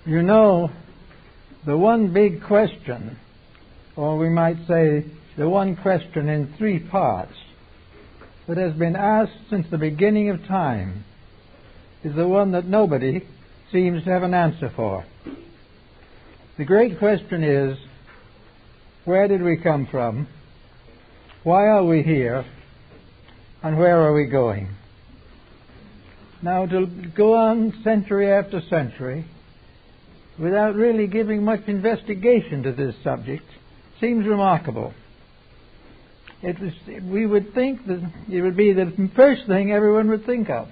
You know, the one big question, or we might say the one question in three parts, that has been asked since the beginning of time, is the one that nobody seems to have an answer for. The great question is, where did we come from? Why are we here? And where are we going? Now, to go on century after century without really giving much investigation to this subject seems remarkable. We would think that it would be the first thing everyone would think of.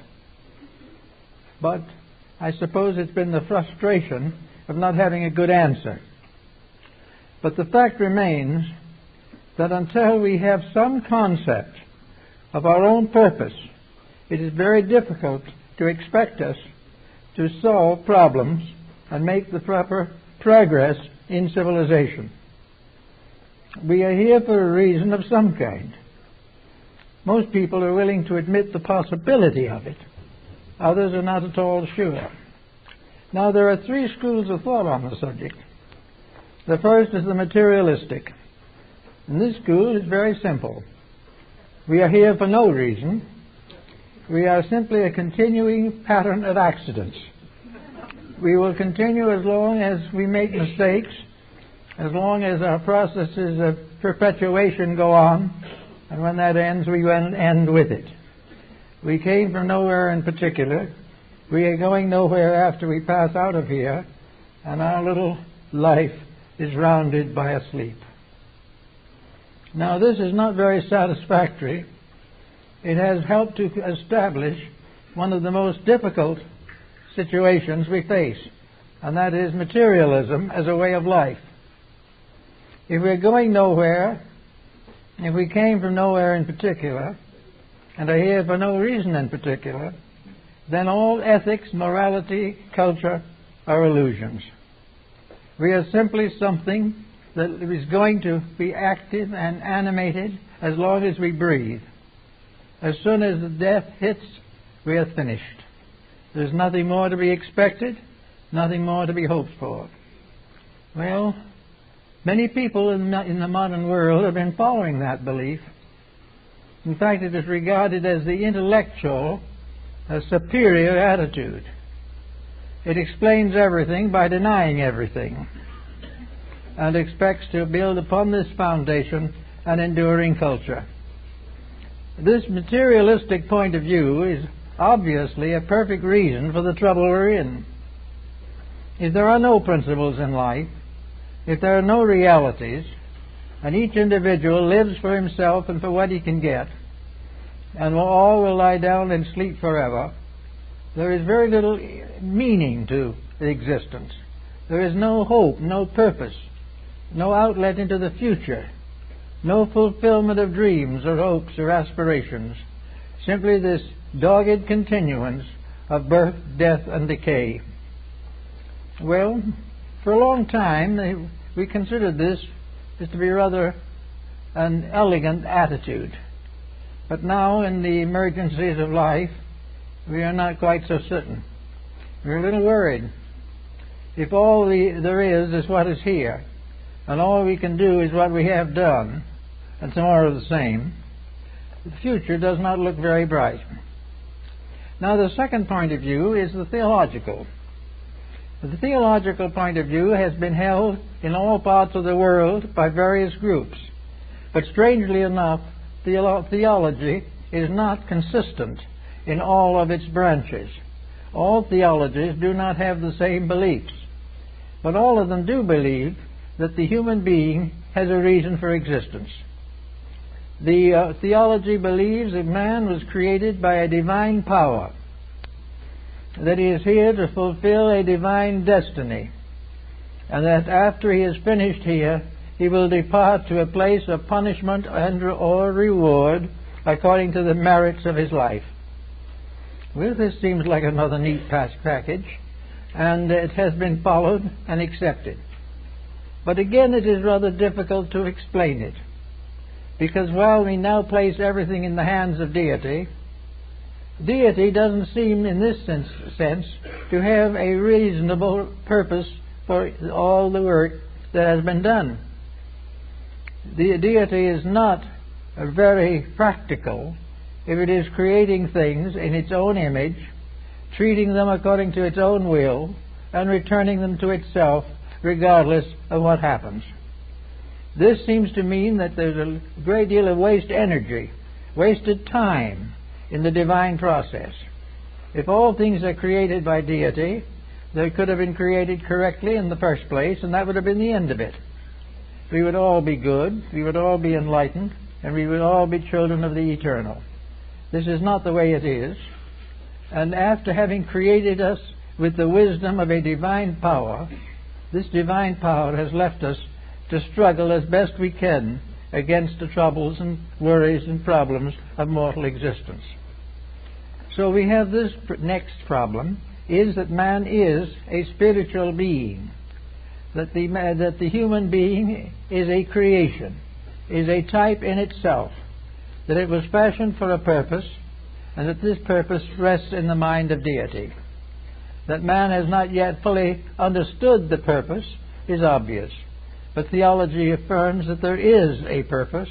But I suppose it's been the frustration of not having a good answer. But the fact remains that until we have some concept of our own purpose, it is very difficult to expect us to solve problems and make the proper progress in civilization. We are here for a reason of some kind. Most people are willing to admit the possibility of it. Others are not at all sure. Now, there are three schools of thought on the subject. The first is the materialistic. And this school is very simple. We are here for no reason. We are simply a continuing pattern of accidents. We will continue as long as we make mistakes, as long as our processes of perpetuation go on, and when that ends, we will end with it. We came from nowhere in particular. We are going nowhere after we pass out of here, and our little life is rounded by a sleep. Now, this is not very satisfactory. It has helped to establish one of the most difficult situations we face, and that is materialism as a way of life. If we're going nowhere, if we came from nowhere in particular, and are here for no reason in particular, then all ethics, morality, culture are illusions. We are simply something that is going to be active and animated as long as we breathe. As soon as the death hits, we are finished. There's nothing more to be expected, nothing more to be hoped for. Well, many people in the modern world have been following that belief. In fact, it is regarded as the intellectual, superior attitude. It explains everything by denying everything, and expects to build upon this foundation an enduring culture. This materialistic point of view is obviously a perfect reason for the trouble we're in. If there are no principles in life, if there are no realities, and each individual lives for himself and for what he can get, and all will lie down and sleep forever, there is very little meaning to existence. There is no hope, no purpose, no outlet into the future, no fulfillment of dreams or hopes or aspirations, simply this dogged continuance of birth, death, and decay. Well, for a long time we considered this as to be rather an elegant attitude. But now, in the emergencies of life, we are not quite so certain. We're a little worried. If all there is what is here, and all we can do is what we have done, and some more of the same, the future does not look very bright. Now, the second point of view is the theological. The theological point of view has been held in all parts of the world by various groups. But strangely enough, theology is not consistent in all of its branches. All theologies do not have the same beliefs, but all of them do believe that the human being has a reason for existence. The theology believes that man was created by a divine power, that he is here to fulfill a divine destiny, and that after he is finished here, he will depart to a place of punishment and or reward according to the merits of his life. Well, this seems like another neat package, and it has been followed and accepted. But again, it is rather difficult to explain it, because while we now place everything in the hands of deity, Deity doesn't seem, in this sense, to have a reasonable purpose for all the work that has been done. The deity is not very practical if it is creating things in its own image, treating them according to its own will, and returning them to itself regardless of what happens. This seems to mean that there's a great deal of wasted energy, wasted time in the divine process. If all things are created by deity, they could have been created correctly in the first place, and that would have been the end of it. We would all be good, we would all be enlightened, and we would all be children of the eternal. This is not the way it is. And after having created us with the wisdom of a divine power, this divine power has left us to struggle as best we can against the troubles and worries and problems of mortal existence. So we have this next problem, is that man is a spiritual being, that the human being is a creation, is a type in itself, that it was fashioned for a purpose, and that this purpose rests in the mind of deity. That man has not yet fully understood the purpose is obvious, but theology affirms that there is a purpose,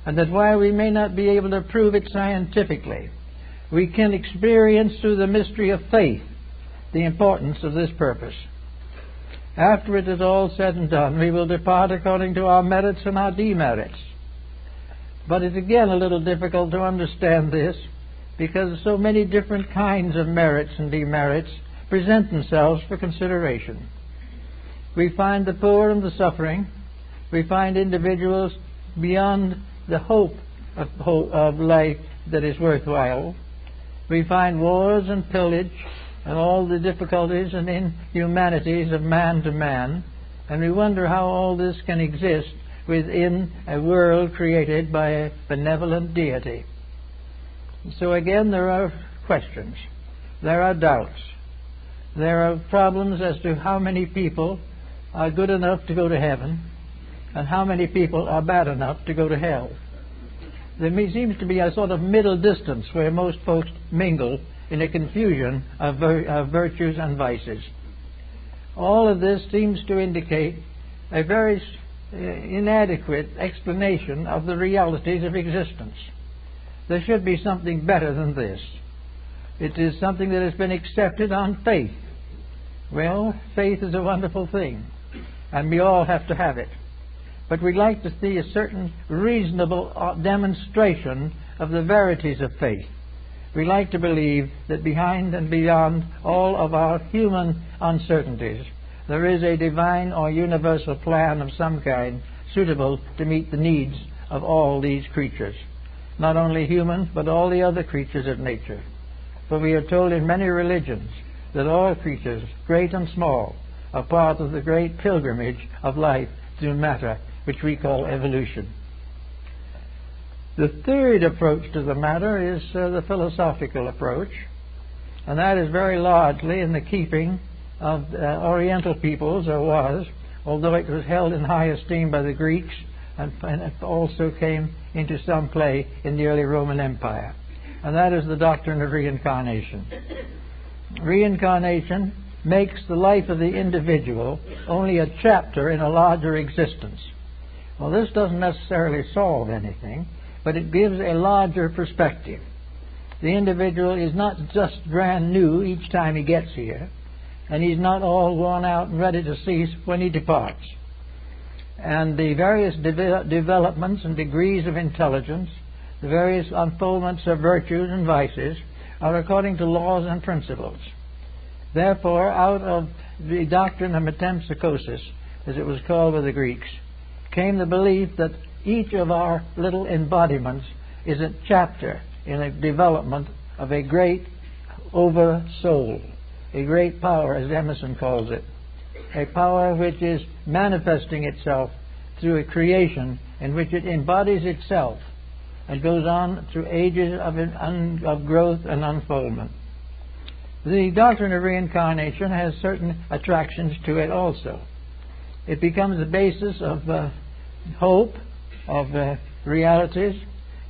and that while we may not be able to prove it scientifically, we can experience through the mystery of faith the importance of this purpose. After it is all said and done, we will depart according to our merits and our demerits. But it's again a little difficult to understand this, because so many different kinds of merits and demerits present themselves for consideration. We find the poor and the suffering. We find individuals beyond the hope of life that is worthwhile. We find wars and pillage and all the difficulties and inhumanities of man to man, and we wonder how all this can exist within a world created by a benevolent deity. So again, there are questions. There are doubts. There are problems as to how many people are good enough to go to heaven and how many people are bad enough to go to hell. There seems to be a sort of middle distance where most folks mingle in a confusion of virtues and vices. All of this seems to indicate a very inadequate explanation of the realities of existence. There should be something better than this. It is something that has been accepted on faith. Well, faith is a wonderful thing, and we all have to have it. But we'd like to see a certain reasonable demonstration of the verities of faith. We like to believe that behind and beyond all of our human uncertainties, there is a divine or universal plan of some kind suitable to meet the needs of all these creatures. Not only human, but all the other creatures of nature. For we are told in many religions that all creatures, great and small, are part of the great pilgrimage of life through matter, which we call evolution. The third approach to the matter is the philosophical approach, and that is very largely in the keeping of Oriental peoples, or was, although it was held in high esteem by the Greeks, and it also came into some play in the early Roman Empire. And that is the doctrine of reincarnation. Reincarnation makes the life of the individual only a chapter in a larger existence. Well, this doesn't necessarily solve anything, but it gives a larger perspective. The individual is not just brand new each time he gets here, and he's not all worn out and ready to cease when he departs. And the various developments and degrees of intelligence, the various unfoldments of virtues and vices, are according to laws and principles. Therefore, out of the doctrine of metempsychosis, as it was called by the Greeks, came the belief that each of our little embodiments is a chapter in a development of a great over-soul, a great power, as Emerson calls it, a power which is manifesting itself through a creation in which it embodies itself and goes on through ages of growth and unfoldment. The doctrine of reincarnation has certain attractions to it also. It becomes the basis of hope, of realities.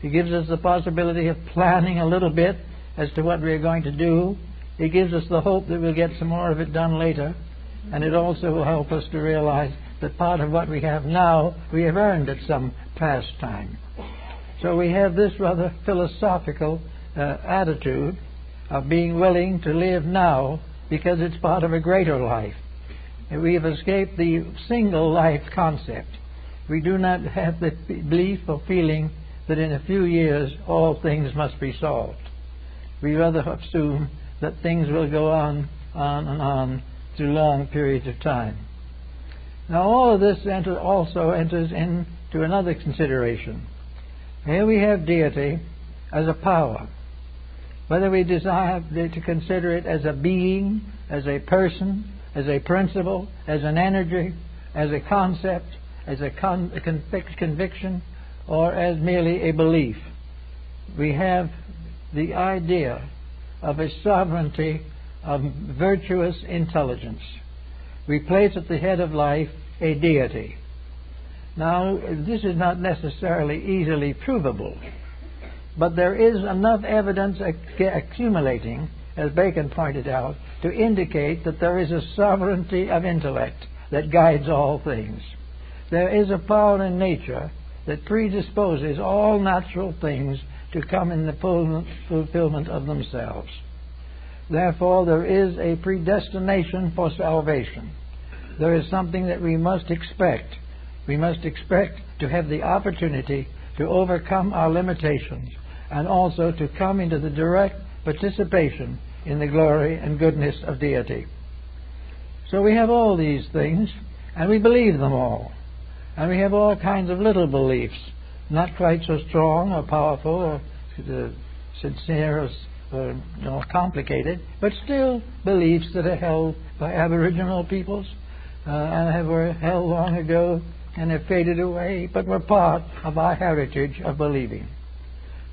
It gives us the possibility of planning a little bit as to what we're going to do. It gives us the hope that we'll get some more of it done later. And it also will help us to realize that part of what we have now, we have earned at some past time. So we have this rather philosophical attitude of being willing to live now because it's part of a greater life. And we have escaped the single life concept. We do not have the belief or feeling that in a few years all things must be solved. We rather assume that things will go on and on through long periods of time. Now all of this also enters into another consideration. Here we have deity as a power. Whether we desire to consider it as a being, as a person, as a principle, as an energy, as a concept, as a conviction, or as merely a belief, we have the idea of a sovereignty of virtuous intelligence. We place at the head of life a deity. Now, this is not necessarily easily provable, but there is enough evidence accumulating, as Bacon pointed out, to indicate that there is a sovereignty of intellect that guides all things. There is a power in nature that predisposes all natural things to come in the fulfillment of themselves. Therefore, there is a predestination for salvation. There is something that we must expect. We must expect to have the opportunity to overcome our limitations and also to come into the direct participation in the glory and goodness of deity. So we have all these things, and we believe them all. And we have all kinds of little beliefs, not quite so strong or powerful or sincere or complicated, but still beliefs that are held by Aboriginal peoples and were held long ago and have faded away, but were part of our heritage of believing.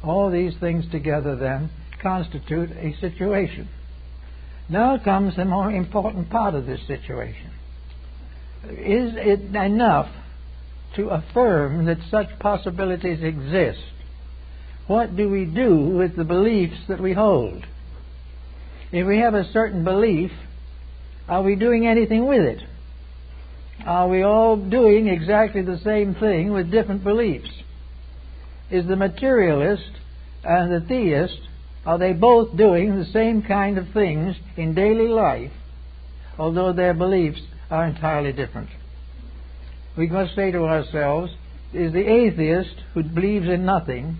All these things together then constitute a situation. Now comes the more important part of this situation. Is it enough to affirm that such possibilities exist? What do we do with the beliefs that we hold? If we have a certain belief, are we doing anything with it? Are we all doing exactly the same thing with different beliefs? Is the materialist and the theist, are they both doing the same kind of things in daily life, although their beliefs are entirely different? We must say to ourselves, is the atheist who believes in nothing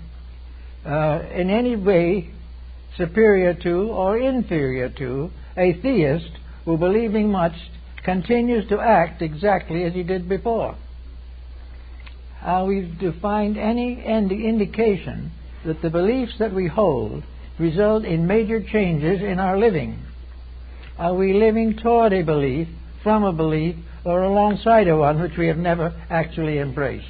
in any way superior to or inferior to a theist who, believing much, continues to act exactly as he did before? Are we to find any indication that the beliefs that we hold result in major changes in our living? Are we living toward a belief, from a belief, or alongside of one which we have never actually embraced?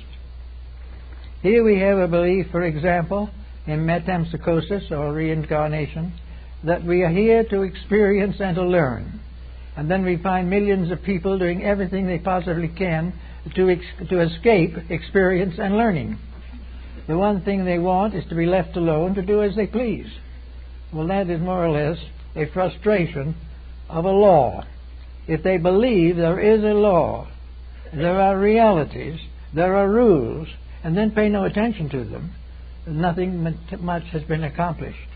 Here we have a belief, for example, in metempsychosis or reincarnation, that we are here to experience and to learn. And then we find millions of people doing everything they possibly can to escape experience and learning. The one thing they want is to be left alone to do as they please. Well, that is more or less a frustration of a law. If they believe there is a law, there are realities, there are rules, and then pay no attention to them, nothing much has been accomplished.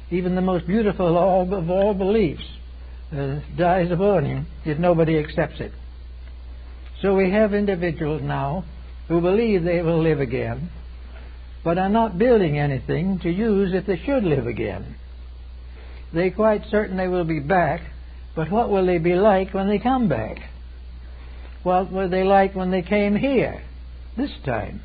Even the most beautiful of all beliefs dies of learning if nobody accepts it. So we have individuals now who believe they will live again, but are not building anything to use if they should live again. They're quite certain they will be back, but what will they be like when they come back? What were they like when they came here this time?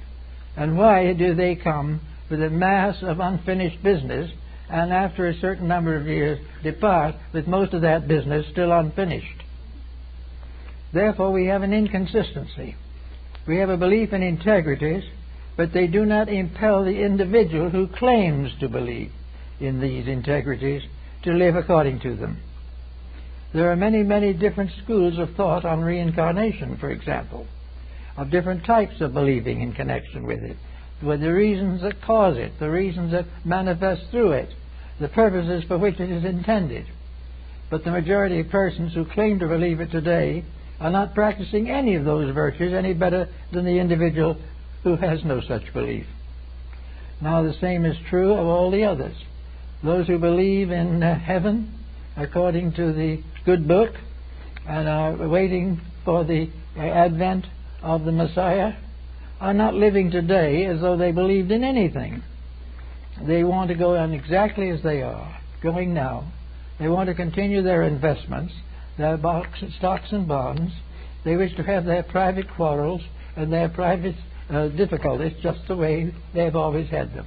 And why do they come with a mass of unfinished business and after a certain number of years depart with most of that business still unfinished? Therefore we have an inconsistency. We have a belief in integrities, but they do not impel the individual who claims to believe in these integrities to live according to them. There are many, many different schools of thought on reincarnation, for example, of different types of believing in connection with it, with the reasons that cause it, the reasons that manifest through it, the purposes for which it is intended. But the majority of persons who claim to believe it today are not practicing any of those virtues any better than the individual who has no such belief. Now the same is true of all the others. Those who believe in heaven according to the good book and are waiting for the advent of the Messiah are not living today as though they believed in anything. They want to go on exactly as they are, going now. They want to continue their investments, their stocks and bonds. They wish to have their private quarrels and their private difficulties just the way they've always had them.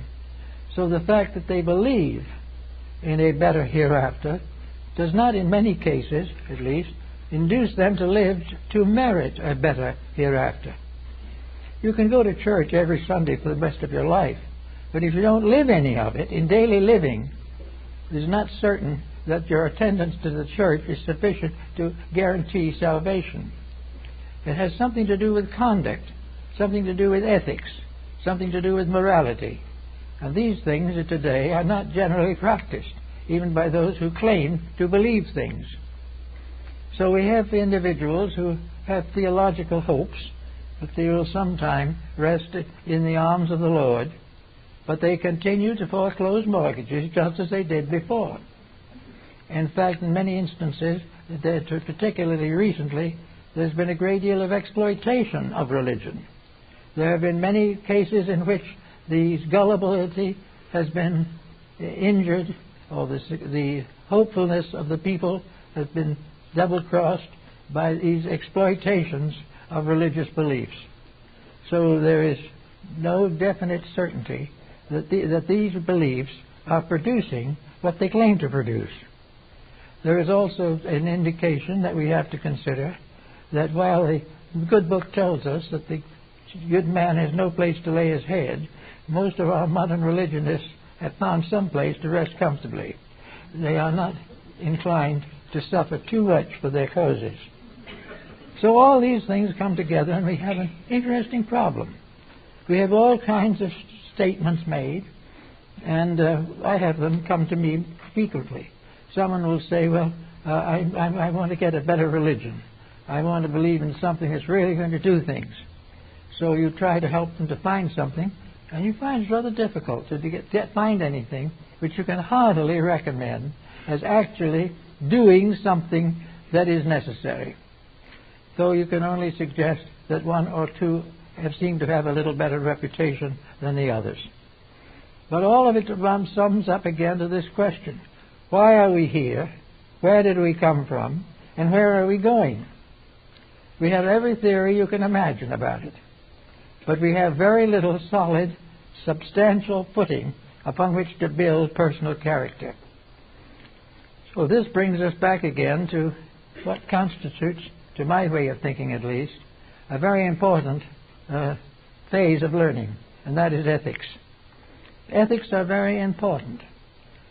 So the fact that they believe in a better hereafter does not, in many cases at least, induce them to live to merit a better hereafter. You can go to church every Sunday for the rest of your life, but if you don't live any of it in daily living, it is not certain that your attendance to the church is sufficient to guarantee salvation. It has something to do with conduct, something to do with ethics, something to do with morality. And these things today are not generally practiced, even by those who claim to believe things. So we have individuals who have theological hopes that they will sometime rest in the arms of the Lord, but they continue to foreclose mortgages just as they did before. In fact, in many instances, particularly recently, there's been a great deal of exploitation of religion. There have been many cases in which the gullibility has been injured, or the hopefulness of the people has been double-crossed by these exploitations of religious beliefs. So there is no definite certainty that these beliefs are producing what they claim to produce. There is also an indication that we have to consider that while the good book tells us that the good man has no place to lay his head, most of our modern religionists have found some place to rest comfortably. They are not inclined to suffer too much for their causes. So all these things come together and we have an interesting problem. We have all kinds of statements made, and I have them come to me frequently. Someone will say, well, I want to get a better religion. I want to believe in something that's really going to do things. So you try to help them to find something, and you find it's rather difficult to find anything which you can heartily recommend as actually doing something that is necessary. So you can only suggest that one or two have seemed to have a little better reputation than the others. But all of it sums up again to this question: why are we here? Where did we come from? And where are we going? We have every theory you can imagine about it, but we have very little solid, substantial footing upon which to build personal character. So this brings us back again to what constitutes, to my way of thinking at least, a very important phase of learning, and that is ethics. Ethics are very important.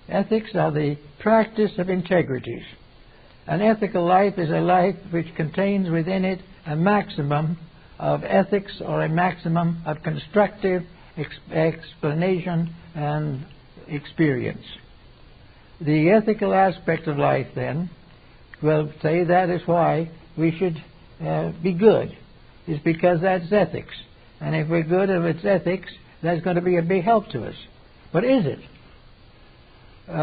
Ethics are the practice of integrities. An ethical life is a life which contains within it a maximum of ethics or a maximum of constructive explanation and experience. The ethical aspect of life, then, will say that is why we should be good, is because that's ethics. And if we're good and it's ethics, that's going to be a big help to us. But is it?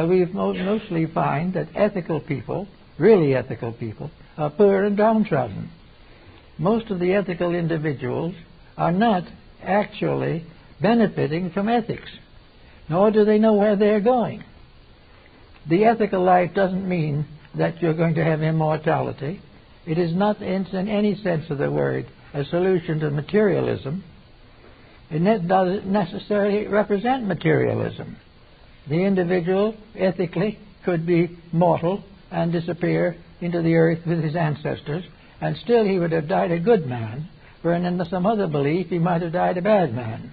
We mostly find that ethical people, really ethical people, are poor and downtrodden. Most of the ethical individuals are not actually benefiting from ethics, nor do they know where they're going. The ethical life doesn't mean that you're going to have immortality. It is not, in any sense of the word, a solution to materialism. It doesn't necessarily represent materialism. The individual, ethically, could be mortal and disappear into the earth with his ancestors, and still he would have died a good man, wherein in some other belief he might have died a bad man.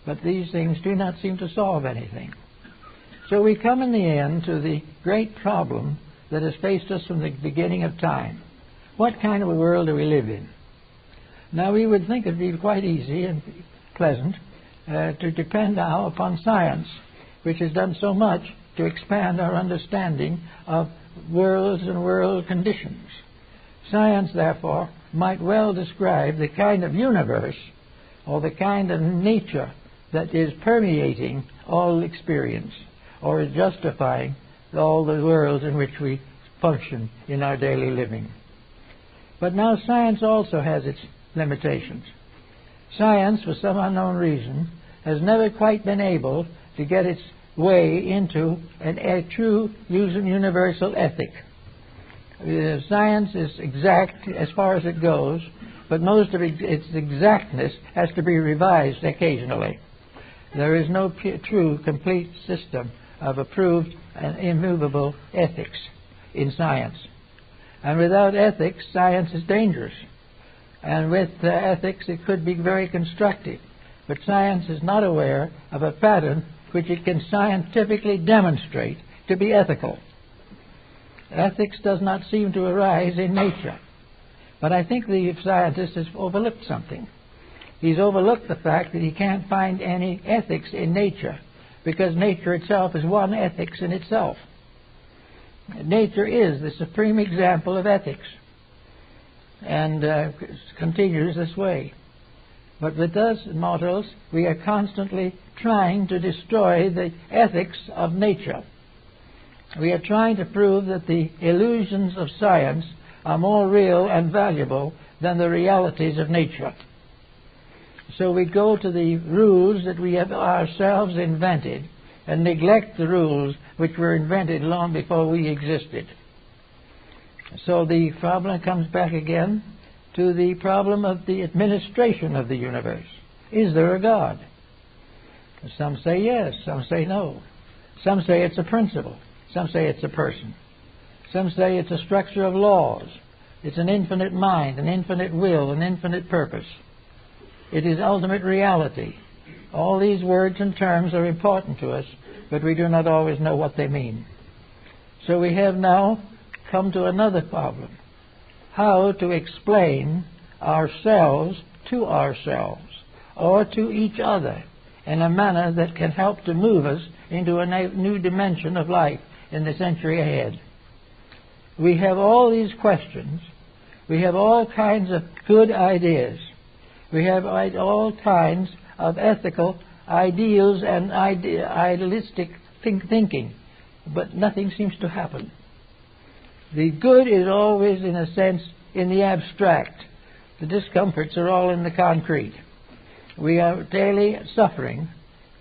But these things do not seem to solve anything. So we come in the end to the great problem that has faced us from the beginning of time. What kind of a world do we live in? Now we would think it would be quite easy and pleasant to depend now upon science, which has done so much to expand our understanding of worlds and world conditions. Science, therefore, might well describe the kind of universe or the kind of nature that is permeating all experience or is justifying all the worlds in which we function in our daily living. But now science also has its limitations. Science, for some unknown reason, has never quite been able to get its way into a true universal ethic. Science is exact as far as it goes, but most of its exactness has to be revised occasionally. There is no true, complete system of approved and immovable ethics in science. And without ethics, science is dangerous. And with ethics, it could be very constructive. But science is not aware of a pattern which it can scientifically demonstrate to be ethical. Ethics does not seem to arise in nature. But I think the scientist has overlooked something. He's overlooked the fact that he can't find any ethics in nature, because nature itself is one ethics in itself. Nature is the supreme example of ethics, and continues this way. But with us mortals, we are constantly trying to destroy the ethics of nature. We are trying to prove that the illusions of science are more real and valuable than the realities of nature. So we go to the rules that we have ourselves invented and neglect the rules which were invented long before we existed. So the problem comes back again to the problem of the administration of the universe. Is there a God? Some say yes, some say no. Some say it's a principle. Some say it's a person. Some say it's a structure of laws. It's an infinite mind, an infinite will, an infinite purpose. It is ultimate reality. All these words and terms are important to us, but we do not always know what they mean. So we have now come to another problem: how to explain ourselves to ourselves or to each other in a manner that can help to move us into a new dimension of life in the century ahead. We have all these questions. We have all kinds of good ideas. We have all kinds of ethical ideals and idealistic thinking, but nothing seems to happen. The good is always, in a sense, in the abstract. The discomforts are all in the concrete. We are daily suffering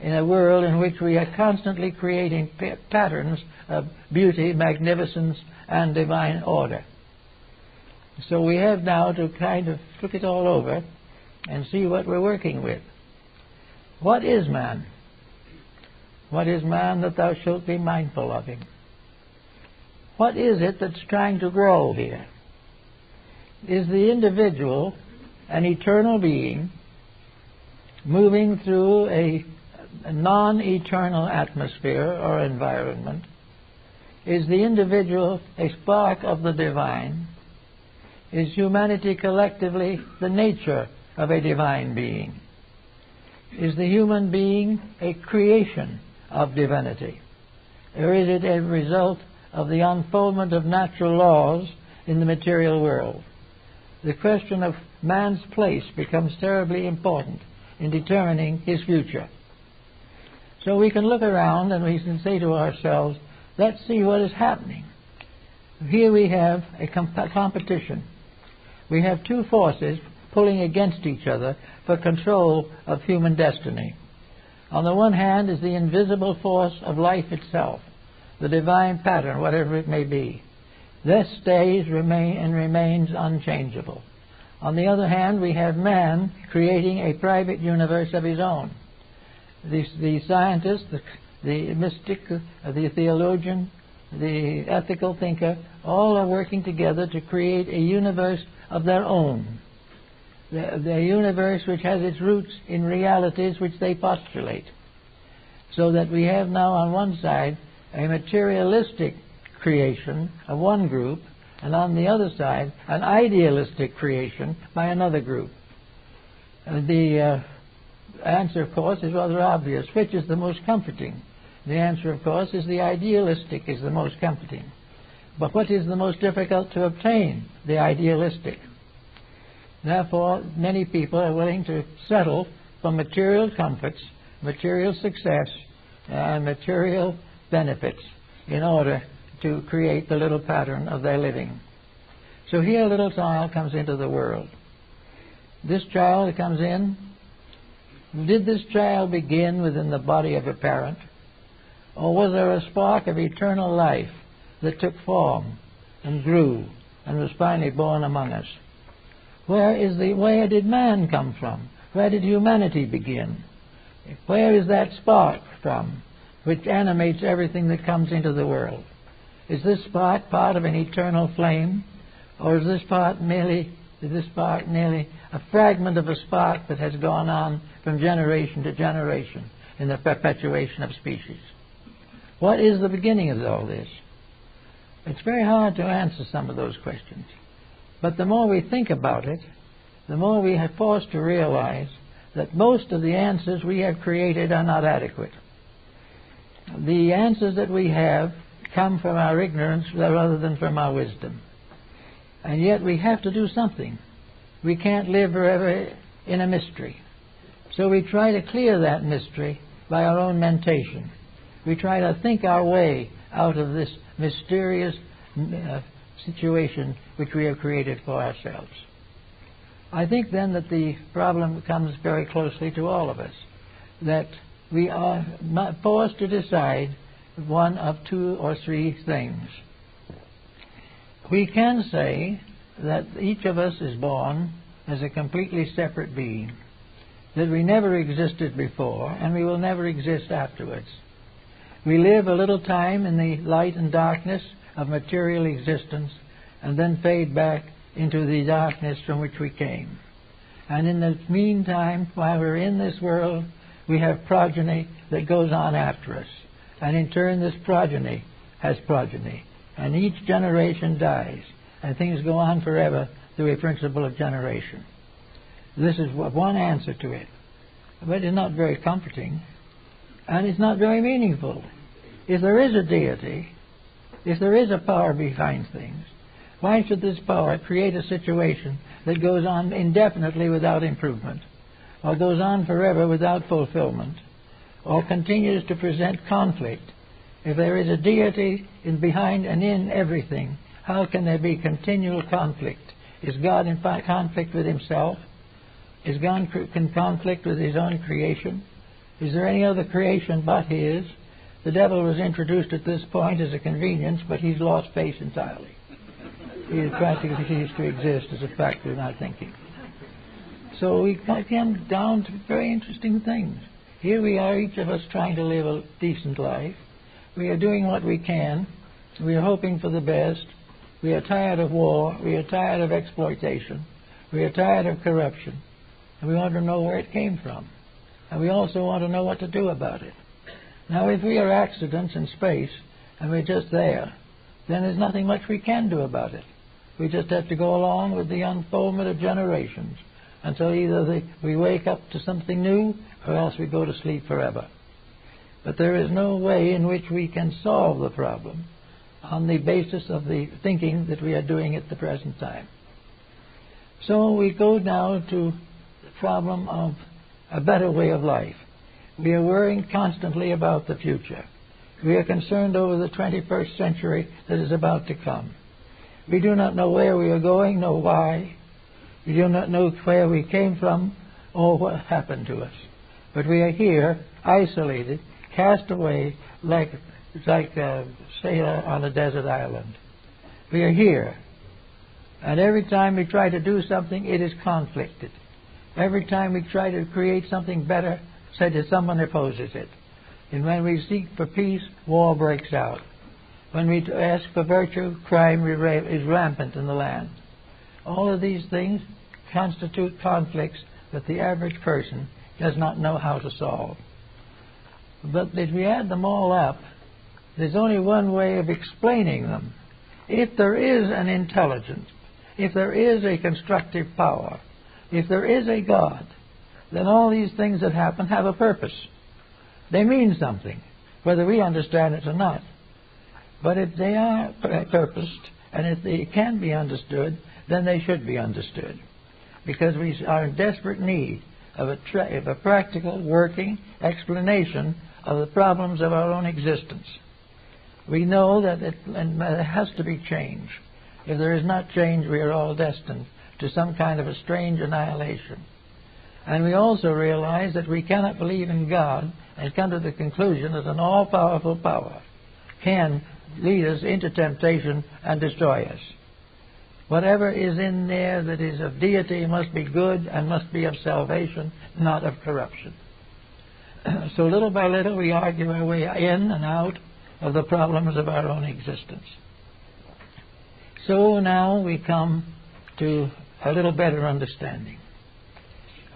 in a world in which we are constantly creating patterns of beauty, magnificence, and divine order. So we have now to kind of look it all over and see what we're working with. What is man? What is man that thou shalt be mindful of him? What is it that's trying to grow here? Is the individual an eternal being moving through a non-eternal atmosphere or environment? Is the individual a spark of the divine? Is humanity collectively the nature of a divine being? Is the human being a creation of divinity? Or is it a result of the unfoldment of natural laws in the material world? The question of man's place becomes terribly important in determining his future. So we can look around and we can say to ourselves, let's see what is happening. Here we have a competition. We have two forces pulling against each other for control of human destiny. On the one hand is the invisible force of life itself, the divine pattern, whatever it may be. This remains unchangeable. On the other hand, we have man creating a private universe of his own. The scientist, the mystic, the theologian, the ethical thinker, all are working together to create a universe of their own. The universe which has its roots in realities which they postulate. So that we have now on one side a materialistic creation of one group, and on the other side an idealistic creation by another group. The answer, of course, is rather obvious. Which is the most comforting? The answer, of course, is the idealistic is the most comforting. But what is the most difficult to obtain? The idealistic. Therefore, many people are willing to settle for material comforts, material success, and material benefits in order to create the little pattern of their living. So here a little child comes into the world. This child comes in. Did this child begin within the body of a parent? Or was there a spark of eternal life that took form and grew and was finally born among us? Where did man come from? Where did humanity begin? Where is that spark from which animates everything that comes into the world? Is this spark part of an eternal flame? Or is this spark merely a fragment of a spark that has gone on from generation to generation in the perpetuation of species? What is the beginning of all this? It's very hard to answer some of those questions. But the more we think about it, the more we are forced to realize that most of the answers we have created are not adequate. The answers that we have come from our ignorance rather than from our wisdom. And yet we have to do something. We can't live forever in a mystery. So we try to clear that mystery by our own mentation. We try to think our way out of this mysterious situation which we have created for ourselves. I think then that the problem comes very closely to all of us, that we are forced to decide one of two or three things. We can say that each of us is born as a completely separate being, that we never existed before and we will never exist afterwards. We live a little time in the light and darkness of material existence and then fade back into the darkness from which we came. And in the meantime, while we're in this world, we have progeny that goes on after us. And in turn, this progeny has progeny. And each generation dies. And things go on forever through a principle of generation. This is one answer to it. But it's not very comforting. And it's not very meaningful. If there is a deity, if there is a power behind things, why should this power create a situation that goes on indefinitely without improvement, or goes on forever without fulfillment, or continues to present conflict? If there is a deity behind and in everything, how can there be continual conflict? Is God in conflict with himself? Is God in conflict with his own creation? Is there any other creation but his? The devil was introduced at this point as a convenience, but he's lost face entirely. He has practically ceased to exist as a factor in our thinking. So we come down to very interesting things. Here we are, each of us trying to live a decent life. We are doing what we can. We are hoping for the best. We are tired of war. We are tired of exploitation. We are tired of corruption. And we want to know where it came from. And we also want to know what to do about it. Now, if we are accidents in space and we're just there, then there's nothing much we can do about it. We just have to go along with the unfoldment of generations until either we wake up to something new or else we go to sleep forever. But there is no way in which we can solve the problem on the basis of the thinking that we are doing at the present time. So we go now to the problem of a better way of life. We are worrying constantly about the future. We are concerned over the 21st century that is about to come. We do not know where we are going, nor why. We do not know where we came from or what happened to us. But we are here, isolated, cast away like a sailor on a desert island. We are here. And every time we try to do something, it is conflicted. Every time we try to create something better, said that someone opposes it. And when we seek for peace, war breaks out. When we ask for virtue, crime is rampant in the land. All of these things constitute conflicts that the average person does not know how to solve. But if we add them all up, there's only one way of explaining them. If there is an intelligence, if there is a constructive power, if there is a God, then all these things that happen have a purpose. They mean something. whether we understand it or not. But if they are purposed, and if they can be understood, then they should be understood. Because we are in desperate need of a practical, working explanation of the problems of our own existence. We know that there has to be change. If there is not change, we are all destined to some kind of a strange annihilation. And we also realize that we cannot believe in God and come to the conclusion that an all-powerful power can lead us into temptation and destroy us. Whatever is in there that is of deity must be good and must be of salvation, not of corruption. So little by little we argue our way in and out of the problems of our own existence. So now we come to a little better understanding.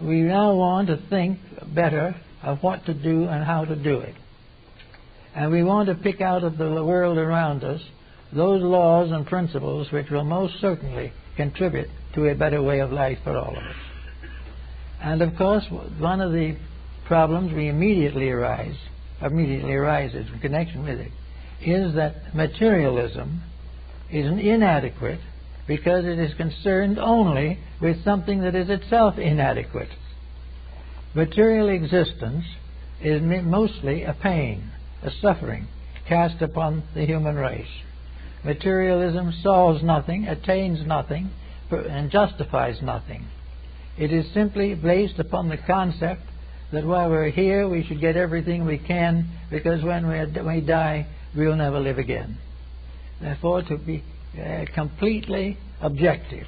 We now want to think better of what to do and how to do it. And we want to pick out of the world around us those laws and principles which will most certainly contribute to a better way of life for all of us. And of course, one of the problems we immediately arises in connection with it is that materialism is inadequate because it is concerned only with something that is itself inadequate. Material existence is mostly a pain, a suffering cast upon the human race. Materialism solves nothing, attains nothing, and justifies nothing. It is simply based upon the concept that while we're here we should get everything we can, because when we die we'll never live again. Therefore, to be completely objective,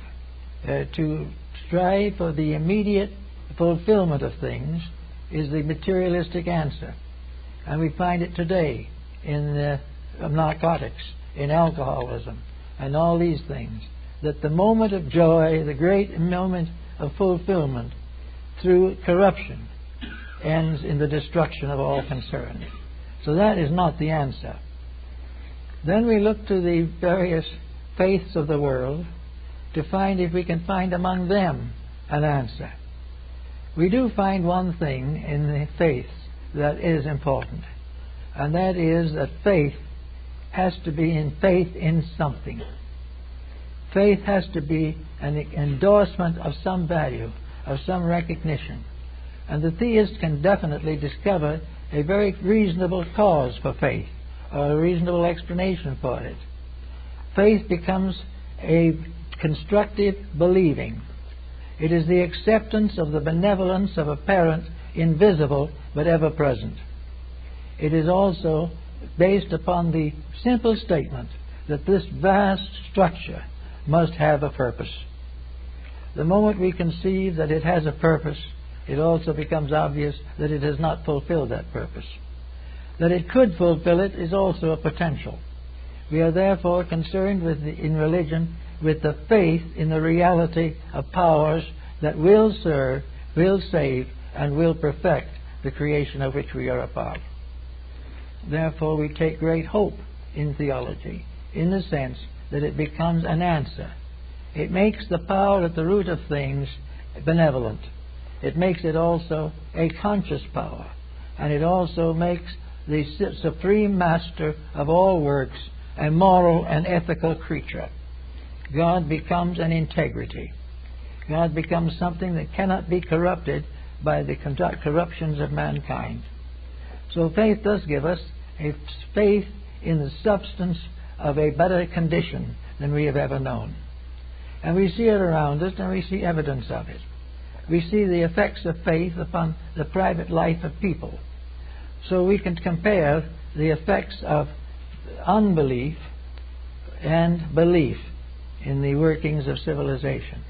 to strive for the immediate fulfillment of things is the materialistic answer. And we find it today in narcotics, in alcoholism, and all these things, that the moment of joy, the great moment of fulfillment through corruption, ends in the destruction of all concerned. So that is not the answer. Then we look to the various faiths of the world to find if we can find among them an answer. We do find one thing in the faiths that is important, and that is that faith has to be faith in something. Faith has to be an endorsement of some value, of some recognition. And the theist can definitely discover a very reasonable cause for faith, or a reasonable explanation for it. Faith becomes a constructive believing. It is the acceptance of the benevolence of a parent, invisible but ever present. It is also based upon the simple statement that this vast structure must have a purpose. The moment we conceive that it has a purpose, it also becomes obvious that it has not fulfilled that purpose. That it could fulfill it is also a potential. We are therefore concerned in religion with the faith in the reality of powers that will serve, will save, and will perfect the creation of which we are a part. Therefore we take great hope in theology, in the sense that it becomes an answer. It makes the power at the root of things benevolent. It makes it also a conscious power, and it also makes the supreme master of all works a moral and ethical creature. God becomes an integrity. God becomes something that cannot be corrupted by the corruptions of mankind. So faith does give us a faith in the substance of a better condition than we have ever known. And we see it around us, and we see evidence of it. We see the effects of faith upon the private life of people. So we can compare the effects of unbelief and belief in the workings of civilization.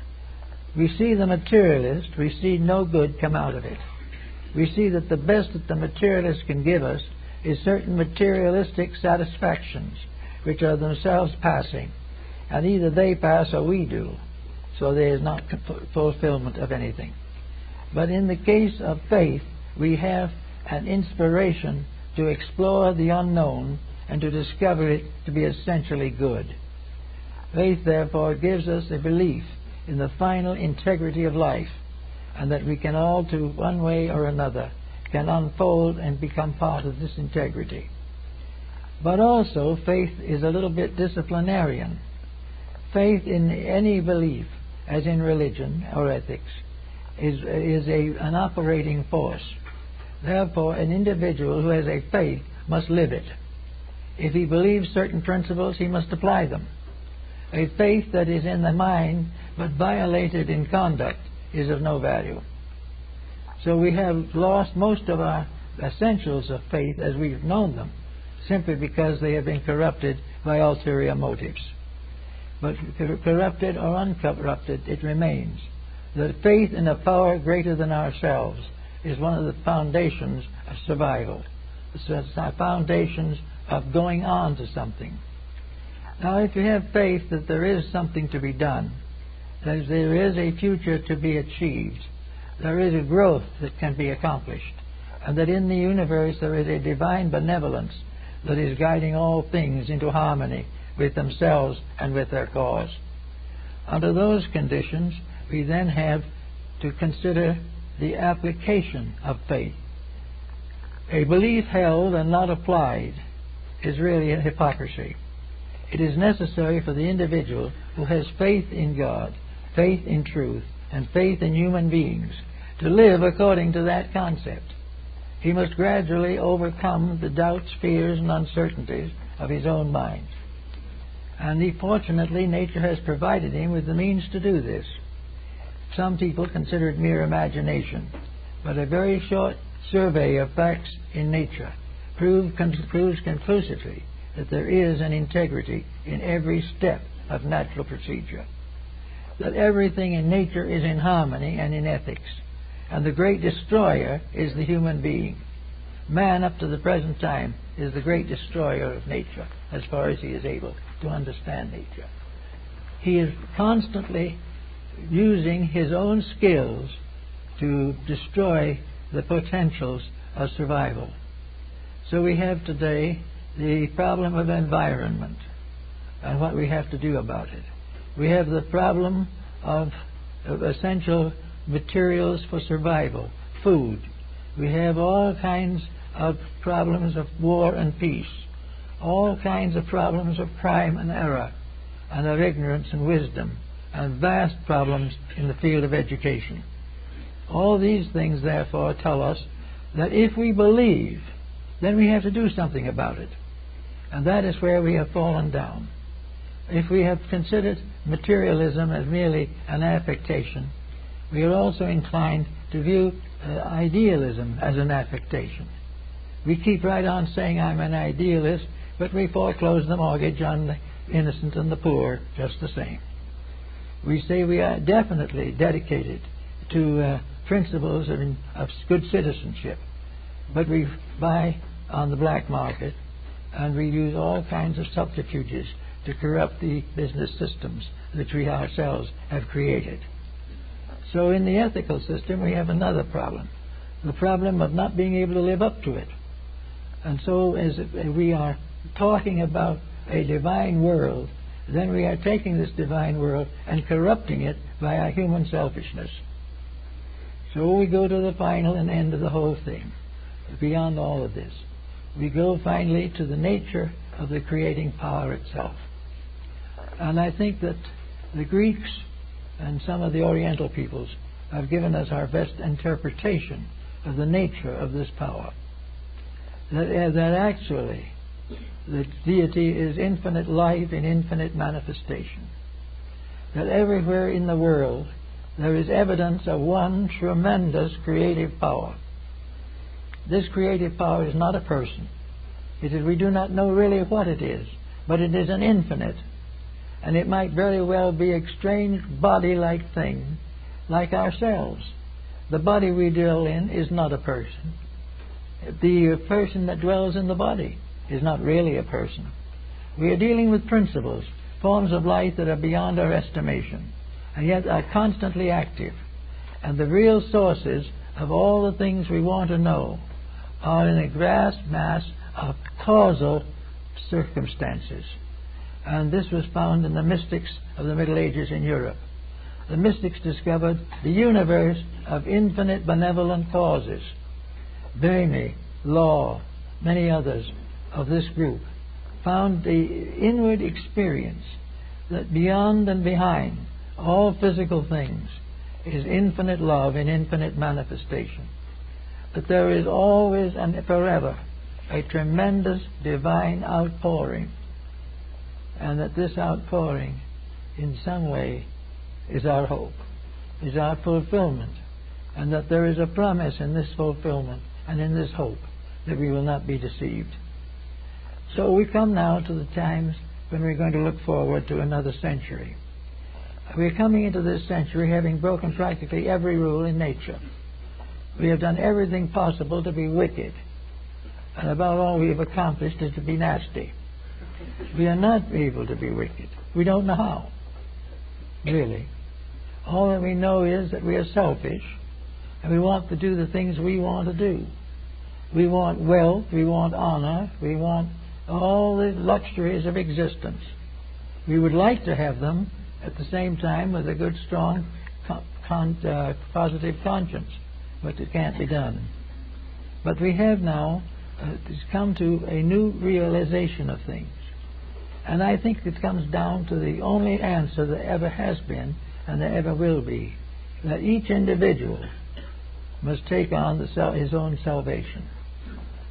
We see the materialist, we see no good come out of it. We see that the best that the materialist can give us is certain materialistic satisfactions, which are themselves passing. And either they pass or we do. So there is not fulfillment of anything. But in the case of faith, we have an inspiration to explore the unknown and to discover it to be essentially good. Faith, therefore, gives us a belief in the final integrity of life, and that we can all, to one way or another, can unfold and become part of this integrity. But also, faith is a little bit disciplinarian. Faith in any belief, as in religion or ethics, is an operating force. Therefore, an individual who has a faith must live it. If he believes certain principles, he must apply them. A faith that is in the mind but violated in conduct is of no value. So we have lost most of our essentials of faith as we've known them, simply because they have been corrupted by ulterior motives. But corrupted or uncorrupted, it remains. The faith in a power greater than ourselves is one of the foundations of survival. It's the foundations of going on to something. Now, if you have faith that there is something to be done, that there is a future to be achieved, there is a growth that can be accomplished, and that in the universe there is a divine benevolence that is guiding all things into harmony with themselves and with their cause. Under those conditions, we then have to consider the application of faith. A belief held and not applied is really a hypocrisy. It is necessary for the individual who has faith in God, faith in truth, and faith in human beings to live according to that concept. He must gradually overcome the doubts, fears, and uncertainties of his own mind. And fortunately, nature has provided him with the means to do this. Some people consider it mere imagination, but a very short survey of facts in nature proves conclusively that there is an integrity in every step of natural procedure, that everything in nature is in harmony and in ethics, and the great destroyer is the human being. Man, up to the present time, is the great destroyer of nature, as far as he is able to understand nature. He is constantly using his own skills to destroy the potentials of survival. So we have today the problem of environment and what we have to do about it. We have the problem of essential materials for survival, food. We have all kinds of problems of war and peace, all kinds of problems of crime and error, and of ignorance and wisdom, and vast problems in the field of education. All these things, therefore, tell us that if we believe, then we have to do something about it. And that is where we have fallen down. If we have considered materialism as merely an affectation, we are also inclined to view idealism as an affectation. We keep right on saying, I'm an idealist, but we foreclose the mortgage on the innocent and the poor just the same. We say we are definitely dedicated to principles of good citizenship, but we buy on the black market and we use all kinds of subterfuges to corrupt the business systems which we ourselves have created. So in the ethical system we have another problem, the problem of not being able to live up to it. And so as we are talking about a divine world, then we are taking this divine world and corrupting it by our human selfishness. So we go to the final and end of the whole thing. Beyond all of this, we go finally to the nature of the creating power itself. And I think that the Greeks and some of the Oriental peoples have given us our best interpretation of the nature of this power. That actually the deity is infinite life in infinite manifestation. That everywhere in the world there is evidence of one tremendous creative power. This creative power is not a person. We do not know really what it is, but it is an infinite. And it might very well be a strange body-like thing, like ourselves. The body we dwell in is not a person. The person that dwells in the body is not really a person. We are dealing with principles, forms of life that are beyond our estimation, and yet are constantly active. And the real sources of all the things we want to know are in a vast mass of causal circumstances. And this was found in the mystics of the Middle Ages in Europe. The mystics discovered the universe of infinite benevolent causes. Berney, Law, many others of this group found the inward experience that beyond and behind all physical things is infinite love in infinite manifestation. That there is always and forever a tremendous divine outpouring, and that this outpouring in some way is our hope, is our fulfillment, and that there is a promise in this fulfillment and in this hope that we will not be deceived. So we come now to the times when we're going to look forward to another century. We're coming into this century having broken practically every rule in nature. We have done everything possible to be wicked, and about all we have accomplished is to be nasty. We are not able to be wicked. We don't know how, really. All that we know is that we are selfish, and we want to do the things we want to do. We want wealth, we want honor, we want all the luxuries of existence. We would like to have them at the same time with a good, strong, positive conscience, but it can't be done. But we have now come to a new realization of things. And I think it comes down to the only answer there ever has been and there ever will be, that each individual must take on his own salvation.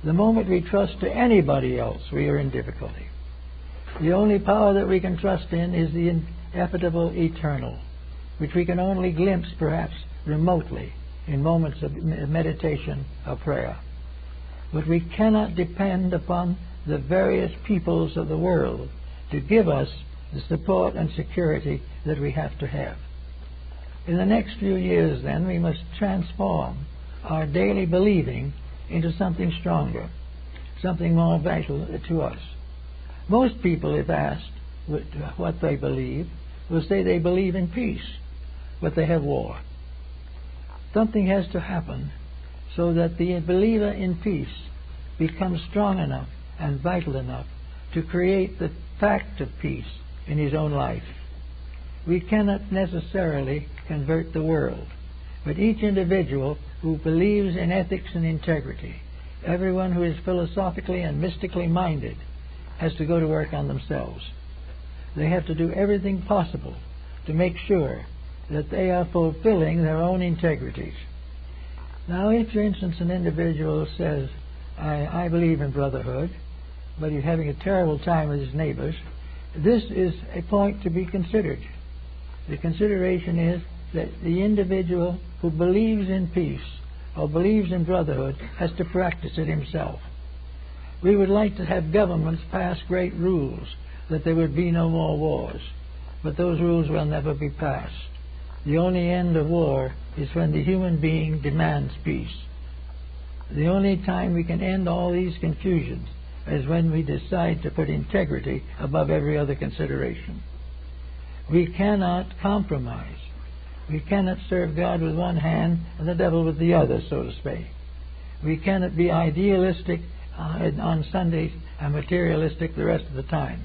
The moment we trust to anybody else, we are in difficulty. The only power that we can trust in is the ineffable eternal, which we can only glimpse perhaps remotely in moments of meditation or prayer. But we cannot depend upon the various peoples of the world to give us the support and security that we have to have. In the next few years, then, we must transform our daily believing into something stronger, something more vital to us. Most people, if asked what they believe, will say they believe in peace, but they have war. Something has to happen so that the believer in peace becomes strong enough and vital enough to create the fact of peace in his own life. We cannot necessarily convert the world, but each individual who believes in ethics and integrity, everyone who is philosophically and mystically minded, has to go to work on themselves. They have to do everything possible to make sure that they are fulfilling their own integrities. Now, if, for instance, an individual says, I believe in brotherhood, but he's having a terrible time with his neighbors, this is a point to be considered. The consideration is that the individual who believes in peace or believes in brotherhood has to practice it himself. We would like to have governments pass great rules that there would be no more wars, but those rules will never be passed. The only end of war is when the human being demands peace. The only time we can end all these confusions is when we decide to put integrity above every other consideration. We cannot compromise. We cannot serve God with one hand and the devil with the other, so to speak. We cannot be idealistic on Sundays and materialistic the rest of the time.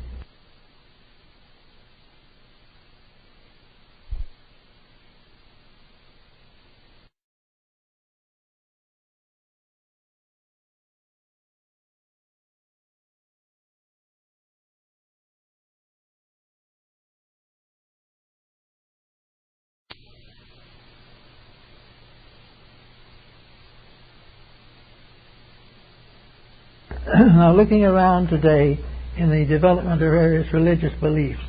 Now, looking around today in the development of various religious beliefs,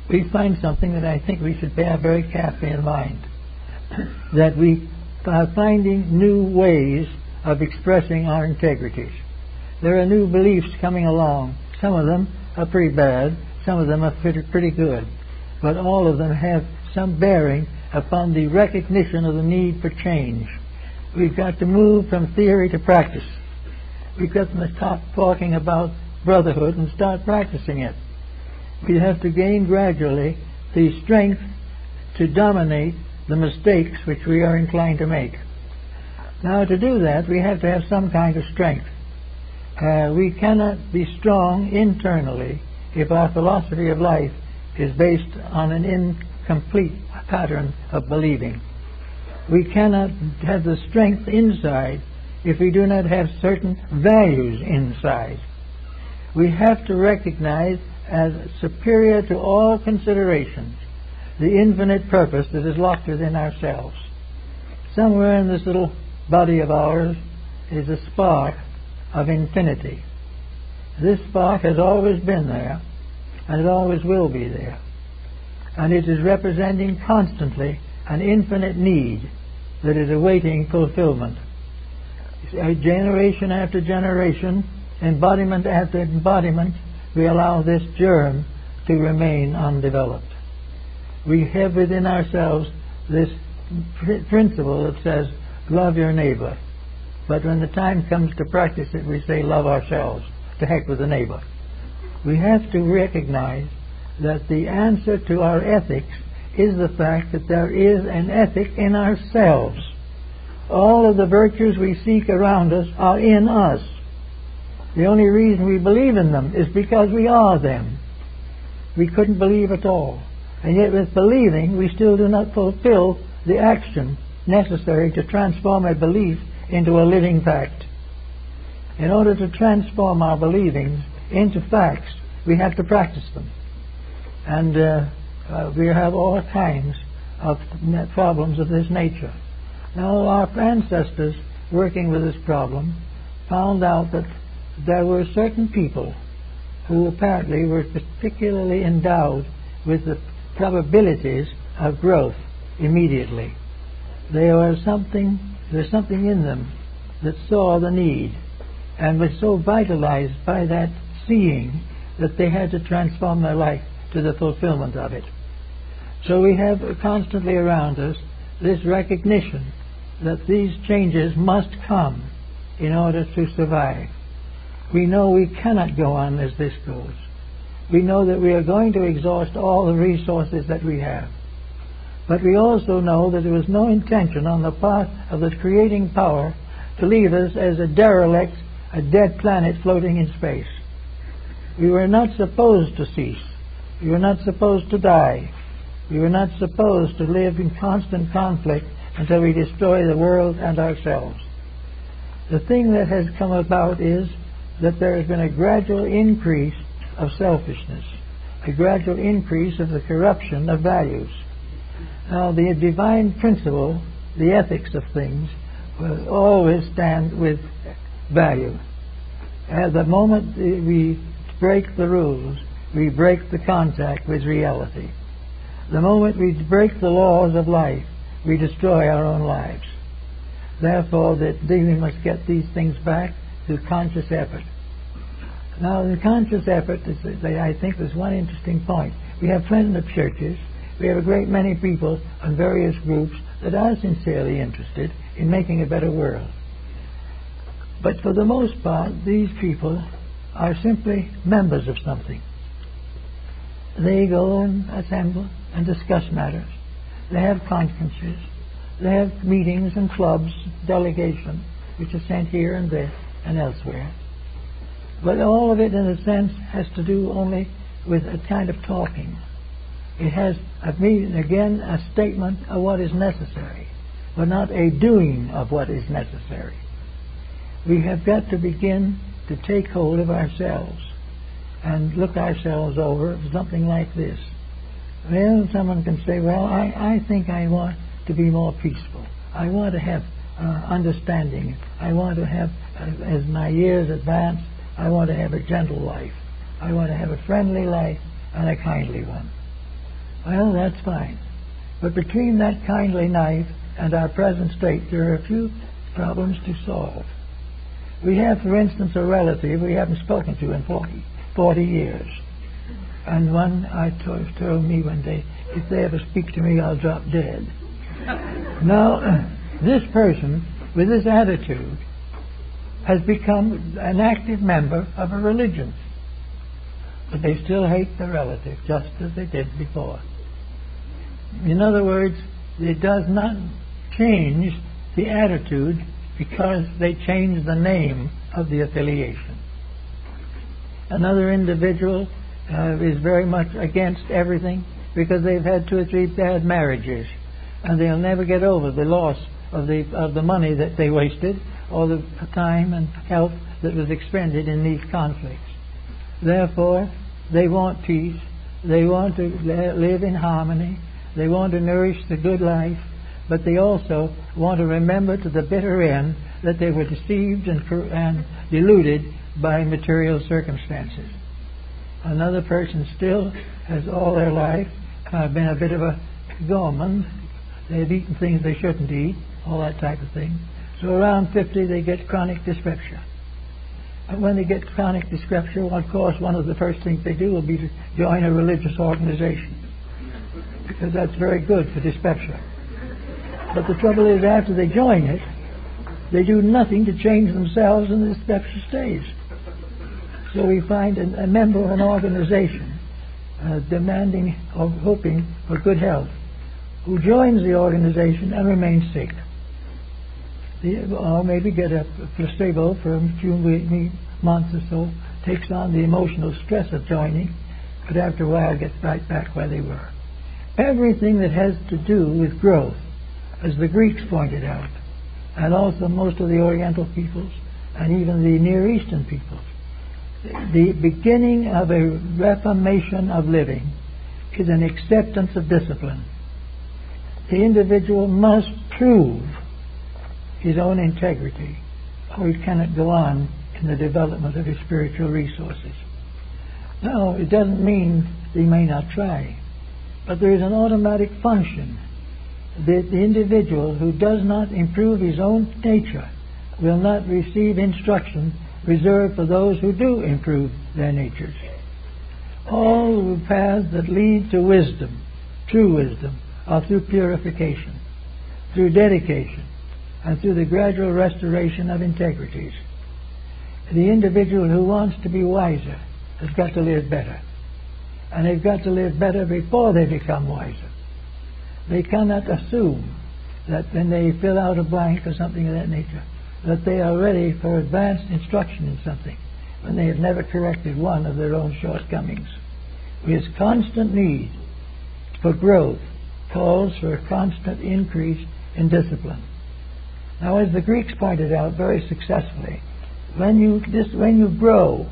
we find something that I think we should bear very carefully in mind. That we are finding new ways of expressing our integrities. There are new beliefs coming along. Some of them are pretty bad, some of them are pretty good, but all of them have some bearing upon the recognition of the need for change. We've got to move from theory to practice. We've got to stop talking about brotherhood and start practicing it. We have to gain gradually the strength to dominate the mistakes which we are inclined to make. Now, to do that, we have to have some kind of strength. We cannot be strong internally if our philosophy of life is based on an incomplete pattern of believing. We cannot have the strength inside if we do not have certain values inside. We have to recognize as superior to all considerations the infinite purpose that is locked within ourselves. Somewhere in this little body of ours is a spark of infinity. This spark has always been there, and it always will be there. And it is representing constantly an infinite need that is awaiting fulfillment. Generation after generation, embodiment after embodiment, we allow this germ to remain undeveloped. We have within ourselves this principle that says, love your neighbor. But when the time comes to practice it, we say, love ourselves. To heck with the neighbor. We have to recognize that the answer to our ethics is the fact that there is an ethic in ourselves. All of the virtues we seek around us are in us. The only reason we believe in them is because we are them. We couldn't believe at all. And yet with believing, we still do not fulfill the action necessary to transform a belief into a living fact. In order to transform our believings into facts, we have to practice them. And we have all kinds of problems of this nature. Now, our ancestors working with this problem found out that there were certain people who apparently were particularly endowed with the probabilities of growth immediately. There's something in them that saw the need and was so vitalized by that seeing that they had to transform their life to the fulfillment of it. So we have constantly around us this recognition that these changes must come in order to survive. We know we cannot go on as this goes. We know that we are going to exhaust all the resources that we have. But we also know that there was no intention on the part of the creating power to leave us as a derelict, a dead planet floating in space. We were not supposed to cease. We were not supposed to die. We were not supposed to live in constant conflict until we destroy the world and ourselves. The thing that has come about is that there has been a gradual increase of selfishness, a gradual increase of the corruption of values. Now, the divine principle, the ethics of things, will always stand with value. At the moment we break the rules, we break the contact with reality. The moment we break the laws of life, we destroy our own lives. Therefore, we must get these things back through conscious effort. Now, the conscious effort, I think, is one interesting point. We have plenty of churches. We have a great many people and various groups that are sincerely interested in making a better world. But for the most part, these people are simply members of something. They go and assemble and discuss matters. They have conferences. They have meetings and clubs, delegations, which are sent here and there and elsewhere. But all of it, in a sense, has to do only with a kind of talking. It has, again, a statement of what is necessary, but not a doing of what is necessary. We have got to begin to take hold of ourselves and look ourselves over something like this. Well, someone can say, well, I think I want to be more peaceful. I want to have understanding. I want to have, as my years advance, I want to have a gentle life. I want to have a friendly life and a kindly one. Well, that's fine. But between that kindly life and our present state, there are a few problems to solve. We have, for instance, a relative we haven't spoken to in 40 years. And one told me one day, if they ever speak to me, I'll drop dead. Now, this person, with this attitude, has become an active member of a religion. But they still hate the relative, just as they did before. In other words, it does not change the attitude because they change the name of the affiliation. Another individual is very much against everything because they've had 2 or 3 bad marriages, and they'll never get over the loss of the money that they wasted or the time and health that was expended in these conflicts. Therefore, they want peace. They want to live in harmony. They want to nourish the good life. But they also want to remember to the bitter end that they were deceived and deluded by material circumstances. Another person still has all their life been a bit of a gourmand. They've eaten things they shouldn't eat, all that type of thing. So around 50 they get chronic dyspepsia. And when they get chronic dyspepsia, well, of course, one of the first things they do will be to join a religious organization, because that's very good for dyspepsia. But the trouble is, after they join it, they do nothing to change themselves, and the dyspepsia stays. So we find a member of an organization demanding or hoping for good health, who joins the organization and remains sick. Or maybe get a placebo for a few months or so, takes on the emotional stress of joining, but after a while gets right back where they were. Everything that has to do with growth, as the Greeks pointed out, and also most of the Oriental peoples, and even the Near Eastern peoples, the beginning of a reformation of living is an acceptance of discipline. The individual must prove his own integrity, or he cannot go on in the development of his spiritual resources. Now, it doesn't mean he may not try, but there is an automatic function that the individual who does not improve his own nature will not receive instruction reserved for those who do improve their natures. All the paths that lead to wisdom, true wisdom, are through purification, through dedication, and through the gradual restoration of integrities. The individual who wants to be wiser has got to live better. And they've got to live better before they become wiser. They cannot assume that when they fill out a blank or something of that nature, that they are ready for advanced instruction in something, when they have never corrected one of their own shortcomings. His constant need for growth calls for a constant increase in discipline. Now, as the Greeks pointed out very successfully, when you grow,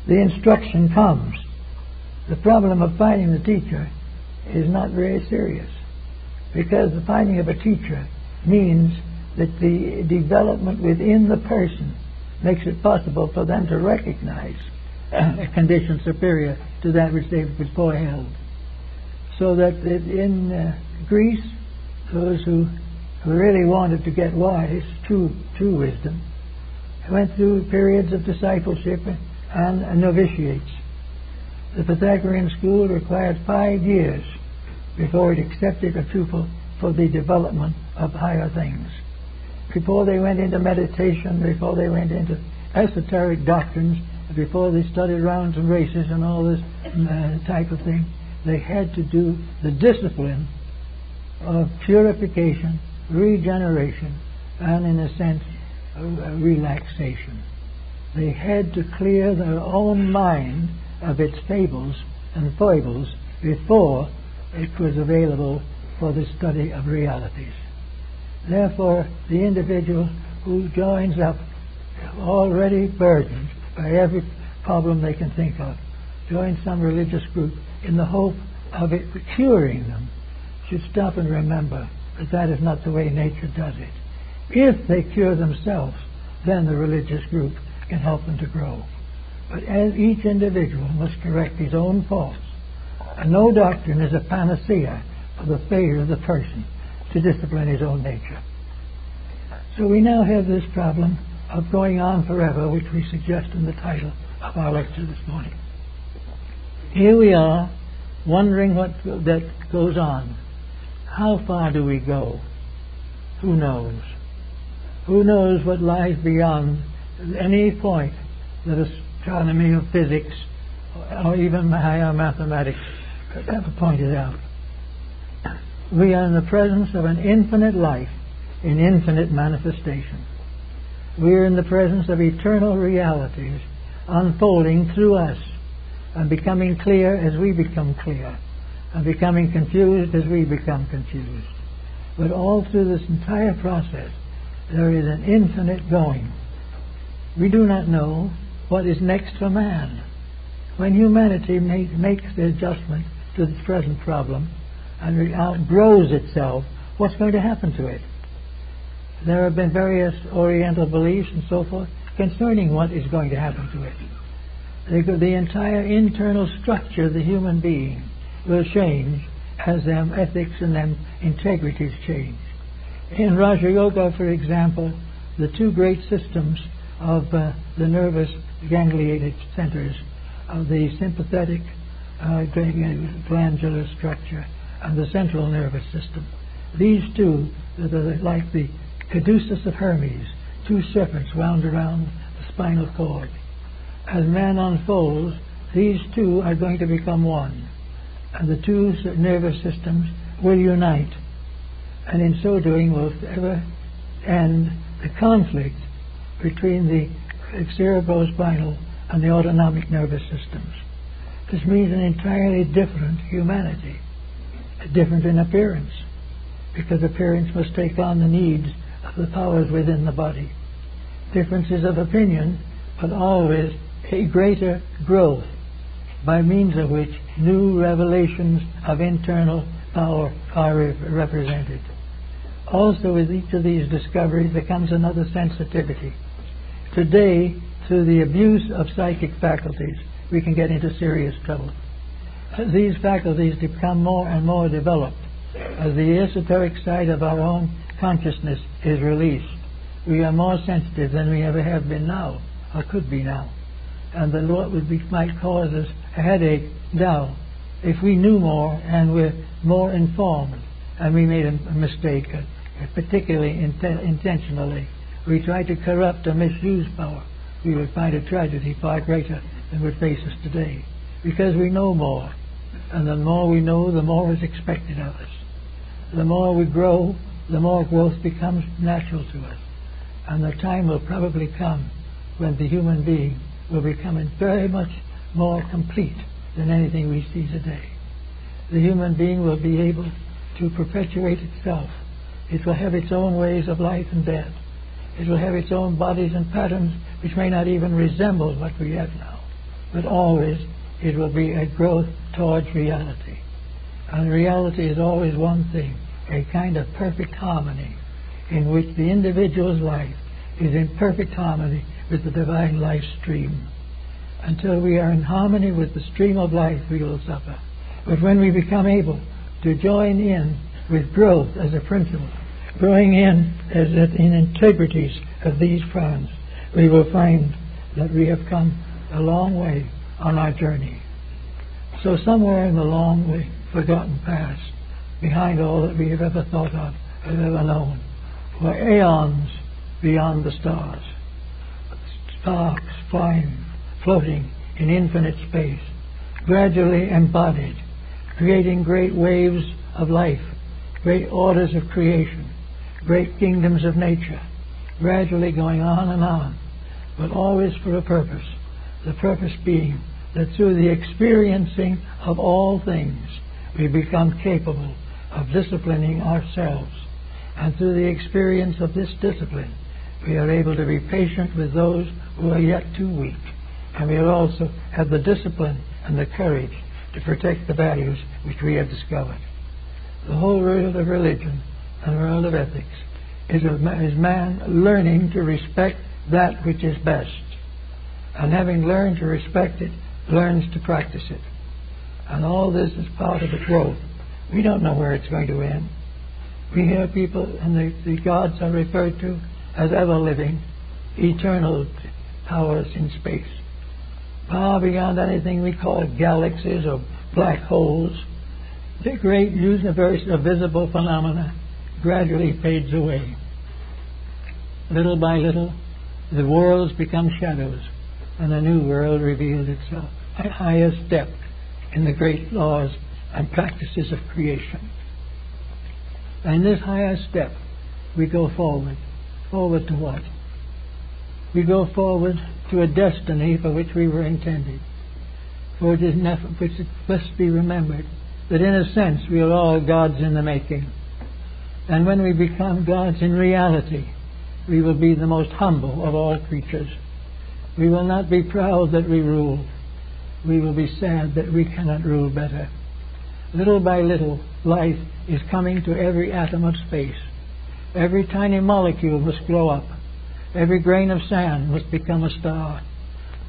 the instruction comes. The problem of finding the teacher is not very serious, because the finding of a teacher means that the development within the person makes it possible for them to recognize a condition superior to that which they before held. So that in Greece, those who really wanted to get wise, true wisdom, went through periods of discipleship and novitiates. The Pythagorean school required 5 years before it accepted a pupil for the development of higher things. Before they went into meditation, before they went into esoteric doctrines, before they studied rounds and races and all this type of thing, they had to do the discipline of purification, regeneration, and in a sense, relaxation. They had to clear their own mind of its fables and foibles before it was available for the study of realities. Therefore, the individual who joins up already burdened by every problem they can think of, joins some religious group in the hope of it curing them, should stop and remember that that is not the way nature does it. If they cure themselves, then the religious group can help them to grow. But as each individual must correct his own faults, and no doctrine is a panacea for the failure of the person to discipline his own nature. So we now have this problem of going on forever, which we suggest in the title of our lecture this morning. Here we are, wondering what that goes on. How far do we go? Who knows? Who knows what lies beyond any point that astronomy or physics or even higher mathematics could ever pointed out? We are in the presence of an infinite life in infinite manifestation. We are in the presence of eternal realities unfolding through us and becoming clear as we become clear, and becoming confused as we become confused. But all through this entire process, there is an infinite going. We do not know what is next for man. When humanity makes the adjustment to the present problem and outgrows itself, what's going to happen to it? There have been various Oriental beliefs and so forth concerning what is going to happen to it. The entire internal structure of the human being will change as them ethics and them integrities change. In Raja Yoga, for example, the two great systems of the nervous ganglionic centers of the sympathetic glandular structure and the central nervous system. These two, that are like the caduceus of Hermes, two serpents wound around the spinal cord. As man unfolds, these two are going to become one, and the two nervous systems will unite, and in so doing will ever end the conflict between the cerebrospinal and the autonomic nervous systems. This means an entirely different humanity, different in appearance, because appearance must take on the needs of the powers within the body. Differences of opinion, but always a greater growth, by means of which new revelations of internal power are represented. Also, with each of these discoveries there comes another sensitivity. Today, through the abuse of psychic faculties, we can get into serious trouble. As these faculties become more and more developed, as the esoteric side of our own consciousness is released, we are more sensitive than we ever have been now, or could be now. And the Lord might cause us a headache now if we knew more and were more informed, and we made a mistake, particularly intentionally. We tried to corrupt or misuse power. We would find a tragedy far greater than would face us today, because we know more, and the more we know, the more is expected of us. The more we grow, the more growth becomes natural to us, and the time will probably come when the human being will become very much more complete than anything we see today. The human being will be able to perpetuate itself. It will have its own ways of life and death. It will have its own bodies and patterns which may not even resemble what we have now, but always it will be a growth towards reality. And reality is always one thing, a kind of perfect harmony, in which the individual's life is in perfect harmony with the divine life stream. Until we are in harmony with the stream of life, we will suffer. But when we become able to join in with growth as a principle, growing in integrities of these fronts, we will find that we have come a long way on our journey. So somewhere in the long way forgotten past, behind all that we have ever thought of, have ever known, were aeons beyond the stars, sparks flying, floating in infinite space, gradually embodied, creating great waves of life, great orders of creation, great kingdoms of nature, gradually going on and on, but always for a purpose. The purpose being that through the experiencing of all things, we become capable of disciplining ourselves. And through the experience of this discipline, we are able to be patient with those who are yet too weak. And we will also have the discipline and the courage to protect the values which we have discovered. The whole world of religion and the world of ethics is man learning to respect that which is best. And having learned to respect it, learns to practice it. And all this is part of the growth. We don't know where it's going to end. We hear people, and the gods are referred to as ever-living, eternal powers in space. Far beyond anything we call galaxies or black holes, the great universe of visible phenomena gradually fades away. Little by little, the worlds become shadows, and a new world reveals itself, a higher step in the great laws and practices of creation. And in this higher step, we go forward. Forward to what? We go forward to a destiny for which we were intended. For it must be remembered that in a sense we are all gods in the making. And when we become gods in reality, we will be the most humble of all creatures. We will not be proud that we rule. we will be sad that we cannot rule better. Little by little, life is coming to every atom of space. Every tiny molecule must grow up. Every grain of sand must become a star.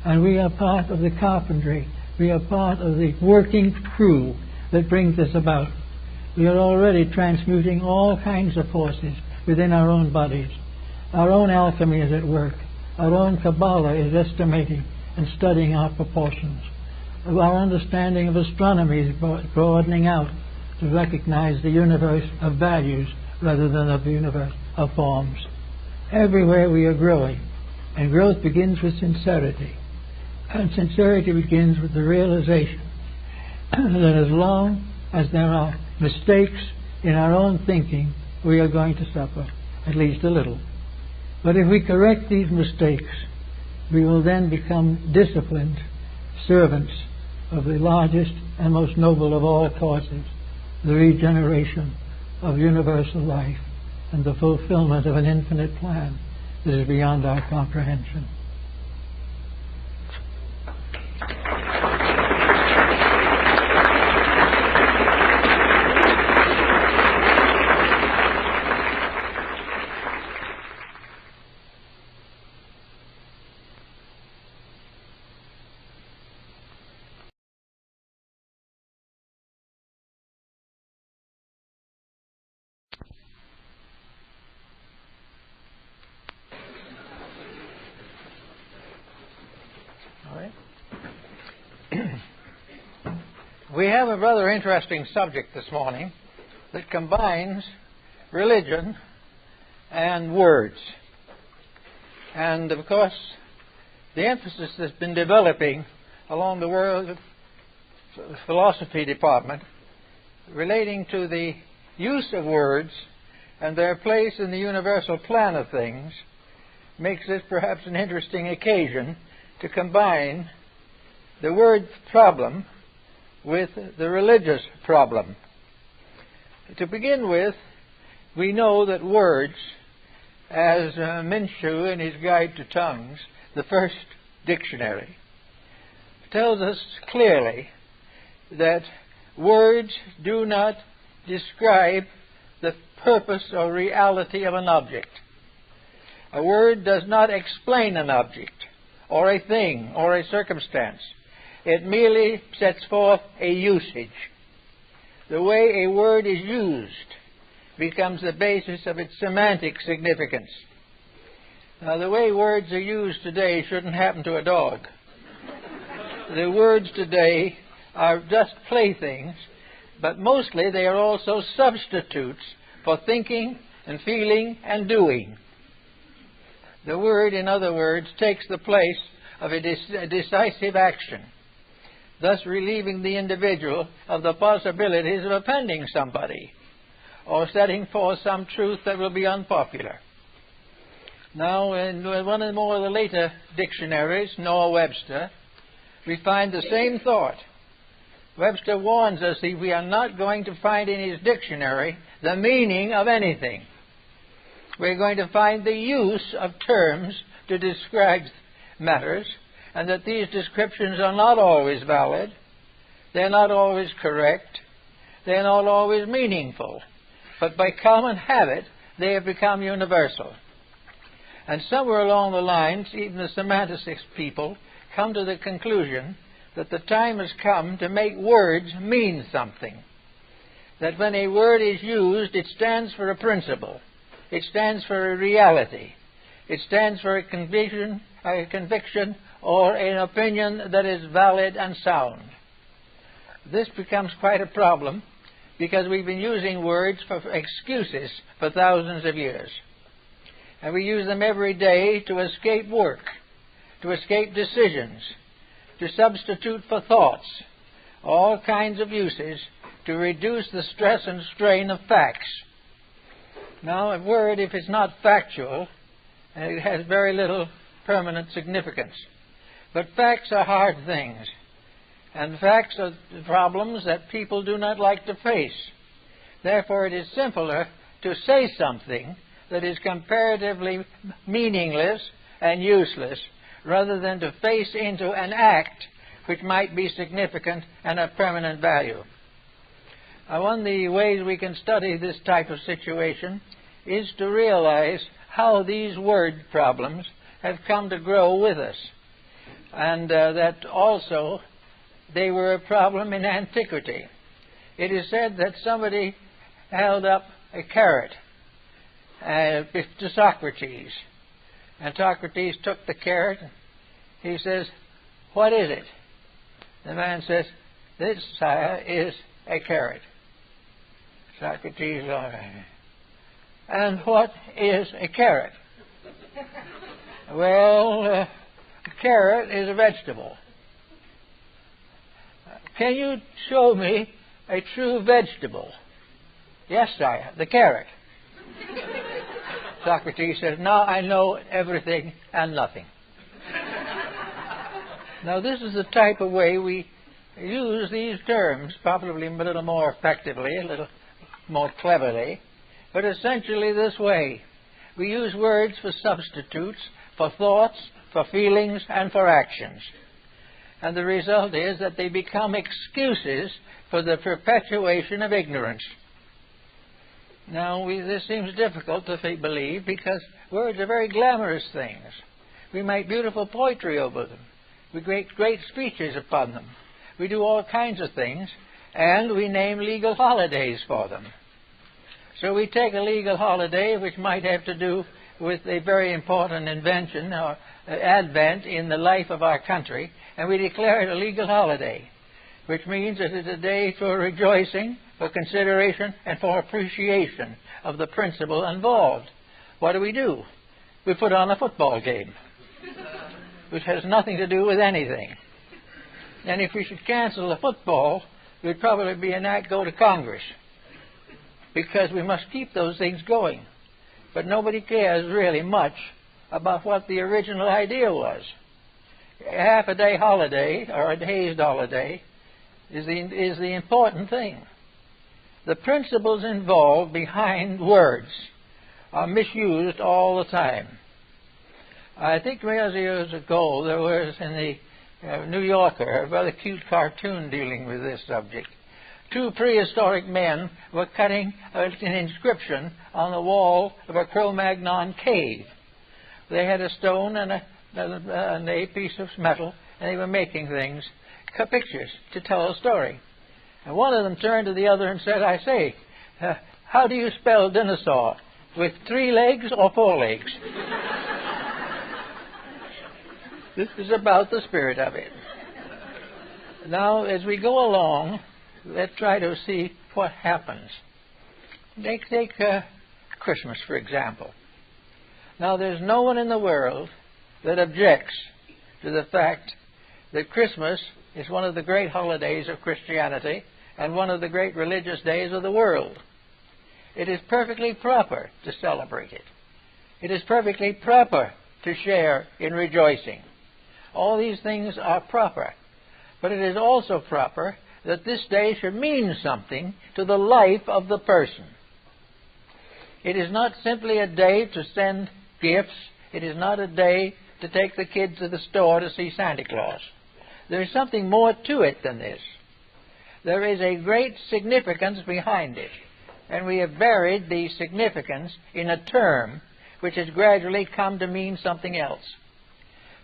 And we are part of the carpentry. We are part of the working crew that brings this about. We are already transmuting all kinds of forces within our own bodies. Our own alchemy is at work. Our own Kabbalah is estimating and studying our proportions. Our understanding of astronomy is broadening out to recognize the universe of values rather than of the universe of forms. Everywhere we are growing, and growth begins with sincerity. And sincerity begins with the realization that as long as there are mistakes in our own thinking, we are going to suffer, at least a little. But if we correct these mistakes, we will then become disciplined servants of the largest and most noble of all causes, the regeneration of universal life and the fulfillment of an infinite plan that is beyond our comprehension. We have a rather interesting subject this morning that combines religion and words. And of course, the emphasis that's been developing along the world philosophy department relating to the use of words and their place in the universal plan of things makes this perhaps an interesting occasion to combine the word problem with the religious problem. To begin with, we know that words, as Minshew in his Guide to Tongues, the first dictionary, tells us clearly that words do not describe the purpose or reality of an object. A word does not explain an object or a thing or a circumstance. It merely sets forth a usage. The way a word is used becomes the basis of its semantic significance. Now, the way words are used today shouldn't happen to a dog. The words today are just playthings, but mostly they are also substitutes for thinking and feeling and doing. The word, in other words, takes the place of a decisive action, thus relieving the individual of the possibilities of offending somebody or setting forth some truth that will be unpopular. Now, in one of the later dictionaries, Noah Webster, we find the same thought. Webster warns us that we are not going to find in his dictionary the meaning of anything. We're going to find the use of terms to describe matters, and that these descriptions are not always valid, they're not always correct, they're not always meaningful, but by common habit they have become universal. And somewhere along the lines, even the semanticists people come to the conclusion that the time has come to make words mean something. That when a word is used, it stands for a principle, it stands for a reality, it stands for a conviction or an opinion that is valid and sound. This becomes quite a problem because we've been using words for excuses for thousands of years. And we use them every day to escape work, to escape decisions, to substitute for thoughts, all kinds of uses to reduce the stress and strain of facts. Now, a word, if it's not factual, it has very little permanent significance. But facts are hard things, and facts are problems that people do not like to face. Therefore, it is simpler to say something that is comparatively meaningless and useless rather than to face into an act which might be significant and of permanent value. One of the ways we can study this type of situation is to realize how these word problems have come to grow with us, and that also they were a problem in antiquity. It is said that somebody held up a carrot to Socrates, and Socrates took the carrot. He says, "What is it?" The man says, "This, sire, is a carrot." Socrates, "All right. And what is a carrot?" "Well, a carrot is a vegetable." "Can you show me a true vegetable?" "Yes, sire, the carrot." Socrates says, "Now I know everything and nothing." Now this is the type of way we use these terms, probably a little more effectively, a little more cleverly, but essentially this way. We use words for substitutes, for thoughts, for feelings, and for actions. And the result is that they become excuses for the perpetuation of ignorance. Now, this seems difficult to believe because words are very glamorous things. We make beautiful poetry over them. We make great speeches upon them. We do all kinds of things, and we name legal holidays for them. So we take a legal holiday which might have to do with a very important invention or advent in the life of our country, and we declare it a legal holiday, which means that it's a day for rejoicing, for consideration, and for appreciation of the principle involved. What do? We put on a football game, which has nothing to do with anything. And if we should cancel the football, we'd probably go to Congress, because we must keep those things going. But nobody cares really much about what the original idea was. A half-a-day holiday, or a day's holiday, is the important thing. The principles involved behind words are misused all the time. I think years ago there was in the New Yorker a rather cute cartoon dealing with this subject. Two prehistoric men were cutting an inscription on the wall of a Cro-Magnon cave. They had a stone and a piece of metal, and they were making things, pictures, to tell a story. And one of them turned to the other and said, "I say, how do you spell dinosaur? With 3 legs or 4 legs?" This is about the spirit of it. Now, as we go along, let's try to see what happens. Take Christmas, for example. Now, there's no one in the world that objects to the fact that Christmas is one of the great holidays of Christianity and one of the great religious days of the world. It is perfectly proper to celebrate it. It is perfectly proper to share in rejoicing. All these things are proper. But it is also proper that this day should mean something to the life of the person. It is not simply a day to send gifts. It is not a day to take the kids to the store to see Santa Claus. There is something more to it than this. There is a great significance behind it, and we have buried the significance in a term which has gradually come to mean something else.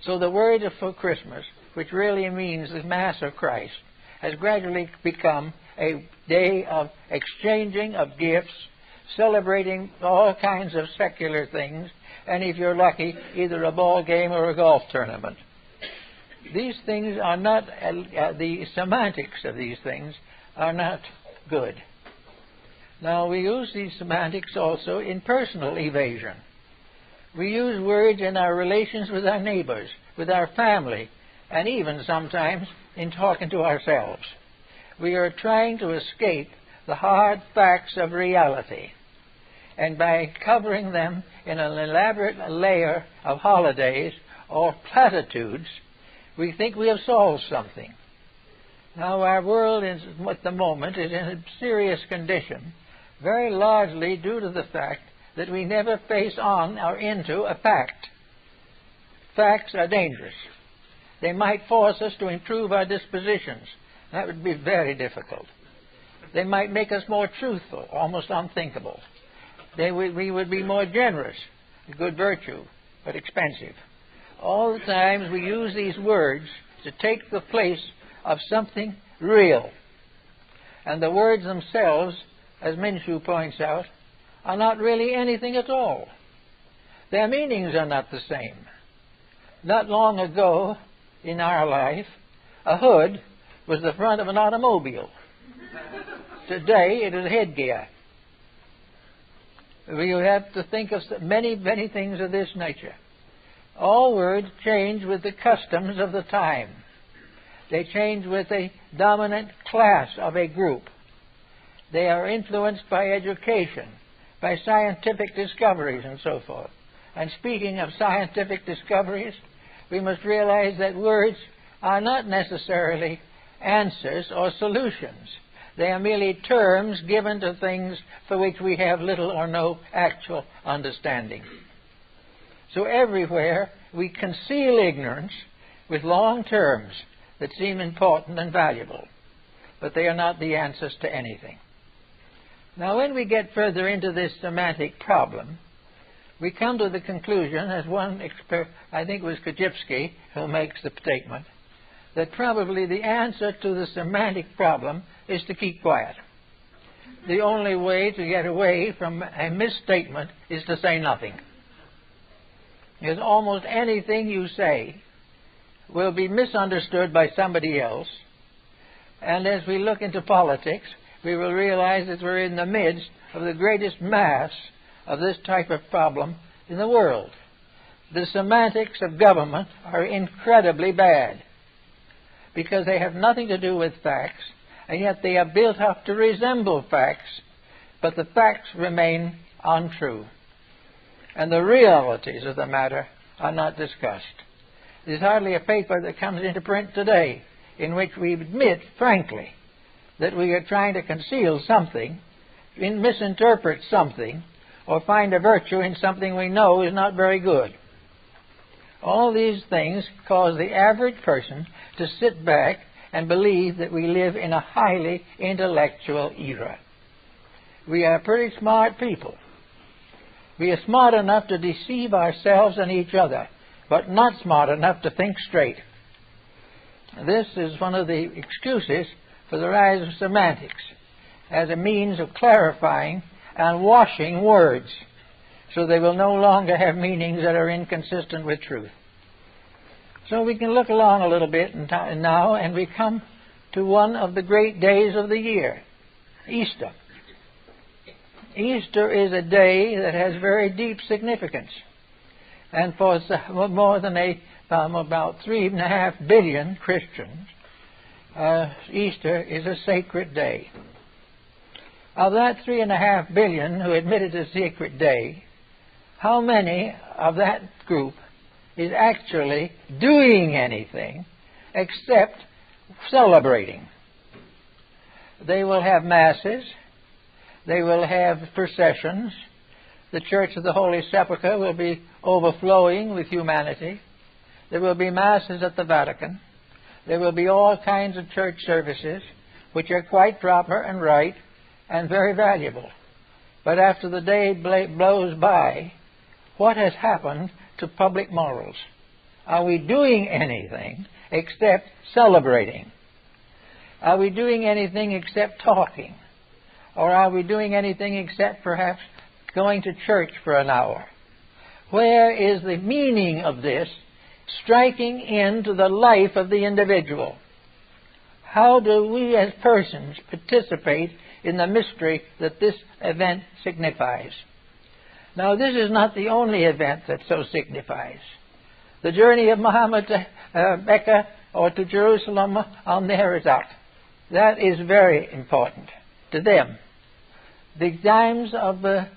So the word for Christmas, which really means the Mass of Christ, has gradually become a day of exchanging of gifts, celebrating all kinds of secular things, and if you're lucky, either a ball game or a golf tournament. These things are not, the semantics of these things are not good. Now, we use these semantics also in personal evasion. We use words in our relations with our neighbors, with our family, and even sometimes in talking to ourselves. We are trying to escape the hard facts of reality. And by covering them in an elaborate layer of holidays or platitudes, we think we have solved something. Now, our world at the moment is in a serious condition, very largely due to the fact that we never face on or into a fact. Facts are dangerous. They might force us to improve our dispositions. That would be very difficult. They might make us more truthful, almost unthinkable. We would be more generous, a good virtue, but expensive. All the times we use these words to take the place of something real. And the words themselves, as Minshew points out, are not really anything at all. Their meanings are not the same. Not long ago in our life, a hood was the front of an automobile. Today it is headgear. We have to think of many, many things of this nature. All words change with the customs of the time. They change with the dominant class of a group. They are influenced by education, by scientific discoveries and so forth. And speaking of scientific discoveries, we must realize that words are not necessarily answers or solutions. They are merely terms given to things for which we have little or no actual understanding. So everywhere we conceal ignorance with long terms that seem important and valuable, but they are not the answers to anything. Now, when we get further into this semantic problem, we come to the conclusion, as one expert, I think it was Kajipsky who makes the statement, that probably the answer to the semantic problem is to keep quiet. The only way to get away from a misstatement is to say nothing. Because almost anything you say will be misunderstood by somebody else. And as we look into politics, we will realize that we're in the midst of the greatest mass of this type of problem in the world. The semantics of government are incredibly bad because they have nothing to do with facts, and yet they are built up to resemble facts, but the facts remain untrue. And the realities of the matter are not discussed. There's hardly a paper that comes into print today in which we admit, frankly, that we are trying to conceal something, misinterpret something, or find a virtue in something we know is not very good. All these things cause the average person to sit back and believe that we live in a highly intellectual era. We are pretty smart people. We are smart enough to deceive ourselves and each other, but not smart enough to think straight. This is one of the excuses for the rise of semantics as a means of clarifying and washing words so they will no longer have meanings that are inconsistent with truth. So we can look along a little bit now, and we come to one of the great days of the year, Easter. Easter is a day that has very deep significance. And for more than about 3.5 billion Christians, Easter is a sacred day. Of that 3.5 billion who admit it as a sacred day, how many of that group is actually doing anything except celebrating? They will have masses. They will have processions. The Church of the Holy Sepulchre will be overflowing with humanity. There will be masses at the Vatican. There will be all kinds of church services, which are quite proper and right and very valuable. But after the day blows by, what has happened to public morals? Are we doing anything except celebrating? Are we doing anything except talking? Or are we doing anything except perhaps going to church for an hour? Where is the meaning of this striking into the life of the individual? How do we as persons participate in the mystery that this event signifies? Now, this is not the only event that so signifies. The journey of Muhammad to Mecca or to Jerusalem on the Herzog, that is very important to them. The times of the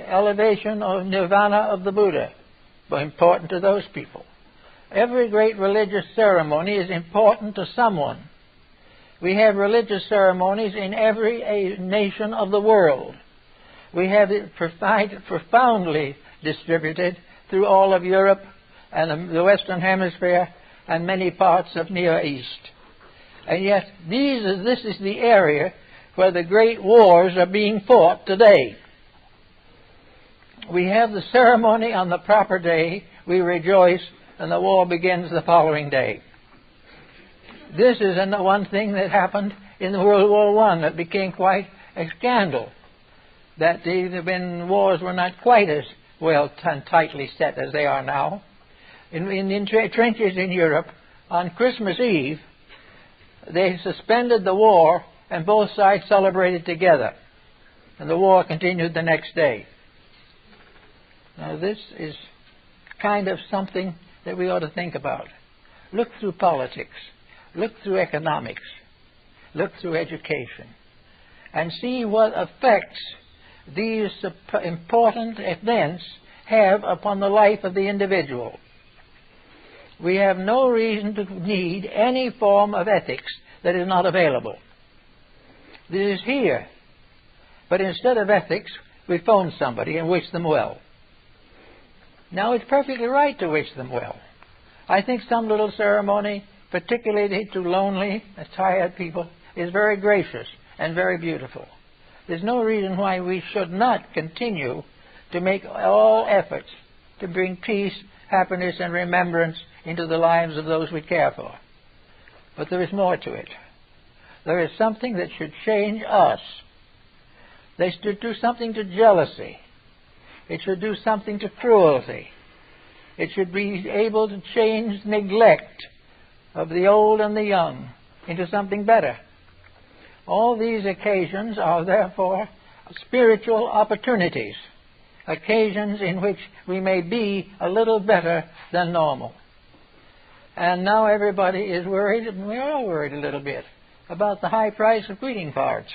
elevation or nirvana of the Buddha were important to those people. Every great religious ceremony is important to someone. We have religious ceremonies in every nation of the world. We have it profoundly distributed through all of Europe and the Western Hemisphere and many parts of Near East. And yet this is the area where the great wars are being fought today. We have the ceremony on the proper day, we rejoice, and the war begins the following day. This is one thing that happened in World War I that became quite a scandal, that when wars were not quite as well and tightly set as they are now. In trenches in Europe, on Christmas Eve, they suspended the war and both sides celebrated together. And the war continued the next day. Now this is kind of something that we ought to think about. Look through politics. Look through economics. Look through education. And see what effects these important events have upon the life of the individual. We have no reason to need any form of ethics that is not available. This is here. But instead of ethics, we phone somebody and wish them well. Now, it's perfectly right to wish them well. I think some little ceremony, particularly to lonely, tired people, is very gracious and very beautiful. There's no reason why we should not continue to make all efforts to bring peace, happiness, and remembrance into the lives of those we care for. But there is more to it. There is something that should change us. They should do something to jealousy. It should do something to cruelty. It should be able to change neglect of the old and the young into something better. All these occasions are therefore spiritual opportunities, occasions in which we may be a little better than normal. And now everybody is worried, and we're all worried a little bit, about the high price of greeting cards.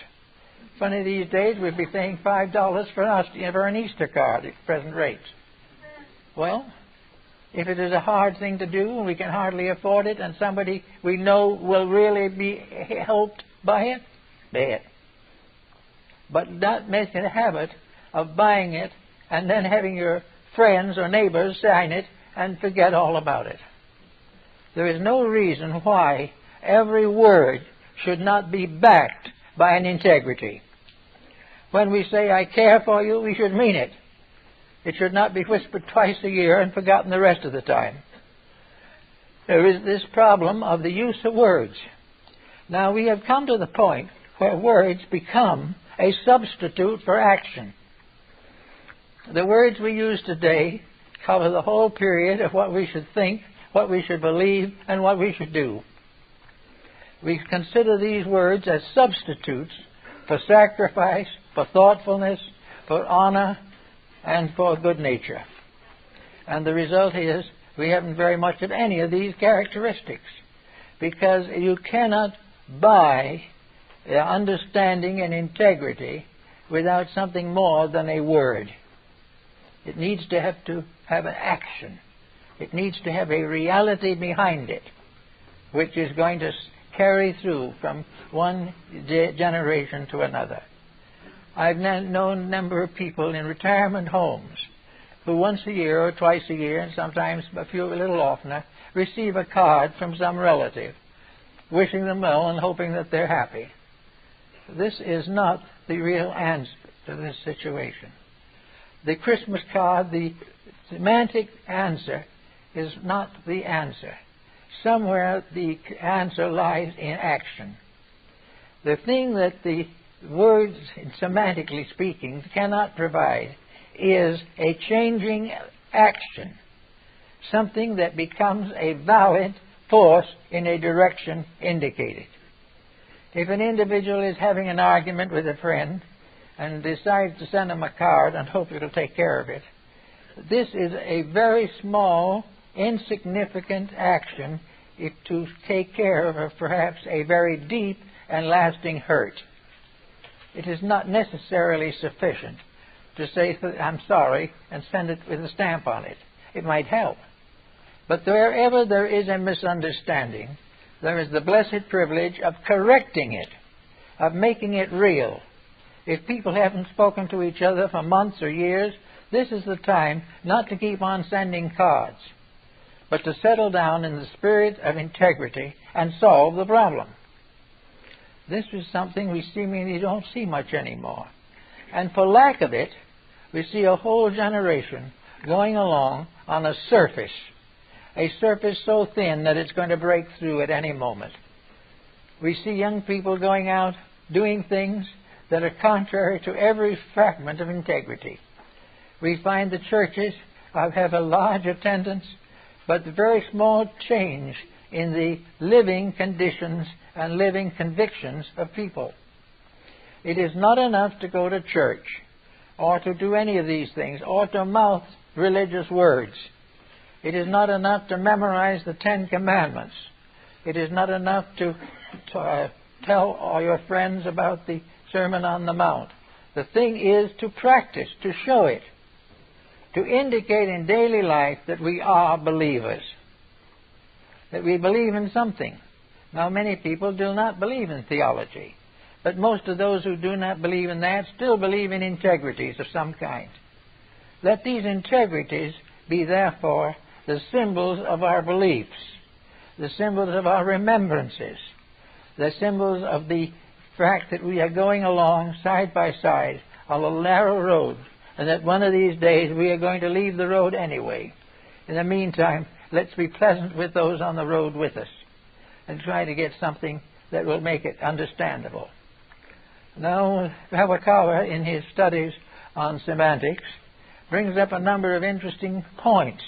Funny these days we'd be paying $5 for an Easter card at present rates. Well, if it is a hard thing to do and we can hardly afford it and somebody we know will really be helped by it, be it. But not make a habit of buying it and then having your friends or neighbors sign it and forget all about it. There is no reason why every word should not be backed by an integrity. When we say, I care for you, we should mean it. It should not be whispered twice a year and forgotten the rest of the time. There is this problem of the use of words. Now, we have come to the point where words become a substitute for action. The words we use today cover the whole period of what we should think, what we should believe, and what we should do. We consider these words as substitutes for sacrifice, for thoughtfulness, for honor, and for good nature. And the result is we haven't very much of any of these characteristics, because you cannot buy understanding and integrity without something more than a word. It needs to have an action. It needs to have a reality behind it, which is going to carry through from one generation to another. I've known a number of people in retirement homes who once a year or twice a year, and sometimes a little oftener, receive a card from some relative wishing them well and hoping that they're happy. This is not the real answer to this situation. The Christmas card, the semantic answer, is not the answer. Somewhere the answer lies in action. The thing that the words, semantically speaking, cannot provide is a changing action, something that becomes a valid force in a direction indicated. If an individual is having an argument with a friend and decides to send him a card and hope it'll take care of it, this is a very small, insignificant action if to take care of perhaps a very deep and lasting hurt. It is not necessarily sufficient to say, I'm sorry, and send it with a stamp on it. It might help. But wherever there is a misunderstanding, there is the blessed privilege of correcting it, of making it real. If people haven't spoken to each other for months or years, this is the time not to keep on sending cards, but to settle down in the spirit of integrity and solve the problem. This is something we seemingly don't see much anymore. And for lack of it, we see a whole generation going along on a surface so thin that it's going to break through at any moment. We see young people going out doing things that are contrary to every fragment of integrity. We find the churches have a large attendance, but very small change in the living conditions and living convictions of people. It is not enough to go to church or to do any of these things or to mouth religious words. It is not enough to memorize the Ten Commandments. It is not enough to tell all your friends about the Sermon on the Mount. The thing is to practice, to show it, to indicate in daily life that we are believers, that we believe in something. Now, many people do not believe in theology, but most of those who do not believe in that still believe in integrities of some kind. Let these integrities be, therefore, the symbols of our beliefs, the symbols of our remembrances, the symbols of the fact that we are going along side by side on a narrow road, and that one of these days we are going to leave the road anyway. In the meantime, let's be pleasant with those on the road with us and try to get something that will make it understandable. Now, Kawakawa, in his studies on semantics, brings up a number of interesting points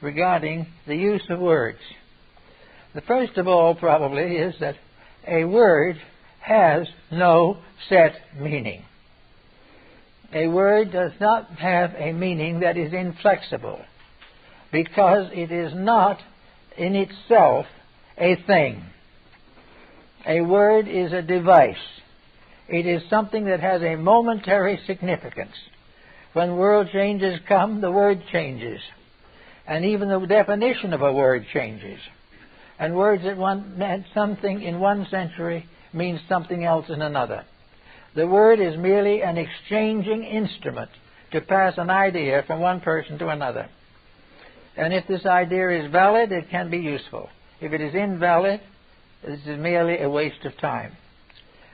regarding the use of words. The first of all, probably, is that a word has no set meaning. A word does not have a meaning that is inflexible, because it is not in itself a thing. A word is a device. It is something that has a momentary significance. When world changes come, the word changes. And even the definition of a word changes. And words that meant something in one century means something else in another. The word is merely an exchanging instrument to pass an idea from one person to another. And if this idea is valid, it can be useful. If it is invalid, this is merely a waste of time.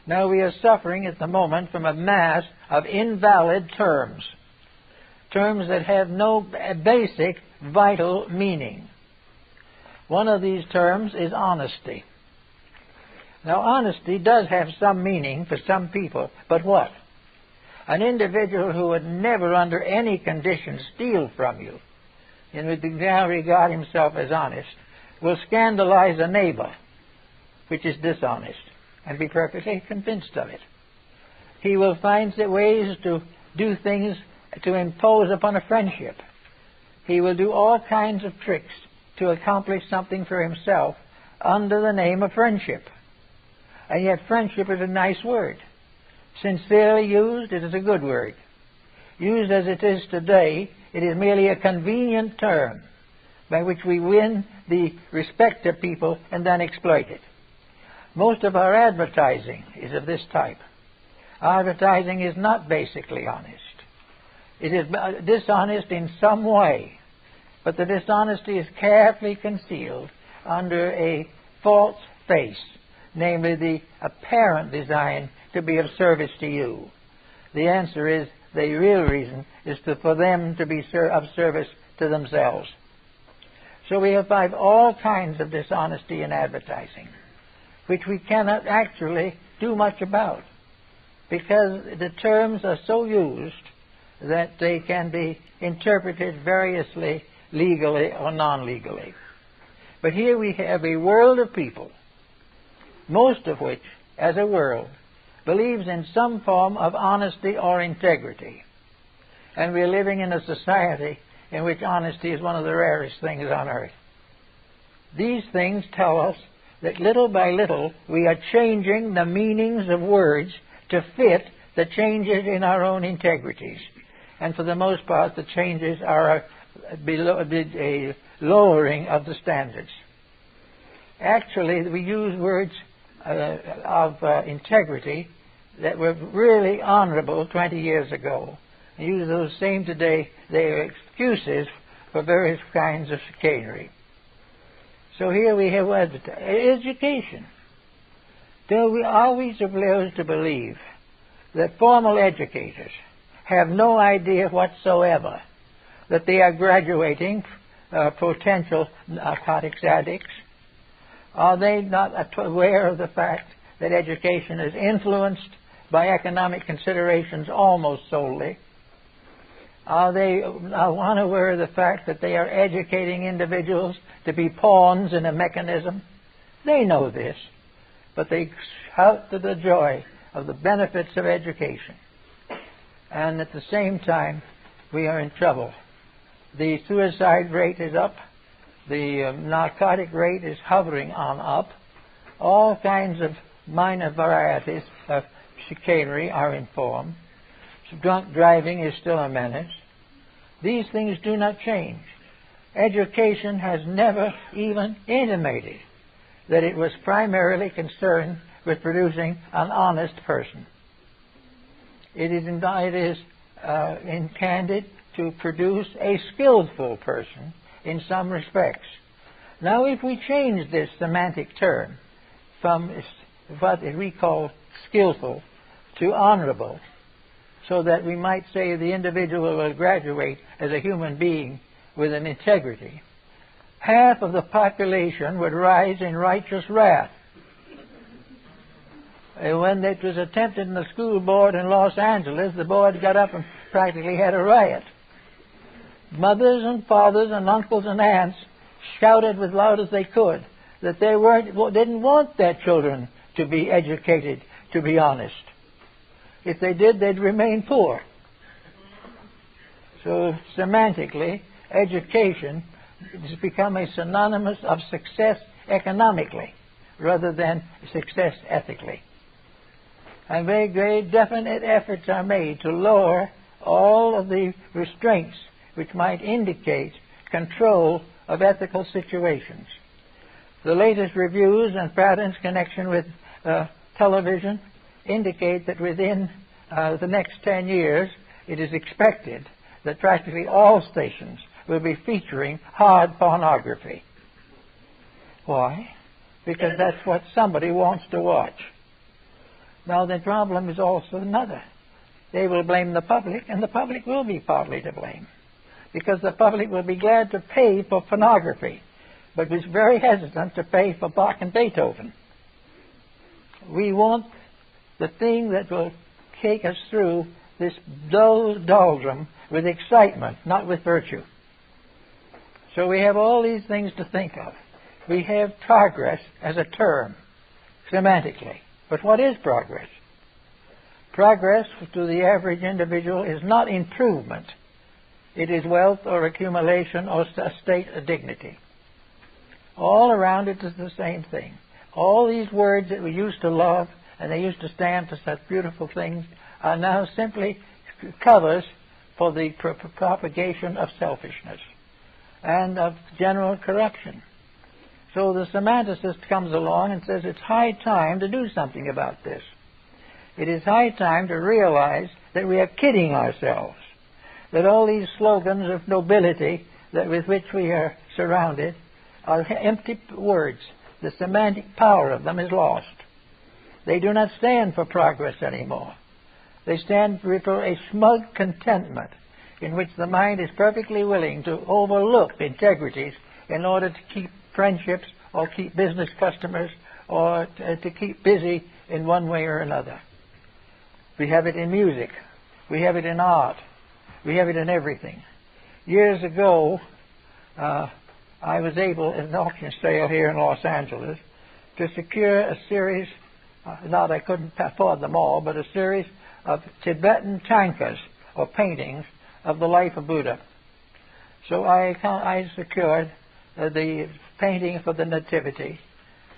Now we are suffering at the moment from a mass of invalid terms. Terms that have no basic, vital meaning. One of these terms is honesty. Now, honesty does have some meaning for some people, but what? An individual who would never under any conditions steal from you and would now regard himself as honest will scandalize a neighbor, which is dishonest, and be perfectly convinced of it. He will find ways to do things to impose upon a friendship. He will do all kinds of tricks to accomplish something for himself under the name of friendship. And yet friendship is a nice word. Sincerely used, it is a good word. Used as it is today, it is merely a convenient term by which we win the respect of people and then exploit it. Most of our advertising is of this type. Advertising is not basically honest. It is dishonest in some way, but the dishonesty is carefully concealed under a false face, namely the apparent design to be of service to you. The answer is, the real reason is for them to be of service to themselves. So we have all kinds of dishonesty in advertising, which we cannot actually do much about, because the terms are so used that they can be interpreted variously, legally or non-legally. But here we have a world of people, most of which, as a world, believes in some form of honesty or integrity. And we're living in a society in which honesty is one of the rarest things on earth. These things tell us that little by little we are changing the meanings of words to fit the changes in our own integrities. And for the most part, the changes are a lowering of the standards. Actually, we use words of integrity that were really honorable 20 years ago. We use those same today. They are excuses for various kinds of chicanery. So here we have education. Are we supposed to believe that formal educators have no idea whatsoever that they are graduating potential narcotics addicts? Are they not aware of the fact that education is influenced by economic considerations almost solely? Are they unaware of the fact that they are educating individuals to be pawns in a mechanism? They know this, but they shout to the joy of the benefits of education. And at the same time, we are in trouble. The suicide rate is up. The narcotic rate is hovering on up. All kinds of minor varieties of chicanery are in form. Drunk driving is still a menace. These things do not change. Education has never even intimated that it was primarily concerned with producing an honest person. It is intended to produce a skillful person in some respects. Now, if we change this semantic term from what we call skillful to honorable, so that we might say the individual will graduate as a human being with an integrity, half of the population would rise in righteous wrath. When it was attempted in the school board in Los Angeles, the board got up and practically had a riot. Mothers and fathers and uncles and aunts shouted as loud as they could that they didn't want their children to be educated, to be honest. If they did, they'd remain poor. So semantically, education has become a synonymous of success economically rather than success ethically. And very, very definite efforts are made to lower all of the restraints which might indicate control of ethical situations. The latest reviews and patterns in connection with television indicate that within the next 10 years, it is expected that practically all stations will be featuring hard pornography. Why? Because that's what somebody wants to watch. Now, the problem is also another. They will blame the public, and the public will be partly to blame, because the public will be glad to pay for pornography, but is very hesitant to pay for Bach and Beethoven. We want the thing that will take us through this doldrum with excitement, not with virtue. So we have all these things to think of. We have progress as a term, semantically. But what is progress? Progress to the average individual is not improvement. It is wealth or accumulation or a state of dignity. All around it is the same thing. All these words that we used to love and they used to stand for such beautiful things are now simply covers for the propagation of selfishness and of general corruption. So the semanticist comes along and says it's high time to do something about this. It is high time to realize that we are kidding ourselves, that all these slogans of nobility with which we are surrounded are empty words. The semantic power of them is lost. They do not stand for progress anymore. They stand for a smug contentment in which the mind is perfectly willing to overlook integrities in order to keep friendships or keep business customers or to keep busy in one way or another. We have it in music. We have it in art. We have it in everything. Years ago, I was able, in an auction sale here in Los Angeles, to secure a series, not I couldn't afford them all, but a series of Tibetan tankas, or paintings, of the life of Buddha. So I secured the painting for the Nativity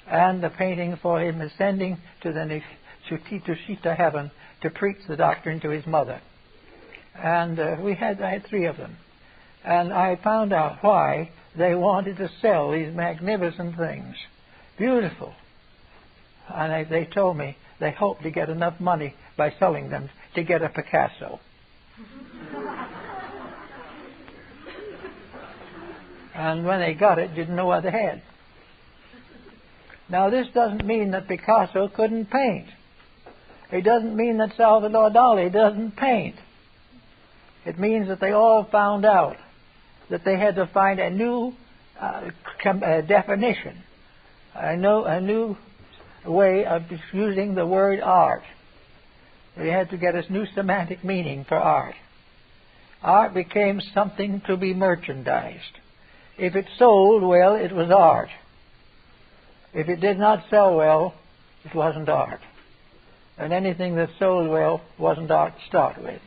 and the painting for him ascending to the Sushita heaven to preach the doctrine to his mother. And I had three of them. And I found out why they wanted to sell these magnificent things. Beautiful. And they told me they hoped to get enough money by selling them to get a Picasso. And when they got it, didn't know what they had. Now, this doesn't mean that Picasso couldn't paint. It doesn't mean that Salvador Dali doesn't paint. It means that they all found out that they had to find a new definition, a new way of using the word art. They had to get a new semantic meaning for art. Art became something to be merchandised. If it sold well, it was art. If it did not sell well, it wasn't art. And anything that sold well wasn't art to start with.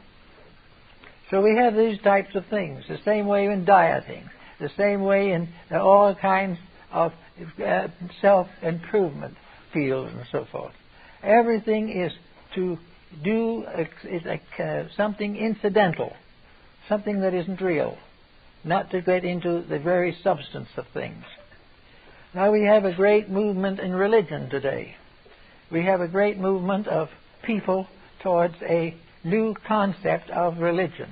So we have these types of things, the same way in dieting, the same way in all kinds of self-improvement fields and so forth. Everything is to do something incidental, something that isn't real, not to get into the very substance of things. Now we have a great movement in religion today. We have a great movement of people towards a new concept of religion.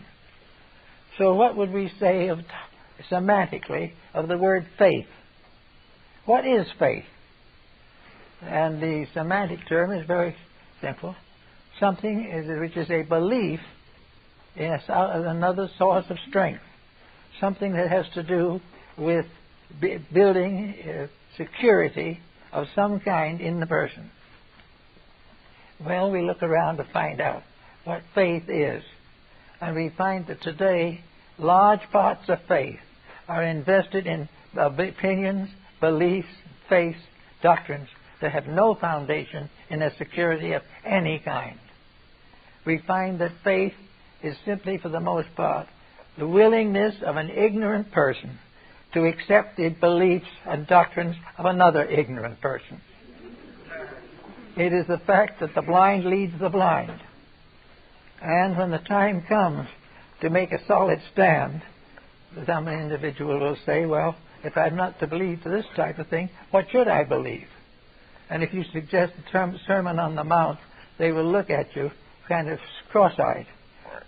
So what would we say of, semantically, of the word faith? What is faith? And the semantic term is very simple. Something which is a belief in another source of strength. Something that has to do with building security of some kind in the person. Well, we look around to find out what faith is. And we find that today large parts of faith are invested in opinions, beliefs, faiths, doctrines that have no foundation in a security of any kind. We find that faith is simply, for the most part, the willingness of an ignorant person to accept the beliefs and doctrines of another ignorant person. It is the fact that the blind leads the blind. And when the time comes to make a solid stand, some individual will say, well, if I'm not to believe this type of thing, what should I believe? And if you suggest the Sermon on the Mount, they will look at you kind of cross-eyed.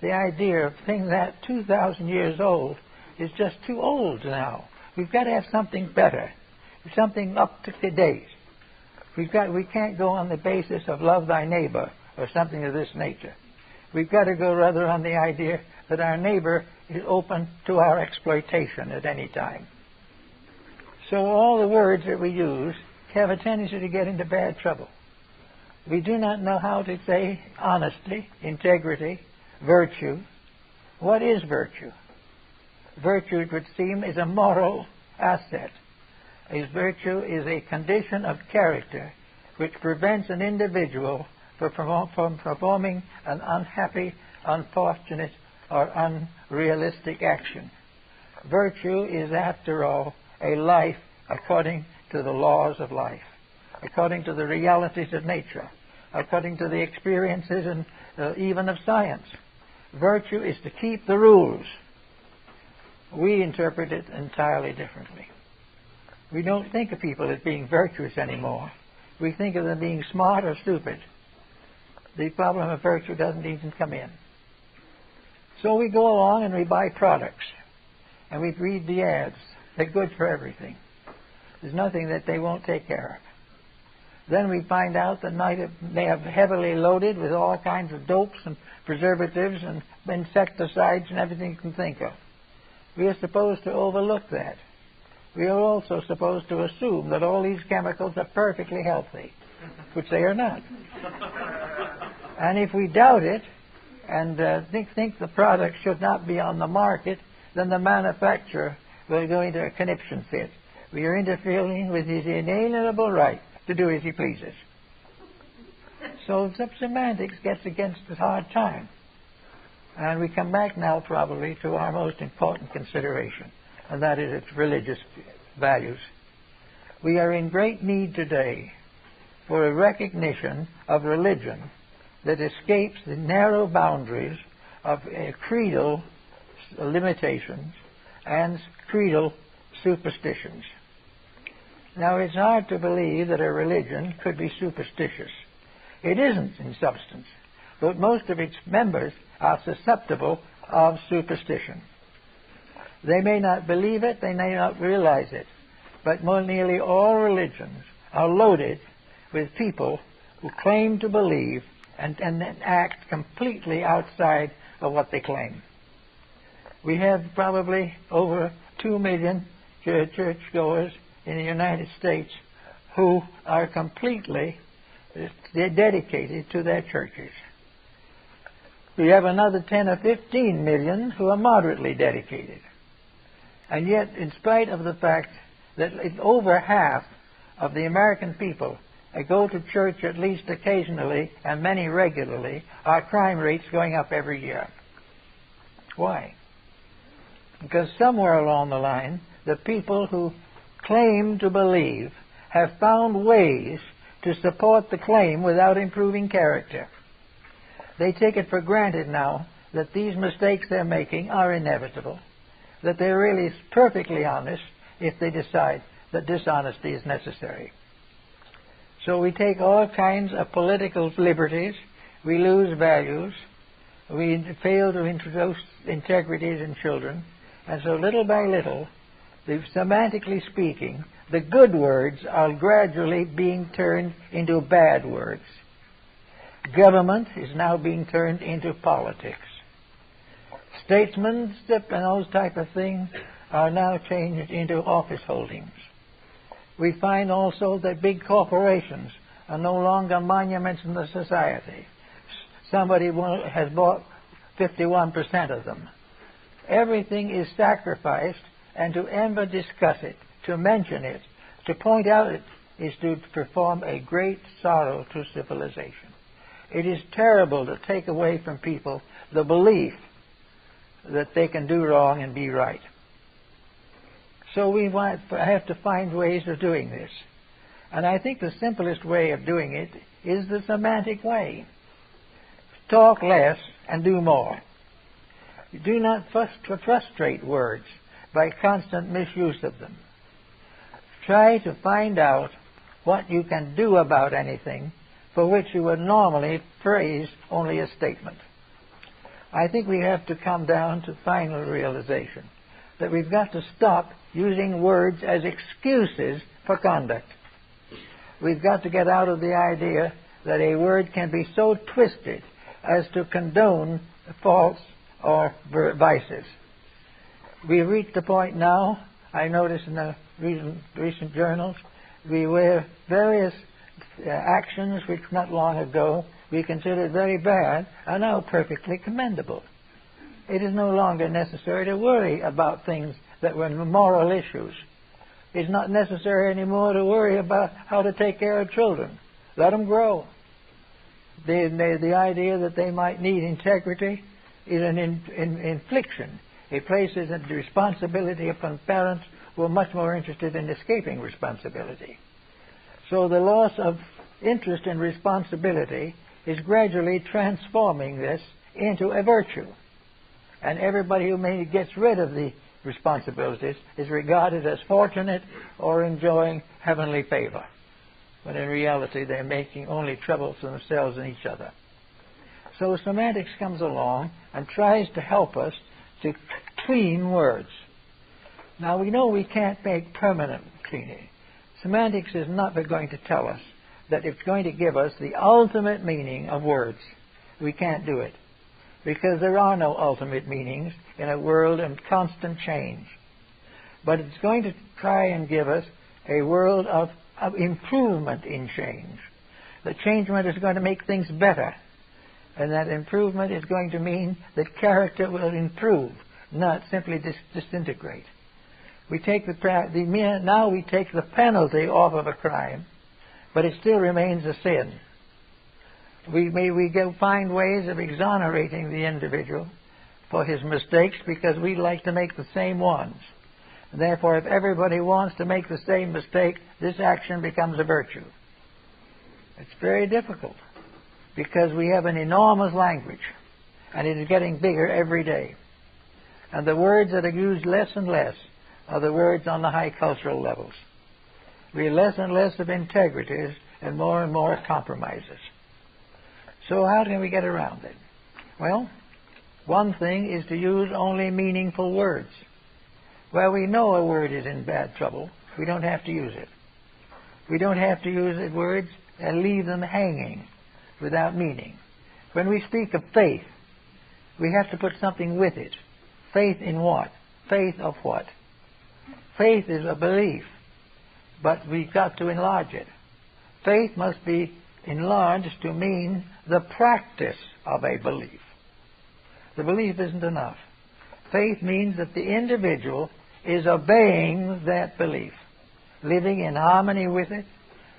The idea of things that 2,000 years old is just too old now. We've got to have something better, something up to date. We can't go on the basis of love thy neighbor or something of this nature. We've got to go rather on the idea that our neighbor is open to our exploitation at any time. So all the words that we use have a tendency to get into bad trouble. We do not know how to say honesty, integrity, virtue. What is virtue? Virtue, it would seem, is a moral asset. Virtue is a condition of character which prevents an individual from performing an unhappy, unfortunate, or unrealistic action. Virtue is, after all, a life according to the laws of life, according to the realities of nature, according to the experiences and even of science. Virtue is to keep the rules. We interpret it entirely differently. We don't think of people as being virtuous anymore. We think of them being smart or stupid. The problem of virtue doesn't even come in. So we go along and we buy products. And we read the ads. They're good for everything. There's nothing that they won't take care of. Then we find out that they have heavily loaded with all kinds of dopes and preservatives and insecticides and everything you can think of. We are supposed to overlook that. We are also supposed to assume that all these chemicals are perfectly healthy, which they are not. And if we doubt it and think the product should not be on the market, then the manufacturer will go into a conniption fit. We are interfering with his inalienable right to do as he pleases. So semantics gets against a hard time. And we come back now probably to our most important consideration, and that is its religious values. We are in great need today for a recognition of religion that escapes the narrow boundaries of creedal limitations and creedal superstitions. Now, it's hard to believe that a religion could be superstitious. It isn't in substance, but most of its members are susceptible of superstition. They may not believe it, they may not realize it, but more nearly all religions are loaded with people who claim to believe and then act completely outside of what they claim. We have probably over 2 million churchgoers in the United States who are completely dedicated to their churches. We have another 10 or 15 million who are moderately dedicated. And yet, in spite of the fact that over half of the American people go to church at least occasionally and many regularly, our crime rate's going up every year. Why? Because somewhere along the line, the people who claim to believe have found ways to support the claim without improving character. They take it for granted now that these mistakes they're making are inevitable, that they're really perfectly honest if they decide that dishonesty is necessary. So we take all kinds of political liberties, we lose values, we fail to introduce integrities in children, and so little by little, semantically speaking, the good words are gradually being turned into bad words. Government is now being turned into politics. Statesmanship and those type of things are now changed into office holdings. We find also that big corporations are no longer monuments in the society. Somebody has bought 51% of them. Everything is sacrificed, and to ever discuss it, to mention it, to point out it, is to perform a great sorrow to civilization. It is terrible to take away from people the belief that they can do wrong and be right. So we have to find ways of doing this. And I think the simplest way of doing it is the semantic way. Talk less and do more. Do not frustrate words by constant misuse of them. Try to find out what you can do about anything for which you would normally phrase only a statement. I think we have to come down to final realization that we've got to stop using words as excuses for conduct. We've got to get out of the idea that a word can be so twisted as to condone faults or vices. We've reached a point now, I noticed in the recent journals, where various actions which not long ago we considered very bad are now perfectly commendable. It is no longer necessary to worry about things that were moral issues. It's not necessary anymore to worry about how to take care of children. Let them grow. The idea that they might need integrity is an infliction. It places a responsibility upon parents who are much more interested in escaping responsibility. So the loss of interest in responsibility is gradually transforming this into a virtue. And everybody who gets rid of the responsibilities is regarded as fortunate or enjoying heavenly favor, when in reality they're making only trouble for themselves and each other. So semantics comes along and tries to help us to clean words. Now we know we can't make permanent cleaning. Semantics is not going to tell us that it's going to give us the ultimate meaning of words. We can't do it, because there are no ultimate meanings in a world of constant change. But it's going to try and give us a world of improvement in change. The changement is going to make things better, and that improvement is going to mean that character will improve, not simply disintegrate. We take now we take the penalty off of a crime, but it still remains a sin. We find ways of exonerating the individual for his mistakes because we like to make the same ones. And therefore, if everybody wants to make the same mistake, this action becomes a virtue. It's very difficult because we have an enormous language, and it is getting bigger every day. And the words that are used less and less are the words on the high cultural levels. We have less and less of integrities and more compromises. So how can we get around it? Well, one thing is to use only meaningful words. Where we know a word is in bad trouble, we don't have to use it. We don't have to use words and leave them hanging without meaning. When we speak of faith, we have to put something with it. Faith in what? Faith of what? Faith is a belief, but we've got to enlarge it. Faith must be enlarged to mean the practice of a belief. The belief isn't enough. Faith means that the individual is obeying that belief, living in harmony with it,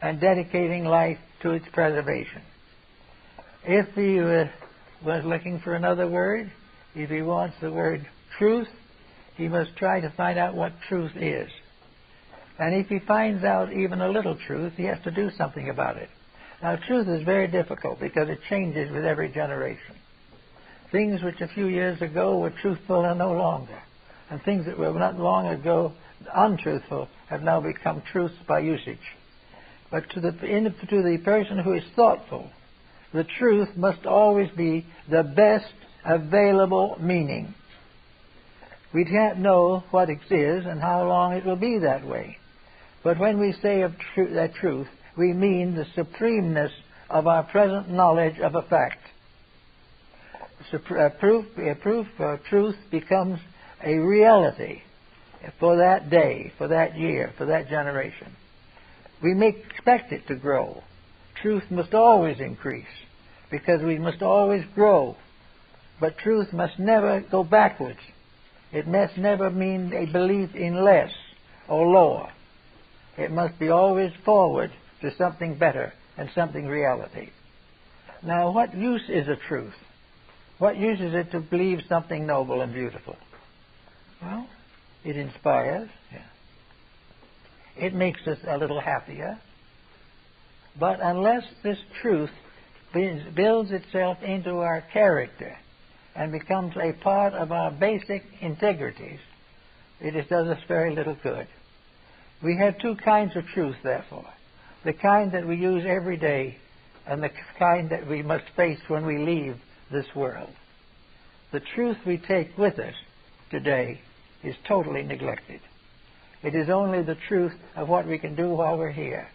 and dedicating life to its preservation. If he was looking for another word, if he wants the word truth, he must try to find out what truth is. And if he finds out even a little truth, he has to do something about it. Now, truth is very difficult because it changes with every generation. Things which a few years ago were truthful are no longer. And things that were not long ago untruthful have now become truths by usage. But to the person who is thoughtful, the truth must always be the best available meaning. We can't know what it is and how long it will be that way. But when we say of that truth, we mean the supremeness of our present knowledge of a fact. Truth becomes a reality for that day, for that year, for that generation. We may expect it to grow. Truth must always increase because we must always grow. But truth must never go backwards. It must never mean a belief in less or lower. It must be always forward to something better and something reality. Now, what use is a truth? What use is it to believe something noble and beautiful? Well, it inspires. Yeah. It makes us a little happier. But unless this truth builds itself into our character and becomes a part of our basic integrities, it does us very little good. We have two kinds of truth, therefore. The kind that we use every day and the kind that we must face when we leave this world. The truth we take with us today is totally neglected. It is only the truth of what we can do while we're here.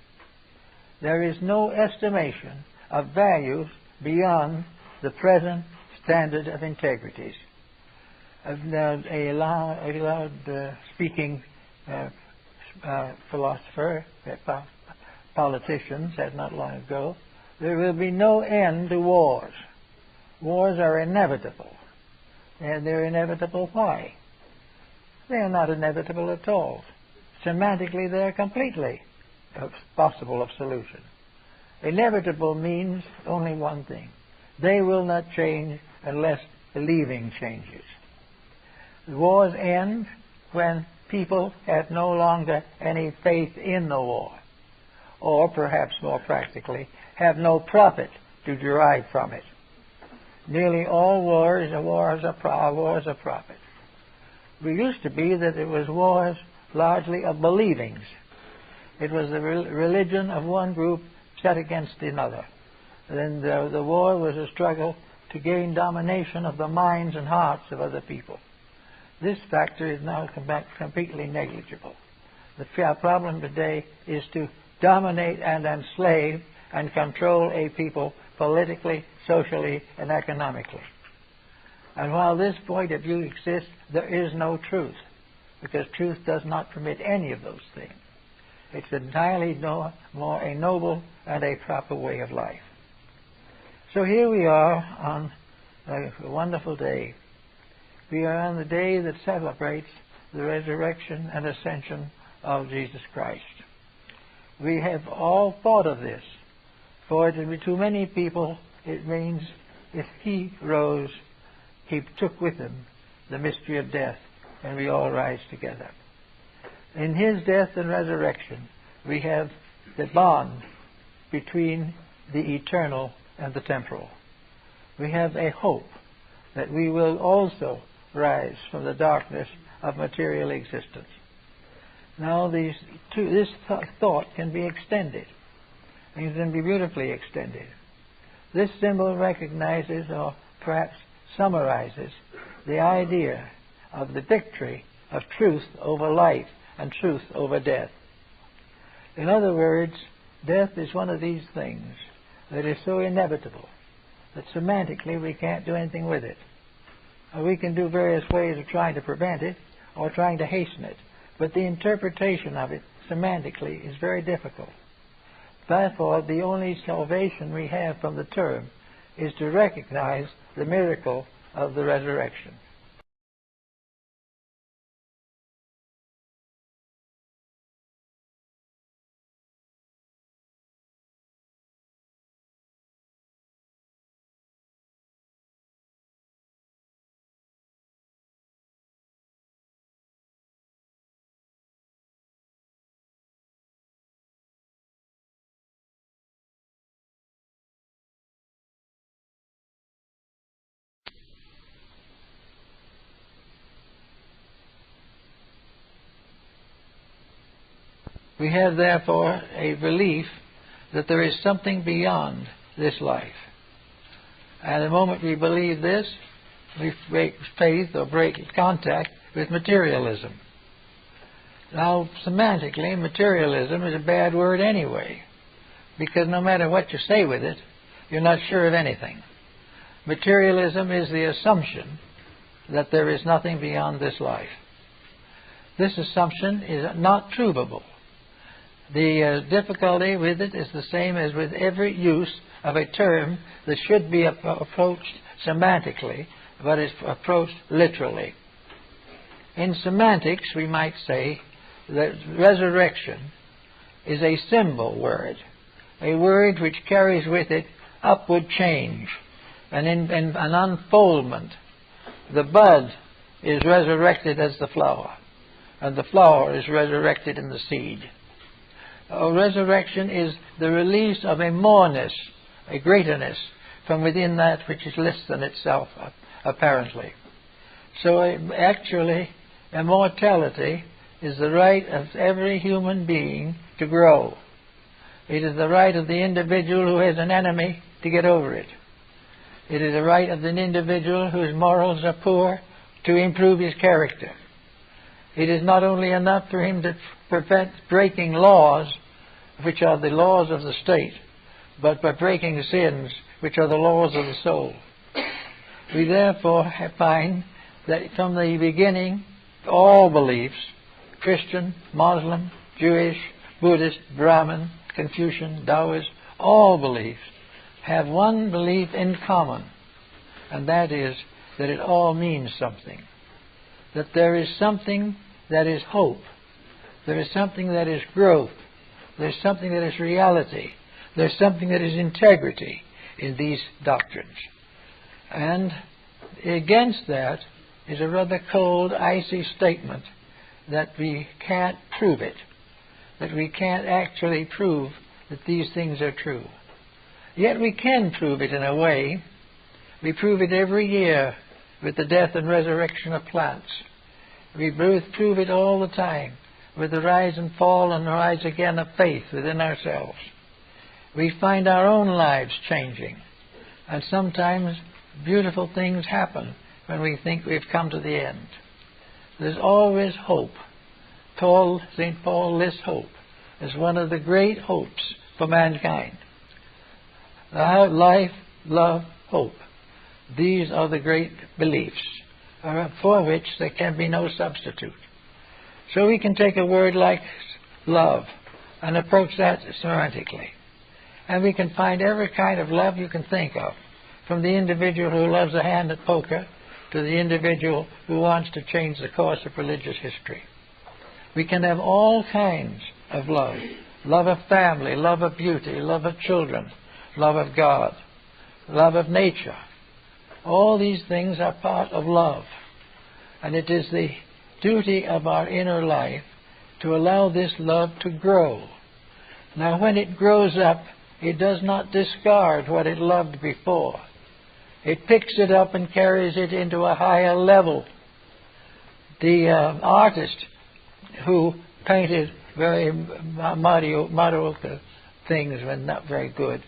There is no estimation of values beyond the present standard of integrities. A loud speaking philosopher, politician, said not long ago, there will be no end to wars. Wars are inevitable. And they're inevitable why? They're not inevitable at all. Semantically, they're completely possible of solution. Inevitable means only one thing. They will not change unless believing changes. The wars end when people have no longer any faith in the war, or perhaps more practically, have no profit to derive from it. Nearly all wars are wars of profit. We used to be that it was wars largely of believings. It was the religion of one group set against another. Then the war was a struggle to gain domination of the minds and hearts of other people. This factor is now completely negligible. The problem today is to dominate and enslave and control a people politically, socially, and economically. And while this point of view exists, there is no truth, because truth does not permit any of those things. It's entirely more a noble and a proper way of life. So here we are on a wonderful day. We are on the day that celebrates the resurrection and ascension of Jesus Christ. We have all thought of this, for to many people it means if he rose, he took with him the mystery of death, and we all rise together. In his death and resurrection, we have the bond between the eternal and the temporal. We have a hope that we will also rise from the darkness of material existence. Now, this thought can be extended. It can be beautifully extended. This symbol recognizes, or perhaps summarizes, the idea of the victory of truth over life and truth over death. In other words, death is one of these things that is so inevitable that semantically we can't do anything with it. We can do various ways of trying to prevent it or trying to hasten it, but the interpretation of it semantically is very difficult. Therefore, the only salvation we have from the term is to recognize the miracle of the resurrection. We have, therefore, a belief that there is something beyond this life. And the moment we believe this, we break faith or break contact with materialism. Now, semantically, materialism is a bad word anyway, because no matter what you say with it, you're not sure of anything. Materialism is the assumption that there is nothing beyond this life. This assumption is not provable. The difficulty with it is the same as with every use of a term that should be approached semantically, but is approached literally. In semantics, we might say that resurrection is a symbol word, a word which carries with it upward change, an unfoldment. The bud is resurrected as the flower, and the flower is resurrected in the seed. Resurrection is the release of a moreness, a greaterness, from within that which is less than itself, apparently. So actually, immortality is the right of every human being to grow. It is the right of the individual who has an enemy to get over it. It is the right of an individual whose morals are poor to improve his character. It is not only enough for him to prevent breaking laws, which are the laws of the state, but by breaking sins, which are the laws of the soul. We therefore find that from the beginning, all beliefs, Christian, Muslim, Jewish, Buddhist, Brahmin, Confucian, Taoist, all beliefs have one belief in common, and that is that it all means something. That there is something that is hope. There is something that is growth. There's something that is reality. There's something that is integrity in these doctrines. And against that is a rather cold, icy statement that we can't prove it, that we can't actually prove that these things are true. Yet we can prove it in a way. We prove it every year with the death and resurrection of plants. We prove it all the time with the rise and fall and rise again of faith within ourselves. We find our own lives changing, and sometimes beautiful things happen when we think we've come to the end. There's always hope. St. Paul lists hope as one of the great hopes for mankind. Life, love, hope. These are the great beliefs for which there can be no substitute. So we can take a word like love and approach that semantically. And we can find every kind of love you can think of, from the individual who loves a hand at poker to the individual who wants to change the course of religious history. We can have all kinds of love. Love of family, love of beauty, love of children, love of God, love of nature. All these things are part of love. And it is the duty of our inner life to allow this love to grow. Now, when it grows up, it does not discard what it loved before. It picks it up and carries it into a higher level. The artist who painted very mediocre things when not very good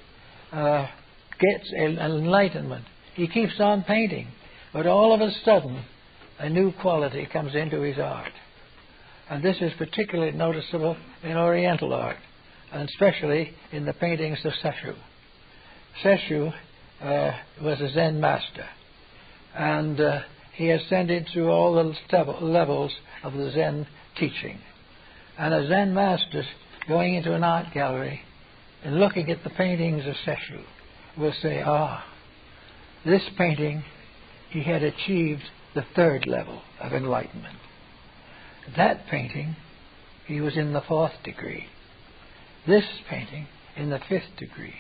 gets an enlightenment. He keeps on painting, but all of a sudden a new quality comes into his art. And this is particularly noticeable in Oriental art. and especially in the paintings of Seshu. Seshu was a Zen master, and he ascended through all the levels of the Zen teaching. And a Zen master going into an art gallery and looking at the paintings of Seshu will say, this painting, he had achieved the third level of enlightenment. That painting, he was in the fourth degree. This painting in the fifth degree.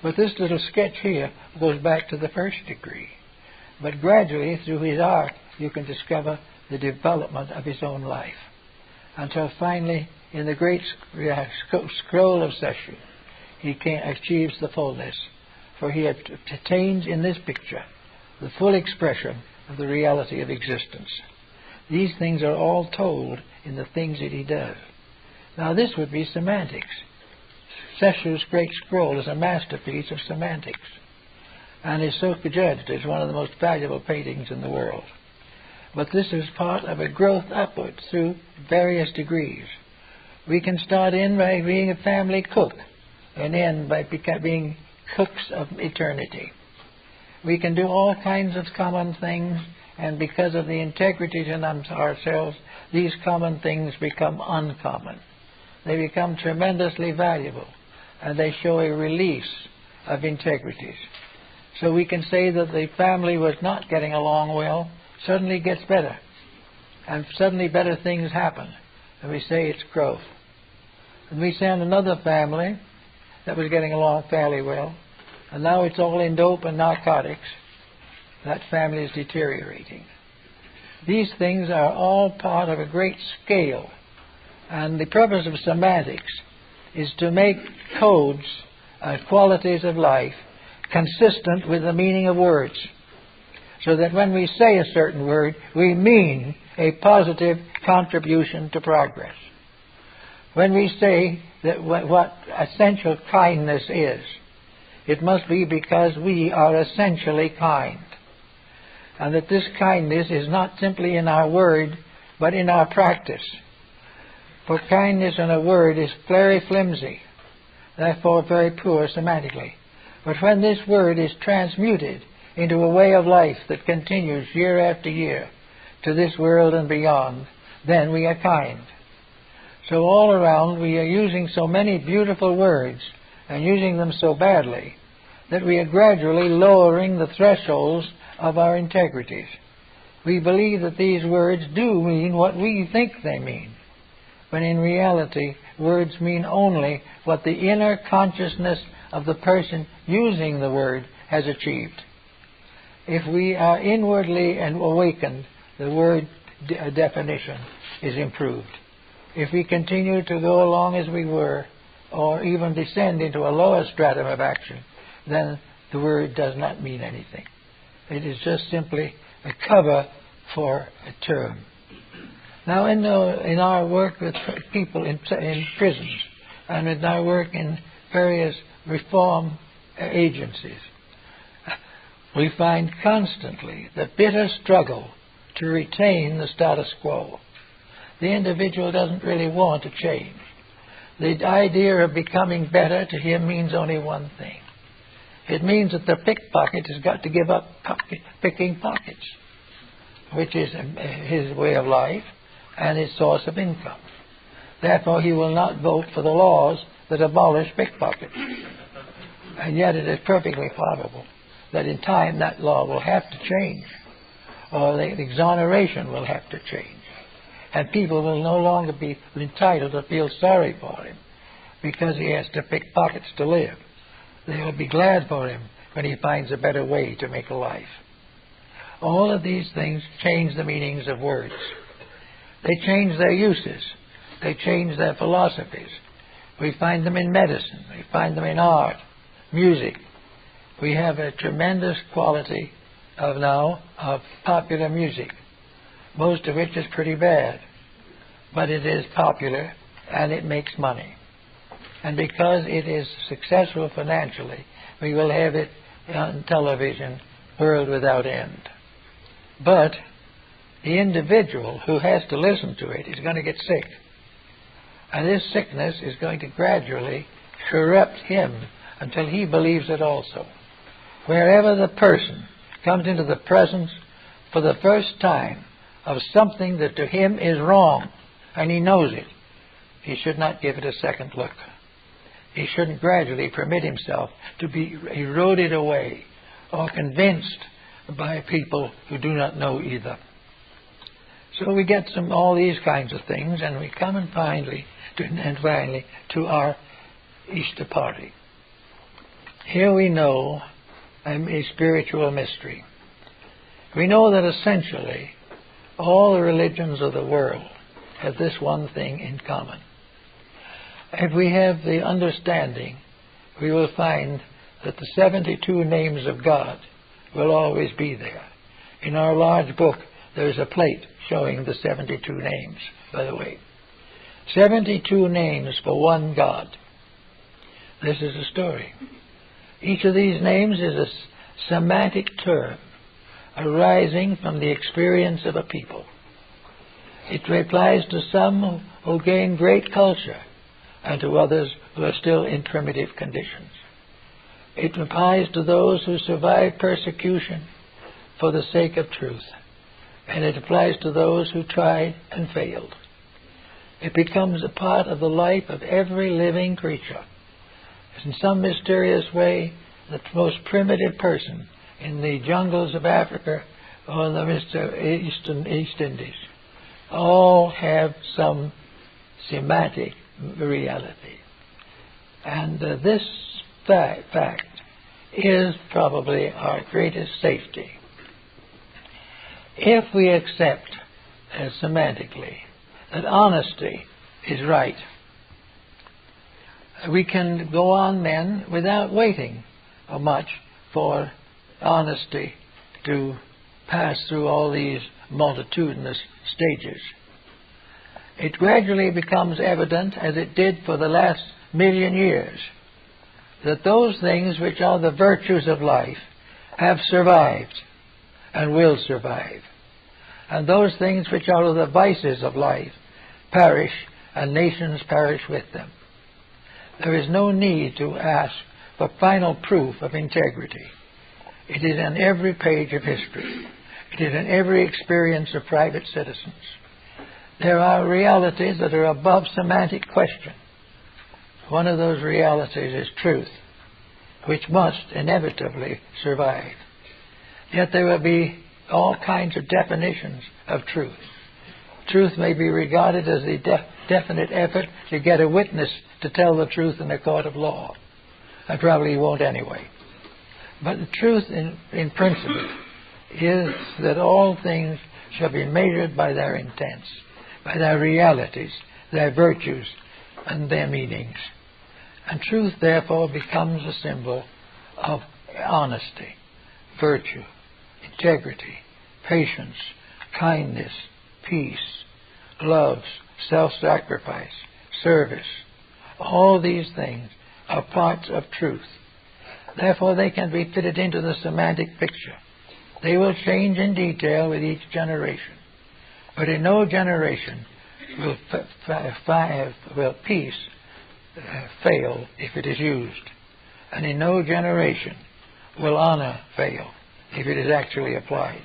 But this little sketch here goes back to the first degree. But gradually, through his art, you can discover the development of his own life. Until finally, in the great scroll of Seshu, he achieves the fullness. For he attains in this picture the full expression of the reality of existence. These things are all told in the things that he does. Now this would be semantics. Seshu's great scroll is a masterpiece of semantics, and is so judged as one of the most valuable paintings in the world. But this is part of a growth upwards through various degrees. We can start in by being a family cook, and end by being cooks of eternity. We can do all kinds of common things, and because of the integrity in ourselves, these common things become uncommon. They become tremendously valuable, and they show a release of integrities. So we can say that the family was not getting along well, suddenly gets better, and suddenly better things happen, and we say it's growth. And we send another family that was getting along fairly well, and now it's all in dope and narcotics. That family is deteriorating. These things are all part of a great scale, and the purpose of semantics is to make codes, qualities of life, consistent with the meaning of words, so that when we say a certain word, we mean a positive contribution to progress. When we say that what essential kindness is, it must be because we are essentially kind, and that this kindness is not simply in our word, but in our practice. For kindness in a word is very flimsy, therefore very poor semantically. But when this word is transmuted into a way of life that continues year after year to this world and beyond, then we are kind. So all around we are using so many beautiful words and using them so badly that we are gradually lowering the thresholds of our integrities. We believe that these words do mean what we think they mean, when in reality words mean only what the inner consciousness of the person using the word has achieved. If we are inwardly and awakened, the word definition is improved. If we continue to go along as we were, or even descend into a lower stratum of action, then the word does not mean anything. It is just simply a cover for a term. Now, in our work with people in prisons, and in our work in various reform agencies, we find constantly the bitter struggle to retain the status quo. The individual doesn't really want to change. The idea of becoming better to him means only one thing. It means that the pickpocket has got to give up picking pockets, which is his way of life and his source of income. Therefore, he will not vote for the laws that abolish pickpockets. And yet it is perfectly probable that in time that law will have to change, or the exoneration will have to change. And people will no longer be entitled to feel sorry for him because he has to pick pockets to live. They will be glad for him when he finds a better way to make a life. All of these things change the meanings of words. They change their uses. They change their philosophies. We find them in medicine. We find them in art, music. We have a tremendous quality of popular music, most of which is pretty bad. But it is popular and it makes money. And because it is successful financially, we will have it on television, world without end. But the individual who has to listen to it is going to get sick. And this sickness is going to gradually corrupt him until he believes it also. Wherever the person comes into the presence for the first time of something that to him is wrong, and he knows it, he should not give it a second look. He shouldn't gradually permit himself to be eroded away or convinced by people who do not know either. So we get all these kinds of things, and we come finally to our Easter party. Here we know a spiritual mystery. We know that essentially all the religions of the world have this one thing in common. If we have the understanding, we will find that the 72 names of God will always be there. In our large book, there is a plate showing the 72 names, by the way. 72 names for one God. This is a story. Each of these names is a semantic term arising from the experience of a people. It applies to some who gain great culture and to others who are still in primitive conditions. It applies to those who survive persecution for the sake of truth, and it applies to those who tried and failed. It becomes a part of the life of every living creature. In some mysterious way, the most primitive person in the jungles of Africa or in the East Indies all have some semantic reality. And this fact is probably our greatest safety. If we accept semantically that honesty is right, we can go on then without waiting much for honesty to pass through all these multitudinous stages. It gradually becomes evident, as it did for the last 1,000,000 years, that those things which are the virtues of life have survived and will survive. And those things which are the vices of life perish, and nations perish with them. There is no need to ask for final proof of integrity. It is in every page of history. It is in every experience of private citizens. There are realities that are above semantic question. One of those realities is truth, which must inevitably survive. Yet there will be all kinds of definitions of truth. Truth may be regarded as a definite effort to get a witness to tell the truth in a court of law. I probably won't anyway. But the truth in principle is that all things shall be measured by their intents, by their realities, their virtues, and their meanings. And truth, therefore, becomes a symbol of honesty, virtue, integrity, patience, kindness, peace, love, self-sacrifice, service. All these things are parts of truth. Therefore, they can be fitted into the semantic picture. They will change in detail with each generation. But in no generation will peace fail if it is used. And in no generation will honor fail if it is actually applied.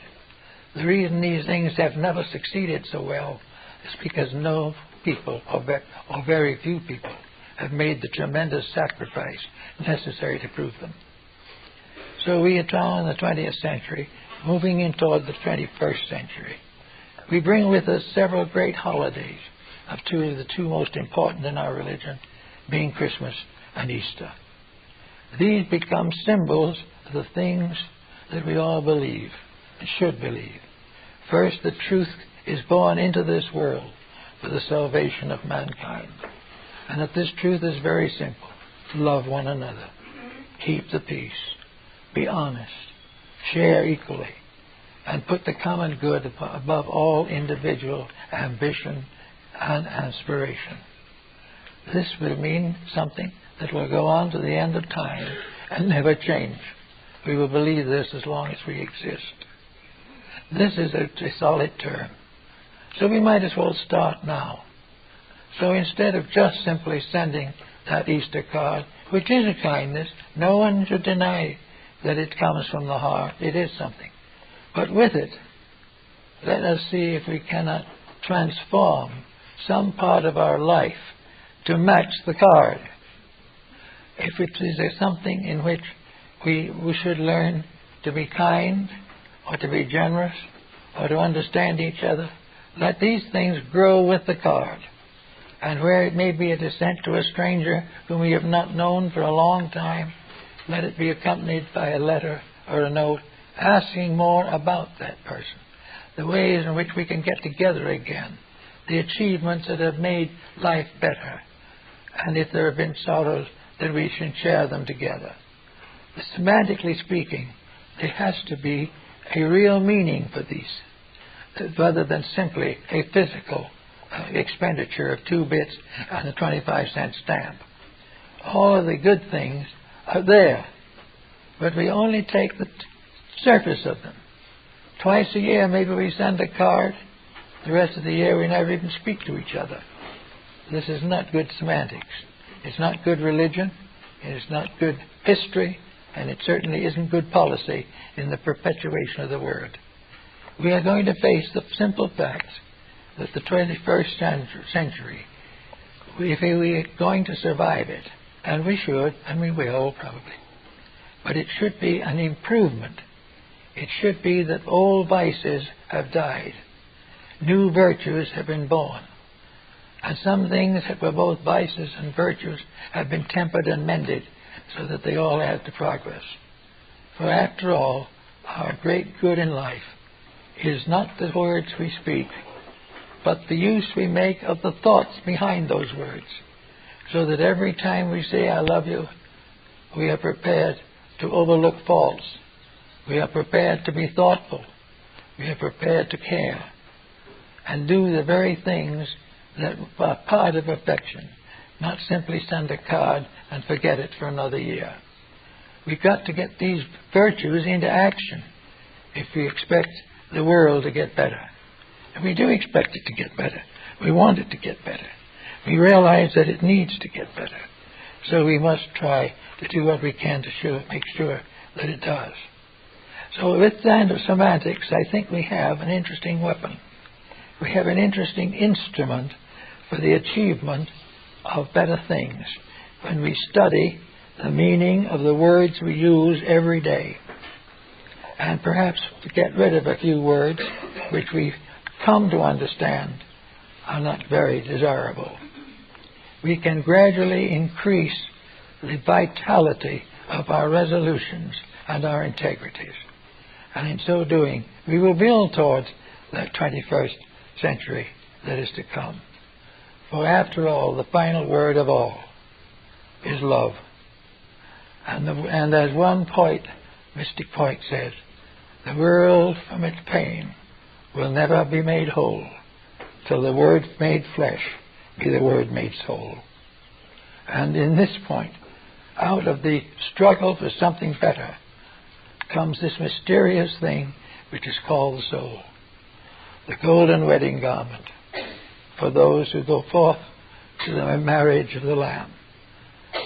The reason these things have never succeeded so well is because no people, or very few people, have made the tremendous sacrifice necessary to prove them. So we are now in the 20th century, moving in toward the 21st century. We bring with us several great holidays, of the two most important in our religion, being Christmas and Easter. These become symbols of the things that we all believe and should believe. First, the truth is born into this world for the salvation of mankind. And that this truth is very simple. Love one another. Keep the peace. Be honest. Share equally. And put the common good above all individual ambition and aspiration. This will mean something that will go on to the end of time and never change. We will believe this as long as we exist. This is a solid term. So we might as well start now. So instead of just simply sending that Easter card, which is a kindness, no one should deny that it comes from the heart. It is something. But with it, let us see if we cannot transform some part of our life to match the card. If it is something in which we should learn to be kind, or to be generous, or to understand each other, let these things grow with the card. And where it may be a sent to a stranger whom we have not known for a long time, let it be accompanied by a letter or a note asking more about that person, the ways in which we can get together again, the achievements that have made life better, and if there have been sorrows, that we should share them together. Semantically speaking, there has to be a real meaning for these, rather than simply a physical expenditure of 2 bits and a 25-cent stamp. All of the good things are there, but we only take the surface of them. Twice a year maybe we send a card. The rest of the year we never even speak to each other. This is not good semantics. It's not good religion. It's not good history. And it certainly isn't good policy in the perpetuation of the word. We are going to face the simple fact that the 21st century, if we are going to survive it, and we should, and we will probably, but it should be an improvement. It should be that old vices have died. New virtues have been born. And some things that were both vices and virtues have been tempered and mended so that they all add to progress. For after all, our great good in life is not the words we speak, but the use we make of the thoughts behind those words, so that every time we say, I love you, we are prepared to overlook faults. We are prepared to be thoughtful. We are prepared to care and do the very things that are part of affection, not simply send a card and forget it for another year. We've got to get these virtues into action if we expect the world to get better. And we do expect it to get better. We want it to get better. We realize that it needs to get better. So we must try to do what we can to make sure that it does. So with that of semantics, I think we have an interesting weapon. We have an interesting instrument for the achievement of better things when we study the meaning of the words we use every day, and perhaps to get rid of a few words which we've come to understand are not very desirable. We can gradually increase the vitality of our resolutions and our integrities. And in so doing, we will build towards that 21st century that is to come. For after all, the final word of all is love. And as one poet, mystic poet, says, the world from its pain will never be made whole till the word made flesh be the word made soul. And in this point, out of the struggle for something better, comes this mysterious thing which is called the soul. The golden wedding garment for those who go forth to the marriage of the Lamb.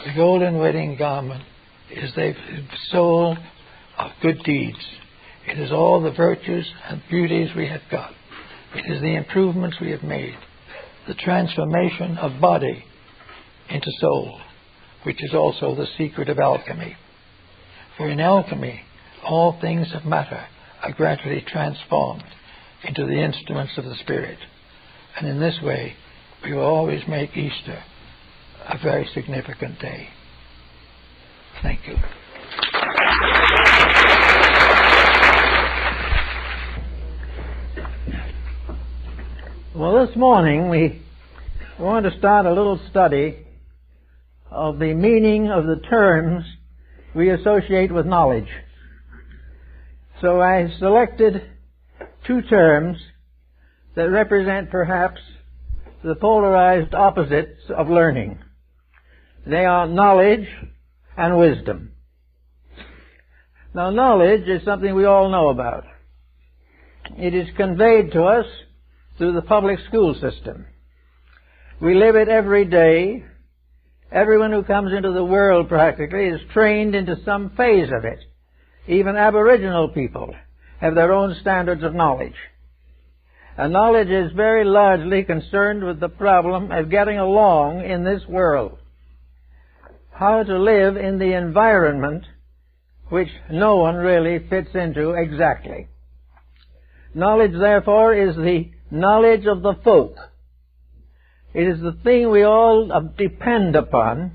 The golden wedding garment is the soul of good deeds. It is all the virtues and beauties we have got. It is the improvements we have made. The transformation of body into soul, which is also the secret of alchemy. For in alchemy, all things of matter are gradually transformed into the instruments of the Spirit. And in this way, we will always make Easter a very significant day. Thank you. Well, this morning we want to start a little study of the meaning of the terms we associate with knowledge. So I selected 2 terms that represent perhaps the polarized opposites of learning. They are knowledge and wisdom. Now, knowledge is something we all know about. It is conveyed to us through the public school system. We live it every day. Everyone who comes into the world practically is trained into some phase of it. Even Aboriginal people have their own standards of knowledge. And knowledge is very largely concerned with the problem of getting along in this world. How to live in the environment which no one really fits into exactly. Knowledge, therefore, is the knowledge of the folk. It is the thing we all depend upon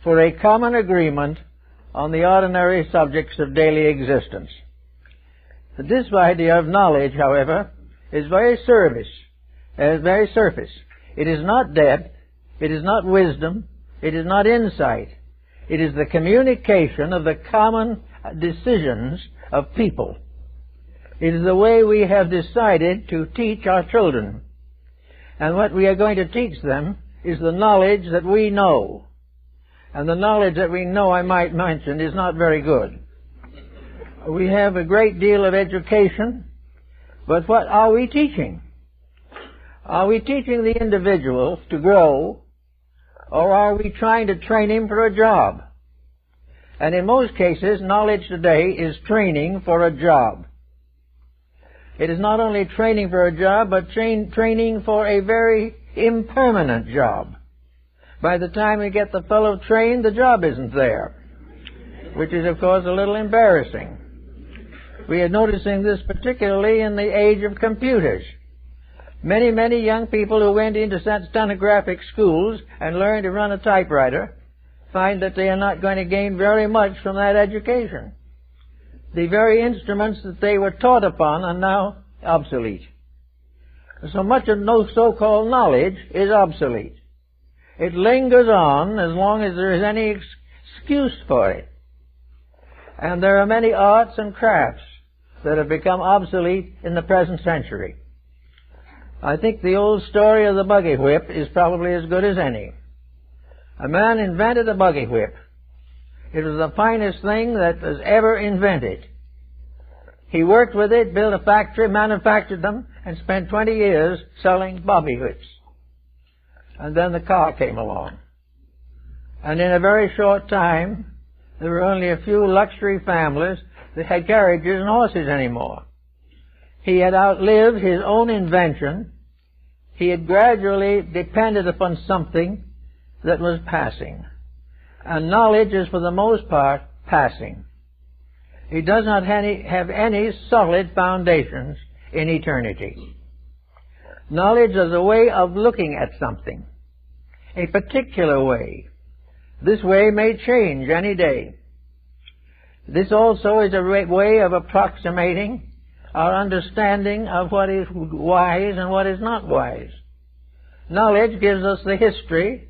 for a common agreement on the ordinary subjects of daily existence. This idea of knowledge, however, is very surface. It is not depth, it is not wisdom, it is not insight. It is the communication of the common decisions of people. It is the way we have decided to teach our children. And what we are going to teach them is the knowledge that we know. And the knowledge that we know, I might mention, is not very good. We have a great deal of education, but what are we teaching? Are we teaching the individual to grow, or are we trying to train him for a job? And in most cases, knowledge today is training for a job. It is not only training for a job, but training for a very impermanent job. By the time we get the fellow trained, the job isn't there, which is, of course, a little embarrassing. We are noticing this particularly in the age of computers. Many young people who went into stenographic schools and learned to run a typewriter find that they are not going to gain very much from that education. The very instruments that they were taught upon are now obsolete. So much of no so-called knowledge is obsolete. It lingers on as long as there is any excuse for it. And there are many arts and crafts that have become obsolete in the present century. I think the old story of the buggy whip is probably as good as any. A man invented a buggy whip. It was the finest thing that was ever invented. He worked with it, built a factory, manufactured them, and spent 20 years selling buggy whips. And then the car came along. And in a very short time, there were only a few luxury families that had carriages and horses anymore. He had outlived his own invention. He had gradually depended upon something that was passing. And knowledge is for the most part passing. It does not have any solid foundations in eternity. Knowledge is a way of looking at something, a particular way. This way may change any day. This also is a way of approximating our understanding of what is wise and what is not wise. Knowledge gives us the history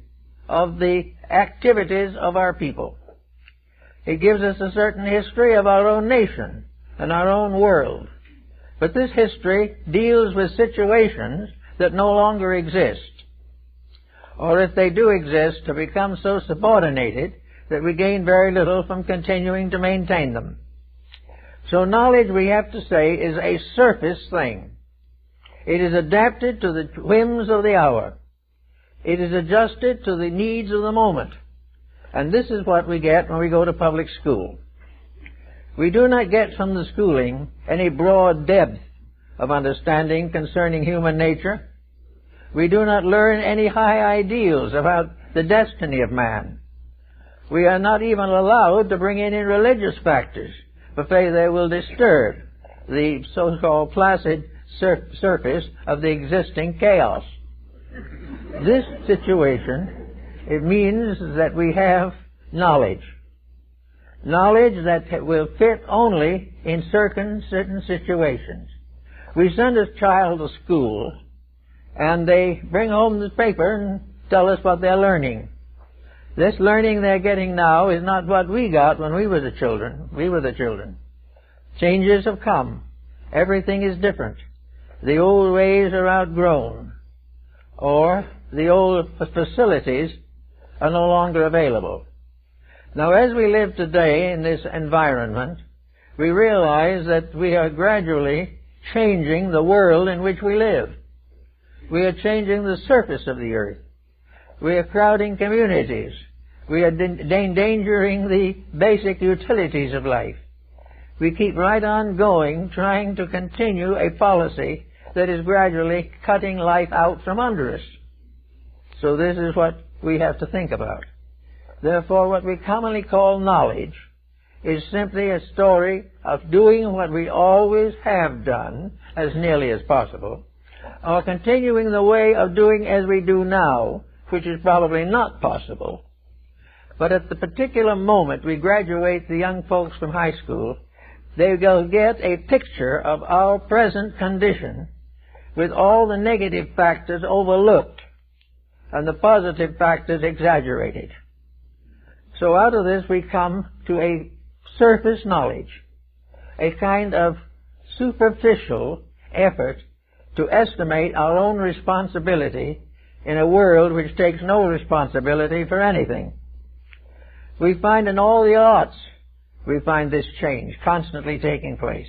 of the activities of our people. It gives us a certain history of our own nation and our own world. But this history deals with situations that no longer exist, or if they do exist, to become so subordinated that we gain very little from continuing to maintain them. So knowledge, we have to say, is a surface thing. It is adapted to the whims of the hour. It is adjusted to the needs of the moment. And this is what we get when we go to public school. We do not get from the schooling any broad depth of understanding concerning human nature. We do not learn any high ideals about the destiny of man. We are not even allowed to bring in religious factors, for fear they will disturb the so-called placid surface of the existing chaos. This situation, it means that we have knowledge. Knowledge that will fit only in certain situations. We send a child to school, and they bring home the paper and tell us what they're learning. This learning they're getting now is not what we got when we were the children. Changes have come. Everything is different. The old ways are outgrown, or the old facilities are no longer available. Now, as we live today in this environment, we realize that we are gradually changing the world in which we live. We are changing the surface of the earth. We are crowding communities. We are endangering the basic utilities of life. We keep right on going, trying to continue a policy that is gradually cutting life out from under us. So this is what we have to think about. Therefore, what we commonly call knowledge is simply a story of doing what we always have done, as nearly as possible, or continuing the way of doing as we do now, which is probably not possible. But at the particular moment we graduate the young folks from high school, they will get a picture of our present condition with all the negative factors overlooked and the positive factors exaggerated. So out of this we come to a surface knowledge, a kind of superficial effort to estimate our own responsibility in a world which takes no responsibility for anything. We find in all the arts, we find this change constantly taking place.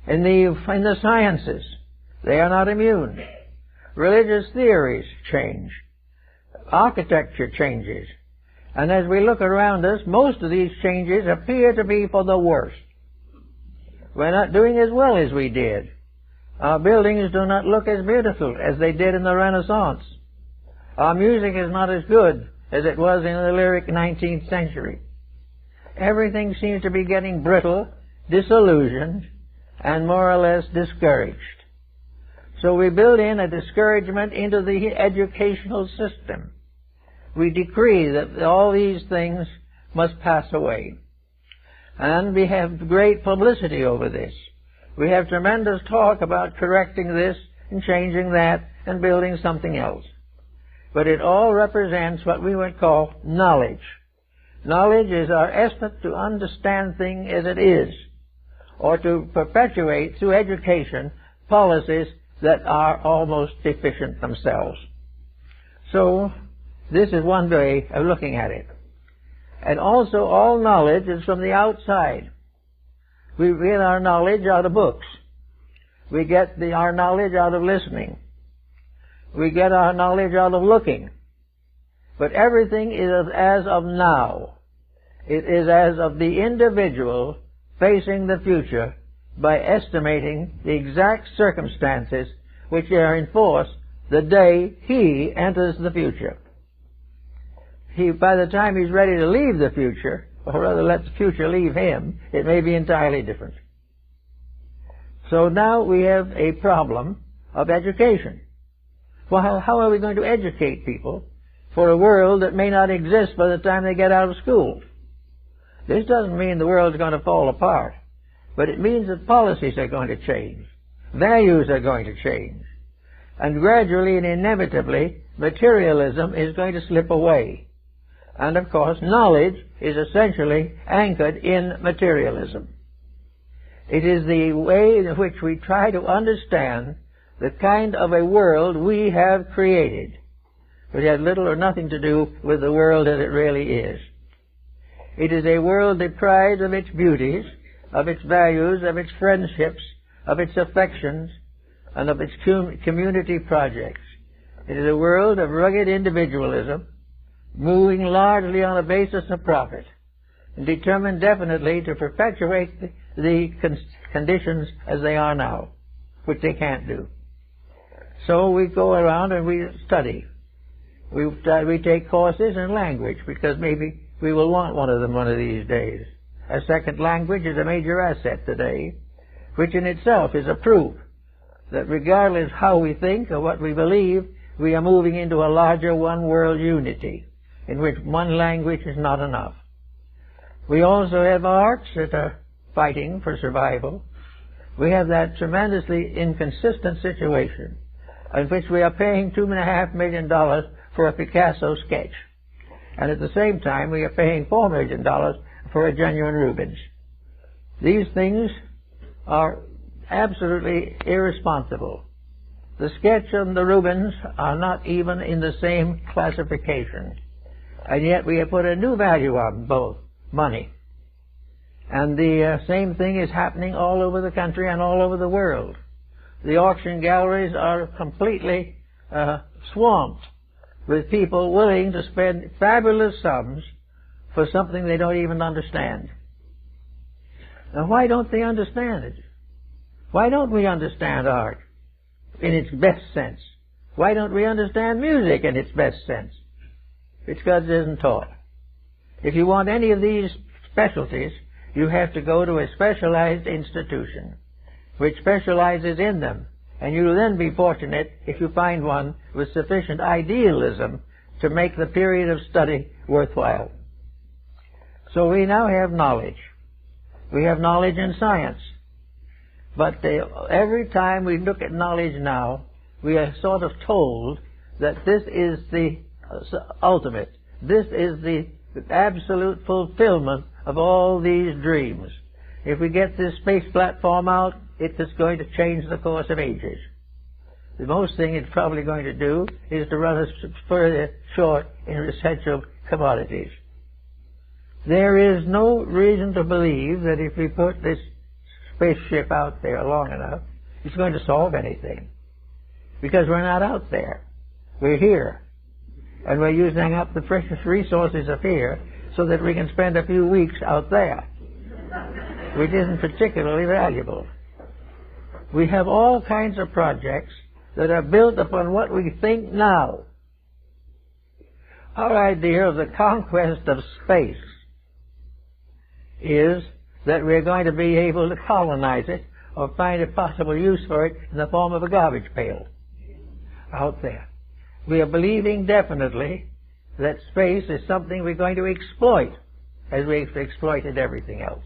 In the sciences, they are not immune. Religious theories change. Architecture changes. And as we look around us, most of these changes appear to be for the worse. We're not doing as well as we did. Our buildings do not look as beautiful as they did in the Renaissance. Our music is not as good as it was in the lyric 19th century. Everything seems to be getting brittle, disillusioned, and more or less discouraged. So we build in a discouragement into the educational system. We decree that all these things must pass away. And we have great publicity over this. We have tremendous talk about correcting this and changing that and building something else. But it all represents what we would call knowledge. Knowledge is our effort to understand things as it is, or to perpetuate through education policies that are almost deficient themselves. So this is one way of looking at it. And also all knowledge is from the outside. We get our knowledge out of books. We get our knowledge out of listening. We get our knowledge out of looking. But everything is as of now. It is as of the individual facing the future by estimating the exact circumstances which are in force the day he enters the future. By the time he's ready to leave the future, or rather let the future leave him, it may be entirely different. So now we have a problem of education. Well, how are we going to educate people for a world that may not exist by the time they get out of school? This doesn't mean the world's going to fall apart, but it means that policies are going to change, values are going to change, and gradually and inevitably materialism is going to slip away. And of course, knowledge is essentially anchored in materialism. It is the way in which we try to understand the kind of a world we have created, which has little or nothing to do with the world as it really is. It is a world deprived of its beauties, of its values, of its friendships, of its affections, and of its community projects. It is a world of rugged individualism, moving largely on a basis of profit, and determined definitely to perpetuate the conditions as they are now, which they can't do. So we go around and we study. We take courses in language, because maybe we will want one of them one of these days. A second language is a major asset today, which in itself is a proof that regardless how we think or what we believe, we are moving into a larger one-world unity, in which one language is not enough. We also have arts that are fighting for survival. We have that tremendously inconsistent situation in which we are paying $2.5 million for a Picasso sketch, and at the same time we are paying $4 million for a genuine Rubens. These things are absolutely irresponsible. The sketch and the Rubens are not even in the same classification, and yet we have put a new value on both, money. And the same thing is happening all over the country and all over the world. The auction galleries are completely swamped with people willing to spend fabulous sums for something they don't even understand. Now, why don't they understand it? Why don't we understand art in its best sense? Why don't we understand music in its best sense? It's because it isn't taught. If you want any of these specialties, you have to go to a specialized institution which specializes in them, and you'll then be fortunate if you find one with sufficient idealism to make the period of study worthwhile. So we now have knowledge. We have knowledge in science. But every time we look at knowledge now, we are sort of told that this is the ultimate. This is the absolute fulfillment of all these dreams. If we get this space platform out, it is going to change the course of ages. The most thing it's probably going to do is to run us further short in essential commodities. There is no reason to believe that if we put this spaceship out there long enough, it's going to solve anything. Because we're not out there. We're here. And we're using up the precious resources of here so that we can spend a few weeks out there, which isn't particularly valuable. We have all kinds of projects that are built upon what we think now. Our idea of the conquest of space is that we're going to be able to colonize it or find a possible use for it in the form of a garbage pail out there. We are believing definitely that space is something we're going to exploit as we've exploited everything else.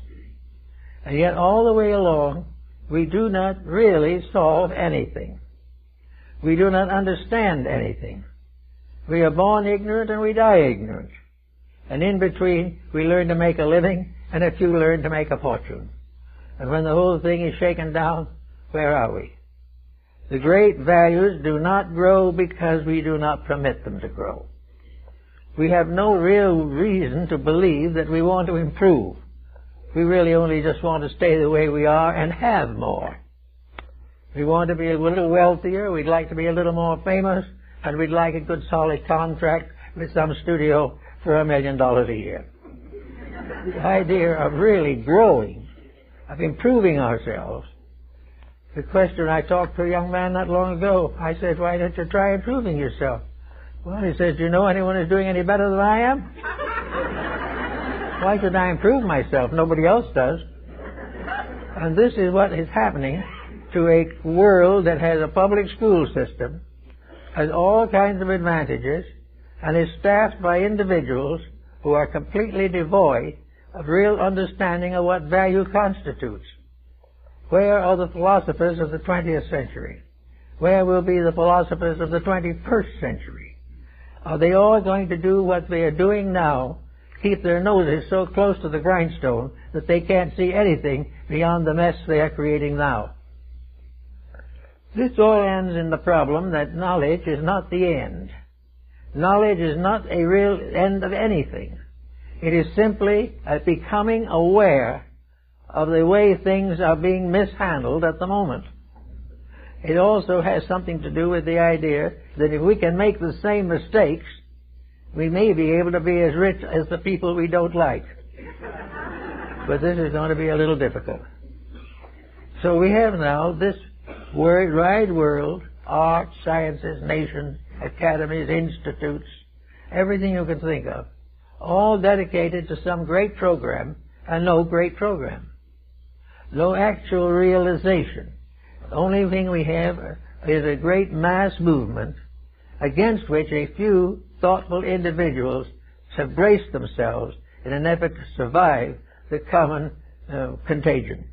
And yet all the way along, we do not really solve anything. We do not understand anything. We are born ignorant and we die ignorant. And in between, we learn to make a living and a few learn to make a fortune. And when the whole thing is shaken down, where are we? The great values do not grow because we do not permit them to grow. We have no real reason to believe that we want to improve. We really only just want to stay the way we are and have more. We want to be a little wealthier, we'd like to be a little more famous, and we'd like a good solid contract with some studio for $1 million a year. The idea of really growing, of improving ourselves. The question, I talked to a young man not long ago. I said, why don't you try improving yourself? Well, he said, do you know anyone who's doing any better than I am? Why should I improve myself? Nobody else does. And this is what is happening to a world that has a public school system, has all kinds of advantages, and is staffed by individuals who are completely devoid of real understanding of what value constitutes. Where are the philosophers of the 20th century? Where will be the philosophers of the 21st century? Are they all going to do what they are doing now, keep their noses so close to the grindstone that they can't see anything beyond the mess they are creating now? This all ends in the problem that knowledge is not the end. Knowledge is not a real end of anything. It is simply a becoming aware of the way things are being mishandled at the moment. It also has something to do with the idea that if we can make the same mistakes, we may be able to be as rich as the people we don't like. But this is going to be a little difficult. So we have now this wide world, arts, sciences, nations, academies, institutes, everything you can think of, all dedicated to some great program and no great program. No actual realization. The only thing we have is a great mass movement against which a few thoughtful individuals have braced themselves in an effort to survive the common contagion.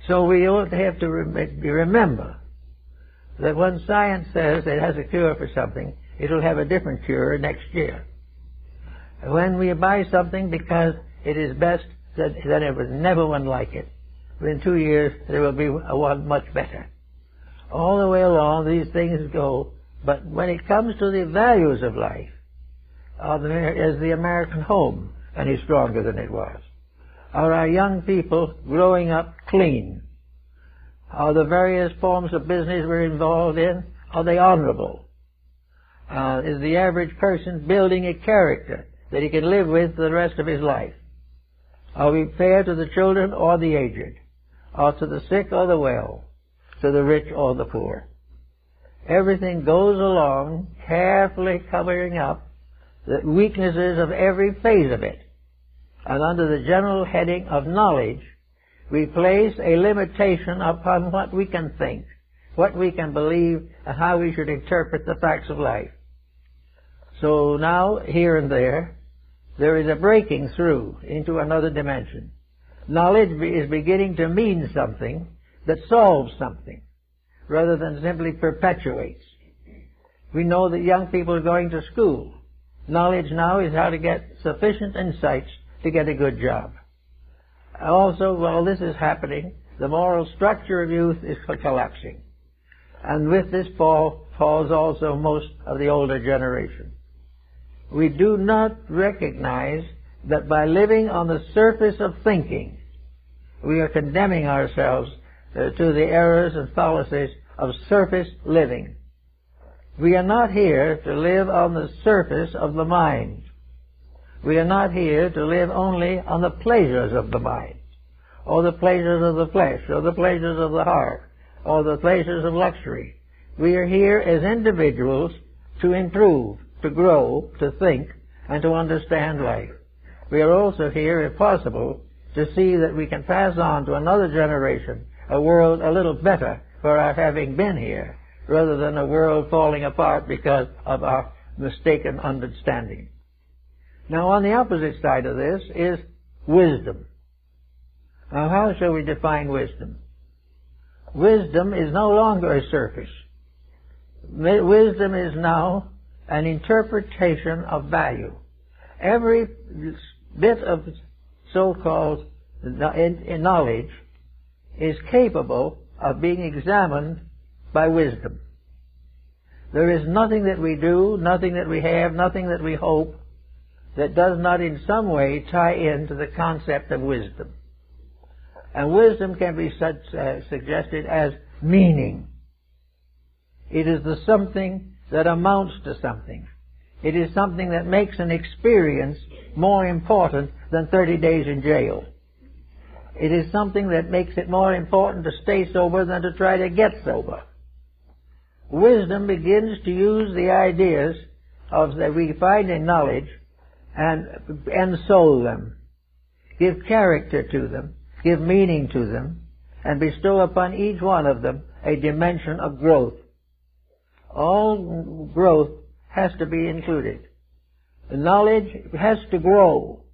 So we ought to have to remember that when science says it has a cure for something, it will have a different cure next year. When we buy something because it is best, then there was never one like it. Within 2 years, there will be one much better. All the way along, these things go, but when it comes to the values of life, is the American home any stronger than it was? Are our young people growing up clean? Are the various forms of business we're involved in, are they honorable? Is the average person building a character that he can live with for the rest of his life? Are we fair to the children or the aged, or to the sick or the well, to the rich or the poor? Everything goes along carefully covering up the weaknesses of every phase of it. And under the general heading of knowledge, we place a limitation upon what we can think, what we can believe, and how we should interpret the facts of life. So now, here and there is a breaking through into another dimension. Knowledge is beginning to mean something that solves something, rather than simply perpetuates. We know that young people are going to school. Knowledge now is how to get sufficient insights to get a good job. Also, while this is happening, the moral structure of youth is collapsing. And with this fall falls also most of the older generation. We do not recognize that by living on the surface of thinking, we are condemning ourselves to the errors and fallacies of surface living. We are not here to live on the surface of the mind. We are not here to live only on the pleasures of the mind, or the pleasures of the flesh, or the pleasures of the heart, or the pleasures of luxury. We are here as individuals to improve, to grow, to think, and to understand life. We are also here, if possible, to see that we can pass on to another generation a world a little better for our having been here, rather than a world falling apart because of our mistaken understanding. Now, on the opposite side of this is wisdom. Now, how shall we define wisdom? Wisdom is no longer a surface. Wisdom is now an interpretation of value. Every bit of so-called knowledge is capable of being examined by wisdom. There is nothing that we do, nothing that we have, nothing that we hope that does not in some way tie into the concept of wisdom. And wisdom can be suggested as meaning. It is the something that amounts to something. It is something that makes an experience more important than 30 days in jail. It is something that makes it more important to stay sober than to try to get sober. Wisdom begins to use the ideas that we find in knowledge and ensoul them, give character to them, give meaning to them, and bestow upon each one of them a dimension of growth. All growth has to be included. The knowledge has to grow.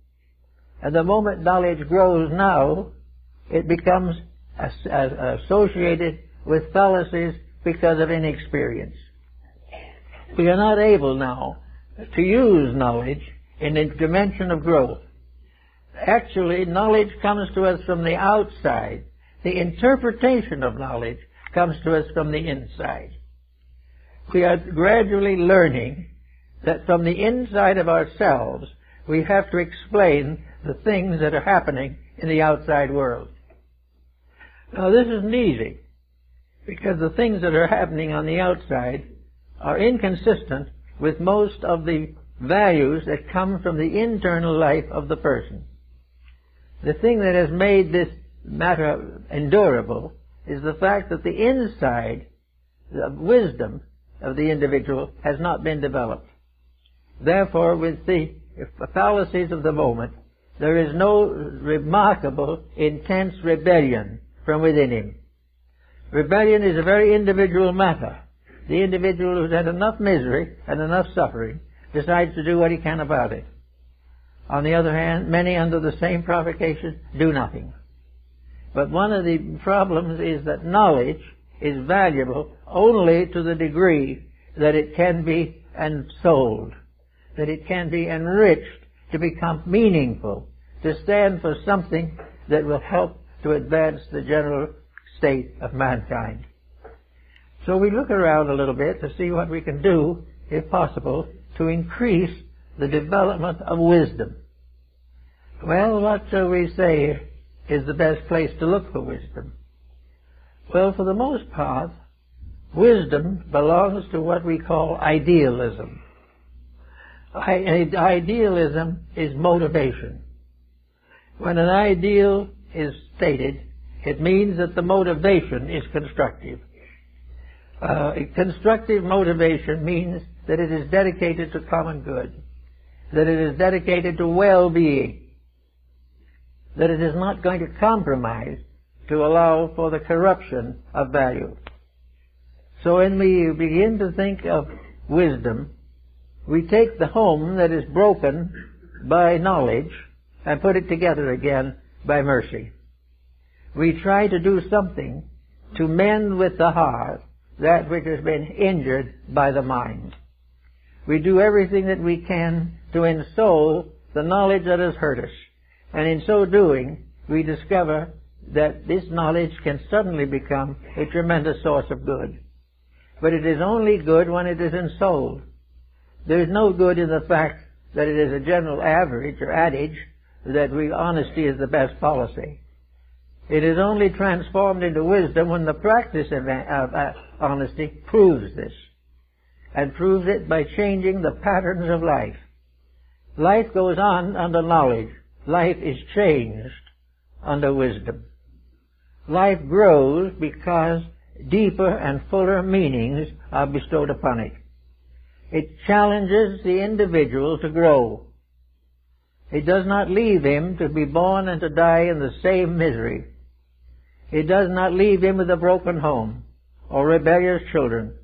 And the moment knowledge grows now, it becomes associated with fallacies because of inexperience. We are not able now to use knowledge in a dimension of growth. Actually, knowledge comes to us from the outside. The interpretation of knowledge comes to us from the inside. We are gradually learning that from the inside of ourselves, we have to explain the things that are happening in the outside world. Now, this isn't easy, because the things that are happening on the outside are inconsistent with most of the values that come from the internal life of the person. The thing that has made this matter endurable is the fact that the inside, the wisdom of the individual, has not been developed. Therefore, with the fallacies of the moment, there is no remarkable, intense rebellion from within him. Rebellion is a very individual matter. The individual who's had enough misery and enough suffering decides to do what he can about it. On the other hand, many under the same provocation do nothing. But one of the problems is that knowledge is valuable only to the degree that it can be ensouled, that it can be enriched to become meaningful, to stand for something that will help to advance the general state of mankind. So we look around a little bit to see what we can do, if possible, to increase the development of wisdom. Well, what shall we say is the best place to look for wisdom? Well, for the most part, Wisdom belongs to what we call idealism. Idealism is motivation. When an ideal is stated, it means that the motivation is constructive. Constructive motivation means that it is dedicated to common good, that it is dedicated to well-being, that it is not going to compromise to allow for the corruption of value. So when we begin to think of wisdom, we take the home that is broken by knowledge and put it together again by mercy. We try to do something to mend with the heart that which has been injured by the mind. We do everything that we can to ensole the knowledge that has hurt us. And in so doing, we discover that this knowledge can suddenly become a tremendous source of good. But it is only good when it is ensouled. There is no good in the fact that it is a general average or adage that honesty is the best policy. It is only transformed into wisdom when the practice of honesty proves this, and proves it by changing the patterns of life. Life goes on under knowledge. Life is changed under wisdom. Life grows because deeper and fuller meanings are bestowed upon it. It challenges the individual to grow. It does not leave him to be born and to die in the same misery. It does not leave him with a broken home or rebellious children.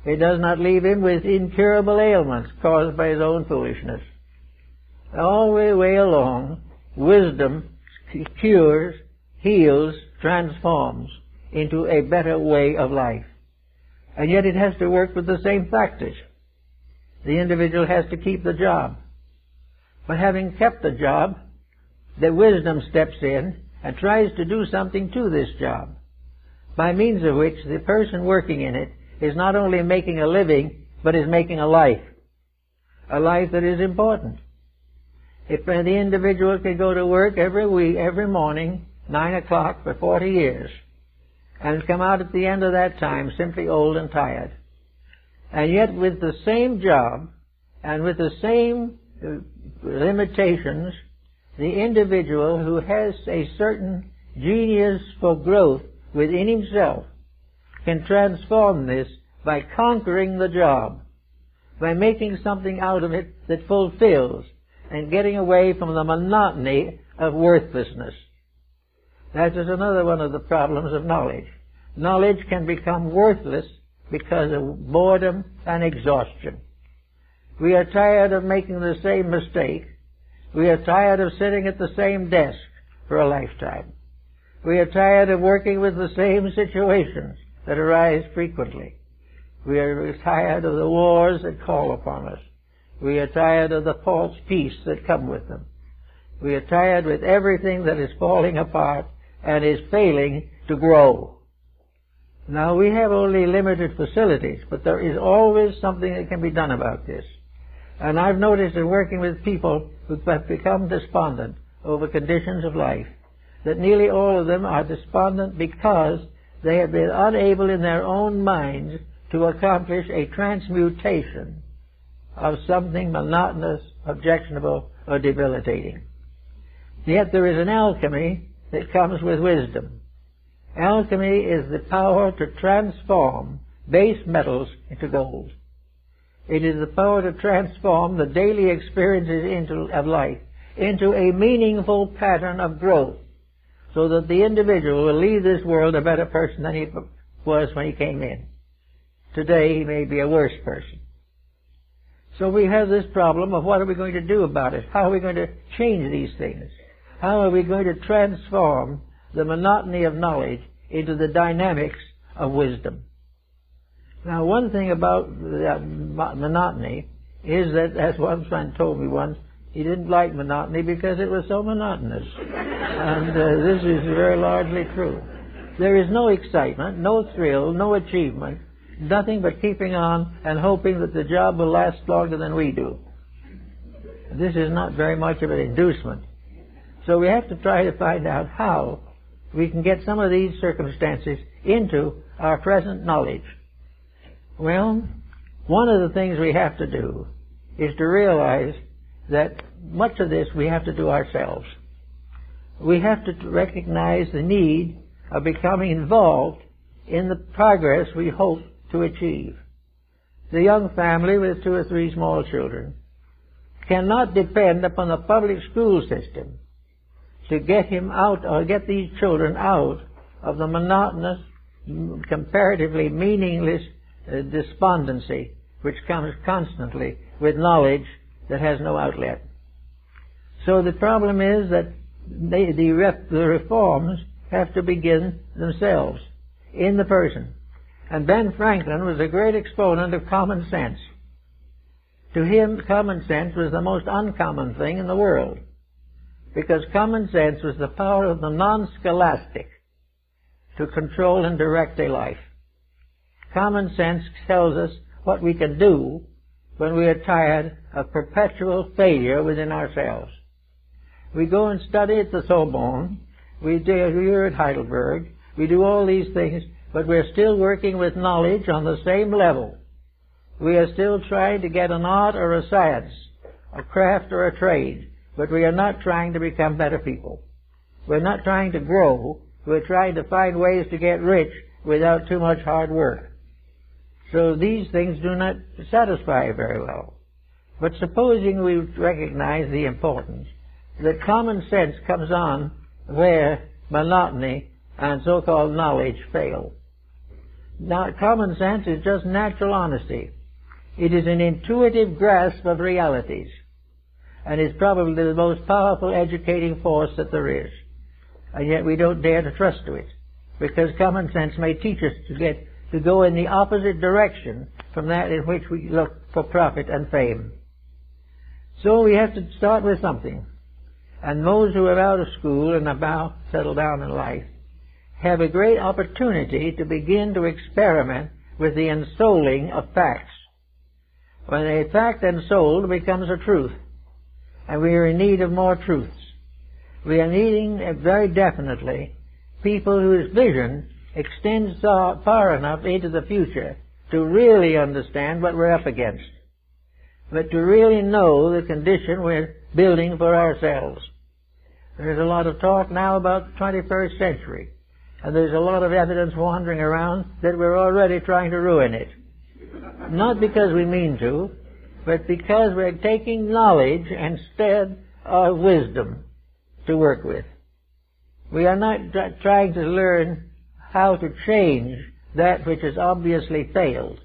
It does not leave him with incurable ailments caused by his own foolishness. All the way along, wisdom cures, heals, transforms into a better way of life. And yet it has to work with the same factors. The individual has to keep the job. But having kept the job, the wisdom steps in and tries to do something to this job, by means of which the person working in it is not only making a living, but is making a life that is important. If the individual can go to work every morning, 9 o'clock for 40 years, and come out at the end of that time simply old and tired, and yet with the same job and with the same limitations, the individual who has a certain genius for growth within himself can transform this by conquering the job, by making something out of it that fulfills, and getting away from the monotony of worthlessness. That is another one of the problems of knowledge. Knowledge can become worthless because of boredom and exhaustion. We are tired of making the same mistake. We are tired of sitting at the same desk for a lifetime. We are tired of working with the same situations that arise frequently. We are tired of the wars that call upon us. We are tired of the false peace that come with them. We are tired with everything that is falling apart and is failing to grow. Now, we have only limited facilities, but there is always something that can be done about this. And I've noticed in working with people who have become despondent over conditions of life, that nearly all of them are despondent because they have been unable in their own minds to accomplish a transmutation of something monotonous, objectionable, or debilitating. Yet there is an alchemy that comes with wisdom. Alchemy is the power to transform base metals into gold. It is the power to transform the daily experiences of life into a meaningful pattern of growth, so that the individual will leave this world a better person than he was when he came in. Today he may be a worse person. So we have this problem of what are we going to do about it? How are we going to change these things? How are we going to transform the monotony of knowledge into the dynamics of wisdom? Now, one thing about monotony is that, as one friend told me once, he didn't like monotony because it was so monotonous. And this is very largely true. There is no excitement, no thrill, no achievement, nothing but keeping on and hoping that the job will last longer than we do. This is not very much of an inducement. So we have to try to find out how we can get some of these circumstances into our present knowledge. Well, one of the things we have to do is to realize that much of this we have to do ourselves. We have to recognize the need of becoming involved in the progress we hope to achieve. The young family with 2 or 3 small children cannot depend upon the public school system to get him out or get these children out of the monotonous, comparatively meaningless despondency which comes constantly with knowledge that has no outlet. So the problem is that the reforms have to begin themselves in the person. And Ben Franklin was a great exponent of common sense. To him, common sense was the most uncommon thing in the world, because common sense was the power of the non-scholastic to control and direct a life. Common sense tells us what we can do when we are tired of perpetual failure within ourselves. We go and study at the Sorbonne, we do here at Heidelberg, we do all these things, but we're still working with knowledge on the same level. We are still trying to get an art or a science, a craft or a trade, but we are not trying to become better people. We're not trying to grow, we're trying to find ways to get rich without too much hard work. So these things do not satisfy very well. But supposing we recognize the importance that common sense comes on where monotony and so-called knowledge fail. Now, common sense is just natural honesty. It is an intuitive grasp of realities, and is probably the most powerful educating force that there is. And yet we don't dare to trust to it, because common sense may teach us to go in the opposite direction from that in which we look for profit and fame. So we have to start with something. And those who are out of school and about settled down in life have a great opportunity to begin to experiment with the ensouling of facts. When a fact ensouled becomes a truth, and we are in need of more truths. We are needing very definitely people whose vision extends far enough into the future to really understand what we're up against, but to really know the condition we're building for ourselves. There's a lot of talk now about the 21st century, and there's a lot of evidence wandering around that we're already trying to ruin it. Not because we mean to, but because we're taking knowledge instead of wisdom to work with. We are not trying to learn how to change that which has obviously failed.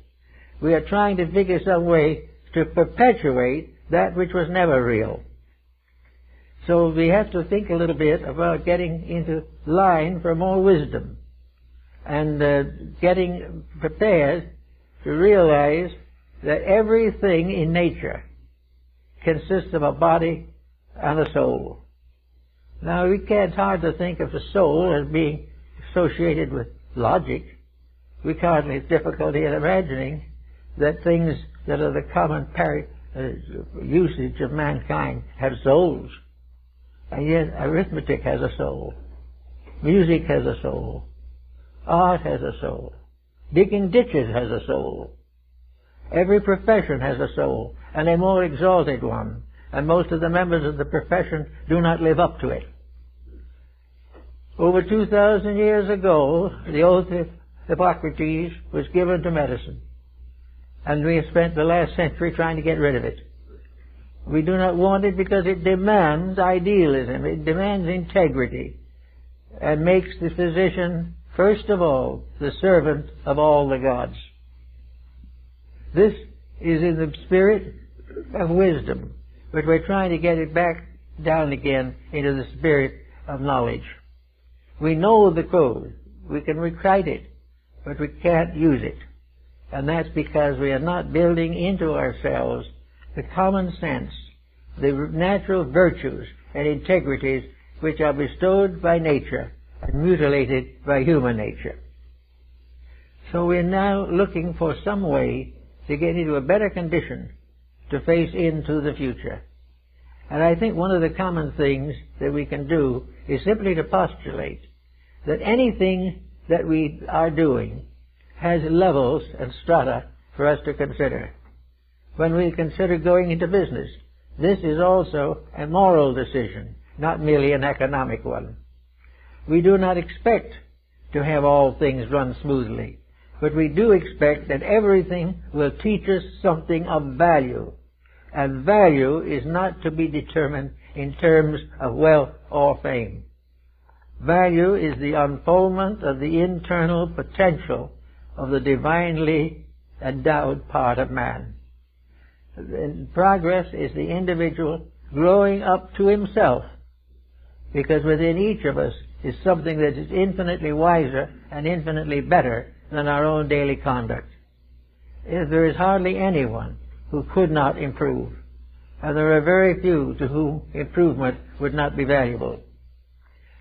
We are trying to figure some way to perpetuate that which was never real. So we have to think a little bit about getting into line for more wisdom and getting prepared to realize that everything in nature consists of a body and a soul. Now, it's hard to think of the soul as being associated with logic. We can't, it's difficulty in imagining that things that are the common usage of mankind have souls. And yet arithmetic has a soul. Music has a soul. Art has a soul. Digging ditches has a soul. Every profession has a soul, and a more exalted one. And most of the members of the profession do not live up to it. Over 2,000 years ago, the oath of Hippocrates was given to medicine. And we have spent the last century trying to get rid of it. We do not want it because it demands idealism. It demands integrity. And makes the physician, first of all, the servant of all the gods. This is in the spirit of wisdom, but we're trying to get it back down again into the spirit of knowledge. We know the code. We can recite it, but we can't use it. And that's because we are not building into ourselves the common sense, the natural virtues and integrities which are bestowed by nature and mutilated by human nature. So we're now looking for some way to get into a better condition to face into the future. And I think one of the common things that we can do is simply to postulate that anything that we are doing has levels and strata for us to consider. When we consider going into business, this is also a moral decision, not merely an economic one. We do not expect to have all things run smoothly, but we do expect that everything will teach us something of value. And value is not to be determined in terms of wealth or fame. Value is the unfoldment of the internal potential of the divinely endowed part of man. And progress is the individual growing up to himself, because within each of us is something that is infinitely wiser and infinitely better than our own daily conduct. There is hardly anyone who could not improve, and there are very few to whom improvement would not be valuable.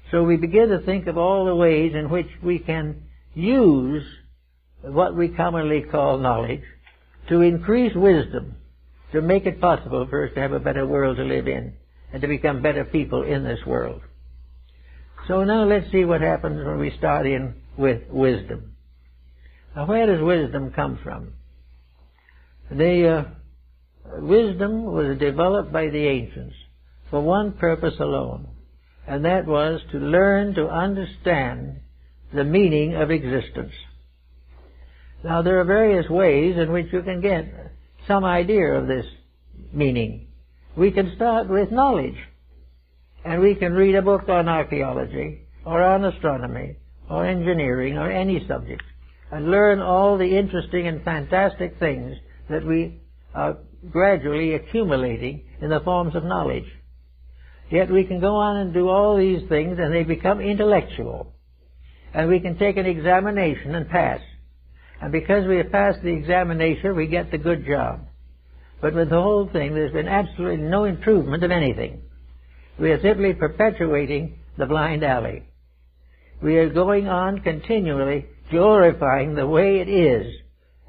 So we begin to think of all the ways in which we can use what we commonly call knowledge to increase wisdom, to make it possible for us to have a better world to live in and to become better people in this world. So now let's see what happens when we start in with wisdom. Now, where does wisdom come from? Wisdom was developed by the ancients for one purpose alone, and that was to learn to understand the meaning of existence. Now, there are various ways in which you can get some idea of this meaning. We can start with knowledge, and we can read a book on archaeology, or on astronomy, or engineering, or any subject, and learn all the interesting and fantastic things that we are gradually accumulating in the forms of knowledge. Yet we can go on and do all these things, and they become intellectual. And we can take an examination and pass. And because we have passed the examination, we get the good job. But with the whole thing, there's been absolutely no improvement of anything. We are simply perpetuating the blind alley. We are going on continually glorifying the way it is,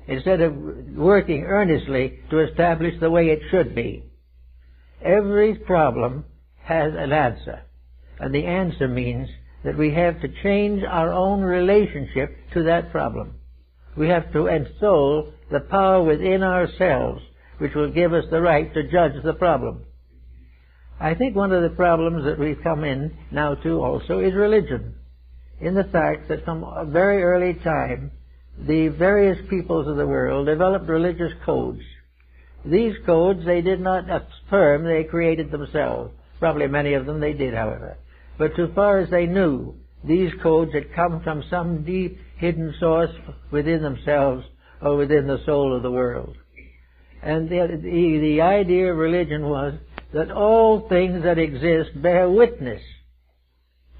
instead of working earnestly to establish the way it should be. Every problem has an answer, and the answer means that we have to change our own relationship to that problem. We have to ensoul the power within ourselves which will give us the right to judge the problem. I think one of the problems that we've come in now to also is religion, in the fact that from a very early time the various peoples of the world developed religious codes. These codes they did not affirm, they created themselves. Probably many of them they did, however. But so far as they knew, these codes had come from some deep hidden source within themselves or within the soul of the world. And the idea of religion was that all things that exist bear witness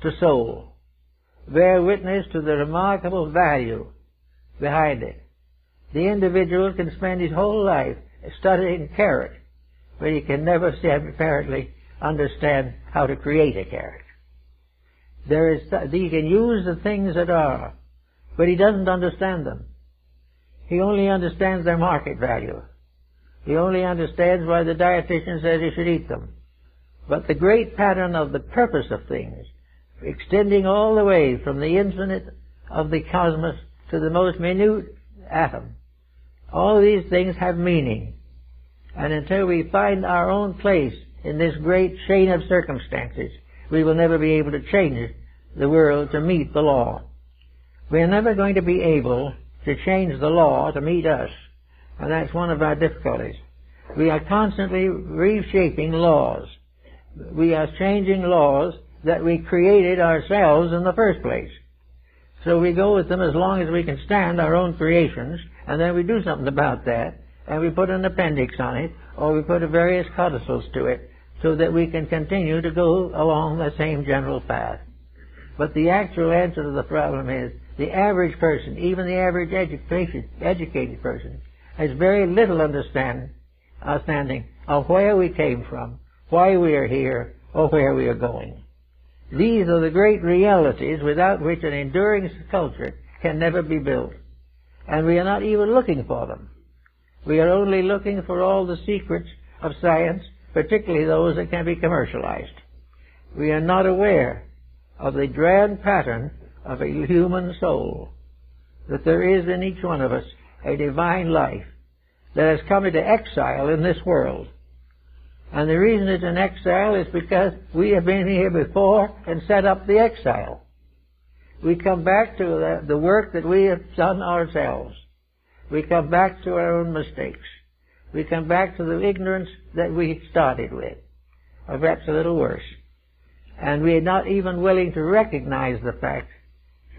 to soul, bear witness to the remarkable value behind it. The individual can spend his whole life studying carrot, but he can never apparently understand how to create a carrot. He can use the things that are, but he doesn't understand them. He only understands their market value. He only understands why the dietitian says he should eat them. But the great pattern of the purpose of things, extending all the way from the infinite of the cosmos to the most minute atom, all these things have meaning. And until we find our own place in this great chain of circumstances, we will never be able to change the world to meet the law. We are never going to be able to change the law to meet us, and that's one of our difficulties. We are constantly reshaping laws. We are changing laws that we created ourselves in the first place. So we go with them as long as we can stand our own creations, and then we do something about that, and we put an appendix on it, or we put various codicils to it, so that we can continue to go along the same general path. But the actual answer to the problem is the average person, even the average educated person, has very little understanding of where we came from, why we are here, or where we are going. These are the great realities without which an enduring culture can never be built. And we are not even looking for them. We are only looking for all the secrets of science, particularly those that can be commercialized. We are not aware of the grand pattern of a human soul, that there is in each one of us a divine life that has come into exile in this world. And the reason it's an exile is because we have been here before and set up the exile. We come back to the work that we have done ourselves. We come back to our own mistakes. We come back to the ignorance that we started with, or perhaps a little worse. And we are not even willing to recognize the fact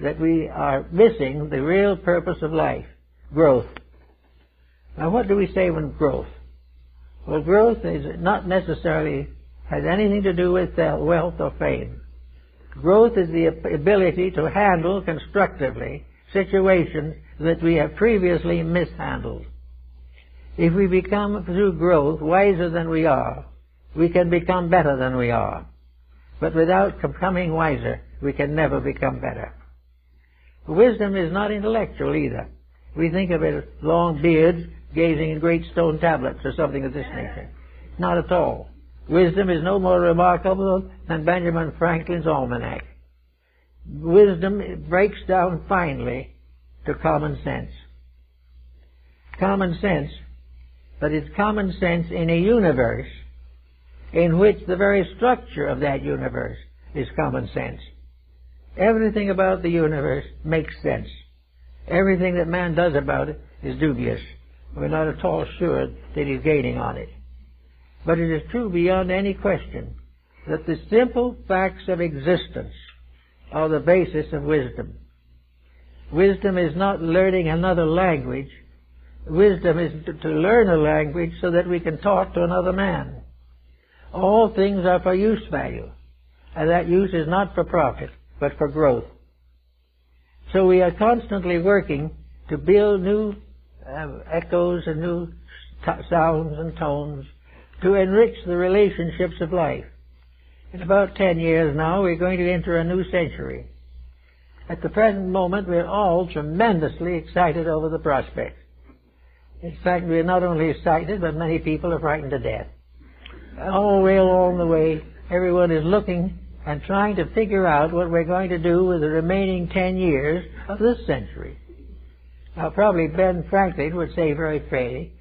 that we are missing the real purpose of life, growth. Now, what do we say when growth? Well, growth is not necessarily has anything to do with wealth or fame. Growth is the ability to handle constructively situations that we have previously mishandled. If we become, through growth, wiser than we are, we can become better than we are. But without becoming wiser, we can never become better. Wisdom is not intellectual either. We think of it as long beards gazing in great stone tablets or something of this nature. Not at all. Wisdom is no more remarkable than Benjamin Franklin's almanac. Wisdom breaks down finally to common sense. Common sense, but it's common sense in a universe in which the very structure of that universe is common sense. Everything about the universe makes sense. Everything that man does about it is dubious. We're not at all sure that he's gaining on it. But it is true beyond any question that the simple facts of existence are the basis of wisdom. Wisdom is not learning another language. Wisdom is to learn a language so that we can talk to another man. All things are for use value, and that use is not for profit, but for growth. So we are constantly working to build new echoes and new sounds and tones to enrich the relationships of life. In about 10 years now, we're going to enter a new century. At the present moment, we're all tremendously excited over the prospect. In fact, we're not only excited, but many people are frightened to death. All the way along the way, everyone is looking and trying to figure out what we're going to do with the remaining 10 years of this century. Now, probably Ben Franklin would say very fairly,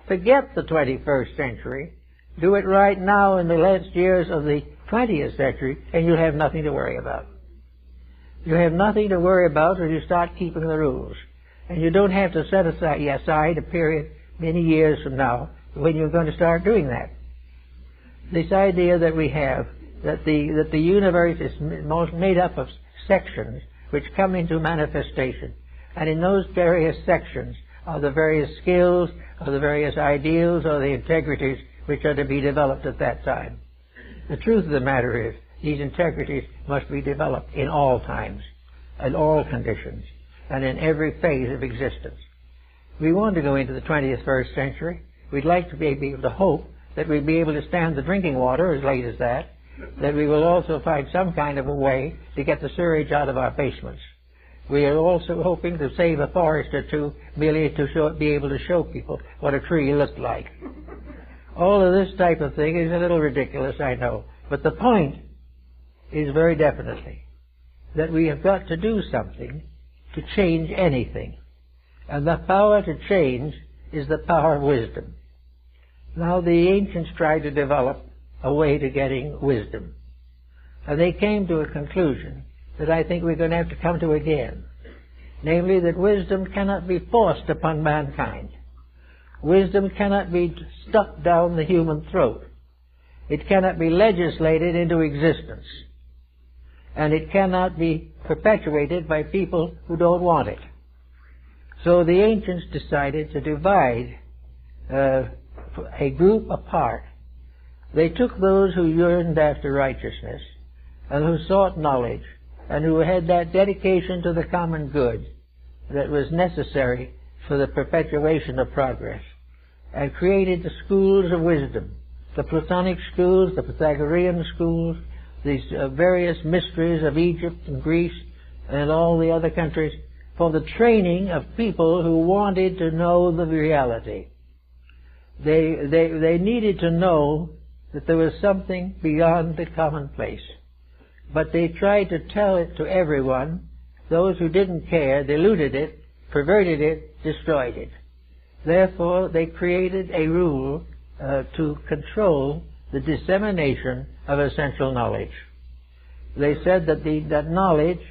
forget the 21st century, do it right now in the last years of the 20th century, and you'll have nothing to worry about. You have nothing to worry about when you start keeping the rules. And you don't have to set aside a period many years from now when you're going to start doing that. This idea that we have, that the universe is made up of sections which come into manifestation. And in those various sections are the various skills, or the various ideals, or the integrities which are to be developed at that time. The truth of the matter is, these integrities must be developed in all times, in all conditions, and in every phase of existence. We want to go into the 21st century. We'd like to be able to hope that we'll be able to stand the drinking water as late as that we will also find some kind of a way to get the sewage out of our basements. We are also hoping to save a forest or two merely to be able to show people what a tree looked like. All of this type of thing is a little ridiculous, I know. But the point is very definitely that we have got to do something to change anything. And the power to change is the power of wisdom. Now, the ancients tried to develop a way to getting wisdom. And they came to a conclusion that I think we're going to have to come to again. Namely, that wisdom cannot be forced upon mankind. Wisdom cannot be stuck down the human throat. It cannot be legislated into existence. And it cannot be perpetuated by people who don't want it. So the ancients decided to divide a group apart. They took those who yearned after righteousness and who sought knowledge and who had that dedication to the common good that was necessary for the perpetuation of progress, and created the schools of wisdom, the Platonic schools, the Pythagorean schools, these various mysteries of Egypt and Greece and all the other countries for the training of people who wanted to know the reality. They needed to know that there was something beyond the commonplace. But they tried to tell it to everyone. Those who didn't care diluted it, perverted it, destroyed it. Therefore, they created a rule to control the dissemination of essential knowledge. They said that that knowledge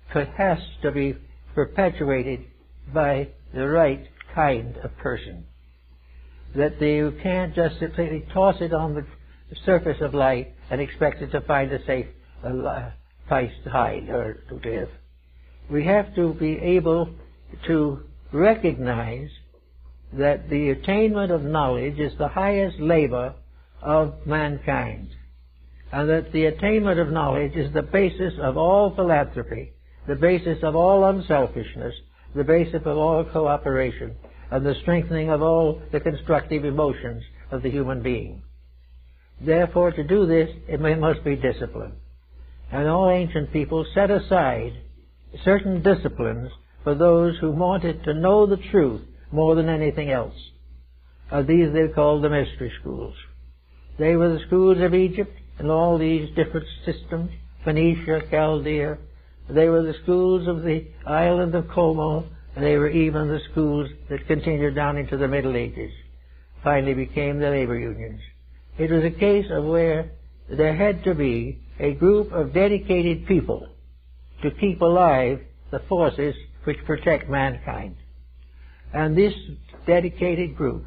has to be perpetuated by the right kind of person. That you can't just simply toss it on the surface of life and expect it to find a safe place to hide or to live. We have to be able to recognize that the attainment of knowledge is the highest labor of mankind, and that the attainment of knowledge is the basis of all philanthropy, the basis of all unselfishness, the basis of all cooperation, and the strengthening of all the constructive emotions of the human being. Therefore, to do this, it must be discipline. And all ancient people set aside certain disciplines for those who wanted to know the truth more than anything else. These they called the mystery schools. They were the schools of Egypt and all these different systems, Phoenicia, Chaldea. They were the schools of the island of Como, and they were even the schools that continued down into the Middle Ages, finally became the labor unions. It was a case of where there had to be a group of dedicated people to keep alive the forces which protect mankind. And this dedicated group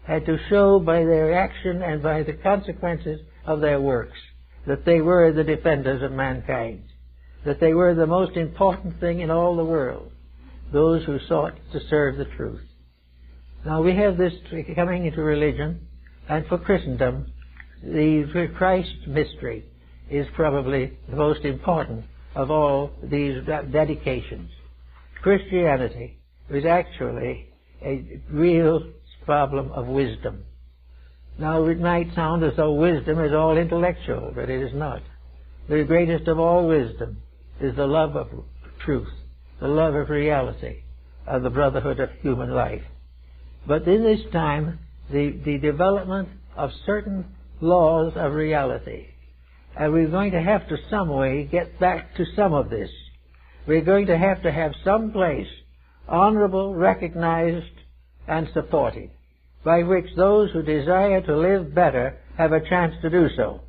had to show by their action and by the consequences of their works that they were the defenders of mankind, that they were the most important thing in all the world, those who sought to serve the truth. Now we have this coming into religion, and for Christendom, the Christ mystery is probably the most important of all these dedications. Christianity is actually a real problem of wisdom. Now it might sound as though wisdom is all intellectual, but it is not. The greatest of all wisdom is the love of truth, the love of reality, of the brotherhood of human life. But in this time, the development of certain laws of reality, and we're going to have to some way get back to some of this. We're going to have some place honorable, recognized, and supported, by which those who desire to live better have a chance to do so,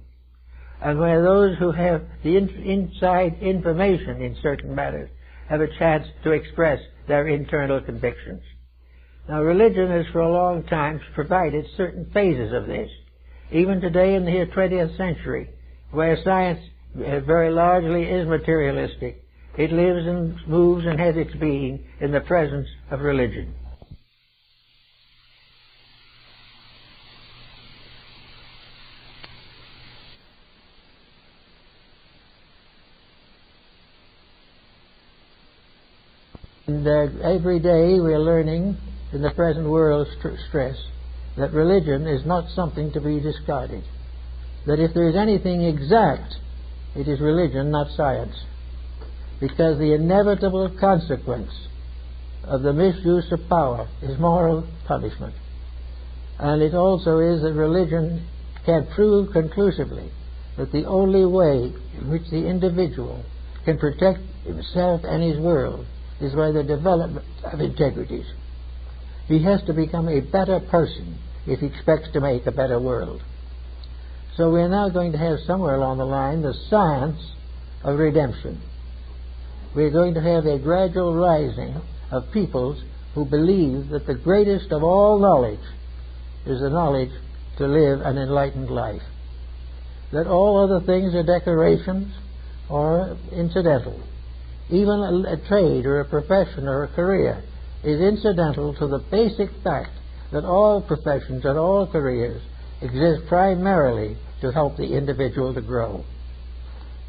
and where those who have the inside information in certain matters have a chance to express their internal convictions. Now, religion has for a long time provided certain phases of this. Even today in the 20th century, where science very largely is materialistic, it lives and moves and has its being in the presence of religion. And every day we are learning in the present world stress that religion is not something to be discarded. That if there is anything exact, it is religion, not science. Because the inevitable consequence of the misuse of power is moral punishment. And it also is that religion can prove conclusively that the only way in which the individual can protect himself and his world is by the development of integrities. He has to become a better person if he expects to make a better world. So we're now going to have somewhere along the line the science of redemption. We're going to have a gradual rising of peoples who believe that the greatest of all knowledge is the knowledge to live an enlightened life. That all other things are decorations or incidental. Even a trade or a profession or a career is incidental to the basic fact that all professions and all careers exist primarily to help the individual to grow.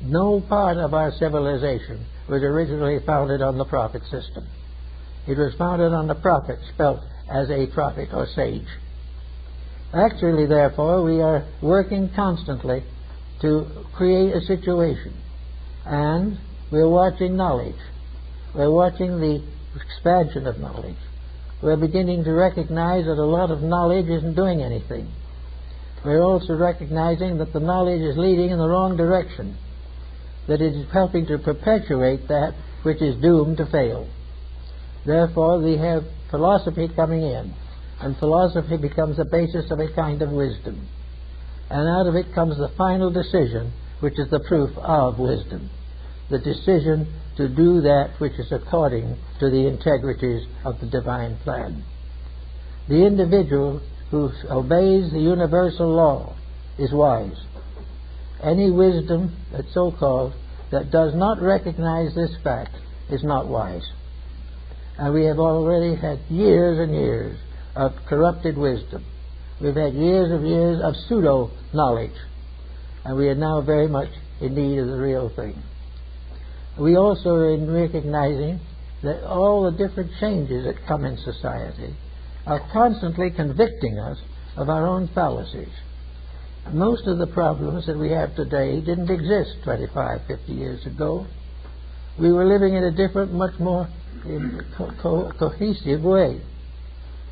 No part of our civilization was originally founded on the prophet system. It was founded on the prophet, spelt as a prophet or sage. Actually, therefore, we are working constantly to create a situation, and we're watching knowledge. We're watching the expansion of knowledge. We're beginning to recognize that a lot of knowledge isn't doing anything. We're also recognizing that the knowledge is leading in the wrong direction, that it is helping to perpetuate that which is doomed to fail. Therefore, we have philosophy coming in, and philosophy becomes the basis of a kind of wisdom. And out of it comes the final decision, which is the proof of wisdom, the decision to do that which is according to the integrities of the divine plan. The individual who obeys the universal law is wise. Any wisdom, that's so-called, that does not recognize this fact is not wise. And we have already had years and years of corrupted wisdom. We've had years of pseudo-knowledge. And we are now very much in need of the real thing. We also are in recognizing that all the different changes that come in society are constantly convicting us of our own fallacies. Most of the problems that we have today didn't exist 25, 50 years ago. We were living in a different, much more cohesive way.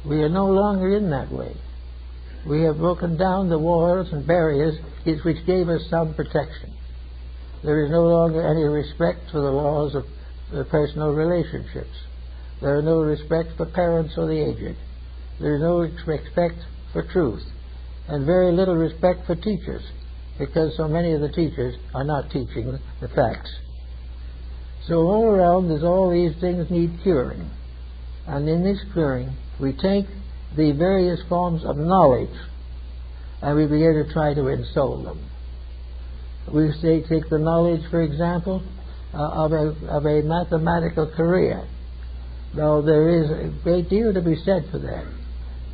We are no longer in that way. We have broken down the walls and barriers which gave us some protection. There is no longer any respect for the laws of personal relationships. There is no respect for parents or the aged. There is no respect for truth, and very little respect for teachers, because so many of the teachers are not teaching the facts. So all around, there's all these things need curing. And in this curing, we take the various forms of knowledge and we begin to try to ensoul them. We say, take the knowledge, for example, of a mathematical career. Now, there is a great deal to be said for that.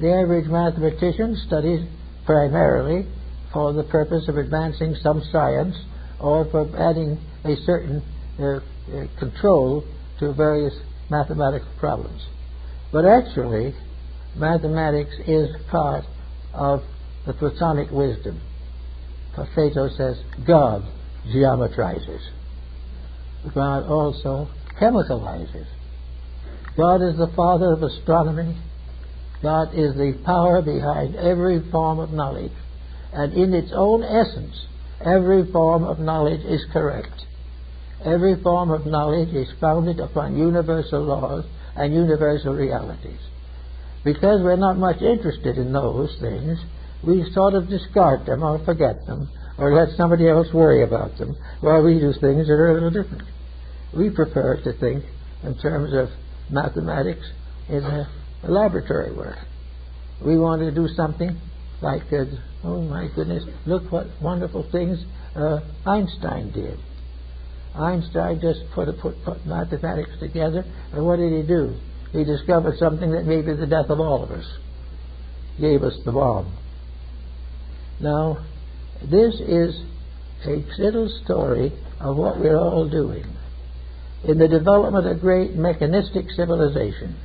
The average mathematician studies primarily for the purpose of advancing some science or for adding a certain control to various mathematical problems. But actually, mathematics is part of the Platonic wisdom. Plato says, God geometrizes. God also chemicalizes. God is the father of astronomy. God is the power behind every form of knowledge. And in its own essence, every form of knowledge is correct. Every form of knowledge is founded upon universal laws and universal realities. Because we're not much interested in those things, we sort of discard them or forget them or let somebody else worry about them while we do things that are a little different. We prefer to think in terms of mathematics in a laboratory work. We want to do something like, oh my goodness, look what wonderful things Einstein did. Einstein just put mathematics together, and what did he do? He discovered something that may be the death of all of us. Gave us the bomb. Now, this is a little story of what we're all doing in the development of great mechanistic civilization,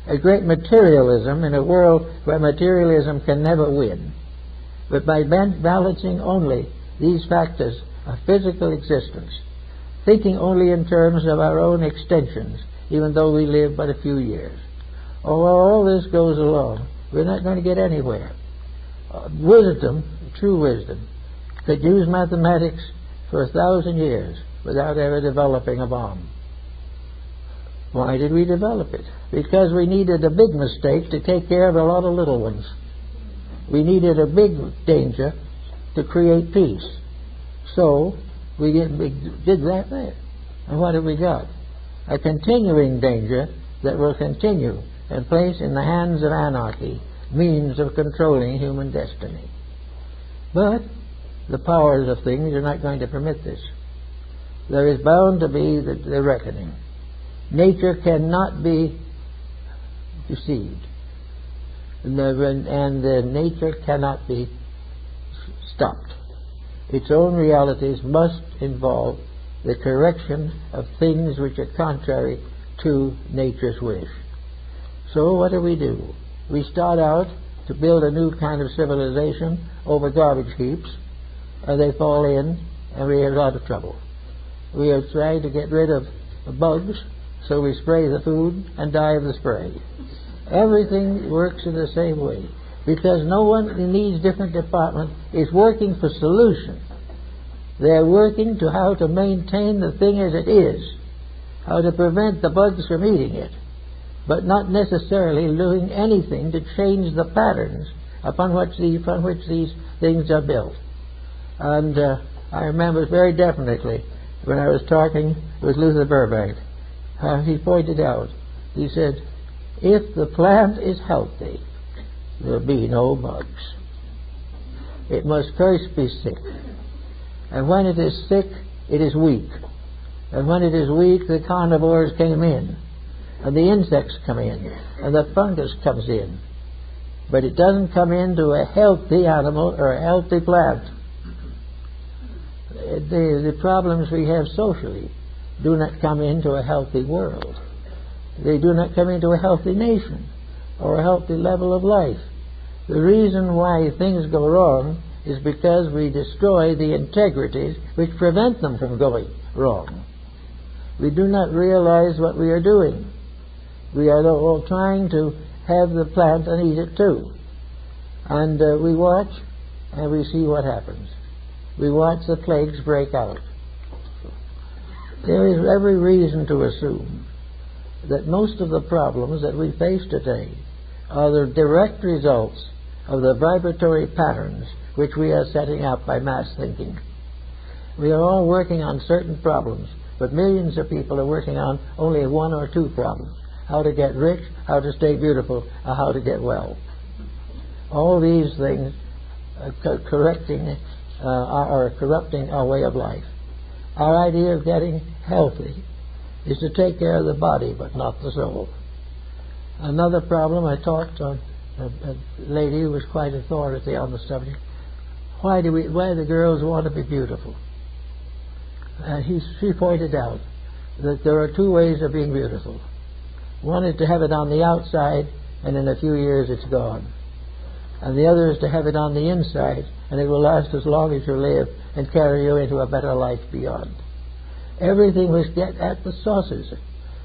a great materialism in a world where materialism can never win. But by balancing only these factors of physical existence, thinking only in terms of our own extensions, even though we live but a few years. While all this goes along, we're not going to get anywhere. Wisdom, true wisdom, could use mathematics for 1,000 years without ever developing a bomb. Why did we develop it? Because we needed a big mistake to take care of a lot of little ones. We needed a big danger to create peace. So we did that there. And what have we got? A continuing danger that will continue and place in the hands of anarchy means of controlling human destiny. But the powers of things are not going to permit this. There is bound to be the reckoning. Nature cannot be deceived. And nature cannot be stopped. Its own realities must involve the correction of things which are contrary to nature's wish. So what do? We start out to build a new kind of civilization over garbage heaps, and they fall in, and we have a lot of trouble. We are trying to get rid of the bugs, so we spray the food and die of the spray. Everything works in the same way, because no one in these different departments is working for solution. They're working to how to maintain the thing as it is, how to prevent the bugs from eating it. but not necessarily doing anything to change the patterns upon which these things are built. And I remember very definitely when I was talking with Luther Burbank, he pointed out, he said, if the plant is healthy, there'll be no bugs. It must first be sick. And when it is sick, it is weak. And when it is weak, the carnivores came in, and the insects come in, and the fungus comes in. But it doesn't come into a healthy animal or a healthy plant. The problems we have socially do not come into a healthy world. They do not come into a healthy nation or a healthy level of life. The reason why things go wrong is because we destroy the integrities which prevent them from going wrong. We do not realize what we are doing. We are all trying to have the plant and eat it too. And we watch and we see what happens. We watch the plagues break out. There is every reason to assume that most of the problems that we face today are the direct results of the vibratory patterns which we are setting up by mass thinking. We are all working on certain problems, but millions of people are working on only one or two problems: how to get rich, how to stay beautiful, or how to get well. All these things are corrupting our way of life. Our idea of getting healthy is to take care of the body, but not the soul. Another problem, I talked to a lady who was quite authority on the subject. Why do the girls want to be beautiful? And she pointed out that there are two ways of being beautiful. One is to have it on the outside, and in a few years it's gone. And the other is to have it on the inside, and it will last as long as you live and carry you into a better life beyond. Everything must get at the sources.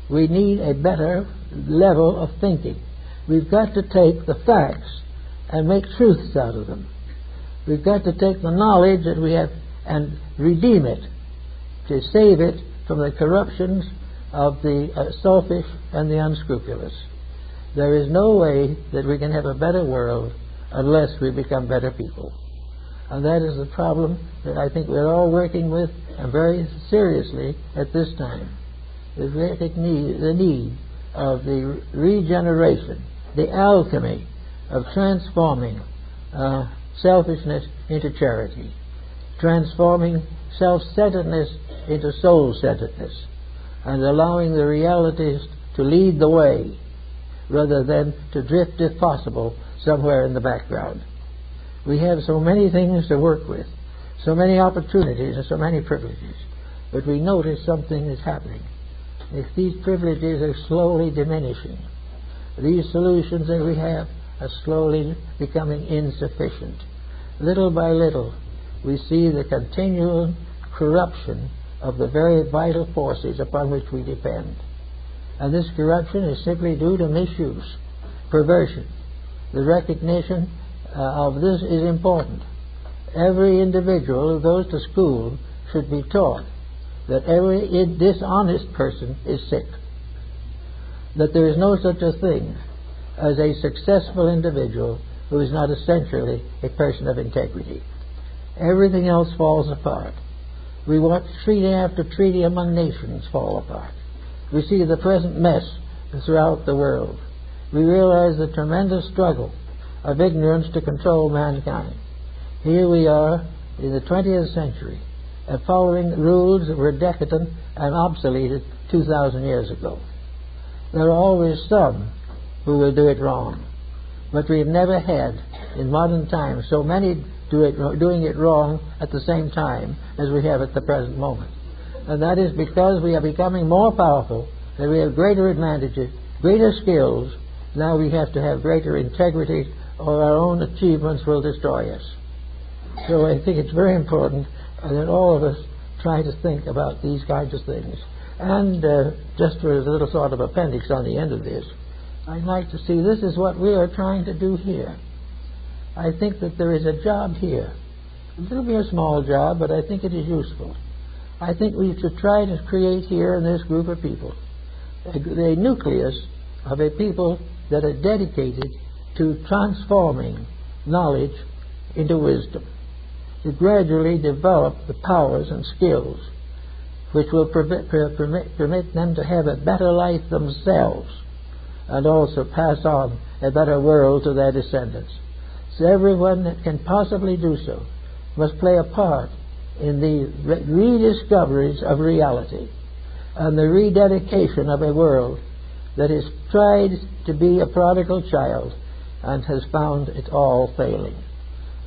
We need a better level of thinking. We've got to take the facts and make truths out of them. We've got to take the knowledge that we have and redeem it, to save it from the corruptions of the selfish and the unscrupulous. There is no way that we can have a better world unless we become better people. And that is the problem that I think we're all working with, and very seriously at this time. The need of the regeneration, the alchemy of transforming selfishness into charity, transforming self-centeredness into soul-centeredness, and allowing the realities to lead the way rather than to drift, if possible, somewhere in the background. We have so many things to work with, so many opportunities and so many privileges, but we notice something is happening. If these privileges are slowly diminishing, these solutions that we have are slowly becoming insufficient. Little by little, we see the continual corruption of the very vital forces upon which we depend. And this corruption is simply due to misuse, perversion. The recognition of this is important. Every individual who goes to school should be taught that every dishonest person is sick, that there is no such a thing as a successful individual who is not essentially a person of integrity. Everything else falls apart. We watch treaty after treaty among nations fall apart. We see the present mess throughout the world. We realize the tremendous struggle of ignorance to control mankind. Here we are in the 20th century, following rules that were decadent and obsoleted 2,000 years ago. There are always some who will do it wrong, but we've never had in modern times so many doing it wrong at the same time as we have at the present moment. And that is because we are becoming more powerful, that we have greater advantages, greater skills. Now we have to have greater integrity, or our own achievements will destroy us. So I think it's very important that all of us try to think about these kinds of things. And just for a little sort of appendix on the end of this, I'd like to see this is what we are trying to do here. I think that there is a job here. It'll be a small job, but I think it is useful. I think we should try to create here in this group of people a nucleus of a people that are dedicated to transforming knowledge into wisdom, to gradually develop the powers and skills which will permit them to have a better life themselves and also pass on a better world to their descendants. So everyone that can possibly do so must play a part in the rediscoveries of reality and the rededication of a world that has tried to be a prodigal child and has found it all failing.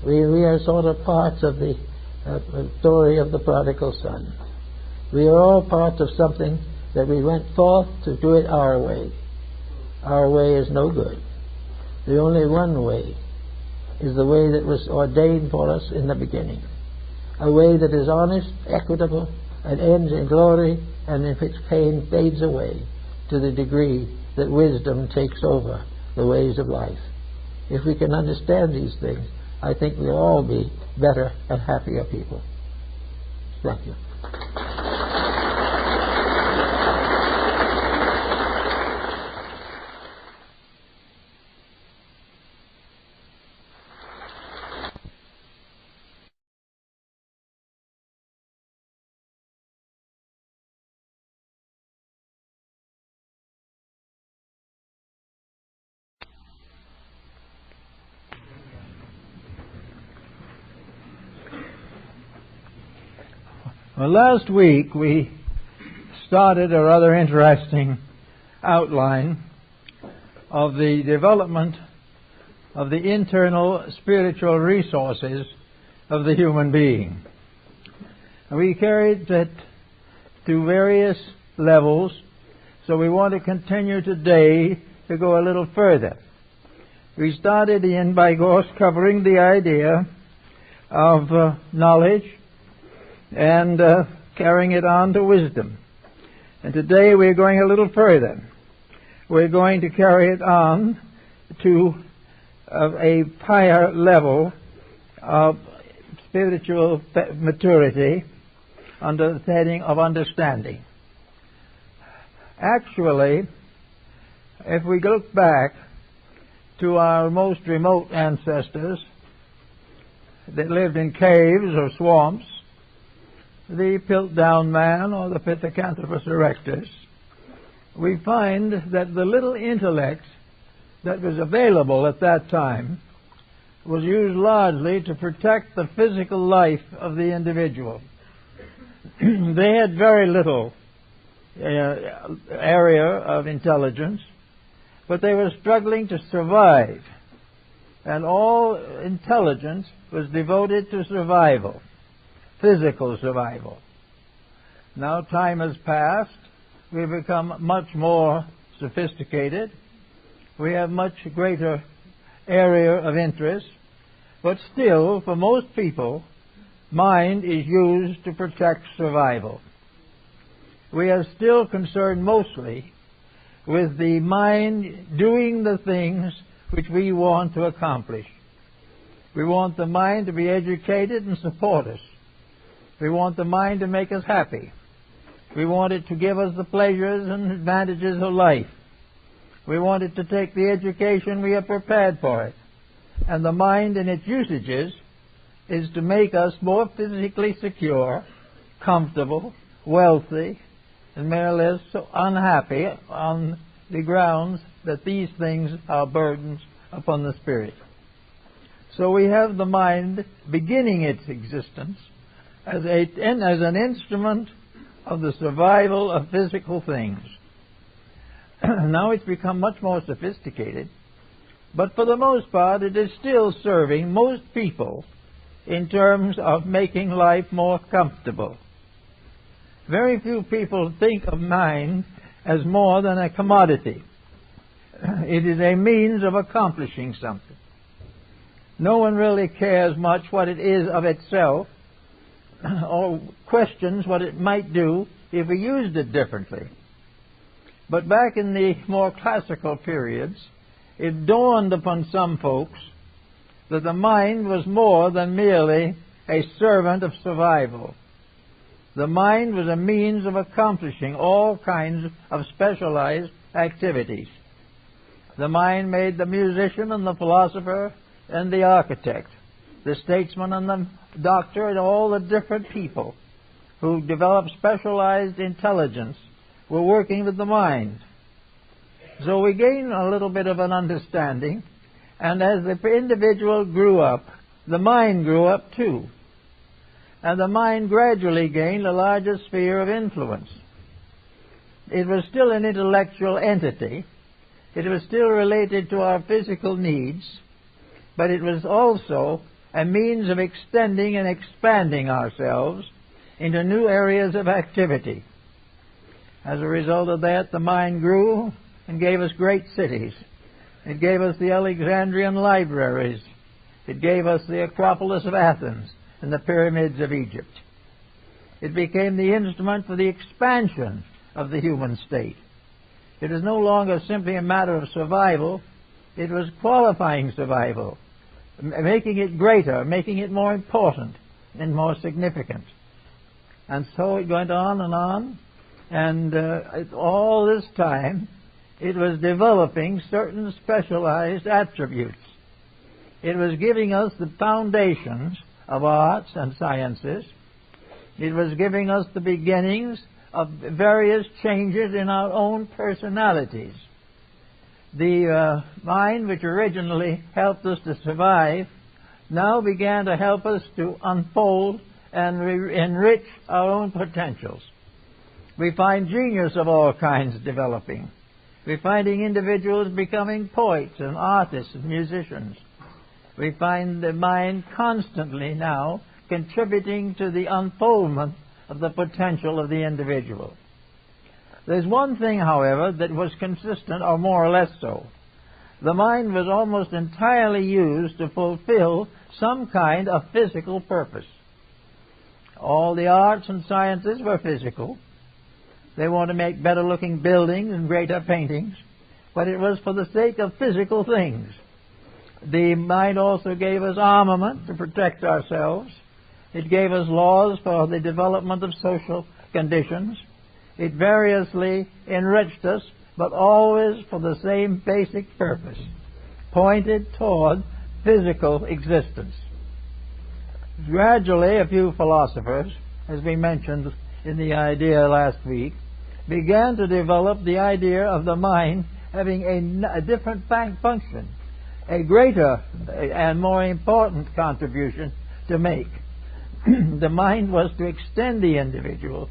We are sort of parts of the story of the prodigal son. We are all parts of something that we went forth to do it our way. Our way is no good. The only one way is the way that was ordained for us in the beginning. A way that is honest, equitable, and ends in glory, and in which pain fades away to the degree that wisdom takes over the ways of life. If we can understand these things, I think we'll all be better and happier people. Thank you. Well, last week we started a rather interesting outline of the development of the internal spiritual resources of the human being. We carried it to various levels, so we want to continue today to go a little further. We started in by covering the idea of knowledge and carrying it on to wisdom. And today we're going a little further. We're going to carry it on to a higher level of spiritual maturity under the heading of understanding. Actually, if we look back to our most remote ancestors that lived in caves or swamps, the Piltdown man or the Pithecanthropus erectus, we find that the little intellect that was available at that time was used largely to protect the physical life of the individual. They had very little area of intelligence, but they were struggling to survive, and all intelligence was devoted to survival. Physical survival. Now time has passed. We've become much more sophisticated. We have much greater area of interest. But still, for most people, mind is used to protect survival. We are still concerned mostly with the mind doing the things which we want to accomplish. We want the mind to be educated and support us. We want the mind to make us happy. We want it to give us the pleasures and advantages of life. We want it to take the education we are prepared for it. And the mind in its usages is to make us more physically secure, comfortable, wealthy, and more or less unhappy on the grounds that these things are burdens upon the spirit. So we have the mind beginning its existence as an instrument of the survival of physical things. Now it's become much more sophisticated, but for the most part it is still serving most people in terms of making life more comfortable. Very few people think of mind as more than a commodity. It is a means of accomplishing something. No one really cares much what it is of itself, or questions what it might do if we used it differently. But back in the more classical periods, it dawned upon some folks that the mind was more than merely a servant of survival. The mind was a means of accomplishing all kinds of specialized activities. The mind made the musician and the philosopher and the architect, the statesman and the doctor, and all the different people who developed specialized intelligence were working with the mind. So we gain a little bit of an understanding, and as the individual grew up, the mind grew up too. And the mind gradually gained a larger sphere of influence. It was still an intellectual entity. It was still related to our physical needs, but it was also a means of extending and expanding ourselves into new areas of activity. As a result of that, the mind grew and gave us great cities. It gave us the Alexandrian libraries. It gave us the Acropolis of Athens and the pyramids of Egypt. It became the instrument for the expansion of the human state. It is no longer simply a matter of survival. It was qualifying survival, making it greater, making it more important and more significant. And so it went on, and all this time it was developing certain specialized attributes. It was giving us the foundations of arts and sciences. It was giving us the beginnings of various changes in our own personalities. The mind, which originally helped us to survive, now began to help us to unfold and enrich our own potentials. We find genius of all kinds developing. We're finding individuals becoming poets and artists and musicians. We find the mind constantly now contributing to the unfoldment of the potential of the individual. There's one thing, however, that was consistent, or more or less so. The mind was almost entirely used to fulfill some kind of physical purpose. All the arts and sciences were physical. They want to make better-looking buildings and greater paintings, but it was for the sake of physical things. The mind also gave us armament to protect ourselves. It gave us laws for the development of social conditions. It variously enriched us, but always for the same basic purpose, pointed toward physical existence. Gradually, a few philosophers, as we mentioned in the idea last week, began to develop the idea of the mind having a different function, a greater and more important contribution to make. The mind was to extend the individual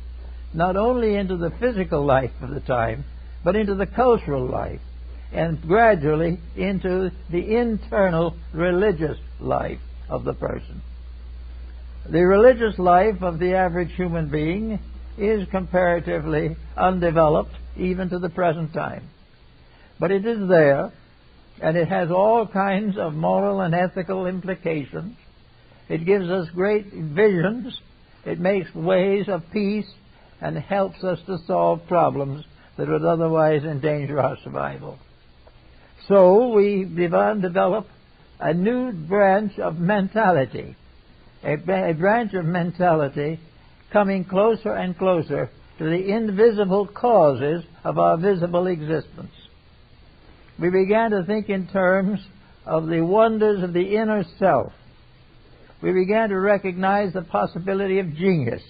not only into the physical life of the time, but into the cultural life, and gradually into the internal religious life of the person. The religious life of the average human being is comparatively undeveloped even to the present time. But it is there, and it has all kinds of moral and ethical implications. It gives us great visions. It makes ways of peace and helps us to solve problems that would otherwise endanger our survival. So we develop a new branch of mentality, a branch of mentality coming closer and closer to the invisible causes of our visible existence. We began to think in terms of the wonders of the inner self. We began to recognize the possibility of genius.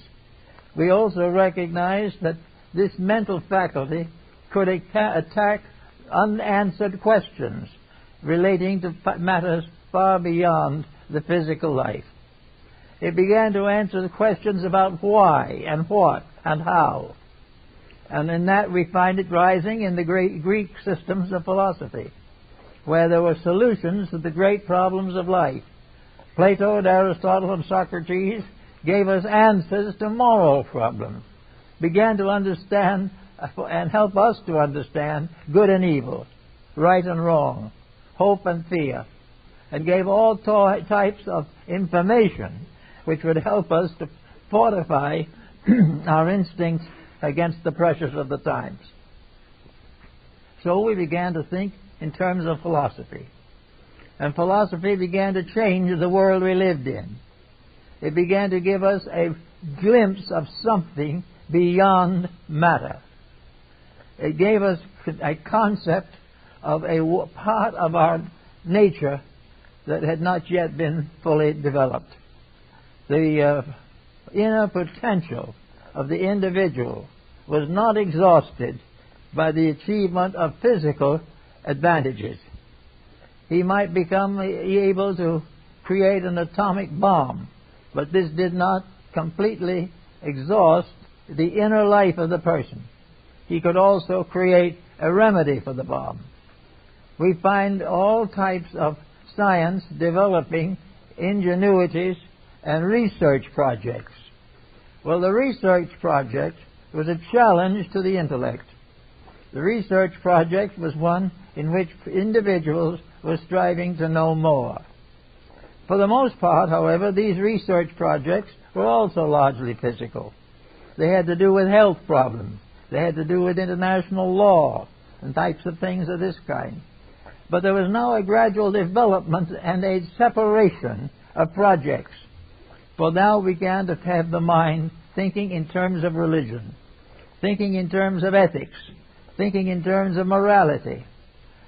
We also recognized that this mental faculty could attack unanswered questions relating to matters far beyond the physical life. It began to answer the questions about why and what and how. And in that we find it rising in the great Greek systems of philosophy, where there were solutions to the great problems of life. Plato and Aristotle and Socrates gave us answers to moral problems, began to understand and help us to understand good and evil, right and wrong, hope and fear, and gave all types of information which would help us to fortify our instincts against the pressures of the times. So we began to think in terms of philosophy. And philosophy began to change the world we lived in. It began to give us a glimpse of something beyond matter. It gave us a concept of a part of our nature that had not yet been fully developed. The inner potential of the individual was not exhausted by the achievement of physical advantages. He might become able to create an atomic bomb, but this did not completely exhaust the inner life of the person. He could also create a remedy for the bomb. We find all types of science developing ingenuities and research projects. Well, the research project was a challenge to the intellect. The research project was one in which individuals were striving to know more. For the most part, however, these research projects were also largely physical. They had to do with health problems. They had to do with international law and types of things of this kind. But there was now a gradual development and a separation of projects. For now we began to have the mind thinking in terms of religion, thinking in terms of ethics, thinking in terms of morality.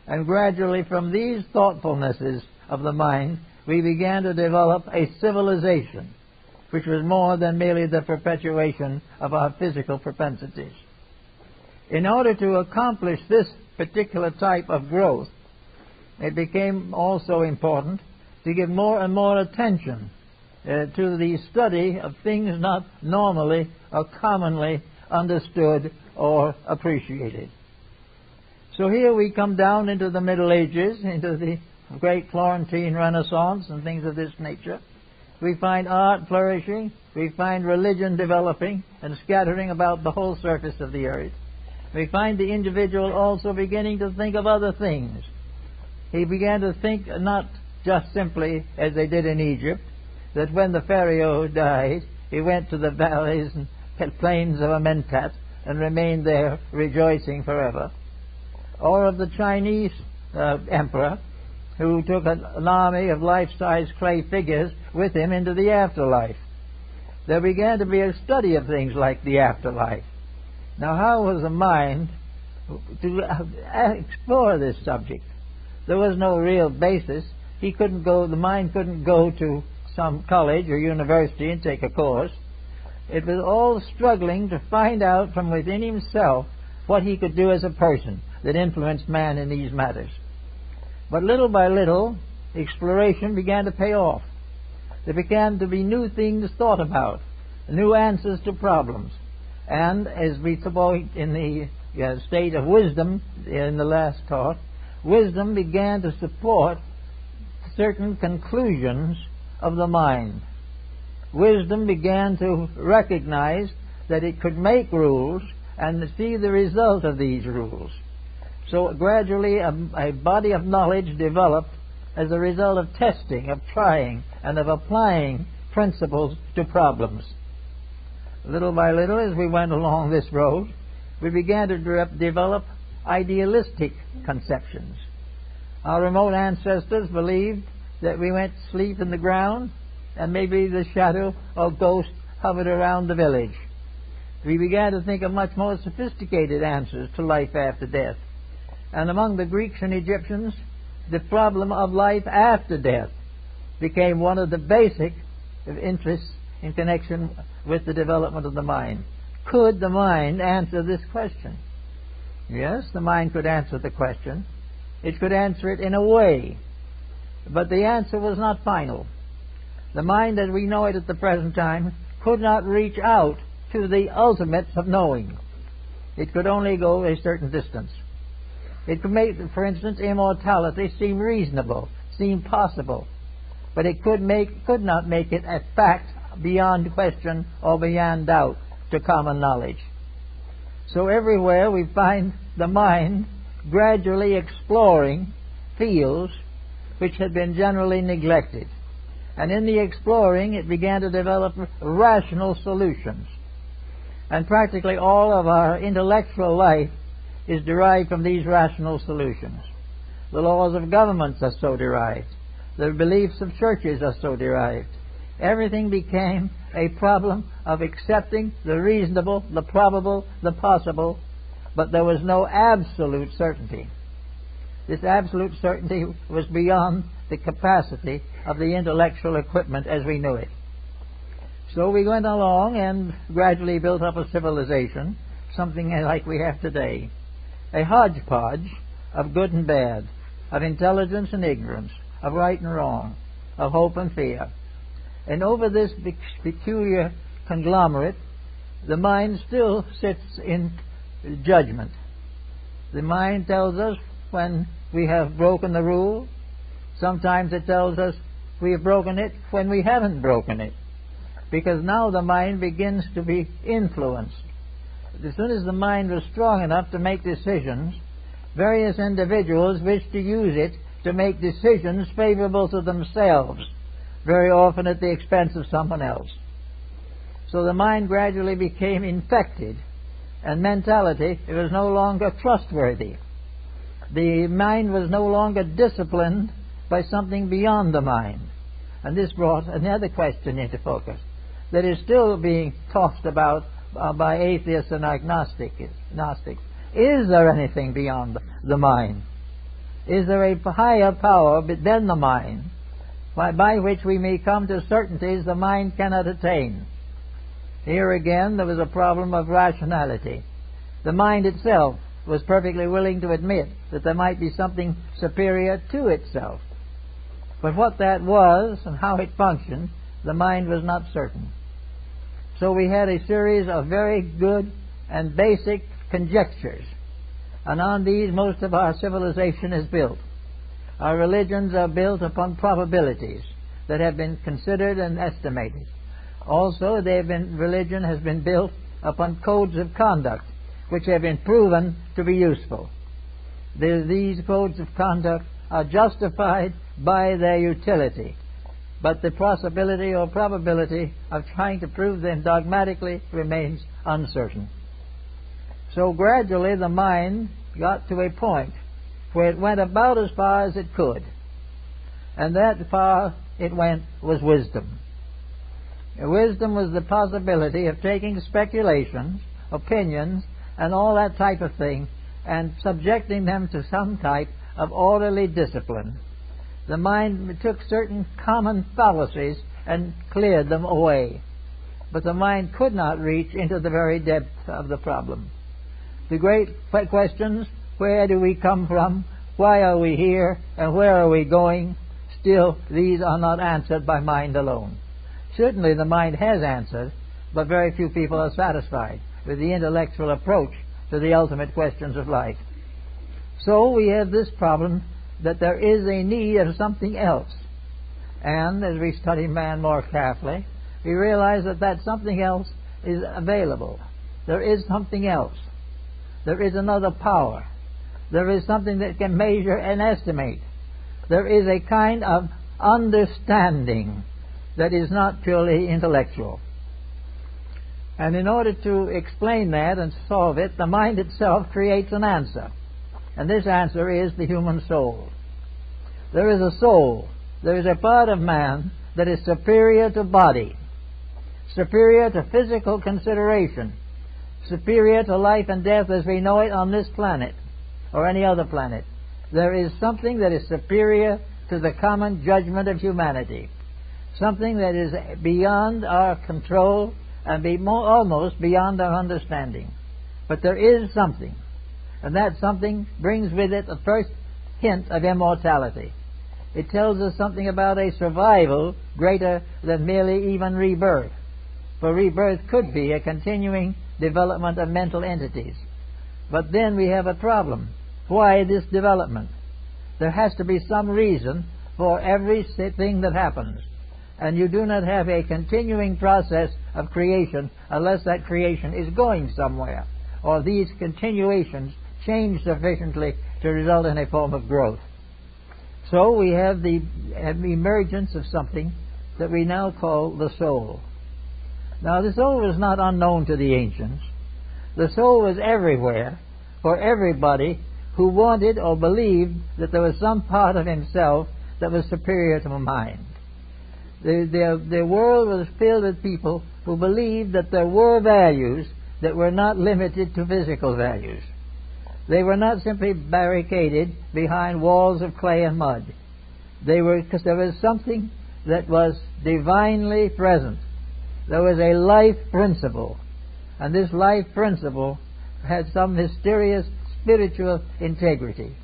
And gradually from these thoughtfulnesses of the mind, we began to develop a civilization, which was more than merely the perpetuation of our physical propensities. In order to accomplish this particular type of growth, it became also important to give more and more attention to the study of things not normally or commonly understood or appreciated. So here we come down into the Middle Ages, into the great Florentine Renaissance and things of this nature. We find art flourishing, we find religion developing and scattering about the whole surface of the earth. We find the individual also beginning to think of other things. He began to think not just simply, as they did in Egypt, that when the Pharaoh died, he went to the valleys and plains of Amentat and remained there rejoicing forever. Or of the Chinese emperor who took an army of life-size clay figures with him into the afterlife. There began to be a study of things like the afterlife. Now, how was the mind to explore this subject? There was no real basis. The mind couldn't go to some college or university and take a course. It was all struggling to find out from within himself what he could do as a person that influenced man in these matters. But little by little, exploration began to pay off. There began to be new things thought about, new answers to problems. And as we saw in the state of wisdom in the last talk, wisdom began to support certain conclusions of the mind. Wisdom began to recognize that it could make rules and see the result of these rules. So gradually a body of knowledge developed as a result of testing, of trying, and of applying principles to problems. Little by little, as we went along this road, we began to develop idealistic conceptions. Our remote ancestors believed that we went to sleep in the ground and maybe the shadow or ghost hovered around the village. We began to think of much more sophisticated answers to life after death. And among the Greeks and Egyptians, the problem of life after death became one of the basic interests in connection with the development of the mind. Could the mind answer this question? Yes, the mind could answer the question. It could answer it in a way, but the answer was not final. The mind as we know it at the present time could not reach out to the ultimates of knowing. It could only go a certain distance. It could make, for instance, immortality seem reasonable, seem possible, but it could not make it a fact beyond question or beyond doubt to common knowledge. So everywhere we find the mind gradually exploring fields which had been generally neglected. And in the exploring, it began to develop rational solutions. And practically all of our intellectual life is derived from these rational solutions. The laws of governments are so derived. The beliefs of churches are so derived. Everything became a problem of accepting the reasonable, the probable, the possible, but there was no absolute certainty. This absolute certainty was beyond the capacity of the intellectual equipment as we knew it. So we went along and gradually built up a civilization, something like we have today. A hodgepodge of good and bad, of intelligence and ignorance, of right and wrong, of hope and fear. And over this peculiar conglomerate, the mind still sits in judgment. The mind tells us when we have broken the rule. Sometimes it tells us we have broken it when we haven't broken it, because now the mind begins to be influenced. As soon as the mind was strong enough to make decisions, various individuals wish to use it to make decisions favorable to themselves, very often at the expense of someone else. So the mind gradually became infected, and mentality, it was no longer trustworthy. The mind was no longer disciplined by something beyond the mind. And this brought another question into focus that is still being tossed about by atheists and agnostics. Is there anything beyond the mind? Is there a higher power than the mind by which we may come to certainties the mind cannot attain? Here again there was a problem of rationality. The mind itself was perfectly willing to admit that there might be something superior to itself. But what that was and how it functioned, the mind was not certain. So we had a series of very good and basic conjectures, and on these most of our civilization is built. Our religions are built upon probabilities that have been considered and estimated. Also, religion has been built upon codes of conduct which have been proven to be useful. These codes of conduct are justified by their utility, but the possibility or probability of trying to prove them dogmatically remains uncertain. So gradually the mind got to a point where it went about as far as it could, and that far it went was wisdom. Wisdom was the possibility of taking speculations, opinions, and all that type of thing, and subjecting them to some type of orderly discipline. The mind took certain common fallacies and cleared them away, but the mind could not reach into the very depth of the problem. The great questions, where do we come from, why are we here, and where are we going, still these are not answered by mind alone. Certainly the mind has answered, but very few people are satisfied with the intellectual approach to the ultimate questions of life. So we have this problem that there is a need of something else. And as we study man more carefully, we realize that that something else is available. There is something else. There is another power. There is something that can measure and estimate. There is a kind of understanding that is not purely intellectual. And in order to explain that and solve it, the mind itself creates an answer. And this answer is the human soul. There is a soul. There is a part of man that is superior to body, superior to physical consideration, superior to life and death as we know it on this planet or any other planet. There is something that is superior to the common judgment of humanity, something that is beyond our control and almost beyond our understanding. But there is something, and that something brings with it the first hint of immortality. It tells us something about a survival greater than merely even rebirth. For rebirth could be a continuing development of mental entities. But then we have a problem. Why this development? There has to be some reason for every thing that happens. And you do not have a continuing process of creation unless that creation is going somewhere, or these continuations change sufficiently to result in a form of growth. So we have the emergence of something that we now call the soul. Now the soul was not unknown to the ancients. The soul was everywhere for everybody who wanted or believed that there was some part of himself that was superior to the mind. The world was filled with people who believed that there were values that were not limited to physical values. They were not simply barricaded behind walls of clay and mud. They were, because there was something that was divinely present. There was a life principle, and this life principle had some mysterious spiritual integrity.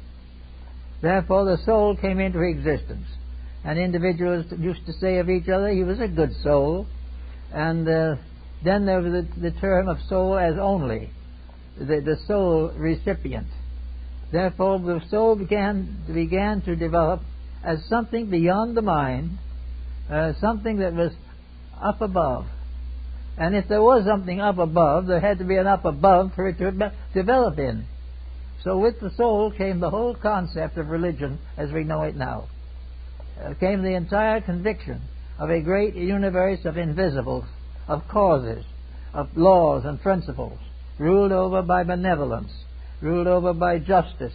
Therefore the soul came into existence, and individuals used to say of each other, he was a good soul. And then there was the term of soul as only, the soul recipient. Therefore the soul began to develop as something beyond the mind, something that was up above. And if there was something up above, there had to be an up above for it to develop in. So with the soul came the whole concept of religion as we know it now. Came the entire conviction of a great universe of invisibles, of causes, of laws and principles, ruled over by benevolence, ruled over by justice,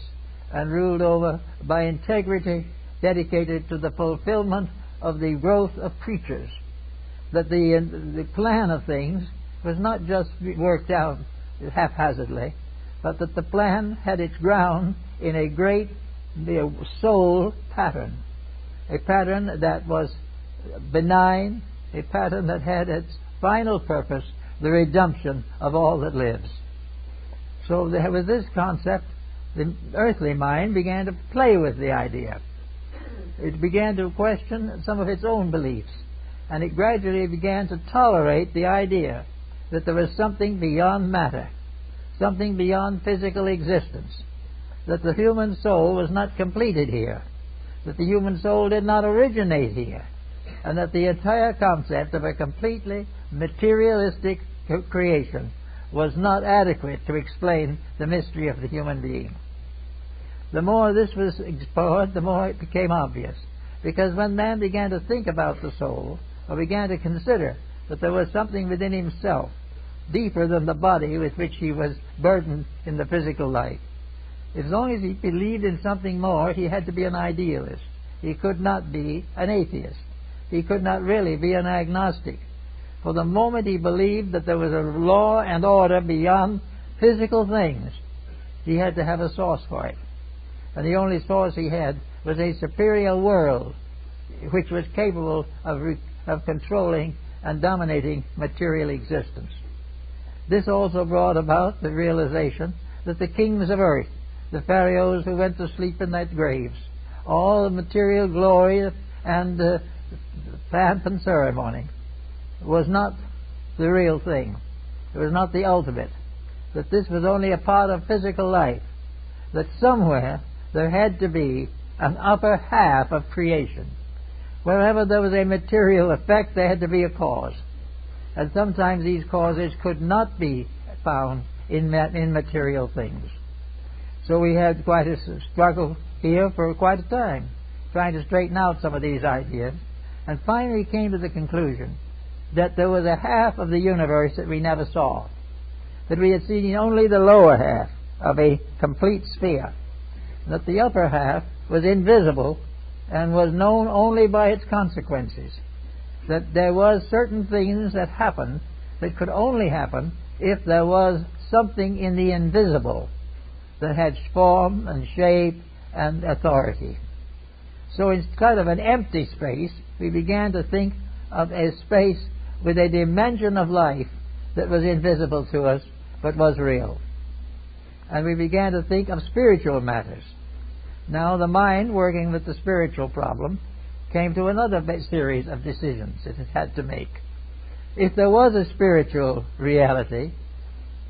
and ruled over by integrity, dedicated to the fulfillment of the growth of creatures. That the plan of things was not just worked out haphazardly, but that the plan had its ground in a great soul pattern, a pattern that was benign, a pattern that had its final purpose the redemption of all that lives. So with this concept, the earthly mind began to play with the idea. It began to question some of its own beliefs, and it gradually began to tolerate the idea that there was something beyond matter, something beyond physical existence, that the human soul was not completed here, that the human soul did not originate here, and that the entire concept of a completely materialistic creation was not adequate to explain the mystery of the human being. The more this was explored, the more it became obvious, because when man began to think about the soul, or began to consider that there was something within himself deeper than the body with which he was burdened in the physical life, as long as he believed in something more, he had to be an idealist. He could not be an atheist. He could not really be an agnostic. For the moment he believed that there was a law and order beyond physical things, he had to have a source for it. And the only source he had was a superior world which was capable of controlling and dominating material existence. This also brought about the realization that the kings of earth, the pharaohs who went to sleep in their graves, all the material glory and pomp and ceremony was not the real thing. It was not the ultimate. That this was only a part of physical life. That somewhere there had to be an upper half of creation. Wherever there was a material effect, there had to be a cause. And sometimes these causes could not be found in material things. So we had quite a struggle here for quite a time, trying to straighten out some of these ideas, and finally came to the conclusion that there was a half of the universe that we never saw, that we had seen only the lower half of a complete sphere, that the upper half was invisible and was known only by its consequences, that there was certain things that happened that could only happen if there was something in the invisible that had form and shape and authority. So instead of an empty space, we began to think of a space with a dimension of life that was invisible to us but was real. And we began to think of spiritual matters. Now the mind, working with the spiritual problem, came to another series of decisions it had to make. If there was a spiritual reality,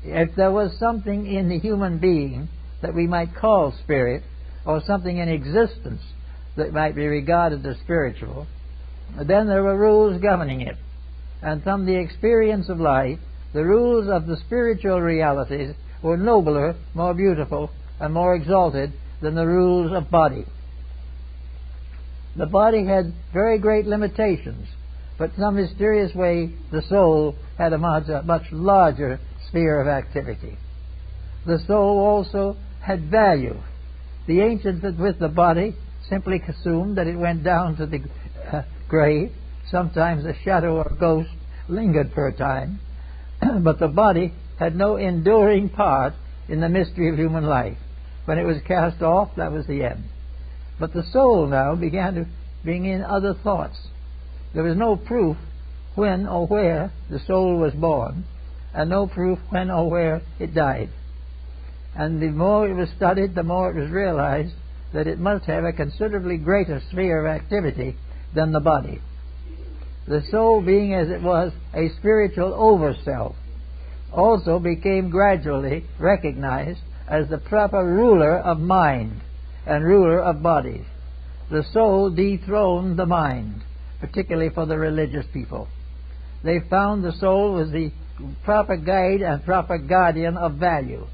if there was something in the human being that we might call spirit, or something in existence that might be regarded as spiritual, then there were rules governing it. And from the experience of life, the rules of the spiritual realities were nobler, more beautiful, and more exalted than the rules of body. The body had very great limitations, but in some mysterious way the soul had a much larger sphere of activity. The soul also had value. The ancients with the body simply assumed that it went down to the grave. Sometimes a shadow or ghost lingered for a time, but the body had no enduring part in the mystery of human life. When it was cast off, that was the end. But the soul now began to bring in other thoughts. There was no proof when or where the soul was born, and no proof when or where it died. And the more it was studied, the more it was realized that it must have a considerably greater sphere of activity than the body. The soul, being as it was a spiritual over-self, also became gradually recognized as the proper ruler of mind and ruler of bodies. The soul dethroned the mind, particularly for the religious people. They found the soul was the proper guide and proper guardian of value.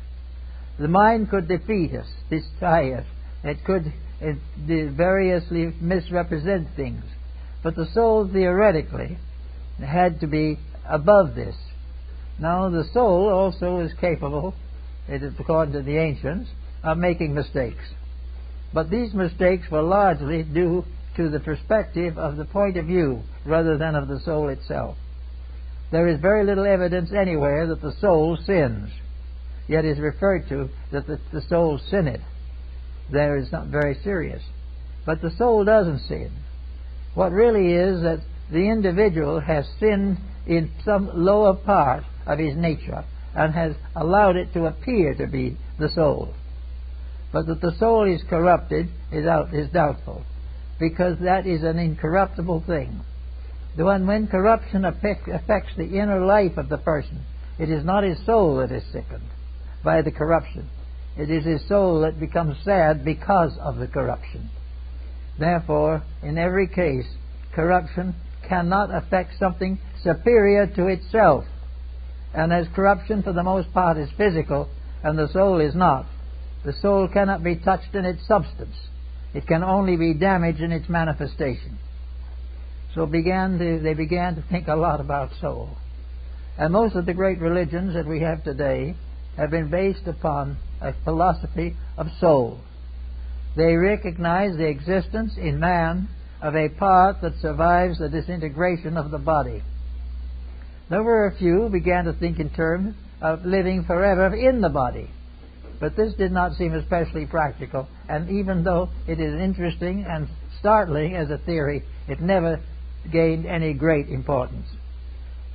The mind could defeat us, destroy us. It could variously misrepresent things. But the soul theoretically had to be above this. Now the soul also is capable, it is according to the ancients, of making mistakes. But these mistakes were largely due to the perspective of the point of view rather than of the soul itself. There is very little evidence anywhere that the soul sins, yet is referred to that the soul sinneth. There is not very serious. But the soul doesn't sin. What really is that the individual has sinned in some lower part of his nature and has allowed it to appear to be the soul. But that the soul is corrupted is doubtful, because that is an incorruptible thing. When corruption affects the inner life of the person, it is not his soul that is sickened by the corruption. It is his soul that becomes sad because of the corruption. Therefore, in every case, corruption cannot affect something superior to itself. And as corruption for the most part is physical, and the soul is not, the soul cannot be touched in its substance. It can only be damaged in its manifestation. So they began to think a lot about soul. And most of the great religions that we have today have been based upon a philosophy of soul. They recognize the existence in man of a part that survives the disintegration of the body. There were a few who began to think in terms of living forever in the body. But this did not seem especially practical, and even though it is interesting and startling as a theory, it never gained any great importance.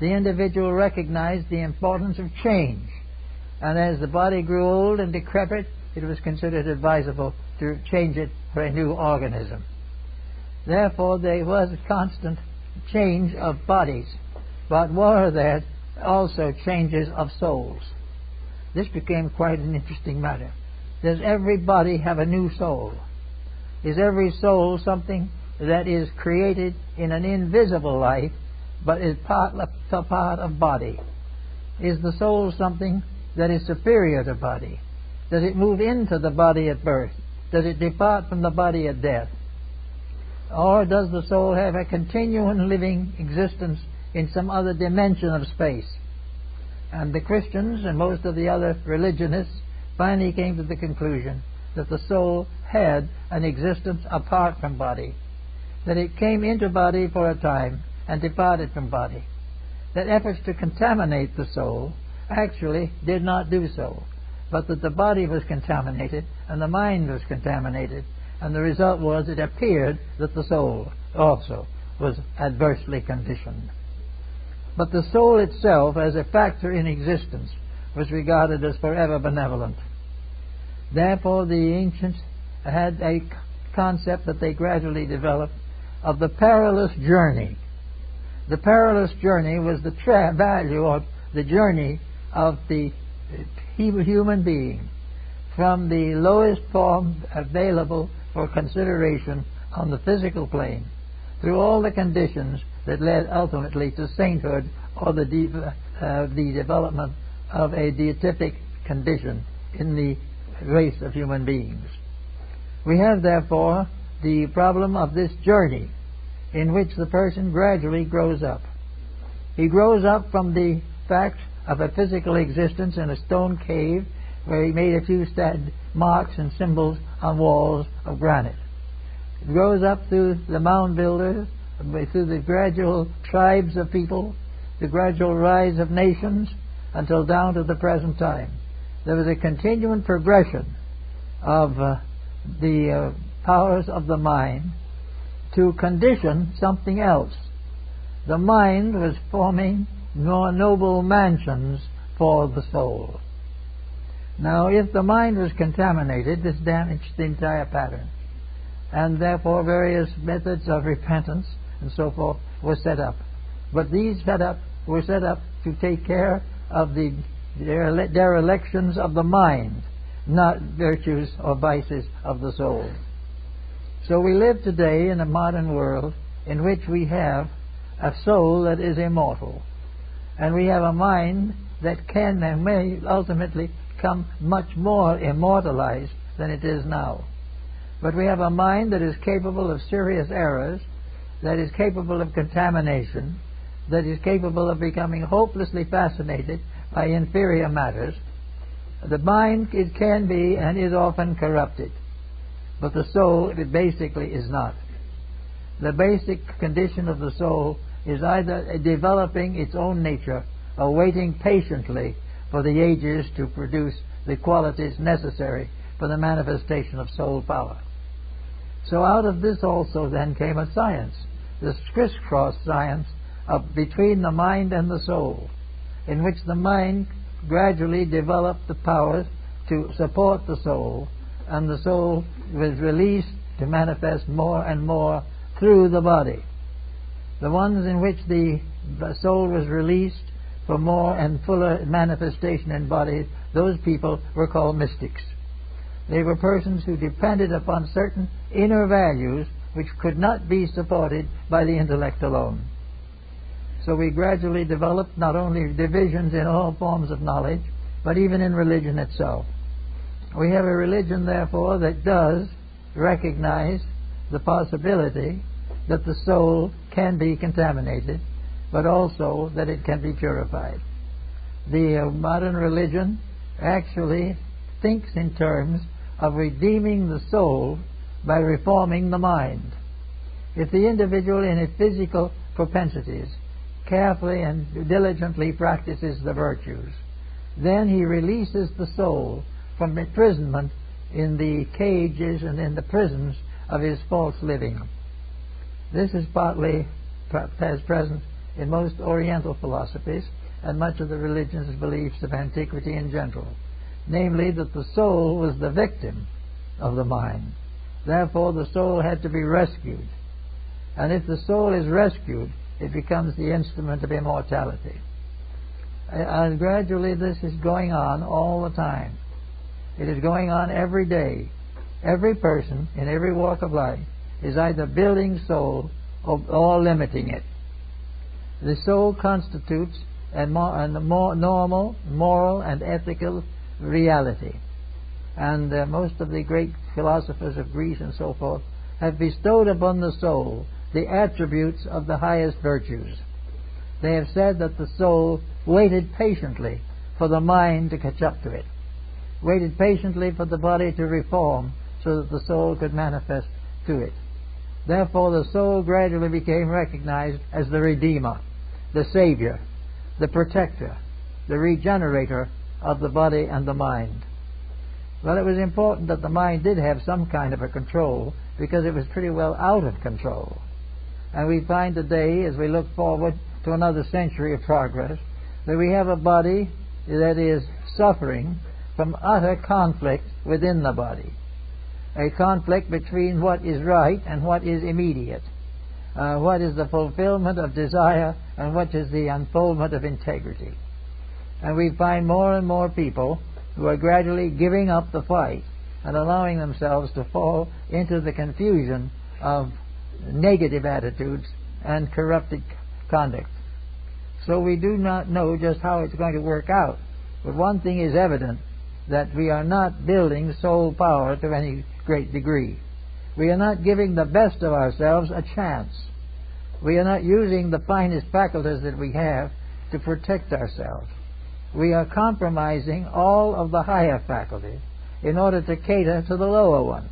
The individual recognized the importance of change, and as the body grew old and decrepit, it was considered advisable to change it for a new organism. Therefore, there was a constant change of bodies, but were there also changes of souls. This became quite an interesting matter. Does every body have a new soul? Is every soul something that is created in an invisible life, but is part of body? Is the soul something that is superior to body? Does it move into the body at birth? Does it depart from the body at death? Or does the soul have a continuing living existence in some other dimension of space? And the Christians and most of the other religionists finally came to the conclusion that the soul had an existence apart from body, that it came into body for a time and departed from body, that efforts to contaminate the soul actually did not do so, but that the body was contaminated and the mind was contaminated, and the result was it appeared that the soul also was adversely conditioned. But the soul itself, as a factor in existence, was regarded as forever benevolent. Therefore, the ancients had a concept that they gradually developed of the perilous journey. The perilous journey was the value of the journey of the human being from the lowest form available for consideration on the physical plane through all the conditions that led ultimately to sainthood or the development of a beatific condition in the race of human beings. We have therefore the problem of this journey in which the person gradually grows up. He grows up from the fact of a physical existence in a stone cave where he made a few marks and symbols on walls of granite. It grows up through the mound builders, through the gradual tribes of people, the gradual rise of nations, until down to the present time. There was a continuing progression of the powers of the mind to condition something else. The mind was forming more noble mansions for the soul. Now, if the mind was contaminated, this damaged the entire pattern, and therefore various methods of repentance and so forth were set up. But these were set up to take care of the derelictions of the mind, not virtues or vices of the soul. So we live today in a modern world in which we have a soul that is immortal, and we have a mind that can and may ultimately become much more immortalized than it is now. But we have a mind that is capable of serious errors, that is capable of contamination, that is capable of becoming hopelessly fascinated by inferior matters. The mind, it can be and is often corrupted, but the soul, it basically is not. The basic condition of the soul is either developing its own nature or waiting patiently for the ages to produce the qualities necessary for the manifestation of soul power. So out of this also then came a science, this crisscross science of between the mind and the soul, in which the mind gradually developed the powers to support the soul, and the soul was released to manifest more and more through the body. The ones in which the soul was released for more and fuller manifestation in bodies, those people were called mystics. They were persons who depended upon certain inner values which could not be supported by the intellect alone. So we gradually developed not only divisions in all forms of knowledge, but even in religion itself. We have a religion, therefore, that does recognize the possibility that the soul can be contaminated, but also that it can be purified. The modern religion actually thinks in terms of redeeming the soul by reforming the mind. If the individual in his physical propensities carefully and diligently practices the virtues, then he releases the soul from imprisonment in the cages and in the prisons of his false living. This is partly as present in most Oriental philosophies and much of the religious beliefs of antiquity in general, namely that the soul was the victim of the mind. Therefore, the soul had to be rescued. And if the soul is rescued, it becomes the instrument of immortality. And gradually this is going on all the time. It is going on every day. Every person in every walk of life is either building soul or limiting it. The soul constitutes a more normal, moral, and ethical reality. And most of the great philosophers of Greece and so forth have bestowed upon the soul the attributes of the highest virtues. They have said that the soul waited patiently for the mind to catch up to it, waited patiently for the body to reform so that the soul could manifest to it. Therefore, the soul gradually became recognized as the Redeemer, the Savior, the Protector, the Regenerator of the body and the mind. Well, it was important that the mind did have some kind of a control, because it was pretty well out of control. And we find today, as we look forward to another century of progress, that we have a body that is suffering from utter conflict within the body. A conflict between what is right and what is immediate. What is the fulfillment of desire and what is the unfoldment of integrity. And we find more and more people who are gradually giving up the fight and allowing themselves to fall into the confusion of negative attitudes and corrupted conduct. So we do not know just how it's going to work out. But one thing is evident, that we are not building soul power to any great degree. We are not giving the best of ourselves a chance. We are not using the finest faculties that we have to protect ourselves. We are compromising all of the higher faculties in order to cater to the lower ones.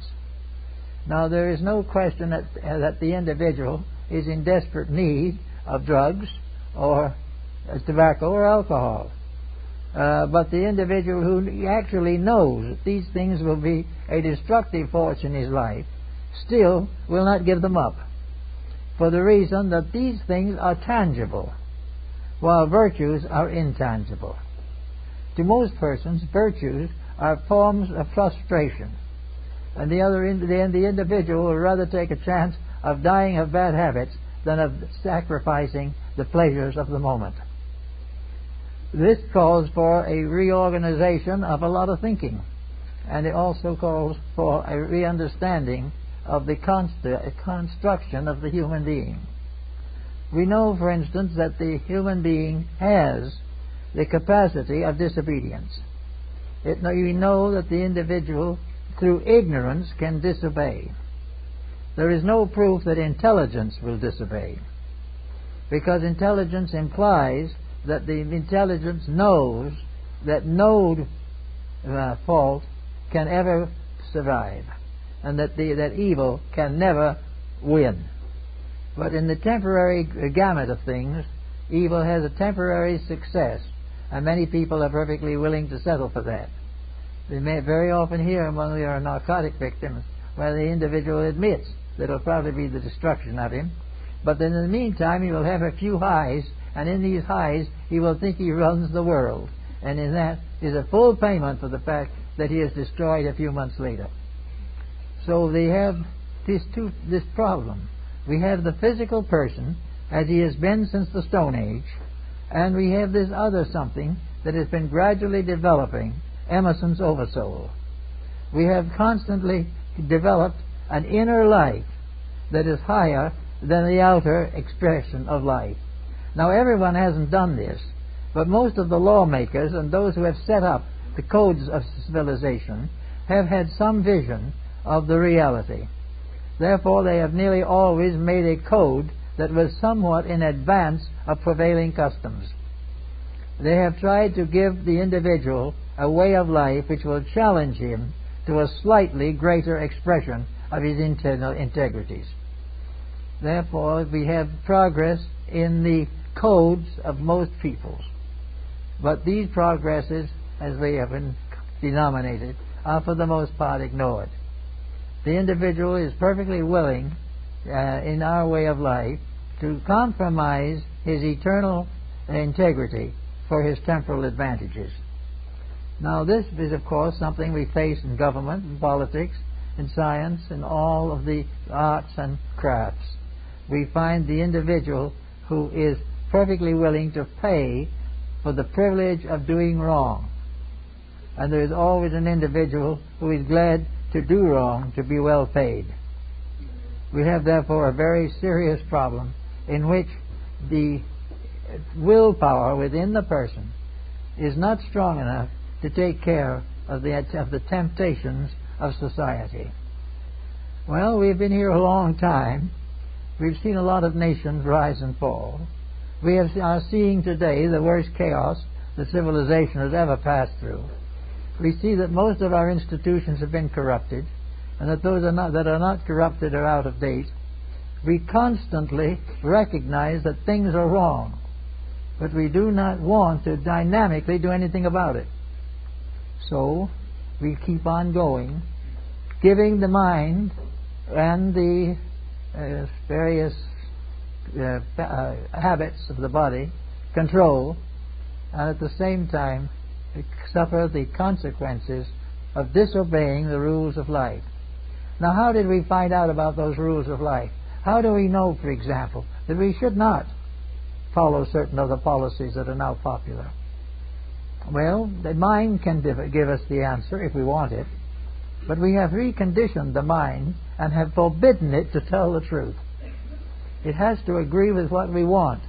Now, there is no question that the individual is in desperate need of drugs or tobacco or alcohol. but the individual who actually knows that these things will be a destructive force in his life still will not give them up, for the reason that these things are tangible, while virtues are intangible. To most persons, virtues are forms of frustration, and the individual will rather take a chance of dying of bad habits than of sacrificing the pleasures of the moment. This calls for a reorganization of a lot of thinking, and it also calls for a re-understanding of the construction of the human being. We know, for instance, that the human being has the capacity of disobedience. We know that the individual, through ignorance, can disobey. There is no proof that intelligence will disobey, because intelligence implies that the intelligence knows that no fault can ever survive, and that evil can never win. But in the temporary gamut of things, evil has a temporary success, and many people are perfectly willing to settle for that. We may very often hear among our narcotic victims where the individual admits that it will probably be the destruction of him, but then in the meantime he will have a few highs, and in these highs he will think he runs the world, and in that is a full payment for the fact that he is destroyed a few months later. So they have this problem. We have the physical person as he has been since the Stone Age, and we have this other something that has been gradually developing, Emerson's oversoul. We have constantly developed an inner life that is higher than the outer expression of life. Now, everyone hasn't done this, but most of the lawmakers and those who have set up the codes of civilization have had some vision of the reality. Therefore, they have nearly always made a code that was somewhat in advance of prevailing customs. They have tried to give the individual a way of life which will challenge him to a slightly greater expression of his internal integrities. Therefore, we have progress in the codes of most peoples. But these progresses, as they have been denominated, are for the most part ignored. The individual is perfectly willing, in our way of life, to compromise his eternal integrity for his temporal advantages. Now, this is, of course, something we face in government, in politics, in science, in all of the arts and crafts. We find the individual who is perfectly willing to pay for the privilege of doing wrong. And there is always an individual who is glad to do wrong to be well paid. We have, therefore, a very serious problem in which the willpower within the person is not strong enough to take care of the temptations of society. Well, we've been here a long time. We've seen a lot of nations rise and fall. We are seeing today the worst chaos that civilization has ever passed through. We see that most of our institutions have been corrupted, and that those that are not corrupted are out of date. We constantly recognize that things are wrong, but we do not want to dynamically do anything about it. So we keep on going, giving the mind and the various habits of the body control, and at the same time suffer the consequences of disobeying the rules of life. Now, how did we find out about those rules of life? How do we know, for example, that we should not follow certain of the policies that are now popular? Well, the mind can give us the answer if we want it, but we have reconditioned the mind and have forbidden it to tell the truth. It has to agree with what we want,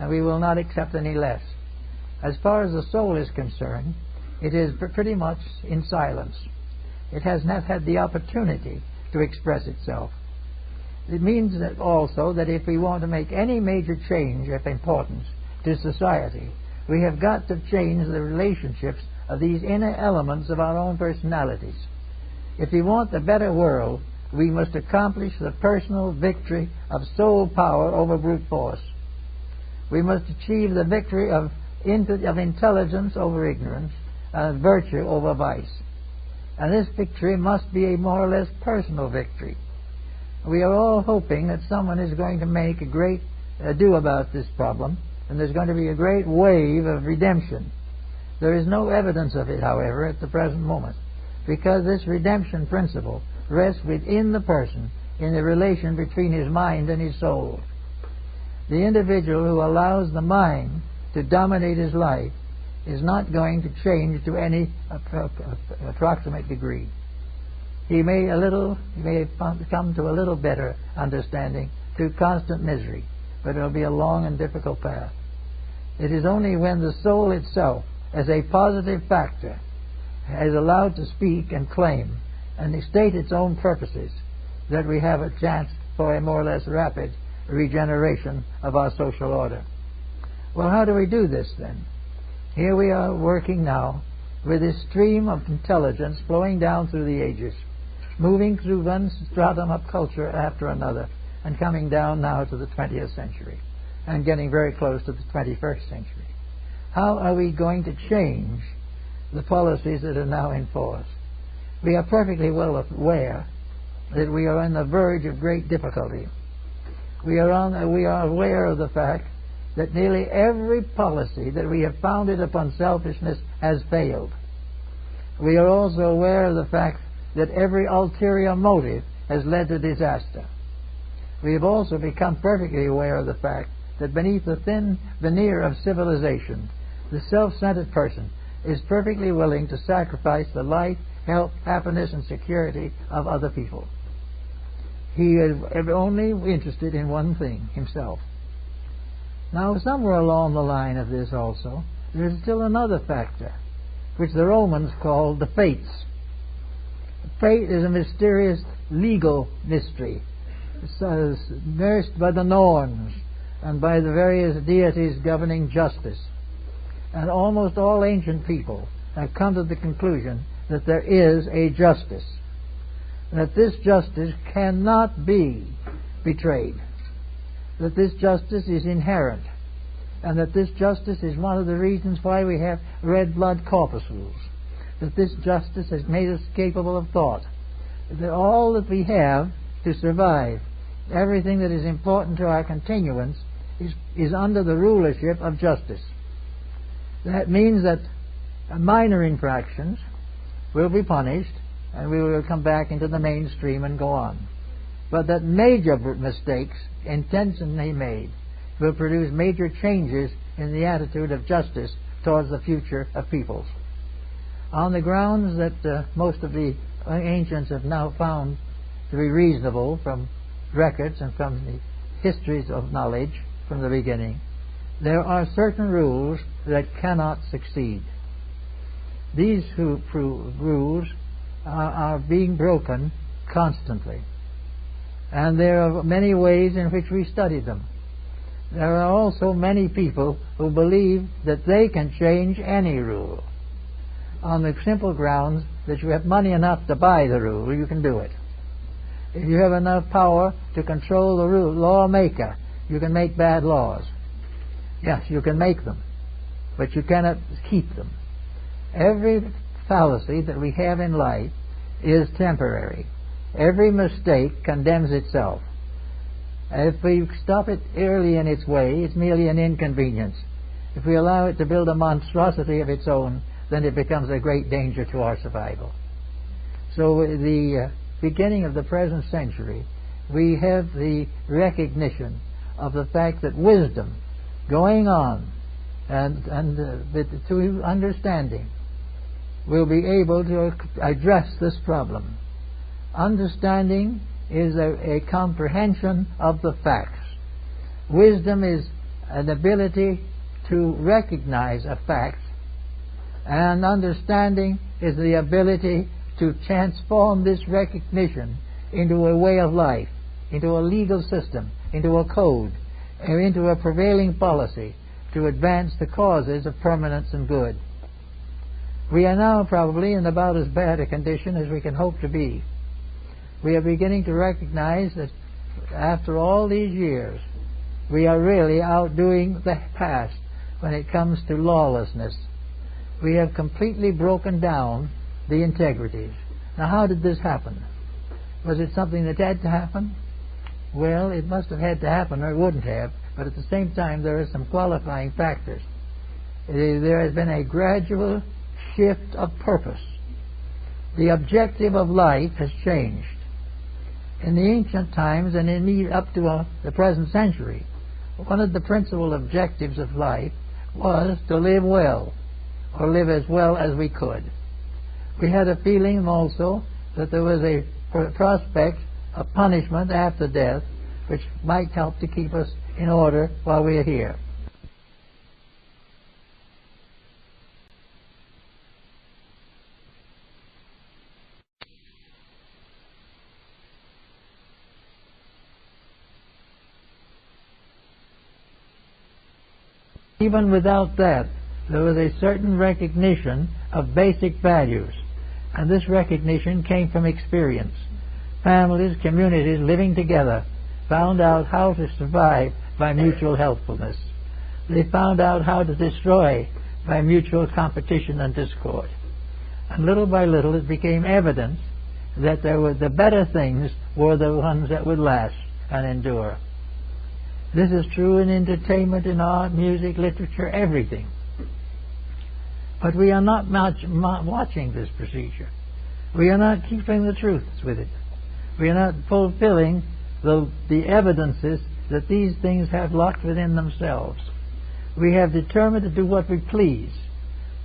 and we will not accept any less. As far as the soul is concerned, it is pretty much in silence. It has not had the opportunity to express itself. It means that also that if we want to make any major change of importance to society, we have got to change the relationships of these inner elements of our own personalities. If we want a better world, we must accomplish the personal victory of soul power over brute force. We must achieve the victory of of intelligence over ignorance, and virtue over vice. And this victory must be a more or less personal victory. We are all hoping that someone is going to make a great ado about this problem, and there's going to be a great wave of redemption. There is no evidence of it, however, at the present moment, because this redemption principle rests within the person in the relation between his mind and his soul. The individual who allows the mind to dominate his life is not going to change to any approximate degree. He may come to a little better understanding through constant misery, but it will be a long and difficult path. It is only when the soul itself, as a positive factor, is allowed to speak and claim and state its own purposes that we have a chance for a more or less rapid regeneration of our social order. Well, how do we do this then? Here we are working now with this stream of intelligence flowing down through the ages, moving through one stratum of culture after another, and coming down now to the 20th century, and getting very close to the 21st century. How are we going to change the policies that are now in force? We are perfectly well aware that we are on the verge of great difficulty. We are aware of the fact that nearly every policy that we have founded upon selfishness has failed. We are also aware of the fact that every ulterior motive has led to disaster. We have also become perfectly aware of the fact that beneath the thin veneer of civilization, the self-centered person is perfectly willing to sacrifice the life, health, happiness, and security of other people. He is only interested in one thing, himself. Now, somewhere along the line of this also, there is still another factor, which the Romans called the fates. Fate is a mysterious legal mystery, nursed by the norns and by the various deities governing justice. And almost all ancient people have come to the conclusion that there is a justice, and that this justice cannot be betrayed, that this justice is inherent, and that this justice is one of the reasons why we have red blood corpuscles, that this justice has made us capable of thought, that all that we have to survive, everything that is important to our continuance, is under the rulership of justice. That means that minor infractions will be punished, and we will come back into the mainstream and go on. But that major mistakes, intentionally made, will produce major changes in the attitude of justice towards the future of peoples. On the grounds that most of the ancients have now found to be reasonable from records and from the histories of knowledge from the beginning, there are certain rules that cannot succeed. These rules are being broken constantly. And there are many ways in which we study them. There are also many people who believe that they can change any rule. On the simple grounds that you have money enough to buy the rule, you can do it. If you have enough power to control the lawmaker, you can make bad laws. Yes, you can make them, but you cannot keep them. Every fallacy that we have in life is temporary. Every mistake condemns itself. If we stop it early in its way, it's merely an inconvenience. If we allow it to build a monstrosity of its own, then it becomes a great danger to our survival. So the beginning of the present century, we have the recognition of the fact that wisdom going on and to understanding will be able to address this problem. Understanding is a comprehension of the facts. Wisdom is an ability to recognize a fact, and understanding is the ability to transform this recognition into a way of life, into a legal system, into a code, or into a prevailing policy to advance the causes of permanence and good. We are now probably in about as bad a condition as we can hope to be. We are beginning to recognize that after all these years, we are really outdoing the past when it comes to lawlessness. We have completely broken down the integrities. Now, how did this happen? Was it something that had to happen? Well, it must have had to happen or it wouldn't have, but at the same time there are some qualifying factors. There has been a gradual shift of purpose. The objective of life has changed. In the ancient times and up to the present century, one of the principal objectives of life was to live well, or live as well as we could. We had a feeling also that there was a prospect of punishment after death, which might help to keep us in order while we are here. Even without that, there was a certain recognition of basic values, and this recognition came from experience. Families, communities living together found out how to survive by mutual helpfulness. They found out how to destroy by mutual competition and discord. And little by little it became evident that the better things were the ones that would last and endure. This is true in entertainment, in art, music, literature, everything. But we are not watching this procedure. We are not keeping the truths with it. We are not fulfilling the evidences that these things have locked within themselves. We have determined to do what we please,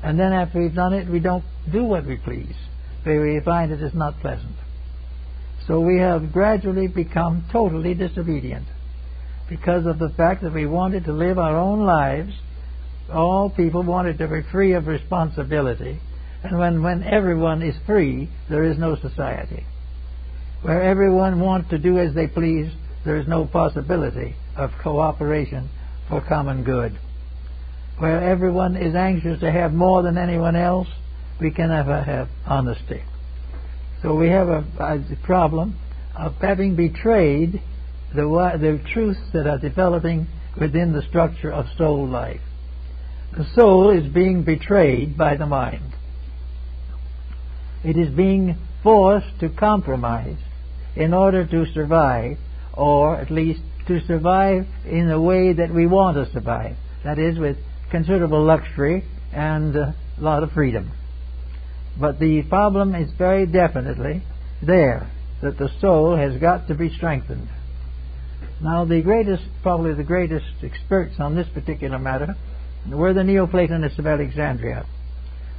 and then after we've done it, we don't do what we please, for we find it is not pleasant. So we have gradually become totally disobedient because of the fact that we wanted to live our own lives. All people wanted to be free of responsibility, and when everyone is free, there is no society. Where everyone wants to do as they please, there is no possibility of cooperation for common good. Where everyone is anxious to have more than anyone else, we can never have honesty. So we have a problem of having betrayed the truths that are developing within the structure of soul life. The soul is being betrayed by the mind. It is being forced to compromise in order to survive, or at least to survive in the way that we want to survive. That is, with considerable luxury and a lot of freedom. But the problem is very definitely there, that the soul has got to be strengthened. Now, probably the greatest experts on this particular matter were the Neoplatonists of Alexandria.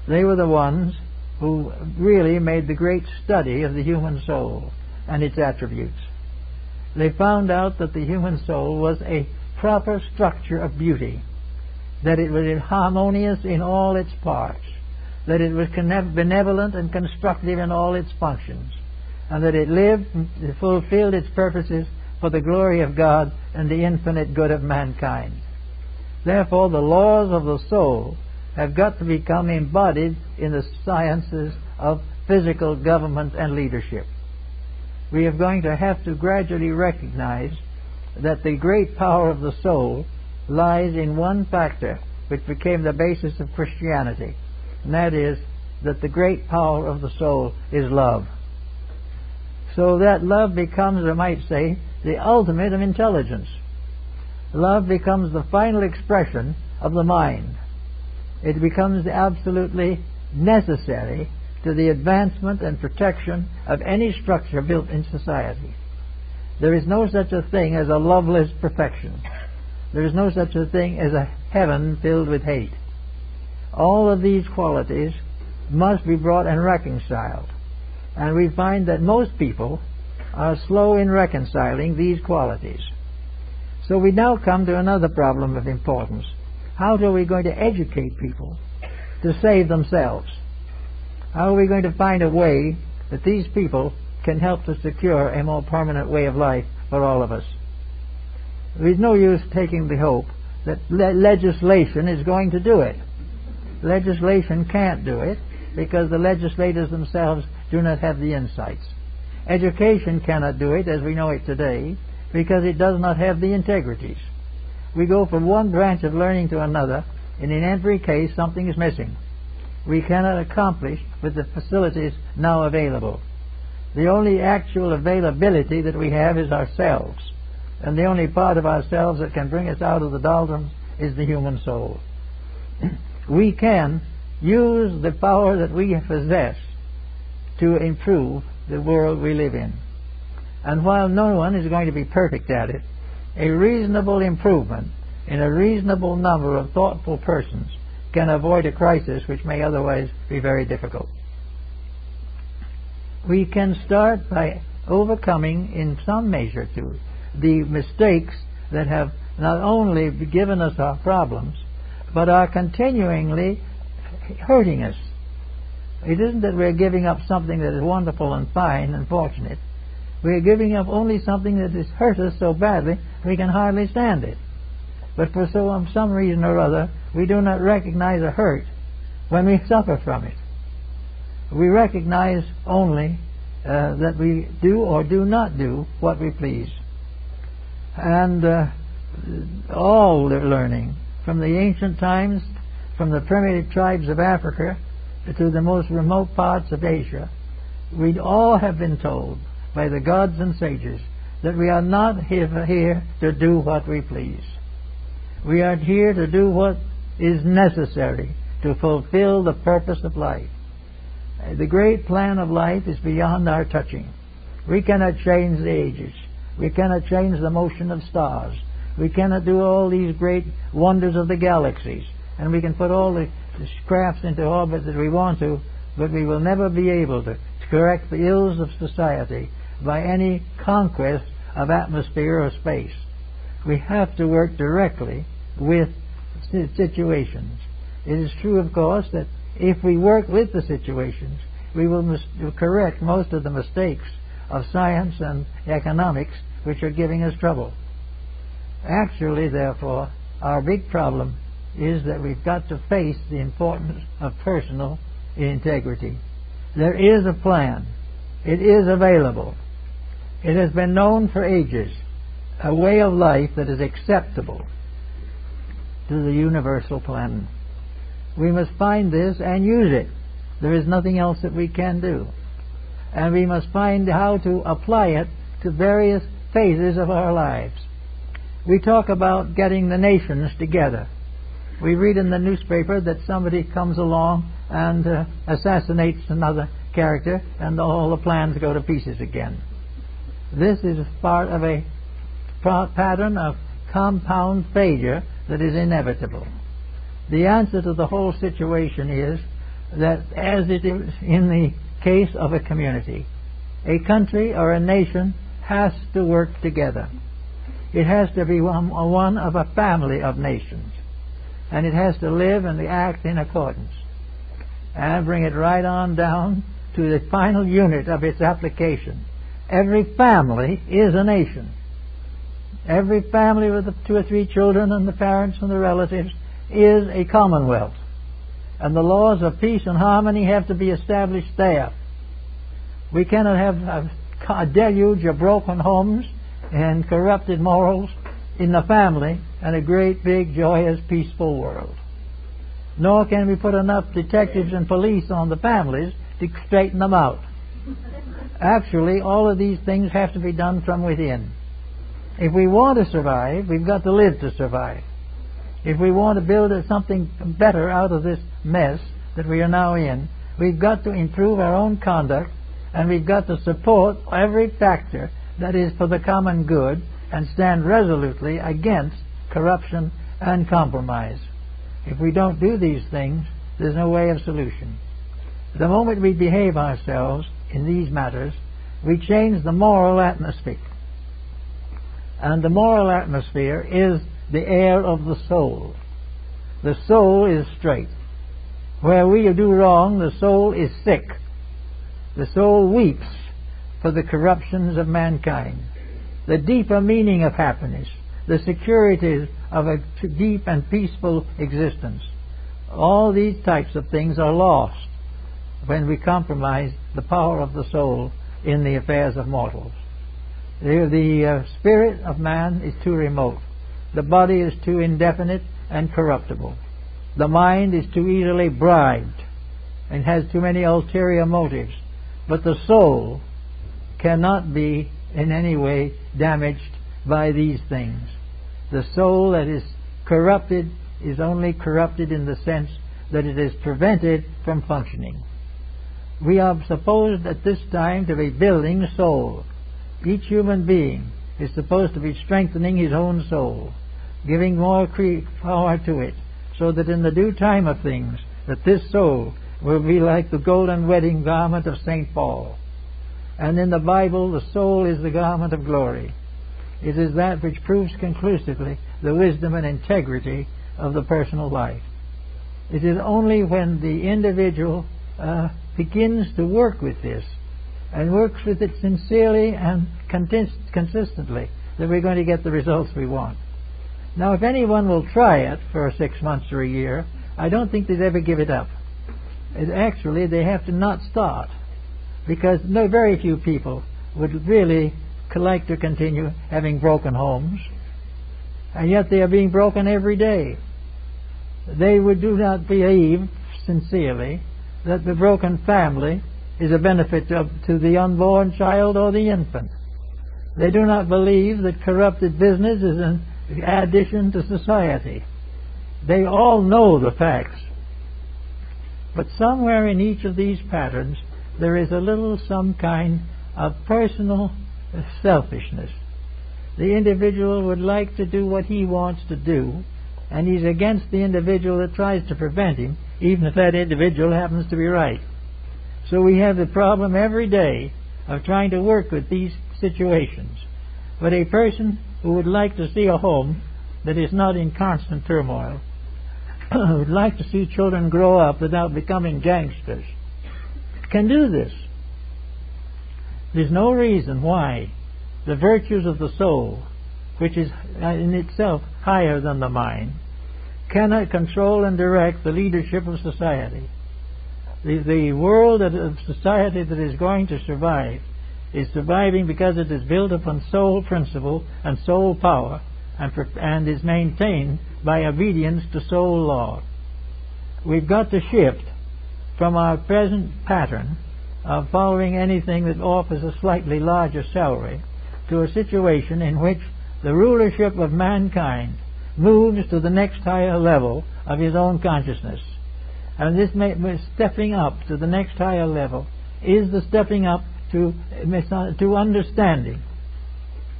They were the ones who really made the great study of the human soul and its attributes. They found out that the human soul was a proper structure of beauty, that it was harmonious in all its parts, that it was benevolent and constructive in all its functions, and that it lived and fulfilled its purposes for the glory of God and the infinite good of mankind. Therefore, the laws of the soul have got to become embodied in the sciences of physical government and leadership. We are going to have to gradually recognize that the great power of the soul lies in one factor which became the basis of Christianity, and that is that the great power of the soul is love. So that love becomes, I might say, the ultimate of intelligence. Love becomes the final expression of the mind. It becomes absolutely necessary to the advancement and protection of any structure built in society. There is no such a thing as a loveless perfection. There is no such a thing as a heaven filled with hate. All of these qualities must be brought and reconciled. And we find that most people are slow in reconciling these qualities. So we now come to another problem of importance. How are we going to educate people to save themselves? How are we going to find a way that these people can help to secure a more permanent way of life for all of us? There is no use taking the hope that legislation is going to do it. Legislation can't do it because the legislators themselves do not have the insights. Education cannot do it as we know it today because it does not have the integrities. We go from one branch of learning to another and in every case something is missing. We cannot accomplish with the facilities now available. The only actual availability that we have is ourselves, and the only part of ourselves that can bring us out of the doldrums is the human soul. We can use the power that we possess to improve the world we live in. And while no one is going to be perfect at it, a reasonable improvement in a reasonable number of thoughtful persons can avoid a crisis which may otherwise be very difficult. We can start by overcoming, in some measure too, the mistakes that have not only given us our problems, but are continuingly hurting us. It isn't that we're giving up something that is wonderful and fine and fortunate. We're giving up only something that has hurt us so badly we can hardly stand it. But for some reason or other, we do not recognize a hurt when we suffer from it. We recognize only that we do or do not do what we please. And all the learning, from the ancient times, from the primitive tribes of Africa to the most remote parts of Asia, we all have been told by the gods and sages that we are not here to do what we please. We are here to do what is necessary to fulfill the purpose of life. The great plan of life is beyond our touching. We cannot change the ages. We cannot change the motion of stars. We cannot do all these great wonders of the galaxies. And we can put all the crafts into orbit that we want to, but we will never be able to correct the ills of society by any conquest of atmosphere or space. We have to work directly with situations. It is true, of course, that if we work with the situations, we will correct most of the mistakes of science and economics which are giving us trouble. Actually, therefore, our big problem is that we've got to face the importance of personal integrity. There is a plan. It is available. It has been known for ages, a way of life that is acceptable to the universal plan. We must find this and use it. There is nothing else that we can do. And we must find how to apply it to various phases of our lives. We talk about getting the nations together. We read in the newspaper that somebody comes along and assassinates another character, and all the plans go to pieces again. This is part of a pattern of compound failure that is inevitable. The answer to the whole situation is that, as it is in the case of a community, a country or a nation has to work together. It has to be one of a family of nations, and it has to live and act in accordance, and bring it right on down to the final unit of its application. Every family is a nation. Every family with the 2 or 3 children and the parents and the relatives is a commonwealth. And the laws of peace and harmony have to be established there. We cannot have a deluge of broken homes and corrupted morals in the family and a great, big, joyous, peaceful world. Nor can we put enough detectives and police on the families to straighten them out. Actually, all of these things have to be done from within. If we want to survive, we've got to live to survive. If we want to build something better out of this mess that we are now in, we've got to improve our own conduct, and we've got to support every factor that is for the common good and stand resolutely against corruption and compromise. If we don't do these things, there's no way of solution. The moment we behave ourselves in these matters, we change the moral atmosphere. And the moral atmosphere is the air of the soul. The soul is straight. Where we do wrong, the soul is sick. The soul weeps for the corruptions of mankind. The deeper meaning of happiness, the securities of a deep and peaceful existence. All these types of things are lost when we compromise the power of the soul in the affairs of mortals. The spirit of man is too remote. The body is too indefinite and corruptible. The mind is too easily bribed and has too many ulterior motives. But the soul cannot be in any way damaged by these things. The soul that is corrupted is only corrupted in the sense that it is prevented from functioning. We are supposed at this time to be building a soul. Each human being is supposed to be strengthening his own soul, giving more power to it, so that in the due time of things, that this soul will be like the golden wedding garment of St. Paul. And in the Bible, the soul is the garment of glory. It is that which proves conclusively the wisdom and integrity of the personal life. It is only when the individual begins to work with this, and works with it sincerely and consistently, that we're going to get the results we want. Now, if anyone will try it for 6 months or a year, I don't think they'd ever give it up. Actually, they have to not start, because very few people would really like to continue having broken homes, and yet they are being broken every day. They do not believe sincerely that the broken family is a benefit to the unborn child or the infant. They do not believe that corrupted business is an addition to society. They all know the facts. But somewhere in each of these patterns there is a little some kind of personal selfishness. The individual would like to do what he wants to do, and he's against the individual that tries to prevent him, even if that individual happens to be right. So we have the problem every day of trying to work with these situations. But a person who would like to see a home that is not in constant turmoil, would like to see children grow up without becoming gangsters, can do this. There's no reason why the virtues of the soul, which is in itself higher than the mind, cannot control and direct the leadership of society. The world of society that is going to survive is surviving because it is built upon soul principle and soul power, and is maintained by obedience to soul law. We've got to shift from our present pattern of following anything that offers a slightly larger salary to a situation in which the rulership of mankind moves to the next higher level of his own consciousness. And this stepping up to the next higher level is the stepping up to understanding.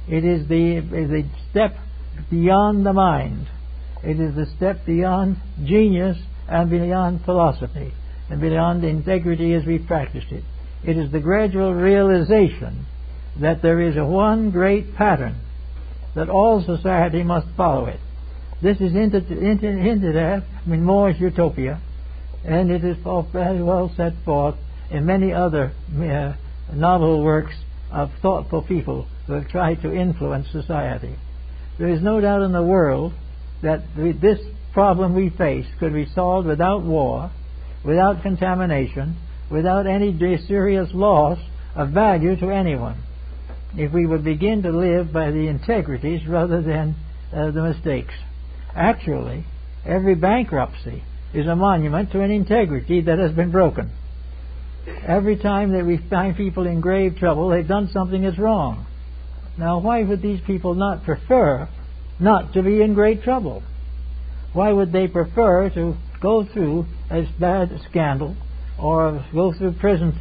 It is the step beyond the mind. It is the step beyond genius and beyond philosophy and beyond integrity as we practice it. It is the gradual realization that there is one great pattern, that all society must follow it. This is hinted at in More's Utopia, and it is very well set forth in many other novel works of thoughtful people who have tried to influence society. There is no doubt in the world that this problem we face could be solved without war, without contamination, without any serious loss of value to anyone, if we would begin to live by the integrities rather than the mistakes. Actually, every bankruptcy is a monument to an integrity that has been broken. Every time that we find people in grave trouble, they've done something that's wrong. Now, why would these people not prefer not to be in great trouble? Why would they prefer to go through a bad scandal or go through prison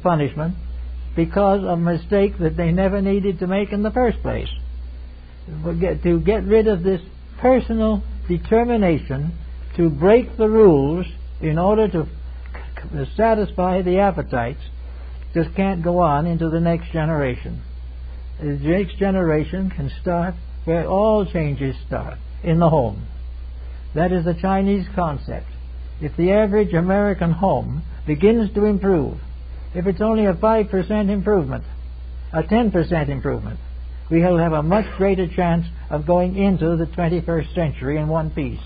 punishment because of a mistake that they never needed to make in the first place? To get rid of this personal determination to break the rules in order to satisfy the appetites just can't go on into the next generation. The next generation can start where all changes start, in the home. That is the Chinese concept. If the average American home begins to improve, if it's only a 5% improvement, a 10% improvement, we will have a much greater chance of going into the 21st century in one piece.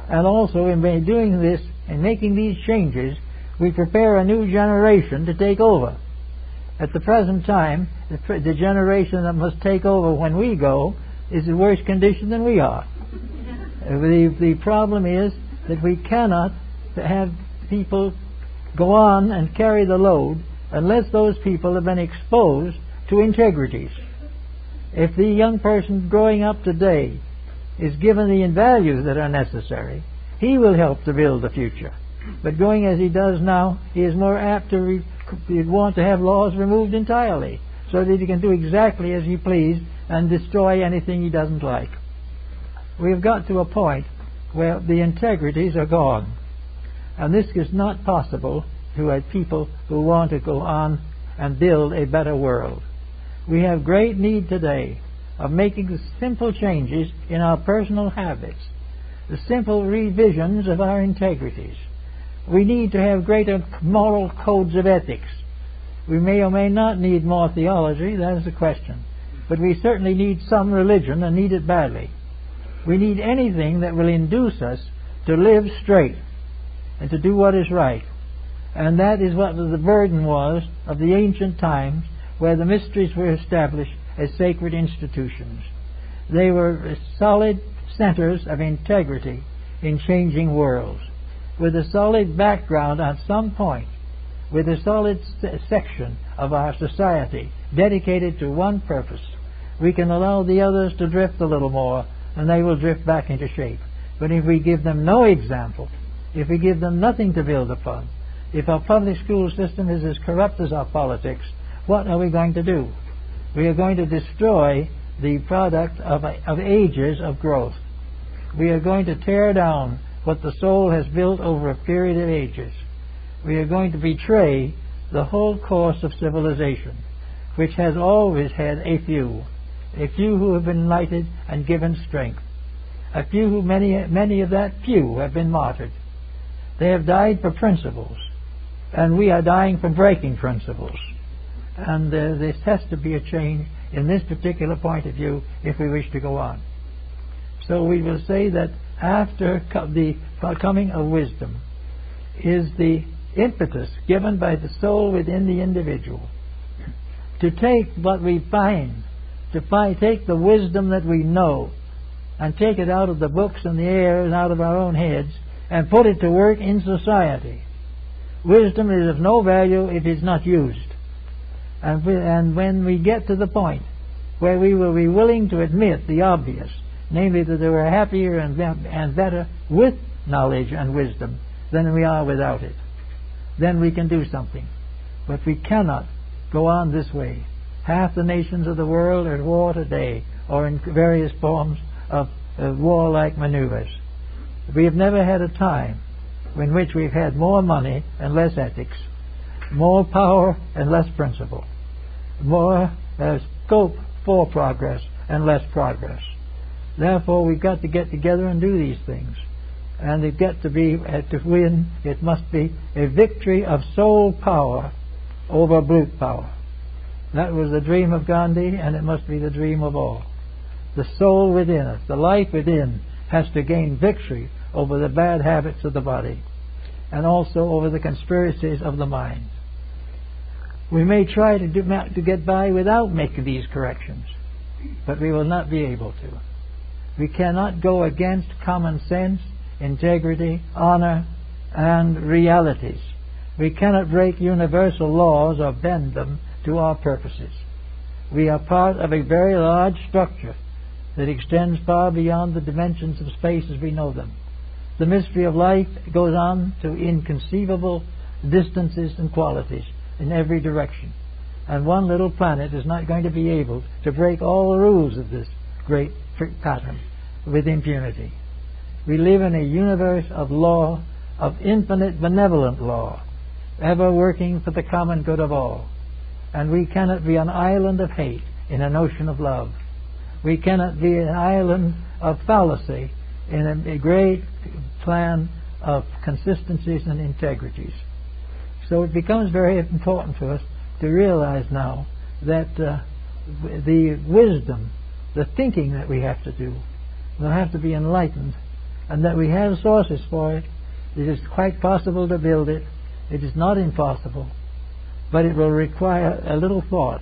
And also, in doing this and making these changes, we prepare a new generation to take over. At the present time, the generation that must take over when we go is in worse condition than we are. The problem is that we cannot have people go on and carry the load unless those people have been exposed to integrities. If the young person growing up today is given the values that are necessary, he will help to build the future. But going as he does now, he is more apt to want to have laws removed entirely, so that he can do exactly as he pleases and destroy anything he doesn't like. We have got to a point where the integrities are gone. And this is not possible to a people who want to go on and build a better world. We have great need today of making the simple changes in our personal habits, the simple revisions of our integrities. We need to have greater moral codes of ethics. We may or may not need more theology, that is the question. But we certainly need some religion, and need it badly. We need anything that will induce us to live straight and to do what is right. And that is what the burden was of the ancient times, where the mysteries were established as sacred institutions. They were solid centers of integrity in changing worlds, with a solid background at some point, with a solid section of our society dedicated to one purpose. We can allow the others to drift a little more, and they will drift back into shape. But if we give them no example, if we give them nothing to build upon, if our public school system is as corrupt as our politics, what are we going to do? We are going to destroy the product of ages of growth. We are going to tear down what the soul has built over a period of ages. We are going to betray the whole course of civilization, which has always had a few who have been enlightened and given strength, a few who many of that few have been martyred. They have died for principles, and we are dying for breaking principles. And there has to be a change in this particular point of view if we wish to go on. So we will say that after the coming of wisdom is the impetus given by the soul within the individual to take what we find, take the wisdom that we know and take it out of the books and the air and out of our own heads and put it to work in society. Wisdom is of no value if it's not used. And when we get to the point where we will be willing to admit the obvious, namely that they were happier and better with knowledge and wisdom than we are without it, then we can do something. But we cannot go on this way. Half the nations of the world are at war today, or in various forms of warlike maneuvers. We have never had a time in which we've had more money and less ethics, more power and less principle, more scope for progress and less progress. Therefore, we've got to get together and do these things. And it get to be, to win, it must be a victory of soul power over brute power. That was the dream of Gandhi, and it must be the dream of all. The soul within us, the life within, has to gain victory over the bad habits of the body and also over the conspiracies of the mind. We may try to get by without making these corrections, but we will not be able to. We cannot go against common sense, integrity, honor, and realities. We cannot break universal laws or bend them to our purposes. We are part of a very large structure that extends far beyond the dimensions of space as we know them. The mystery of life goes on to inconceivable distances and qualities in every direction. And one little planet is not going to be able to break all the rules of this great pattern with impunity. We live in a universe of law, of infinite benevolent law, ever working for the common good of all. And we cannot be an island of hate in an ocean of love. We cannot be an island of fallacy in a great plan of consistencies and integrities. So it becomes very important for us to realize now that the wisdom, the thinking that we have to do, will have to be enlightened, and that we have sources for it. It is quite possible to build it. It is not impossible, but it will require a little thought,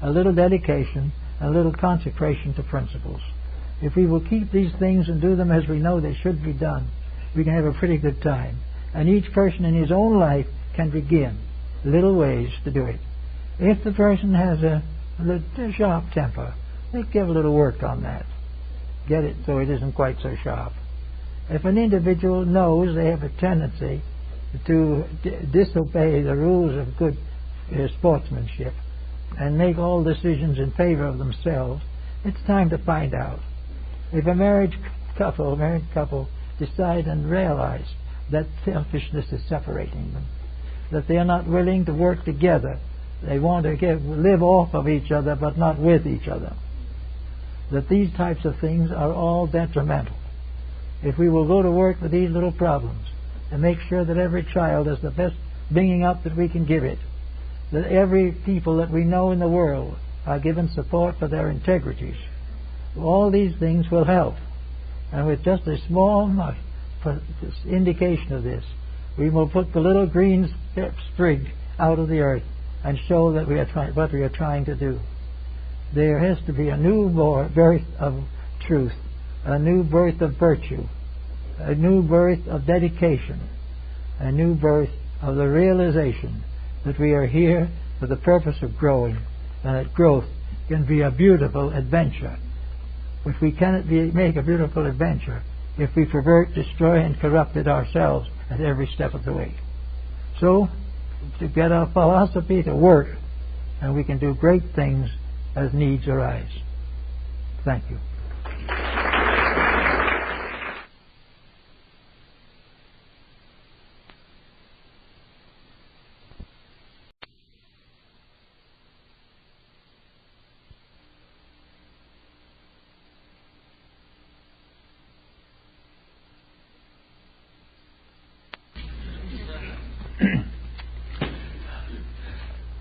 a little dedication, a little consecration to principles. If we will keep these things and do them as we know they should be done, we can have a pretty good time. And each person in his own life can begin little ways to do it. If the person has a sharp temper, they give a little work on that. Get it so it isn't quite so sharp. If an individual knows they have a tendency to disobey the rules of good sportsmanship and make all decisions in favor of themselves, it's time to find out. If a married couple decide and realize that selfishness is separating them, that they are not willing to work together, they want to live off of each other but not with each other, that these types of things are all detrimental. If we will go to work with these little problems and make sure that every child has the best bringing up that we can give it, that every people that we know in the world are given support for their integrities, all these things will help. And with just a small indication of this, we will put the little green sprig out of the earth and show that we are what we are trying to do. There has to be a new birth of truth, a new birth of virtue, a new birth of dedication, a new birth of the realization that we are here for the purpose of growing, and that growth can be a beautiful adventure. If we cannot make a beautiful adventure if we pervert, destroy, and corrupt it ourselves at every step of the way. So, to get our philosophy to work, and we can do great things as needs arise. Thank you.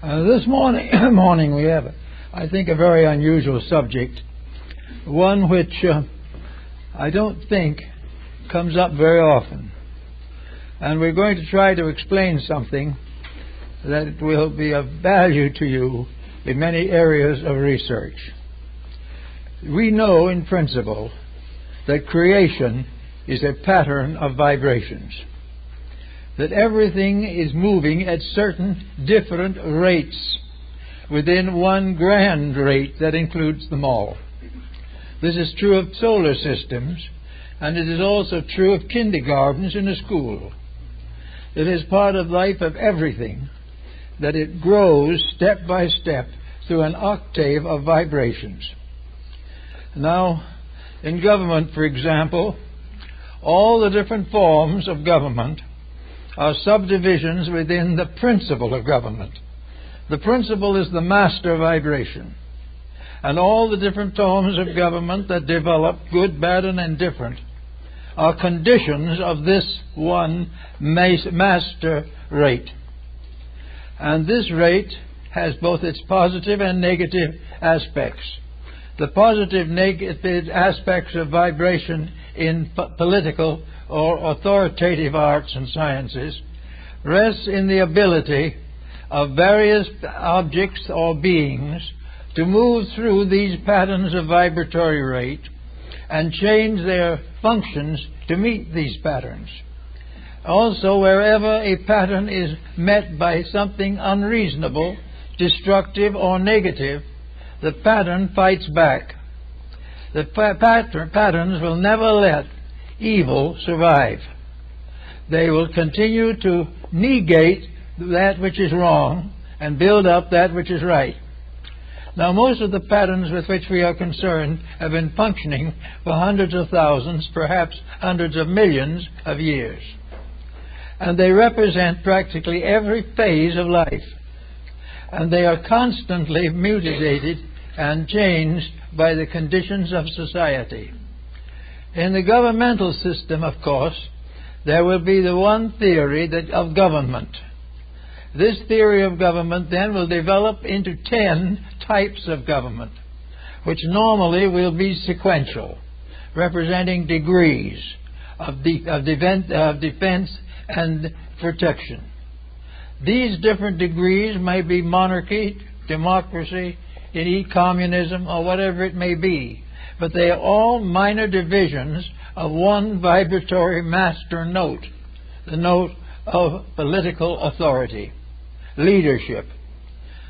This morning we have, I think, a very unusual subject, one which I don't think comes up very often. And we're going to try to explain something that will be of value to you in many areas of research. We know in principle that creation is a pattern of vibrations, that everything is moving at certain different rates within one grand rate that includes them all. This is true of solar systems, and it is also true of kindergartens in a school. It is part of life of everything that it grows step by step through an octave of vibrations. Now, in government, for example, all the different forms of government are subdivisions within the principle of government. The principle is the master vibration. And all the different forms of government that develop, good, bad, and indifferent, are conditions of this one master rate. And this rate has both its positive and negative aspects. The positive negative aspects of vibration in political or authoritative arts and sciences rests in the ability of various objects or beings to move through these patterns of vibratory rate and change their functions to meet these patterns. Also, wherever a pattern is met by something unreasonable, destructive, or negative, the pattern fights back. The patterns will never let evil survive. They will continue to negate that which is wrong and build up that which is right. Now, most of the patterns with which we are concerned have been functioning for hundreds of thousands, perhaps hundreds of millions of years. And they represent practically every phase of life. And they are constantly mutated and changed by the conditions of society. In the governmental system, of course, there will be the one theory of government. This theory of government then will develop into 10 types of government, which normally will be sequential, representing degrees of defense and protection. These different degrees may be monarchy, democracy, communism, or whatever it may be. But they are all minor divisions of one vibratory master note, the note of political authority, leadership,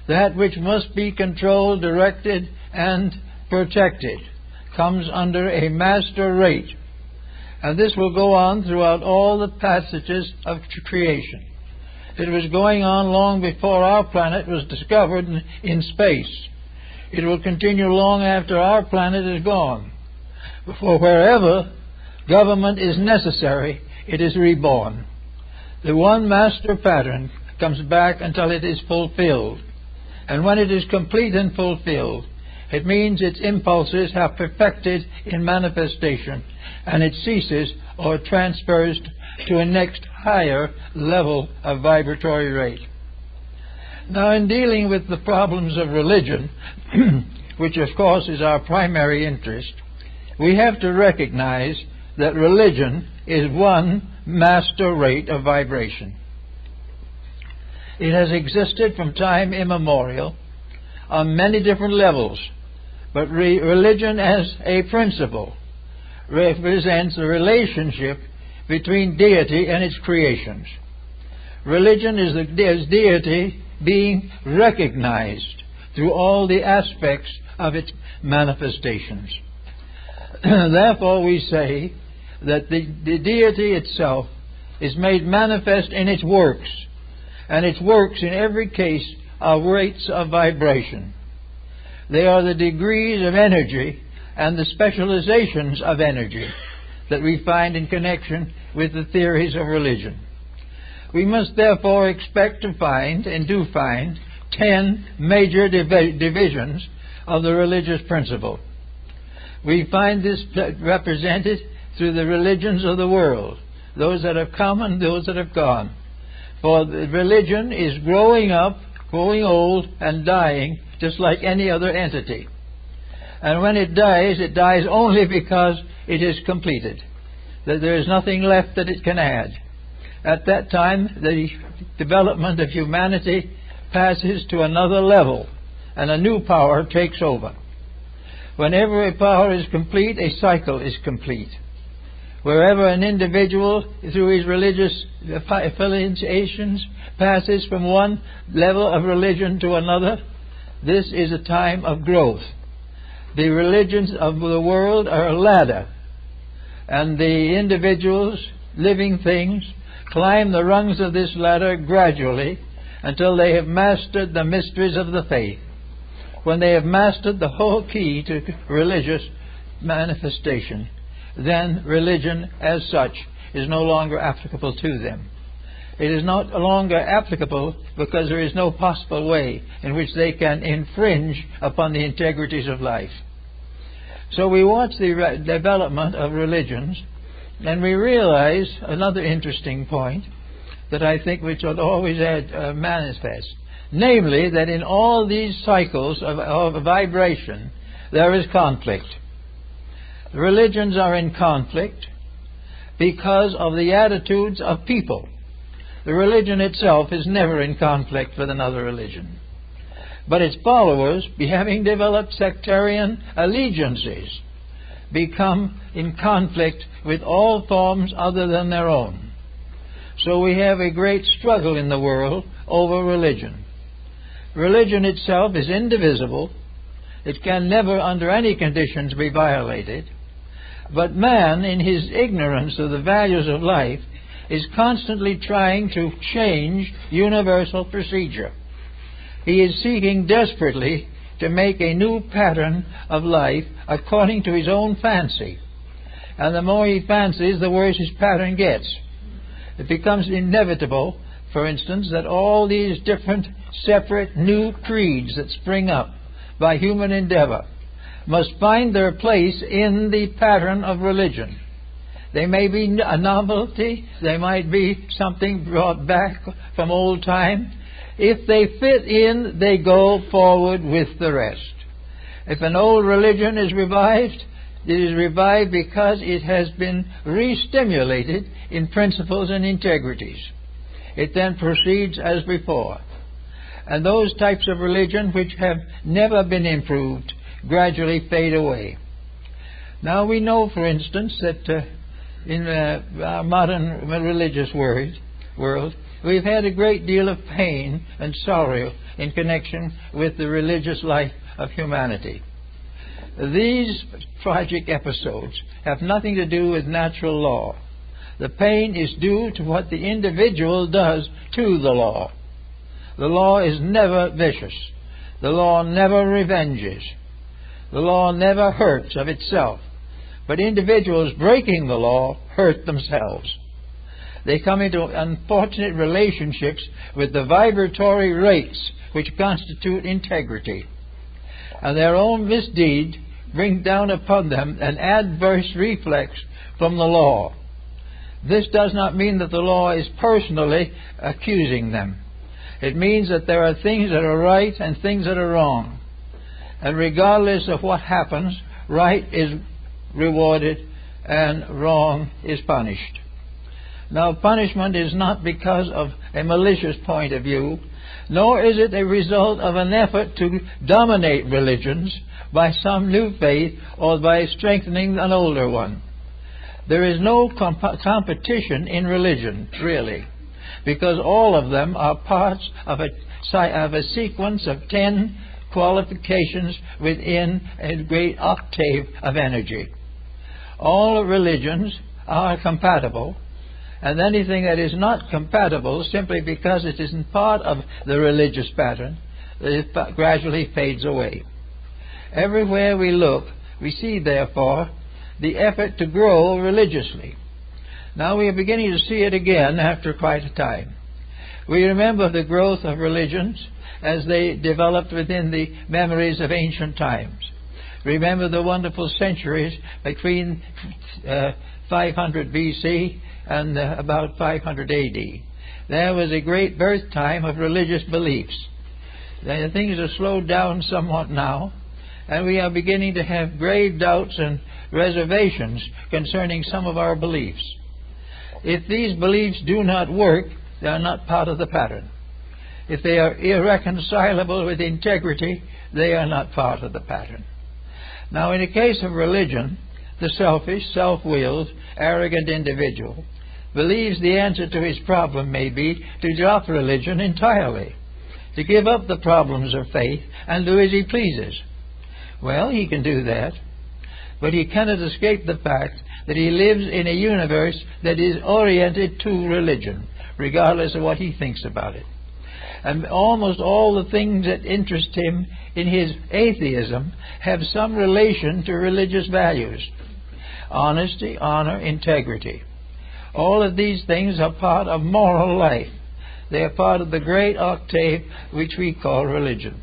that which must be controlled, directed, and protected, comes under a master rate. And this will go on throughout all the passages of creation. It was going on long before our planet was discovered in space. It will continue long after our planet is gone. For wherever government is necessary, it is reborn. The one master pattern comes back until it is fulfilled. And when it is complete and fulfilled, it means its impulses have perfected in manifestation, and it ceases or transfers to a next higher level of vibratory rate. Now, in dealing with the problems of religion, which of course is our primary interest, we have to recognize that religion is one master rate of vibration. It has existed from time immemorial on many different levels, but religion as a principle represents a relationship between deity and its creations. Religion is deity being recognized through all the aspects of its manifestations. Therefore, we say that the deity itself is made manifest in its works, and its works in every case are rates of vibration. They are the degrees of energy and the specializations of energy that we find in connection with the theories of religion. We must therefore expect to find, and do find, 10 major divisions of the religious principle. We find this represented through the religions of the world, those that have come and those that have gone. For the religion is growing up, growing old, and dying just like any other entity. And when it dies only because it is completed, that there is nothing left that it can add. At that time, the development of humanity passes to another level, and a new power takes over. Whenever a power is complete, a cycle is complete. Wherever an individual, through his religious affiliations, passes from one level of religion to another, this is a time of growth. The religions of the world are a ladder, and the individuals, living things, climb the rungs of this ladder gradually until they have mastered the mysteries of the faith. When they have mastered the whole key to religious manifestation, then religion as such is no longer applicable to them. It is not longer applicable because there is no possible way in which they can infringe upon the integrities of life. So we watch the development of religions, and we realize another interesting point that I think we should always manifest, namely that in all these cycles of vibration there is conflict. Religions are in conflict because of the attitudes of people. The religion itself is never in conflict with another religion. But its followers, having developed sectarian allegiances, become in conflict with all forms other than their own. So we have a great struggle in the world over religion. Religion itself is indivisible. It can never, under any conditions, be violated. But man, in his ignorance of the values of life, is constantly trying to change universal procedure. He is seeking desperately to make a new pattern of life according to his own fancy. And the more he fancies, the worse his pattern gets. It becomes inevitable, for instance, that all these different separate new creeds that spring up by human endeavor must find their place in the pattern of religion. They may be a novelty, they might be something brought back from old time. If they fit in, they go forward with the rest. If an old religion is revived, it is revived because it has been re-stimulated in principles and integrities. It then proceeds as before. And those types of religion which have never been improved gradually fade away. Now we know, for instance, that in our modern religious world, we've had a great deal of pain and sorrow in connection with the religious life of humanity. These tragic episodes have nothing to do with natural law. The pain is due to what the individual does to the law. The law is never vicious. The law never revenges. The law never hurts of itself. But individuals breaking the law hurt themselves. They come into unfortunate relationships with the vibratory rates which constitute integrity. And their own misdeed brings down upon them an adverse reflex from the law. This does not mean that the law is personally accusing them. It means that there are things that are right and things that are wrong. And regardless of what happens, right is rewarded and wrong is punished. Now, punishment is not because of a malicious point of view, nor is it a result of an effort to dominate religions by some new faith or by strengthening an older one. There is no competition in religion, really, because all of them are parts of a sequence of 10 qualifications within a great octave of energy. All religions are compatible, and anything that is not compatible simply because it isn't part of the religious pattern, it gradually fades away. Everywhere we look, we see, therefore, the effort to grow religiously. Now we are beginning to see it again after quite a time. We remember the growth of religions as they developed within the memories of ancient times. Remember the wonderful centuries between 500 BC and about 500 AD. There was a great birth time of religious beliefs. Things are slowed down somewhat now, and we are beginning to have grave doubts and reservations concerning some of our beliefs. If these beliefs do not work, they are not part of the pattern. If they are irreconcilable with integrity, they are not part of the pattern. Now, in the case of religion, the selfish, self-willed, arrogant individual believes the answer to his problem may be to drop religion entirely, to give up the problems of faith and do as he pleases. Well, he can do that, but he cannot escape the fact that he lives in a universe that is oriented to religion, regardless of what he thinks about it. And almost all the things that interest him in his atheism have some relation to religious values. Honesty, honor, integrity. All of these things are part of moral life. They are part of the great octave which we call religion.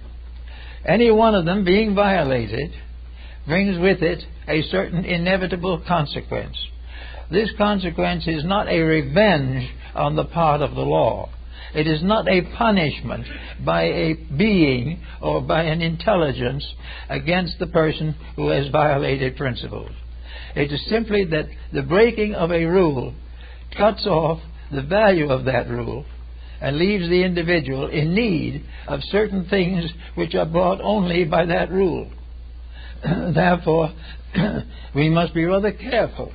Any one of them being violated brings with it a certain inevitable consequence. This consequence is not a revenge on the part of the law. It is not a punishment by a being or by an intelligence against the person who has violated principles. It is simply that the breaking of a rule cuts off the value of that rule and leaves the individual in need of certain things which are brought only by that rule. Therefore, we must be rather careful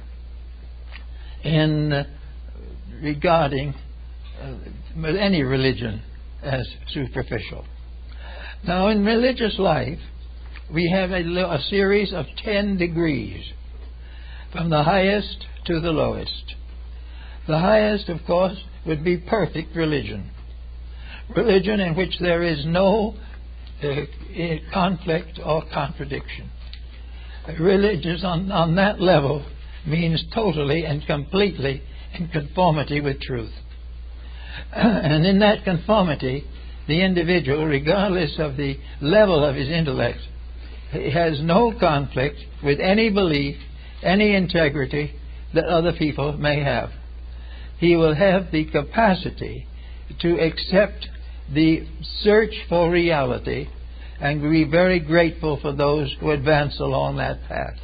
in regarding any religion as superficial. Now, in religious life, we have a series of 10 degrees, from the highest to the lowest. The highest, of course, would be perfect religion. Religion in which there is no conflict or contradiction. Religion on that level means totally and completely in conformity with truth. And in that conformity, the individual, regardless of the level of his intellect, has no conflict with any belief, any integrity that other people may have. He will have the capacity to accept the search for reality and be very grateful for those who advance along that path.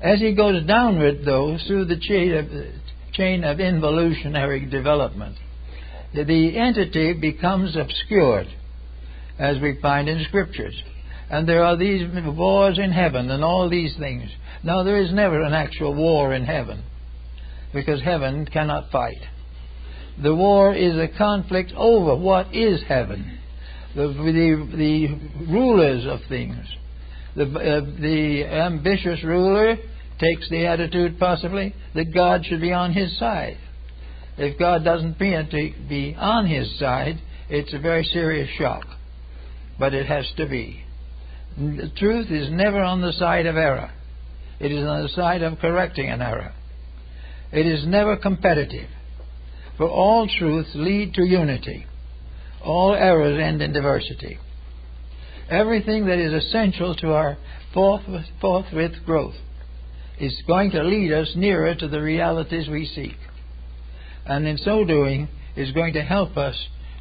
As he goes downward, though, through the chain of involutionary development, the entity becomes obscured, as we find in Scriptures. And there are these wars in heaven and all these things. Now, there is never an actual war in heaven. because heaven cannot fight. The war is a conflict over what is heaven. The rulers of things. The ambitious ruler takes the attitude possibly that God should be on his side. If God doesn't appear to be on his side, it's a very serious shock. But it has to be. The truth is never on the side of error. It is on the side of correcting an error. It is never competitive. For all truths lead to unity. All errors end in diversity. Everything that is essential to our forthwith growth is going to lead us nearer to the realities we seek. And in so doing is going to help us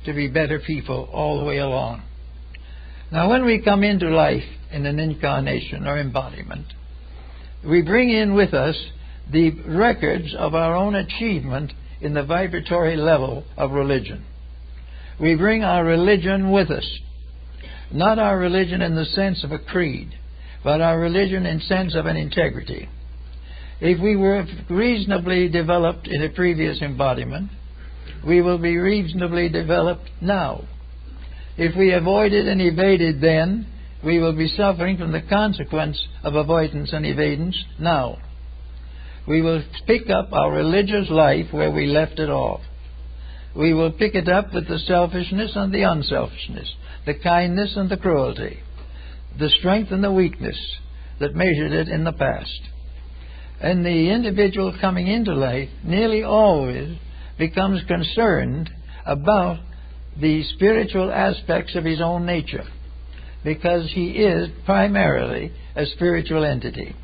to be better people all the way along. Now when we come into life in an incarnation or embodiment, we bring in with us the records of our own achievement in the vibratory level of religion. We bring our religion with us. Not our religion in the sense of a creed, but our religion in sense of an integrity. If we were reasonably developed in a previous embodiment, we will be reasonably developed now. If we avoided and evaded then, we will be suffering from the consequence of avoidance and evadance now. We will pick up our religious life where we left it off. We will pick it up with the selfishness and the unselfishness, the kindness and the cruelty, the strength and the weakness that measured it in the past. And the individual coming into life nearly always becomes concerned about the spiritual aspects of his own nature, because he is primarily a spiritual entity.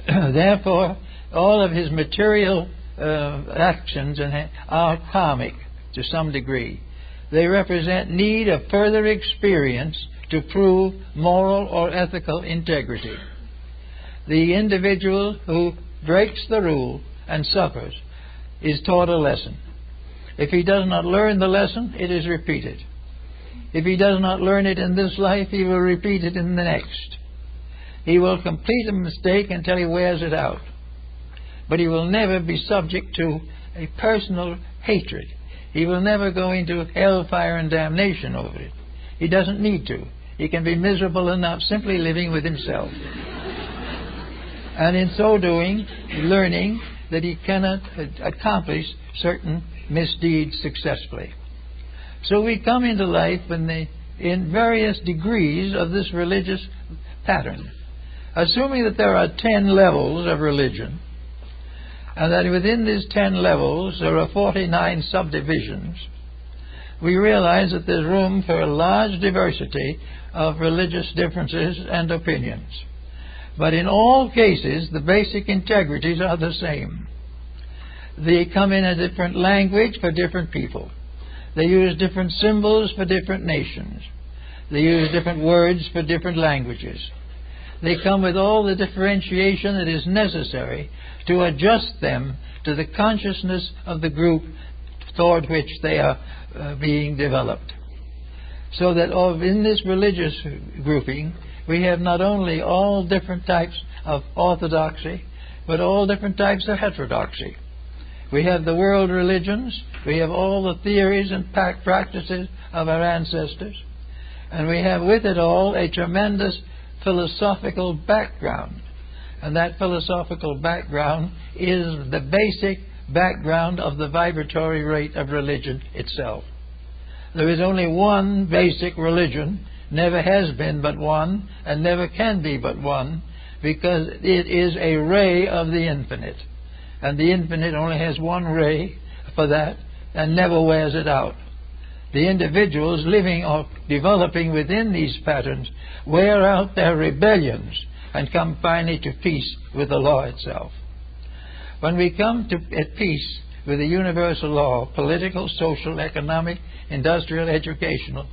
Therefore, all of his material actions are karmic to some degree. They represent need of further experience to prove moral or ethical integrity. The individual who breaks the rule and suffers is taught a lesson. If he does not learn the lesson, it is repeated. If he does not learn it in this life, he will repeat it in the next. He will complete a mistake until he wears it out. But he will never be subject to a personal hatred. He will never go into hellfire and damnation over it. He doesn't need to. He can be miserable enough simply living with himself. And in so doing, learning that he cannot accomplish certain misdeeds successfully. So we come into life in various degrees of this religious pattern. Assuming that there are 10 levels of religion, and that within these 10 levels there are 49 subdivisions, we realize that there's room for a large diversity of religious differences and opinions. But in all cases, the basic integrities are the same. They come in a different language for different people. They use different symbols for different nations. They use different words for different languages. They come with all the differentiation that is necessary to adjust them to the consciousness of the group toward which they are being developed. So that in this religious grouping, we have not only all different types of orthodoxy, but all different types of heterodoxy. We have the world religions, we have all the theories and practices of our ancestors, and we have with it all a tremendous philosophical background. And that philosophical background is the basic background of the vibratory rate of religion itself. There is only one basic religion, never has been but one, and never can be but one, because it is a ray of the infinite. And the infinite only has one ray for that, and never wears it out. The individuals living or developing within these patterns wear out their rebellions and come finally to peace with the law itself. When we come at peace with the universal law, political, social, economic, industrial, educational,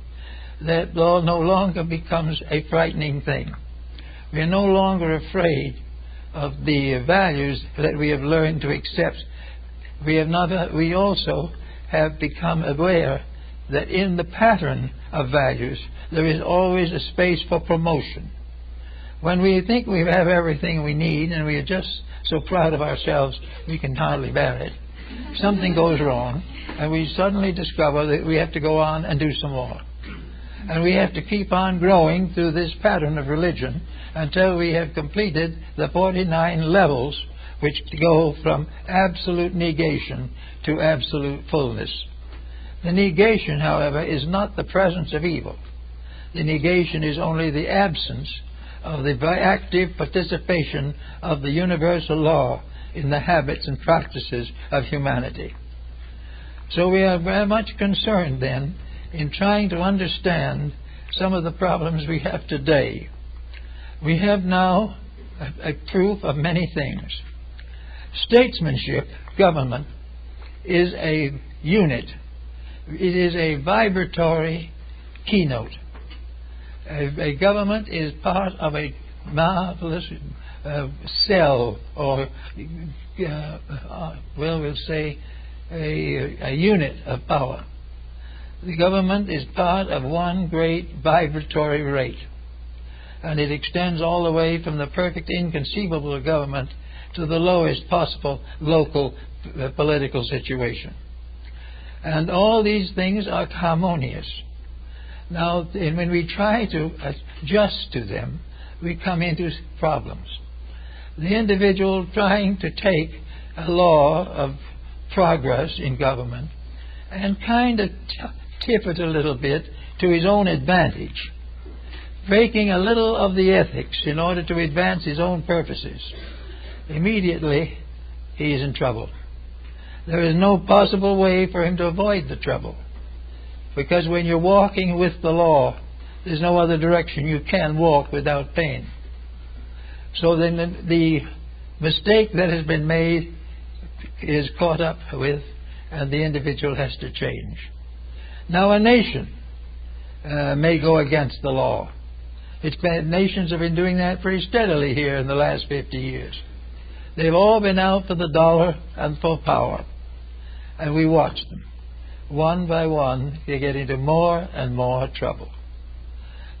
that law no longer becomes a frightening thing. We are no longer afraid of the values that we have learned to accept. We also have become aware that in the pattern of values there is always a space for promotion. When we think we have everything we need and we are just so proud of ourselves we can hardly bear it, something goes wrong and we suddenly discover that we have to go on and do some more. And we have to keep on growing through this pattern of religion until we have completed the 49 levels which go from absolute negation to absolute fullness. The negation, however, is not the presence of evil. The negation is only the absence of the active participation of the universal law in the habits and practices of humanity. So we are very much concerned then in trying to understand some of the problems we have today. We have now a proof of many things. Statesmanship, government, is a unit. It is a vibratory keynote. A government is part of a marvelous cell, or we'll say a unit of power. The government is part of one great vibratory rate, and it extends all the way from the perfect inconceivable government to the lowest possible local political situation. And all these things are harmonious. Now, when we try to adjust to them, we come into problems. The individual trying to take a law of progress in government and kind of tip it a little bit to his own advantage, breaking a little of the ethics in order to advance his own purposes, immediately he is in trouble. There is no possible way for him to avoid the trouble, because when you're walking with the law, there's no other direction you can walk without pain. So then the mistake that has been made is caught up with, and the individual has to change. Now a nation may go against the law. Nations have been doing that pretty steadily here in the last 50 years. They've all been out for the dollar and for power. And we watch them. One by one, they get into more and more trouble.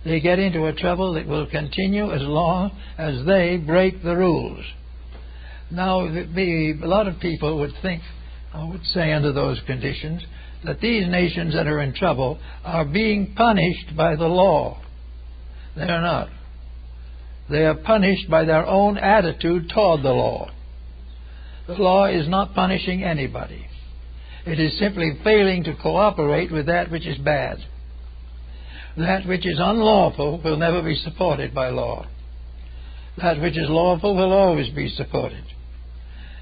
They get into a trouble that will continue as long as they break the rules. Now, a lot of people would think, I would say under those conditions, that these nations that are in trouble are being punished by the law. They are not. They are punished by their own attitude toward the law. The law is not punishing anybody. It is simply failing to cooperate with that which is bad. That which is unlawful will never be supported by law. That which is lawful will always be supported.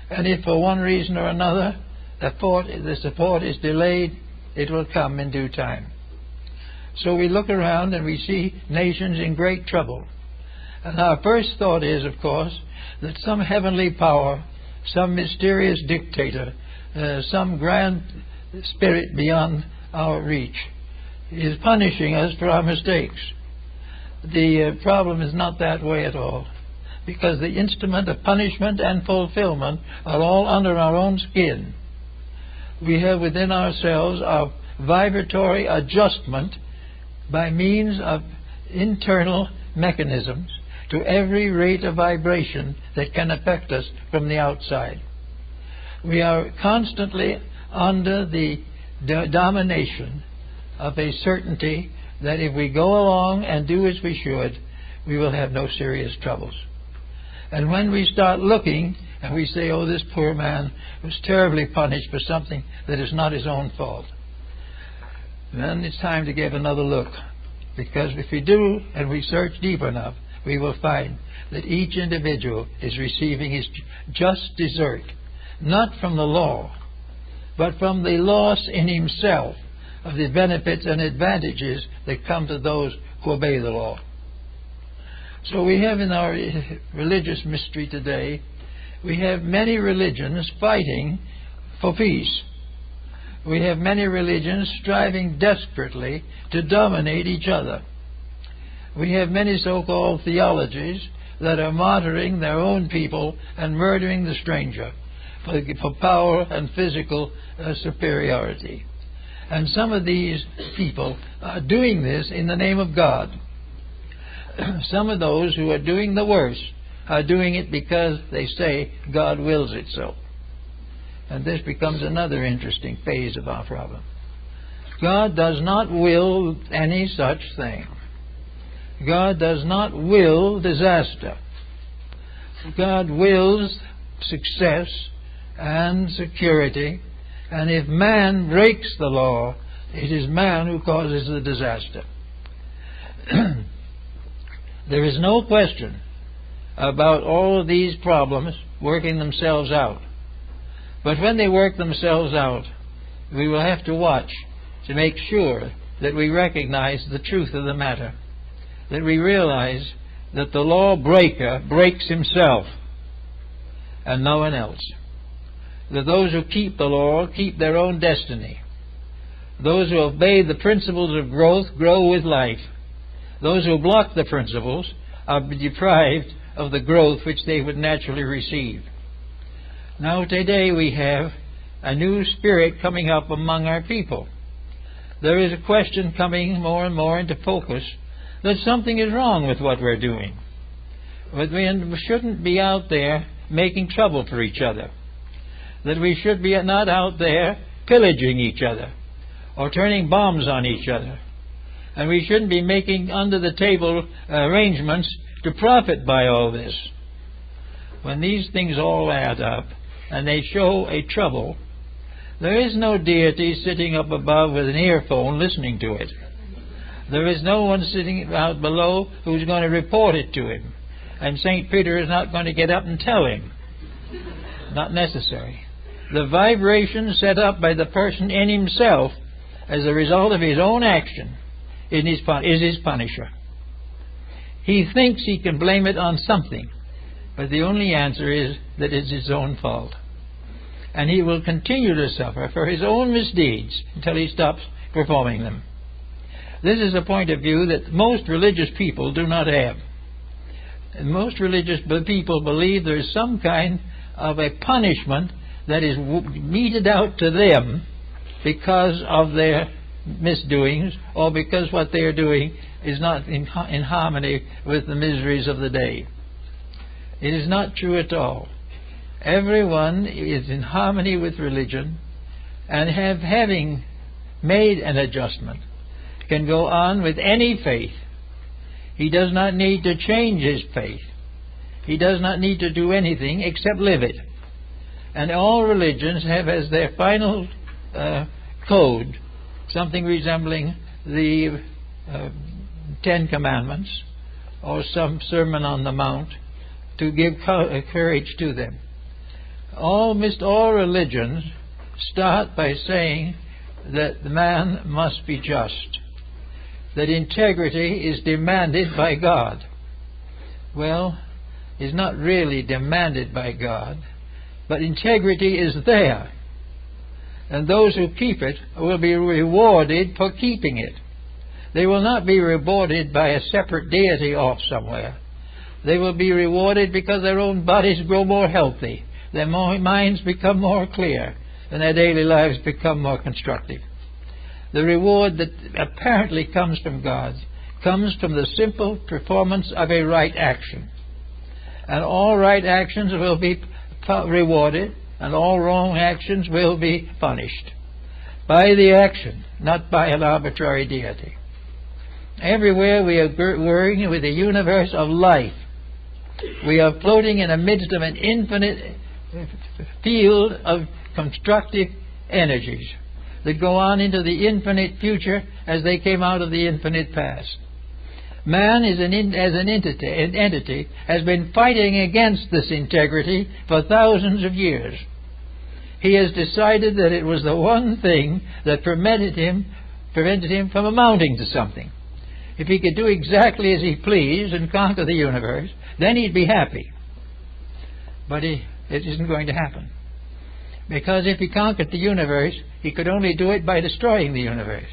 And if for one reason or another the support is delayed, it will come in due time. So we look around and we see nations in great trouble. And our first thought is, of course, that some heavenly power, some mysterious dictator, some grand spirit beyond our reach is punishing us for our mistakes. The problem is not that way at all, because the instrument of punishment and fulfillment are all under our own skin. We have within ourselves our vibratory adjustment by means of internal mechanisms to every rate of vibration that can affect us from the outside. We are constantly under the domination of a certainty that if we go along and do as we should, we will have no serious troubles. And when we start looking and we say, oh, this poor man was terribly punished for something that is not his own fault, then it's time to give another look. Because if we do and we search deep enough, we will find that each individual is receiving his just desert, not from the law, but from the loss in himself of the benefits and advantages that come to those who obey the law. So we have in our religious mystery today, we have many religions fighting for peace. We have many religions striving desperately to dominate each other. We have many so-called theologies that are martyring their own people and murdering the stranger for power and physical superiority. And some of these people are doing this in the name of God. some of those who are doing the worst are doing it because they say God wills it so. And this becomes another interesting phase of our problem. God does not will any such thing. God does not will disaster. God wills success and security, and if man breaks the law, it is man who causes the disaster. There is no question about all of these problems working themselves out. But when they work themselves out, we will have to watch to make sure that we recognize the truth of the matter, that we realize that the law breaker breaks himself and no one else, that those who keep the law keep their own destiny. Those who obey the principles of growth grow with life. Those who block the principles are deprived of the growth which they would naturally receive. Now today we have a new spirit coming up among our people. There is a question coming more and more into focus that something is wrong with what we're doing. But we shouldn't be out there making trouble for each other. That we should be not out there pillaging each other or turning bombs on each other. And we shouldn't be making under-the-table arrangements to profit by all this. When these things all add up and they show a trouble, there is no deity sitting up above with an earphone listening to it. There is no one sitting out below who's going to report it to him. And St. Peter is not going to get up and tell him. Not necessary. The vibration set up by the person in himself as a result of his own action is his punisher. He thinks he can blame it on something, but the only answer is that it's his own fault. And he will continue to suffer for his own misdeeds until he stops performing them. This is a point of view that most religious people do not have. And most religious people believe there is some kind of a punishment that is meted out to them because of their misdoings or because what they are doing is not in harmony with the miseries of the day. It is not true at all. Everyone is in harmony with religion and having made an adjustment can go on with any faith. He does not need to change his faith. He does not need to do anything except live it. And all religions have as their final code something resembling the Ten Commandments or some Sermon on the Mount to give courage to them. Almost all religions start by saying that the man must be just, that integrity is demanded by God. Well, it's not really demanded by God, but integrity is there. And those who keep it will be rewarded for keeping it. They will not be rewarded by a separate deity off somewhere. They will be rewarded because their own bodies grow more healthy, their minds become more clear, and their daily lives become more constructive. The reward that apparently comes from God comes from the simple performance of a right action. And all right actions will be rewarded, and all wrong actions will be punished. By the action, not by an arbitrary deity. Everywhere we are working with a universe of life. We are floating in the midst of an infinite field of constructive energies that go on into the infinite future as they came out of the infinite past. Man as an entity has been fighting against this integrity for thousands of years. He has decided that it was the one thing that prevented him from amounting to something. If he could do exactly as he pleased and conquer the universe, then he'd be happy. But it isn't going to happen. Because if he conquered the universe, he could only do it by destroying the universe.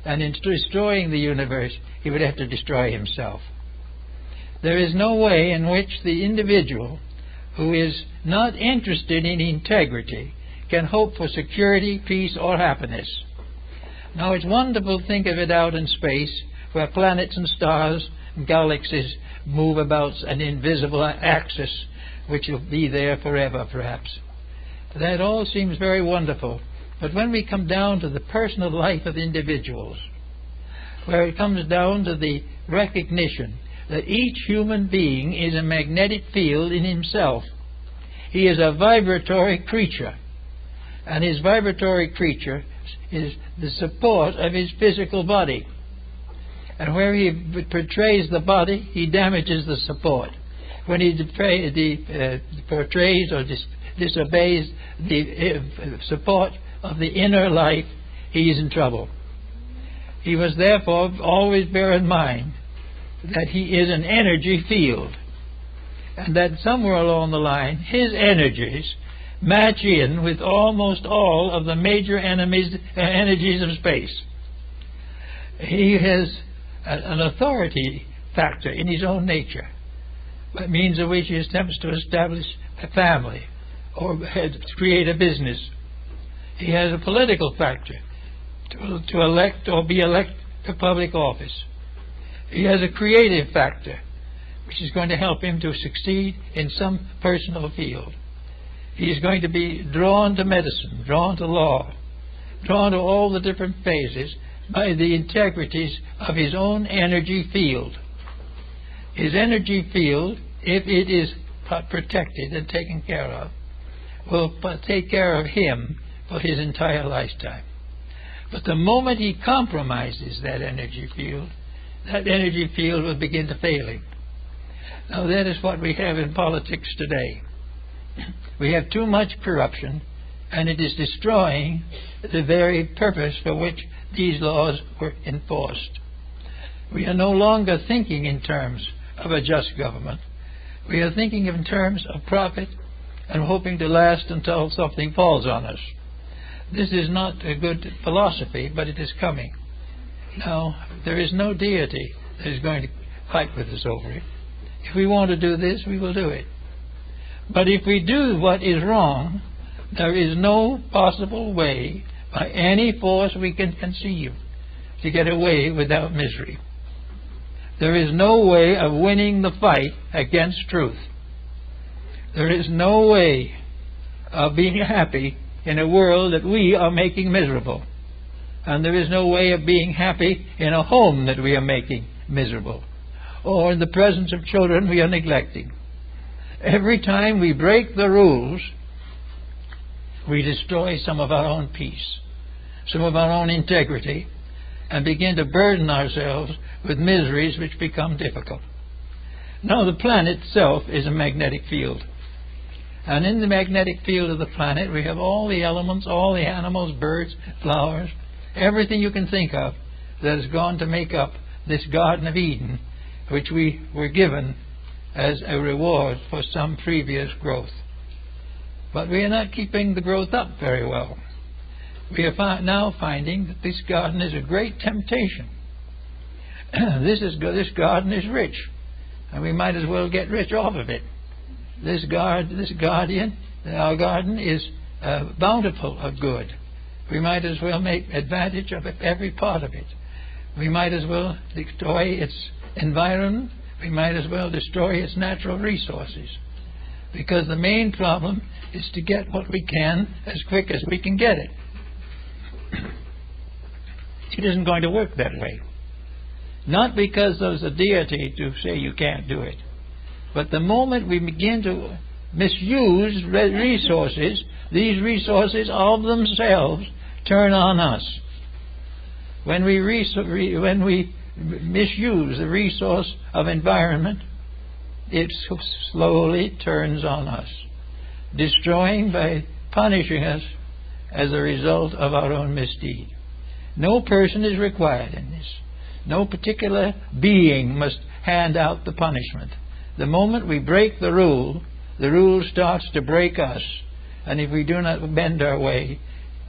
And in destroying the universe, he would have to destroy himself. There is no way in which the individual who is not interested in integrity can hope for security, peace, or happiness. Now, it's wonderful to think of it out in space, where planets and stars galaxies move about an invisible axis which will be there forever, perhaps. That all seems very wonderful. But when we come down to the personal life of individuals, where it comes down to the recognition that each human being is a magnetic field in himself. He is a vibratory creature, and his vibratory creature is the support of his physical body. And where he portrays the body, he damages the support. When he portrays or disobeys the support of the inner life, he is in trouble. He must therefore always bear in mind that he is an energy field, and that somewhere along the line his energies match in with almost all of the major energies of space. He has an authority factor in his own nature, by means of which he attempts to establish a family or create a business. He has a political factor to elect or be elected to public office. He has a creative factor which is going to help him to succeed in some personal field. He is going to be drawn to medicine, drawn to law, drawn to all the different phases by the integrities of his own energy field. His energy field, if it is protected and taken care of, will take care of him for his entire lifetime. But the moment he compromises that energy field will begin to fail him. Now that is what we have in politics today. We have too much corruption, and it is destroying the very purpose for which these laws were enforced. We are no longer thinking in terms of a just government. We are thinking in terms of profit and hoping to last until something falls on us. This is not a good philosophy, but it is coming. Now, there is no deity that is going to fight with us over it. If we want to do this, we will do it. But if we do what is wrong, there is no possible way, by any force we can conceive, to get away without misery. There is no way of winning the fight against truth. There is no way of being happy in a world that we are making miserable. And there is no way of being happy in a home that we are making miserable, or in the presence of children we are neglecting. Every time we break the rules, we destroy some of our own peace, some of our own integrity, and begin to burden ourselves with miseries which become difficult. Now, the planet itself is a magnetic field. And in the magnetic field of the planet, we have all the elements, all the animals, birds, flowers, everything you can think of that has gone to make up this Garden of Eden, which we were given as a reward for some previous growth. But we are not keeping the growth up very well. We are now finding that this garden is a great temptation. This garden is rich, and we might as well get rich off of it. Our garden is bountiful of good. We might as well make advantage of every part of it. We might as well destroy its environment. We might as well destroy its natural resources. Because the main problem is to get what we can as quick as we can get it. It isn't going to work that way. Not because there's a deity to say you can't do it, but the moment we begin to misuse resources, these resources of themselves turn on us. When we misuse the resource of environment, it slowly turns on us, destroying by punishing us as a result of our own misdeed. No person is required in this. No particular being must hand out the punishment. The moment we break the rule starts to break us. And if we do not bend our way,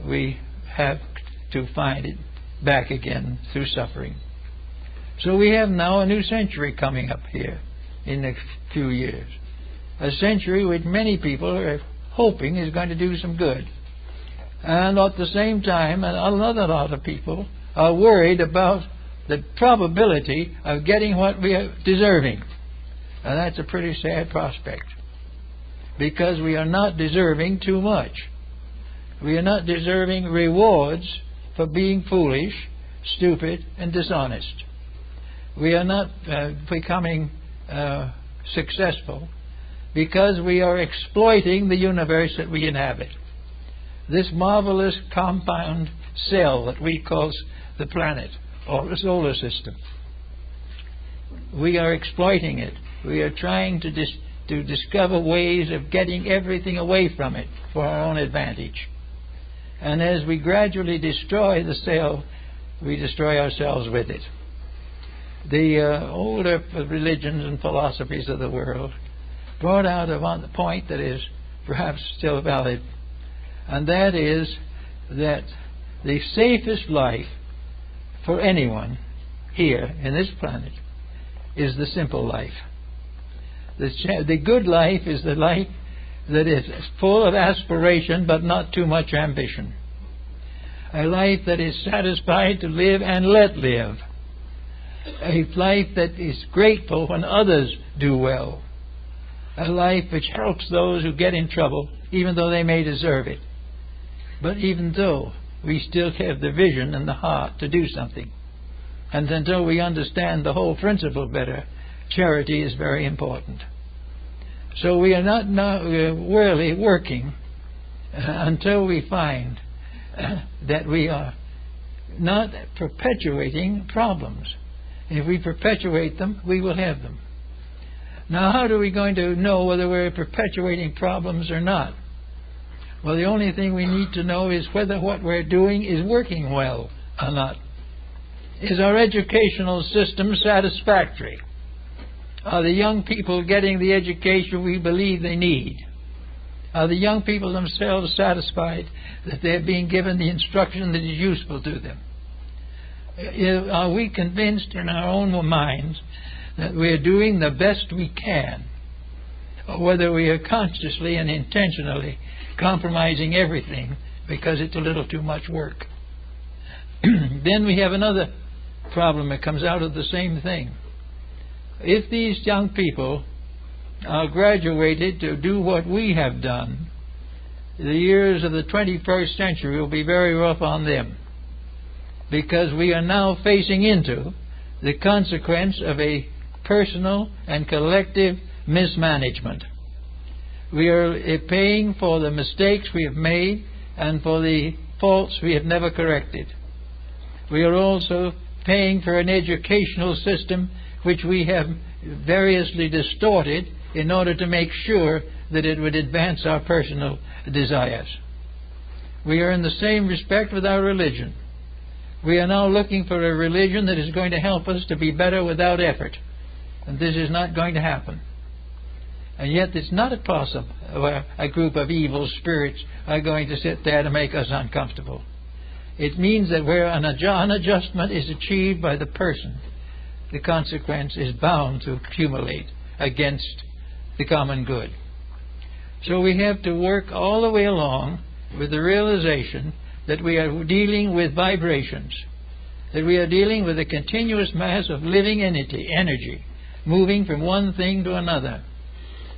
we have to find it back again through suffering. So we have now a new century coming up here in a few years. A century which many people are hoping is going to do some good. And at the same time, another lot of people are worried about the probability of getting what we are deserving. And that's a pretty sad prospect, because we are not deserving too much. We are not deserving rewards for being foolish, stupid, and dishonest. We are not becoming successful because we are exploiting the universe that we inhabit. This marvelous compound cell that we call the planet or the solar system. We are exploiting it. We are trying to discover ways of getting everything away from it for our own advantage. And as we gradually destroy the cell, we destroy ourselves with it. The older religions and philosophies of the world brought out a point that is perhaps still valid, and that is that the safest life for anyone here in this planet is the simple life. The good life is the life that is full of aspiration but not too much ambition. A life that is satisfied to live and let live. A life that is grateful when others do well. A life which helps those who get in trouble, even though they may deserve it. But even though we still have the vision and the heart to do something. And until we understand the whole principle better, charity is very important. So we are not really working until we find that we are not perpetuating problems. If we perpetuate them, we will have them. Now, how are we going to know whether we're perpetuating problems or not? Well, the only thing we need to know is whether what we're doing is working well or not. Is our educational system satisfactory? Are the young people getting the education we believe they need? Are the young people themselves satisfied that they're being given the instruction that is useful to them? Are we convinced in our own minds that we're doing the best we can? Or whether we are consciously and intentionally compromising everything because it's a little too much work. Then we have another problem that comes out of the same thing. If these young people are graduated to do what we have done, the years of the 21st century will be very rough on them, because we are now facing into the consequence of a personal and collective mismanagement. We are paying for the mistakes we have made and for the faults we have never corrected. We are also paying for an educational system which we have variously distorted in order to make sure that it would advance our personal desires. We are in the same respect with our religion. We are now looking for a religion that is going to help us to be better without effort. And this is not going to happen. And yet it's not possible where a group of evil spirits are going to sit there to make us uncomfortable. It means that where an adjustment is achieved by the person, the consequence is bound to accumulate against the common good. So we have to work all the way along with the realization that we are dealing with vibrations, that we are dealing with a continuous mass of living energy moving from one thing to another.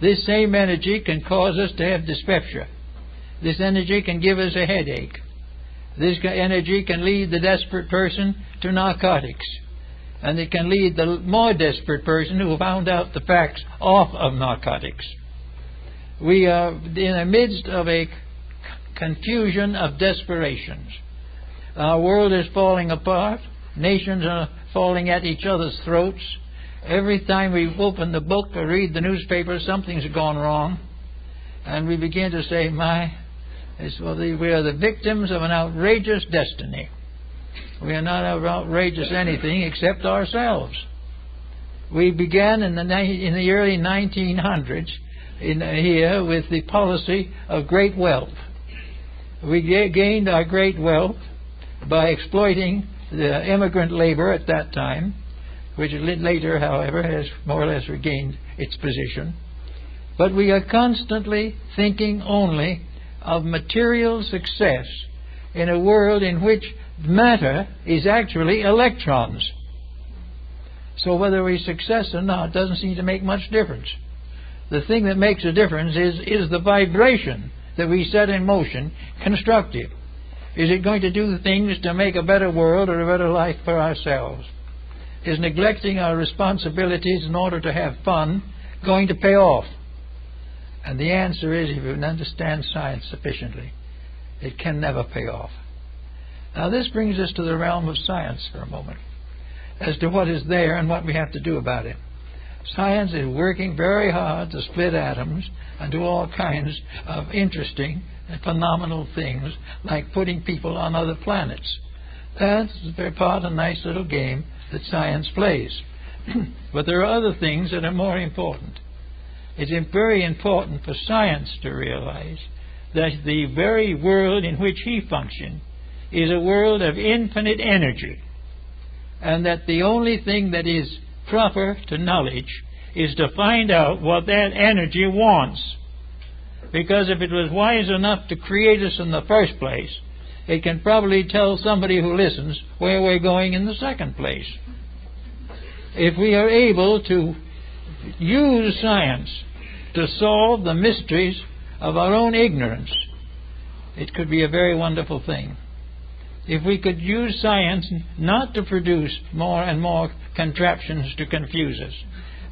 This same energy can cause us to have dyspepsia. This energy can give us a headache. This energy can lead the desperate person to narcotics. And it can lead the more desperate person who found out the facts off of narcotics. We are in the midst of a confusion of desperations. Our world is falling apart. Nations are falling at each other's throats. Every time we open the book or read the newspaper, something's gone wrong. And we begin to say, we are the victims of an outrageous destiny. We are not outrageous anything except ourselves. We began in the early 1900s here with the policy of great wealth. We gained our great wealth by exploiting the immigrant labor at that time, which later, however, has more or less regained its position. But we are constantly thinking only of material success in a world in which matter is actually electrons. So whether we success or not doesn't seem to make much difference. The thing that makes a difference is the vibration that we set in motion constructive? Is it going to do things to make a better world or a better life for ourselves? Is neglecting our responsibilities in order to have fun going to pay off? And the answer is, if you understand science sufficiently, it can never pay off. Now this brings us to the realm of science for a moment, as to what is there and what we have to do about it. Science is working very hard to split atoms and do all kinds of interesting and phenomenal things, like putting people on other planets. That's very part of a nice little game that science plays. But there are other things that are more important. It's very important for science to realize that the very world in which he functions is a world of infinite energy, and that the only thing that is proper to knowledge is to find out what that energy wants. Because if it was wise enough to create us in the first place, it can probably tell somebody who listens where we're going in the second place. If we are able to use science to solve the mysteries of our own ignorance, it could be a very wonderful thing. If we could use science not to produce more and more contraptions to confuse us,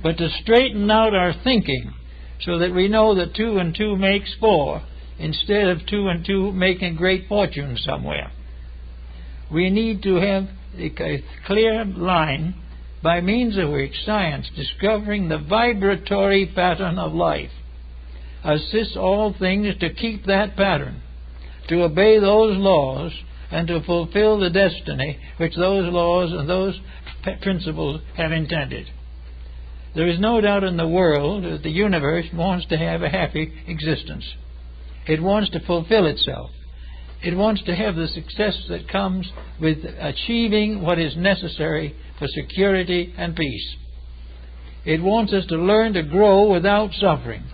but to straighten out our thinking so that we know that 2 and 2 makes 4 instead of 2 and 2 making great fortune somewhere. We need to have a clear line by means of which science, discovering the vibratory pattern of life, assists all things to keep that pattern, to obey those laws, and to fulfill the destiny which those laws and those principles have intended. There is no doubt in the world that the universe wants to have a happy existence. It wants to fulfill itself. It wants to have the success that comes with achieving what is necessary for security and peace. It wants us to learn to grow without suffering,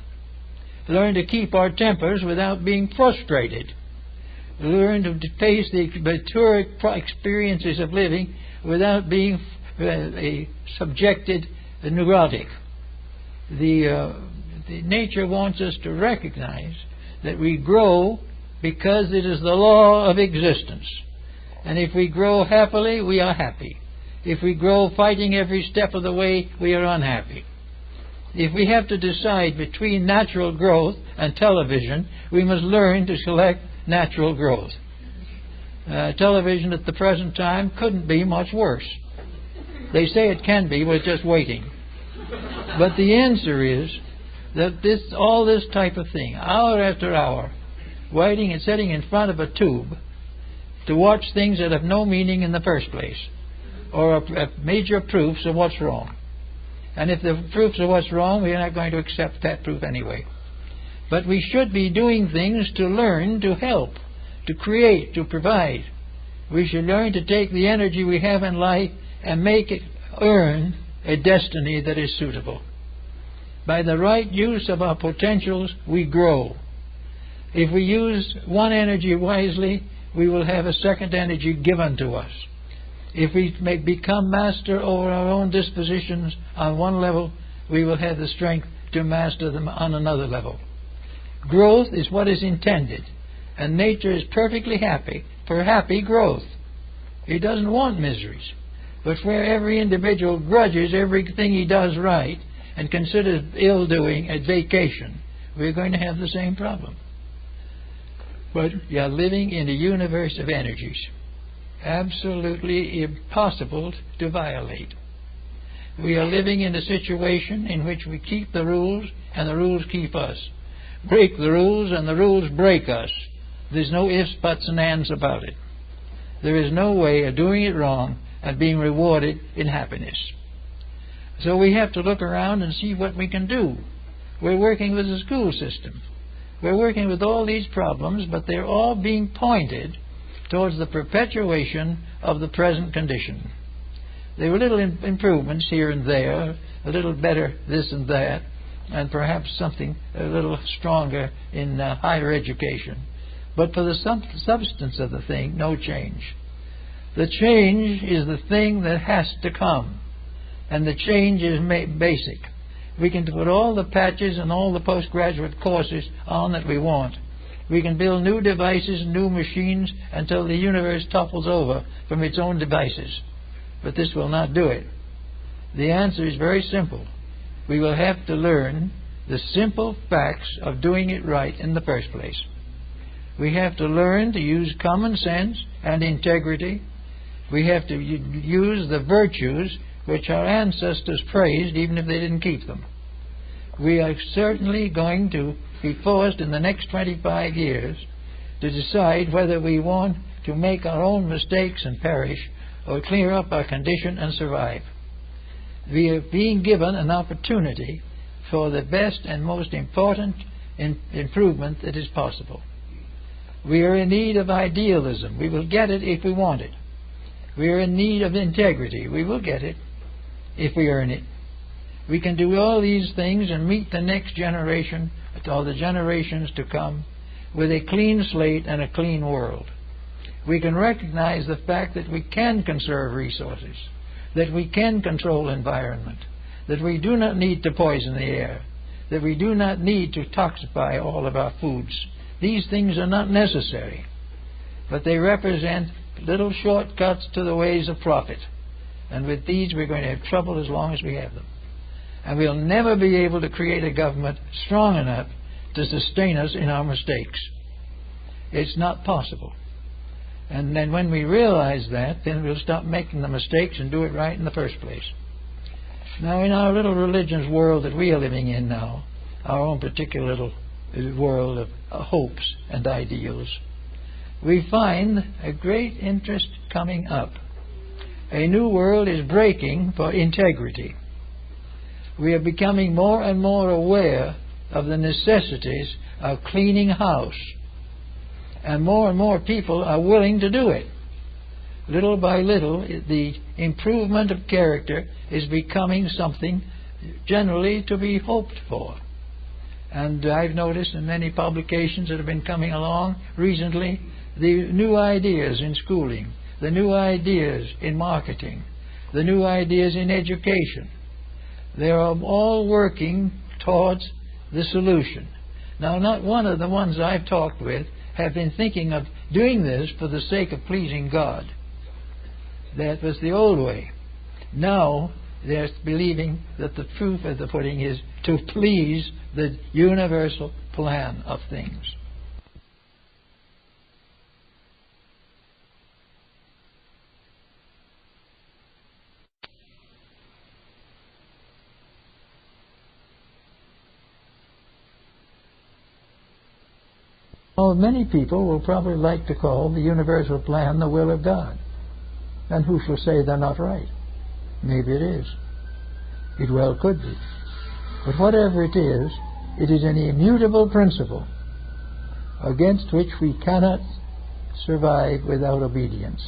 learn to keep our tempers without being frustrated, learn to face the mature experiences of living without being subjected neurotic. The nature wants us to recognize that we grow because it is the law of existence. And if we grow happily, we are happy. If we grow fighting every step of the way, we are unhappy. If we have to decide between natural growth and television, we must learn to select natural growth. Television at the present time couldn't be much worse. They say it can be, we're just waiting. But the answer is that all this type of thing, hour after hour, waiting and sitting in front of a tube to watch things that have no meaning in the first place, or major proofs of what's wrong. And if the proofs of what's wrong, we're not going to accept that proof anyway. But we should be doing things to learn, to help, to create, to provide. We should learn to take the energy we have in life and make it earn a destiny that is suitable. By the right use of our potentials, we grow. If we use one energy wisely, we will have a second energy given to us. If we may become master over our own dispositions on one level, we will have the strength to master them on another level. Growth is what is intended, and nature is perfectly happy for happy growth. It doesn't want miseries. But where every individual grudges everything he does right and considers ill-doing a vacation, we're going to have the same problem. But we are living in a universe of energies, absolutely impossible to violate. We are living in a situation in which we keep the rules and the rules keep us. Break the rules and the rules break us. There's no ifs, buts, and ands about it. There is no way of doing it wrong and being rewarded in happiness. So we have to look around and see what we can do. We're working with the school system. We're working with all these problems, but they're all being pointed towards the perpetuation of the present condition. There were little improvements here and there, a little better this and that, and perhaps something a little stronger in higher education. But for the substance of the thing, no change. The change is the thing that has to come. and the change is basic. We can put all the patches and all the postgraduate courses on that we want. We can build new devices, new machines, until the universe topples over from its own devices. But this will not do it. The answer is very simple. We will have to learn the simple facts of doing it right in the first place. We have to learn to use common sense and integrity. We have to use the virtues which our ancestors praised, even if they didn't keep them. We are certainly going to be forced in the next 25 years to decide whether we want to make our own mistakes and perish, or clear up our condition and survive. We are being given an opportunity for the best and most important improvement that is possible. We are in need of idealism. We will get it if we want it. We are in need of integrity. We will get it if we earn it. We can do all these things and meet the next generation, or the generations to come, with a clean slate and a clean world. We can recognize the fact that we can conserve resources, that we can control environment, that we do not need to poison the air, that we do not need to toxify all of our foods. These things are not necessary, but they represent little shortcuts to the ways of profit. And with these we're going to have trouble as long as we have them. And we'll never be able to create a government strong enough to sustain us in our mistakes. It's not possible. And then when we realize that, then we'll stop making the mistakes and do it right in the first place. Now, in our little religious world that we are living in now, our own particular little world of hopes and ideals, we find a great interest coming up. A new world is breaking for integrity. We are becoming more and more aware of the necessities of cleaning house. And more people are willing to do it. Little by little, the improvement of character is becoming something generally to be hoped for. And I've noticed in many publications that have been coming along recently, the new ideas in schooling, the new ideas in marketing, the new ideas in education. They are all working towards the solution. Now, not one of the ones I've talked with have been thinking of doing this for the sake of pleasing God. That was the old way. Now they're believing that the truth of the pudding is to please the universal plan of things. Well, many people will probably like to call the universal plan the will of God. And who shall say they're not right? Maybe it is. It well could be. But whatever it is an immutable principle against which we cannot survive without obedience.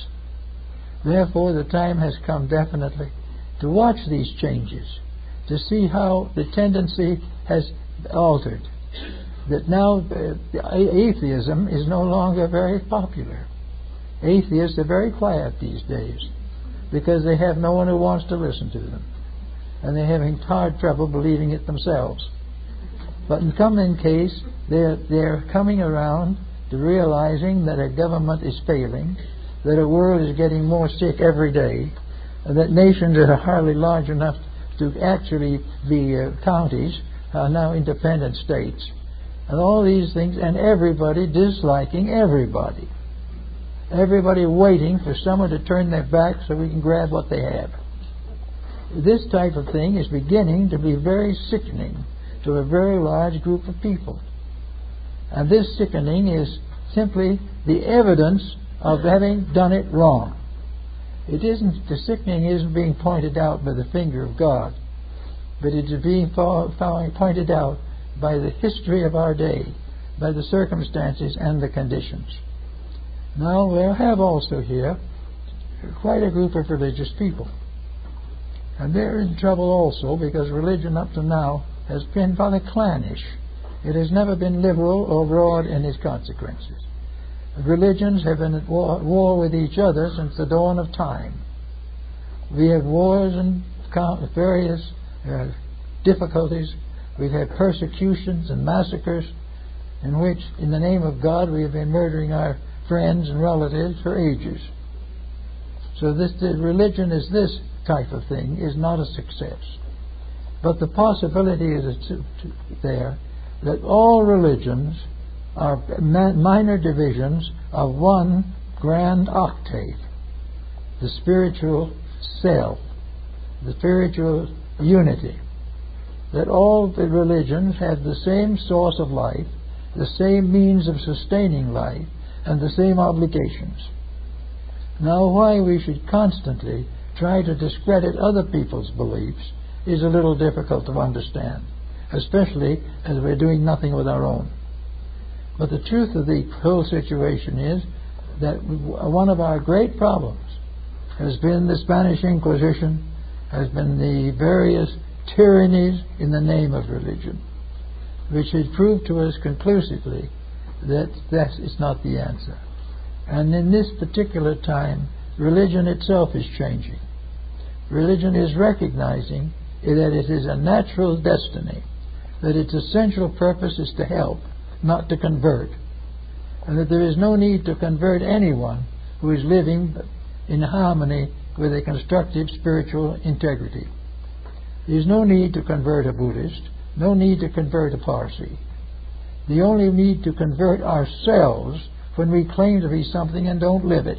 Therefore, the time has come definitely to watch these changes, to see how the tendency has altered. That now atheism is no longer very popular. Atheists are very quiet these days because they have no one who wants to listen to them. And they're having hard trouble believing it themselves. But in common case, they're coming around to realizing that a government is failing, that a world is getting more sick every day, and that nations that are hardly large enough to actually be counties are now independent states. And all these things, and everybody disliking everybody. Everybody waiting for someone to turn their back so we can grab what they have. This type of thing is beginning to be very sickening to a very large group of people. And this sickening is simply the evidence of having done it wrong. The sickening isn't being pointed out by the finger of God, but it is being pointed out by the history of our day, by the circumstances and the conditions. Now, we have also here quite a group of religious people. And they're in trouble also because religion up to now has been rather clannish. It has never been liberal or broad in its consequences. Religions have been at war with each other since the dawn of time. We have wars and various difficulties. We've had persecutions and massacres in which, in the name of God, we have been murdering our friends and relatives for ages. So the religion is this type of thing is not a success. But the possibility is there that all religions are minor divisions of one grand octave, the spiritual self, the spiritual unity. That all the religions have the same source of life, the same means of sustaining life, and the same obligations. Now, why we should constantly try to discredit other people's beliefs is a little difficult to understand, especially as we're doing nothing with our own. But the truth of the whole situation is that one of our great problems has been the Spanish Inquisition, has been the various tyrannies in the name of religion, which has proved to us conclusively that that is not the answer. And in this particular time, religion itself is changing. Religion is recognizing that it is a natural destiny, that its essential purpose is to help, not to convert, and that there is no need to convert anyone who is living in harmony with a constructive spiritual integrity. There is no need to convert a Buddhist, no need to convert a Parsi. The only need to convert ourselves when we claim to be something and don't live it,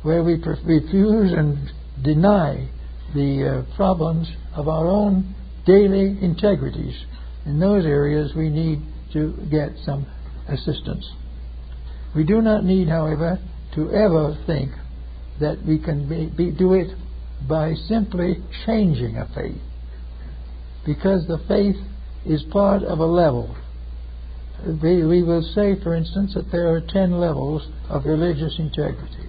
where we refuse and deny the problems of our own daily integrities. In those areas we need to get some assistance. We do not need, however, to ever think that we can do it by simply changing a faith, because the faith is part of a level. We will say, for instance, that there are 10 levels of religious integrity.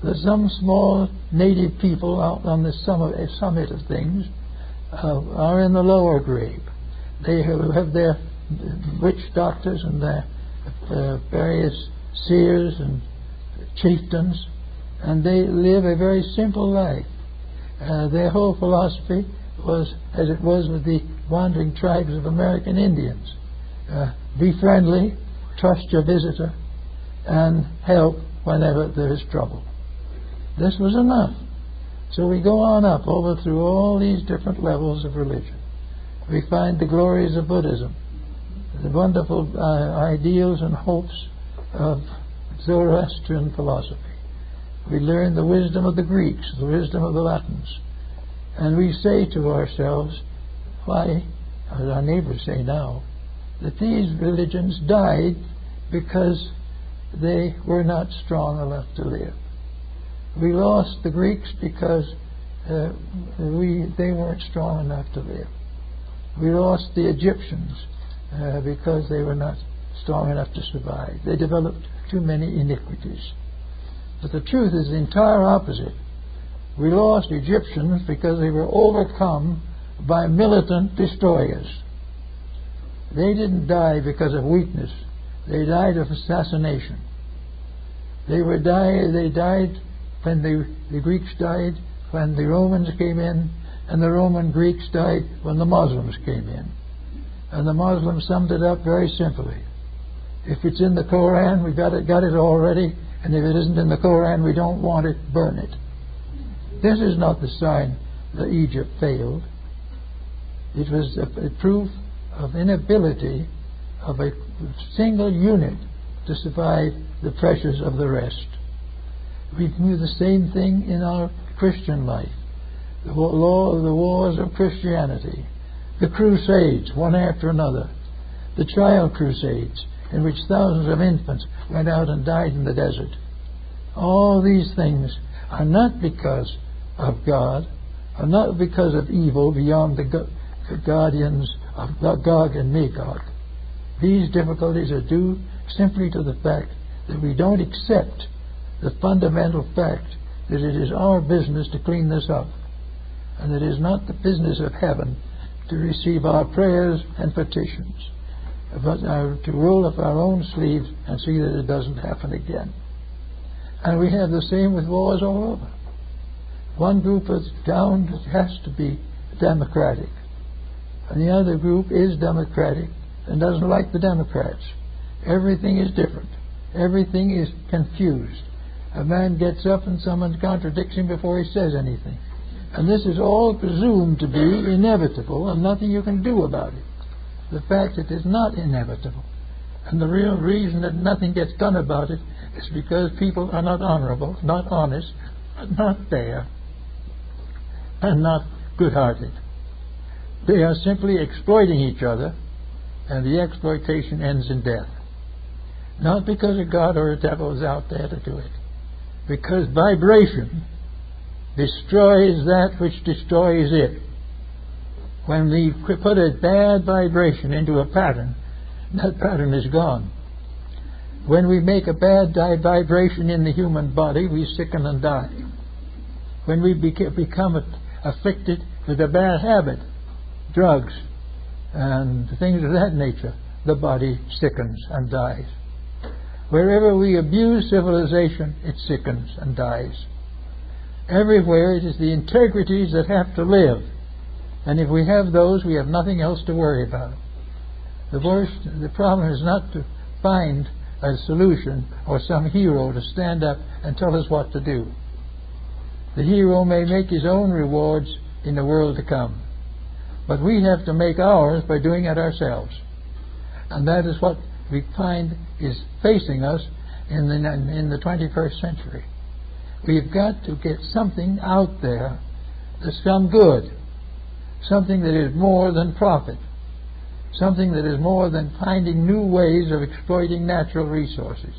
There's some small native people out on the summit of things are in the lower grade. They have their witch doctors and their various seers and chieftains, and they live a very simple life. Their whole philosophy was, as it was with the wandering tribes of American Indians, be friendly, trust your visitor, and help whenever there is trouble. This was enough. So we go on up over through all these different levels of religion. We find the glories of Buddhism, the wonderful ideals and hopes of Zoroastrian philosophy. We learn the wisdom of the Greeks, the wisdom of the Latins. And we say to ourselves, why, as our neighbors say now, that these religions died because they were not strong enough to live. We lost the Greeks because they weren't strong enough to live. We lost the Egyptians because they were not strong enough to survive. They developed too many iniquities. But the truth is the entire opposite. We lost Egyptians because they were overcome by militant destroyers. They didn't die because of weakness. They died of assassination. They died when the Greeks died, when the Romans came in, and the Roman Greeks died when the Muslims came in. And the Muslims summed it up very simply. If it's in the Koran, we've got it already, and if it isn't in the Koran, we don't want it, burn it. This is not the sign that Egypt failed. It was a proof of inability of a single unit to survive the pressures of the rest. We do the same thing in our Christian life. The wars of Christianity, the Crusades, one after another, the Child Crusades, in which thousands of infants went out and died in the desert. All these things are not because of God, are not because of evil beyond the guardians of Gog and Magog. These difficulties are due simply to the fact that we don't accept the fundamental fact that it is our business to clean this up, and it is not the business of heaven to receive our prayers and petitions, but to roll up our own sleeves and see that it doesn't happen again. And we have the same with wars all over. One group is down, has to be democratic. And the other group is democratic and doesn't like the Democrats. Everything is different. Everything is confused. A man gets up and someone contradicts him before he says anything. And this is all presumed to be inevitable and nothing you can do about it. The fact it is not inevitable. And the real reason that nothing gets done about it is because people are not honorable, not honest, not fair, and not good-hearted. They are simply exploiting each other, and the exploitation ends in death. Not because a God or a devil is out there to do it. Because vibration destroys that which destroys it. When we put a bad vibration into a pattern, that pattern is gone. When we make a bad vibration in the human body, we sicken and die. When we become afflicted with a bad habit, drugs and things of that nature, the body sickens and dies. Wherever we abuse civilization, it sickens and dies. Everywhere it is the integrities that have to live. And if we have those, we have nothing else to worry about. The problem is not to find a solution or some hero to stand up and tell us what to do. The hero may make his own rewards in the world to come. But we have to make ours by doing it ourselves. And that is what we find is facing us in the 21st century. We've got to get something out there that's some good. Something that is more than profit. Something that is more than finding new ways of exploiting natural resources.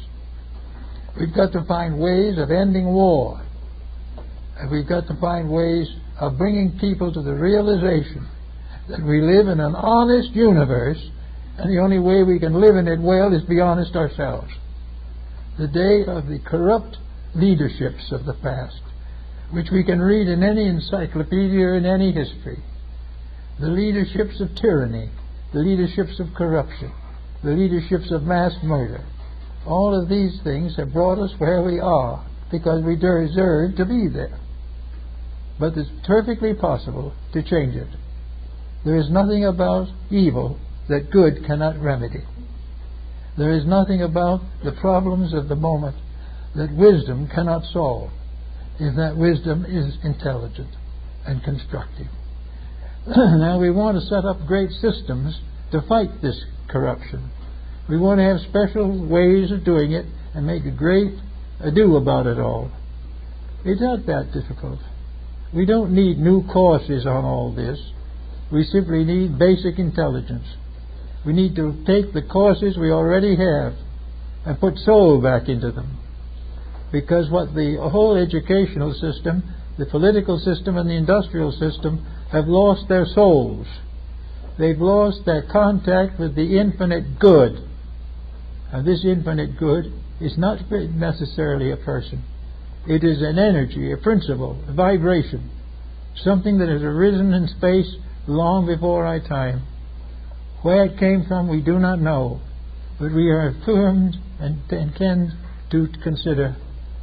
We've got to find ways of ending war. And we've got to find ways of bringing people to the realization that we live in an honest universe, and the only way we can live in it well is be honest ourselves. The day of the corrupt leaderships of the past, which we can read in any encyclopedia or in any history, the leaderships of tyranny, the leaderships of corruption, the leaderships of mass murder, all of these things have brought us where we are because we deserve to be there. But it's perfectly possible to change it. There is nothing about evil that good cannot remedy. There is nothing about the problems of the moment that wisdom cannot solve, if that wisdom is intelligent and constructive. Now we want to set up great systems to fight this corruption. We want to have special ways of doing it and make a great ado about it all. It's not that difficult. We don't need new courses on all this. We simply need basic intelligence. We need to take the courses we already have and put soul back into them. Because what the whole educational system, the political system and the industrial system have lost their souls. They've lost their contact with the infinite good. And this infinite good is not necessarily a person. It is an energy, a principle, a vibration, something that has arisen in space long before our time. Where it came from we do not know, but we are affirmed and intend to consider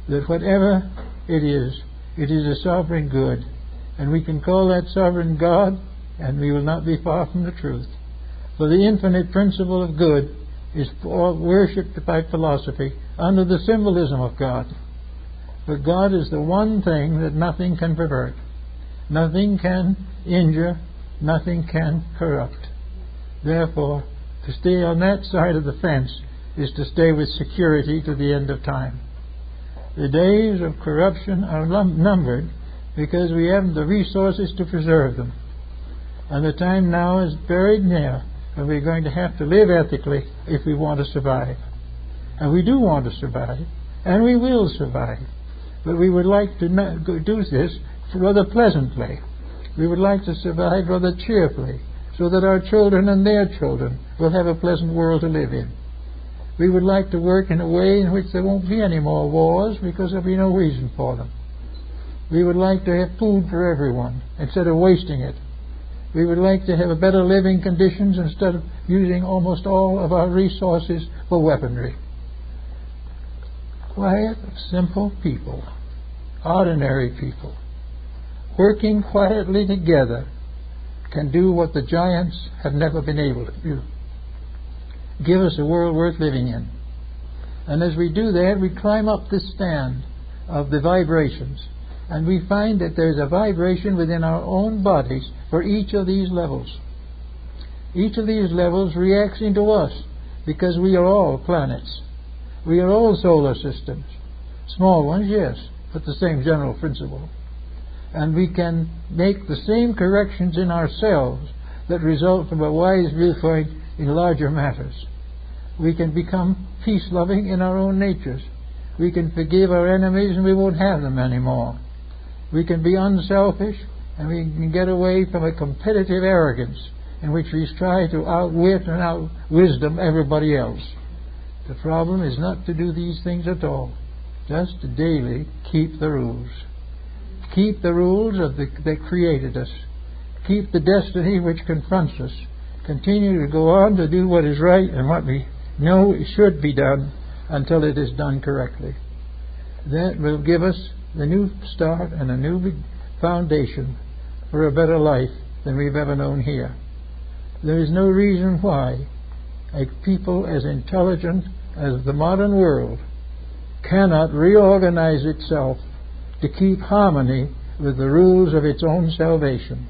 that whatever it is a sovereign good, and we can call that sovereign God, and we will not be far from the truth. For the infinite principle of good is worshipped by philosophy under the symbolism of God. But God is the one thing that nothing can pervert, nothing can injure, nothing can corrupt. Therefore, to stay on that side of the fence is to stay with security to the end of time. The days of corruption are numbered because we haven't the resources to preserve them. And the time now is very near when we're going to have to live ethically if we want to survive. And we do want to survive, and we will survive. But we would like to do this rather pleasantly. We would like to survive rather cheerfully, so that our children and their children will have a pleasant world to live in. We would like to work in a way in which there won't be any more wars because there'll be no reason for them. We would like to have food for everyone instead of wasting it. We would like to have better living conditions instead of using almost all of our resources for weaponry. Quiet, simple people, ordinary people, working quietly together, can do what the giants have never been able to do. Give us a world worth living in. And as we do that, we climb up this stand of the vibrations, and we find that there's a vibration within our own bodies for each of these levels. Each of these levels reacts into us, because we are all planets. We are all solar systems. Small ones, yes, but the same general principle. And we can make the same corrections in ourselves that result from a wise viewpoint in larger matters. We can become peace-loving in our own natures. We can forgive our enemies and we won't have them anymore. We can be unselfish, and we can get away from a competitive arrogance in which we try to outwit and out-wisdom everybody else. The problem is not to do these things at all. Just to daily keep the rules. Keep the rules that created us. Keep the destiny which confronts us. Continue to go on to do what is right and what we know should be done until it is done correctly. That will give us the new start and a new foundation for a better life than we've ever known here. There is no reason why a people as intelligent as the modern world cannot reorganize itself to keep harmony with the rules of its own salvation.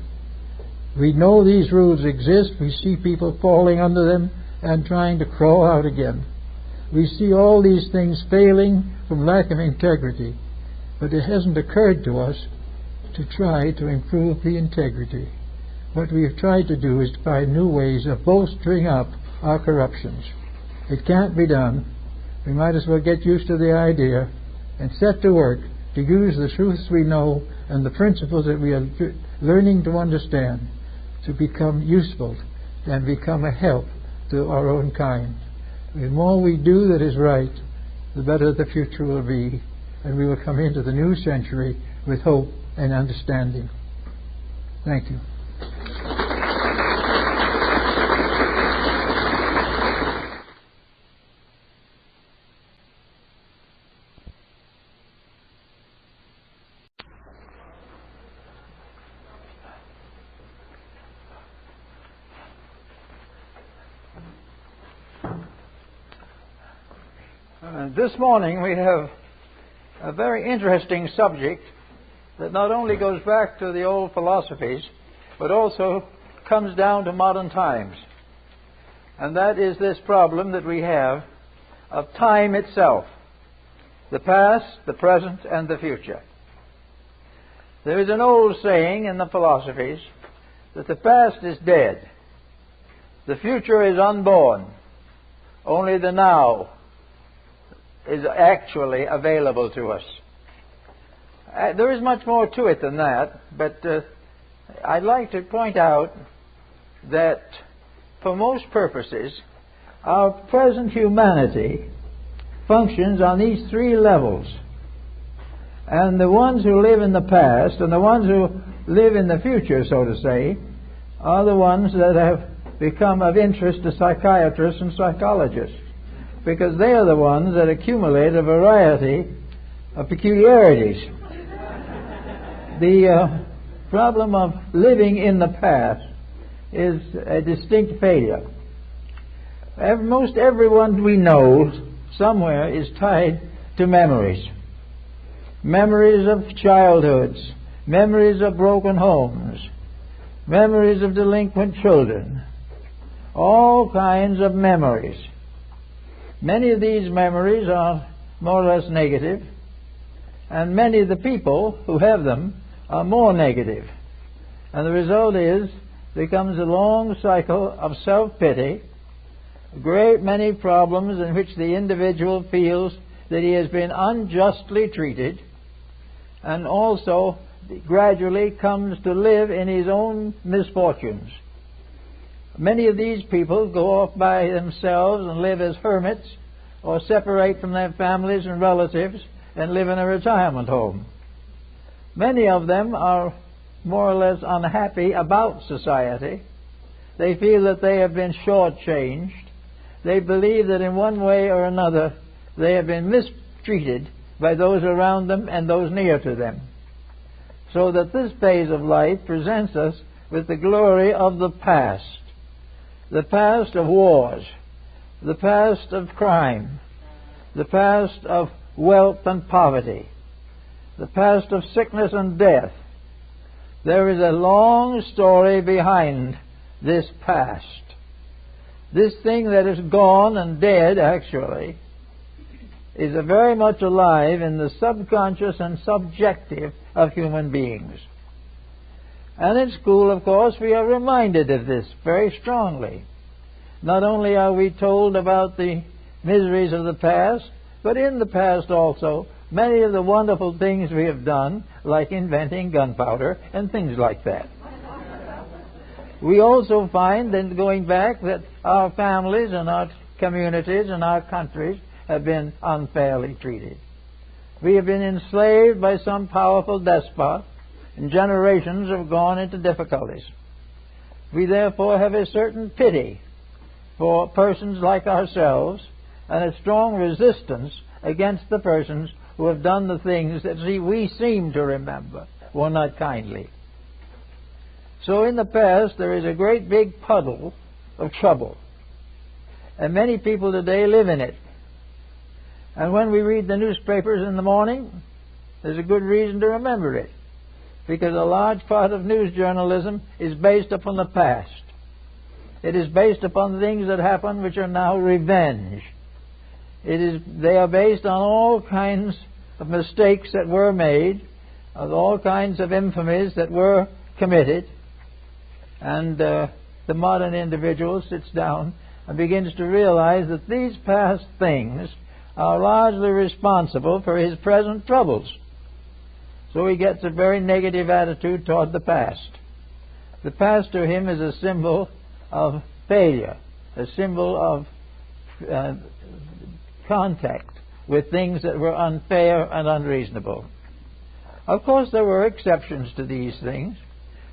We know these rules exist. We see people falling under them and trying to crawl out again. We see all these things failing from lack of integrity. But it hasn't occurred to us to try to improve the integrity. What we have tried to do is to find new ways of bolstering up our corruptions. It can't be done. We might as well get used to the idea and set to work to use the truths we know and the principles that we are learning to understand to become useful and become a help to our own kind. The more we do that is right, the better the future will be, and we will come into the new century with hope and understanding. Thank you. This morning we have a very interesting subject that not only goes back to the old philosophies, but also comes down to modern times. And that is this problem that we have of time itself, the past, the present, and the future. There is an old saying in the philosophies that the past is dead, the future is unborn, only the now is actually available to us. There is much more to it than that, but I'd like to point out that for most purposes, our present humanity functions on these three levels. And the ones who live in the past and the ones who live in the future, so to say, are the ones that have become of interest to psychiatrists and psychologists, because they are the ones that accumulate a variety of peculiarities. The problem of living in the past is a distinct failure. Most everyone we know somewhere is tied to memories. Memories of childhoods, memories of broken homes, memories of delinquent children, all kinds of memories. Many of these memories are more or less negative, and many of the people who have them are more negative. And the result is, becomes a long cycle of self-pity, a great many problems in which the individual feels that he has been unjustly treated, and also gradually comes to live in his own misfortunes. Many of these people go off by themselves and live as hermits, or separate from their families and relatives and live in a retirement home. Many of them are more or less unhappy about society. They feel that they have been shortchanged. They believe that in one way or another they have been mistreated by those around them and those near to them. So that this phase of life presents us with the glory of the past of wars, the past of crime, the past of wealth and poverty, the past of sickness and death. There is a long story behind this past. This thing that is gone and dead, actually, is very much alive in the subconscious and subjective of human beings. And in school, of course, we are reminded of this very strongly. Not only are we told about the miseries of the past, but in the past also, many of the wonderful things we have done, like inventing gunpowder and things like that. We also find, then going back, that our families and our communities and our countries have been unfairly treated. We have been enslaved by some powerful despot, and generations have gone into difficulties. We therefore have a certain pity for persons like ourselves and a strong resistance against the persons who have done the things that we seem to remember were not kindly. So in the past there is a great big puddle of trouble, and many people today live in it. And when we read the newspapers in the morning, there's a good reason to remember it, because a large part of news journalism is based upon the past. It is based upon things that happen which are now revenge. They are based on all kinds of mistakes that were made, of all kinds of infamies that were committed, and the modern individual sits down and begins to realize that these past things are largely responsible for his present troubles. So he gets a very negative attitude toward the past. The past to him is a symbol of failure, a symbol of contact with things that were unfair and unreasonable. Of course, there were exceptions to these things.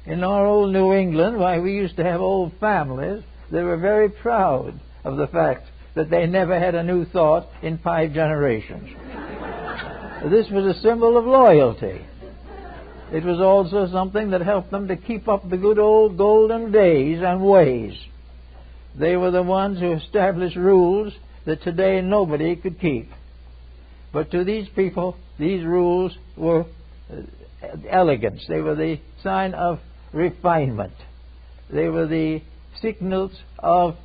In our old New England, why, we used to have old families. They were very proud of the fact that they never had a new thought in 5 generations. This was a symbol of loyalty. It was also something that helped them to keep up the good old golden days and ways. They were the ones who established rules that today nobody could keep. But to these people, these rules were elegance. They were the sign of refinement. They were the signals of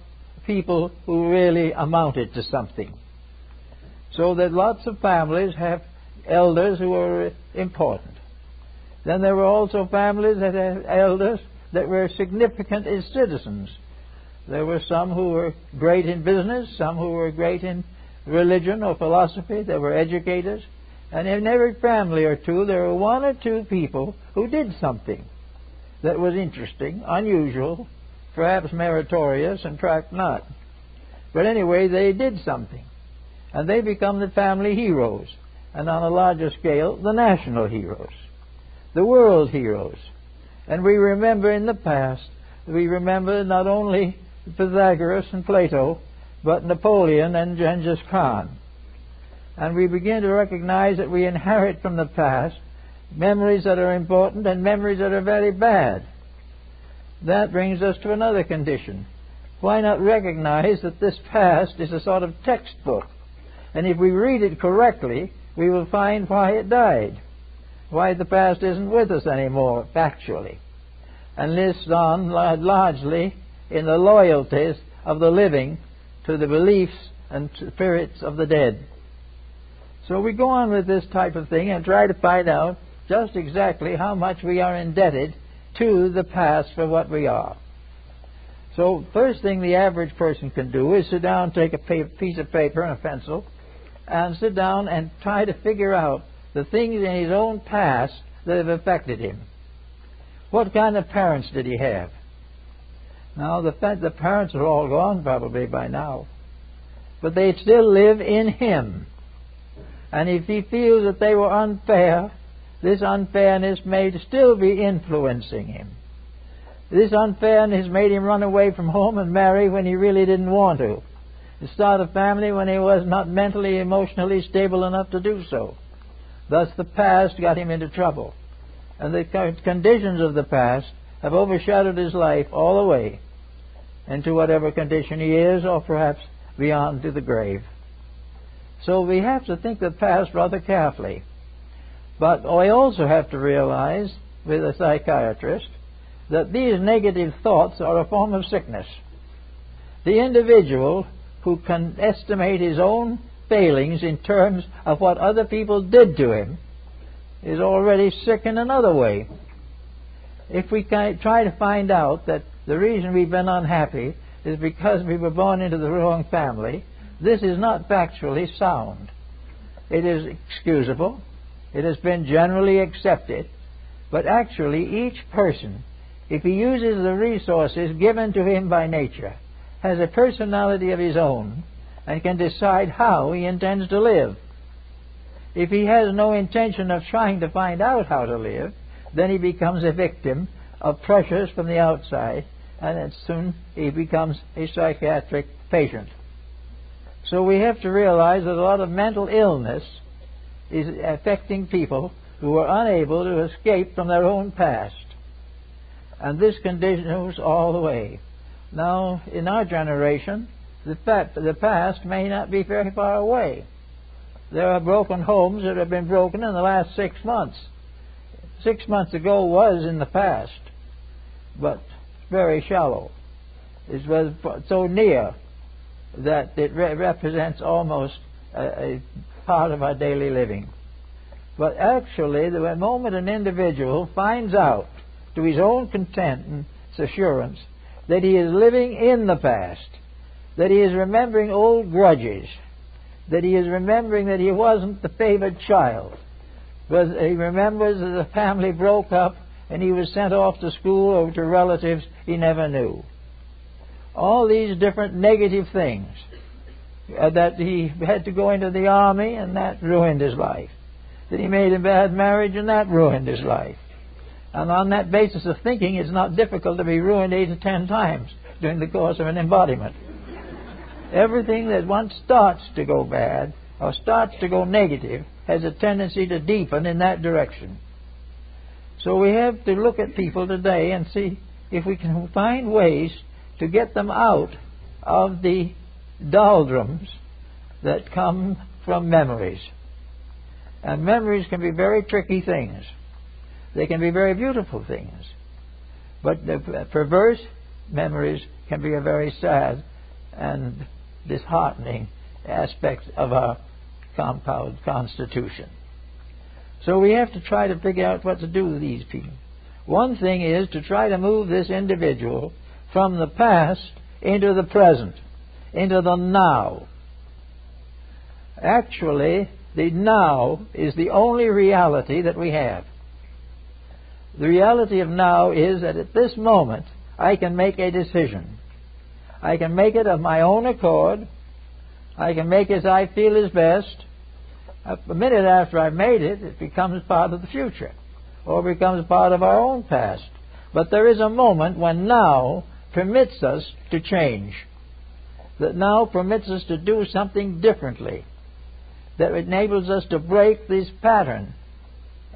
people who really amounted to something. So that lots of families have elders who are important. Then there were also families that had elders that were significant as citizens. There were some who were great in business, some who were great in religion or philosophy. There were educators. And in every family or two, there were 1 or 2 people who did something that was interesting, unusual, perhaps meritorious, and perhaps not. But anyway, they did something. And they become the family heroes. And on a larger scale, the national heroes, the world heroes. And we remember in the past, we remember not only Pythagoras and Plato, but Napoleon and Genghis Khan. And we begin to recognize that we inherit from the past memories that are important and memories that are very bad. That brings us to another condition. Why not recognize that this past is a sort of textbook? And if we read it correctly, we will find why it died, why the past isn't with us anymore, factually, and lives on largely in the loyalties of the living to the beliefs and spirits of the dead. So we go on with this type of thing and try to find out just exactly how much we are indebted to the past for what we are. So first thing the average person can do is sit down, take a piece of paper and a pencil, and sit down and try to figure out the things in his own past that have affected him. What kind of parents did he have? Now, the parents are all gone probably by now, but they still live in him. And if he feels that they were unfair, this unfairness may still be influencing him. This unfairness made him run away from home and marry when he really didn't want to start a family when he was not mentally, emotionally stable enough to do so. Thus the past got him into trouble. and the conditions of the past have overshadowed his life all the way into whatever condition he is, or perhaps beyond to the grave. So we have to think of the past rather carefully. But we also have to realize, with a psychiatrist, that these negative thoughts are a form of sickness. The individual who can estimate his own failings in terms of what other people did to him is already sick in another way. If we try to find out that the reason we've been unhappy is because we were born into the wrong family, this is not factually sound. It is excusable. It has been generally accepted. But actually, each person, if he uses the resources given to him by nature, has a personality of his own and can decide how he intends to live. If he has no intention of trying to find out how to live, then he becomes a victim of pressures from the outside, and soon he becomes a psychiatric patient. So we have to realize that a lot of mental illness is affecting people who are unable to escape from their own past. And this continues all the way. Now, in our generation, the past may not be very far away. There are broken homes that have been broken in the last 6 months. 6 months ago was in the past, but very shallow. It was so near that it represents almost a part of our daily living. But actually, the moment an individual finds out, to his own content and assurance, that he is living in the past, that he is remembering old grudges, that he is remembering that he wasn't the favored child, but he remembers that the family broke up and he was sent off to school or to relatives he never knew. All these different negative things, that he had to go into the army and that ruined his life, that he made a bad marriage and that ruined his life. And on that basis of thinking, it's not difficult to be ruined 8 to 10 times during the course of an embodiment. Everything that once starts to go bad or starts to go negative has a tendency to deepen in that direction. So we have to look at people today and see if we can find ways to get them out of the doldrums that come from memories. And memories can be very tricky things. They can be very beautiful things. But the perverse memories can be a very sad and disheartening aspect of our compound constitution. So we have to try to figure out what to do with these people. One thing is to try to move this individual from the past into the present, into the now. Actually, the now is the only reality that we have. The reality of now is that at this moment I can make a decision. I can make it of my own accord. I can make it as I feel is best. A minute after I've made it, it becomes part of the future, or becomes part of our own past. But there is a moment when now permits us to change, that now permits us to do something differently, that enables us to break this pattern.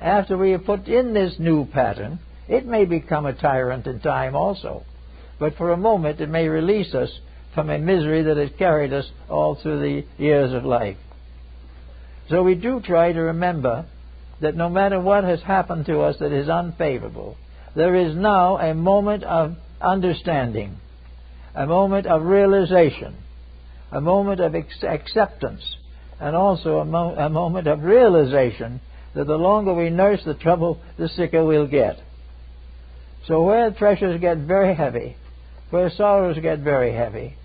After we have put in this new pattern, it may become a tyrant in time also. But for a moment it may release us from a misery that has carried us all through the years of life. So we do try to remember that no matter what has happened to us that is unfavorable, there is now a moment of understanding, a moment of realization, a moment of acceptance, and also a moment of realization that the longer we nurse the trouble, the sicker we'll get. So where pressures get very heavy, where sorrows get very heavy,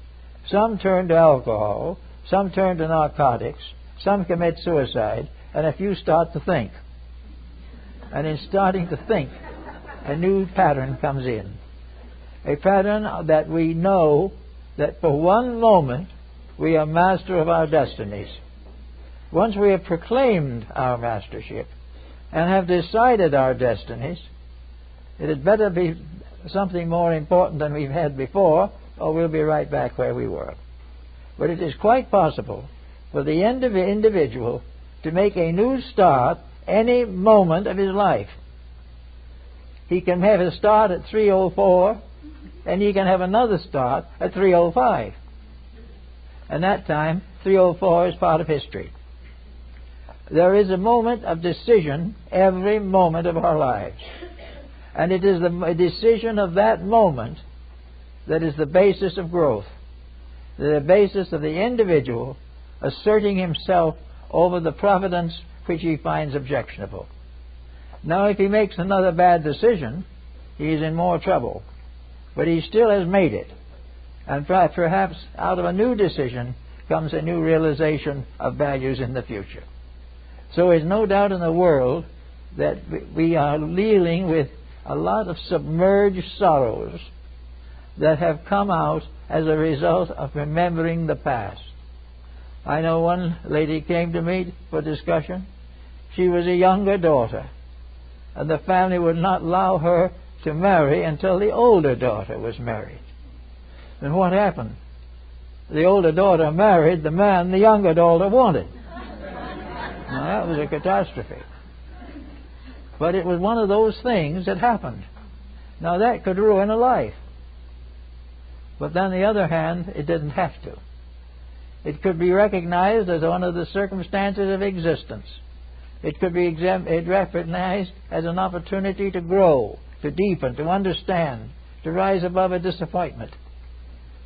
some turn to alcohol, some turn to narcotics, some commit suicide, and a few start to think. And in starting to think, a new pattern comes in. A pattern that we know that for one moment we are master of our destinies. Once we have proclaimed our mastership and have decided our destinies, it had better be something more important than we've had before, or we'll be right back where we were. But it is quite possible for the individual to make a new start any moment of his life. he can have a start at 3:04, and he can have another start at 3:05. And that time, 3:04 is part of history. There is a moment of decision every moment of our lives. And it is the decision of that moment that is the basis of growth, the basis of the individual asserting himself over the providence which he finds objectionable. Now, if he makes another bad decision, he is in more trouble. But he still has made it. And perhaps out of a new decision comes a new realization of values in the future. So there's no doubt in the world that we are dealing with a lot of submerged sorrows that have come out as a result of remembering the past. I know one lady came to me for discussion. She was a younger daughter, and the family would not allow her to marry until the older daughter was married. And what happened? The older daughter married the man the younger daughter wanted. Now, that was a catastrophe. But it was one of those things that happened. Now, that could ruin a life. But on the other hand, it didn't have to. It could be recognized as one of the circumstances of existence. It could be recognized as an opportunity to grow, to deepen, to understand, to rise above a disappointment.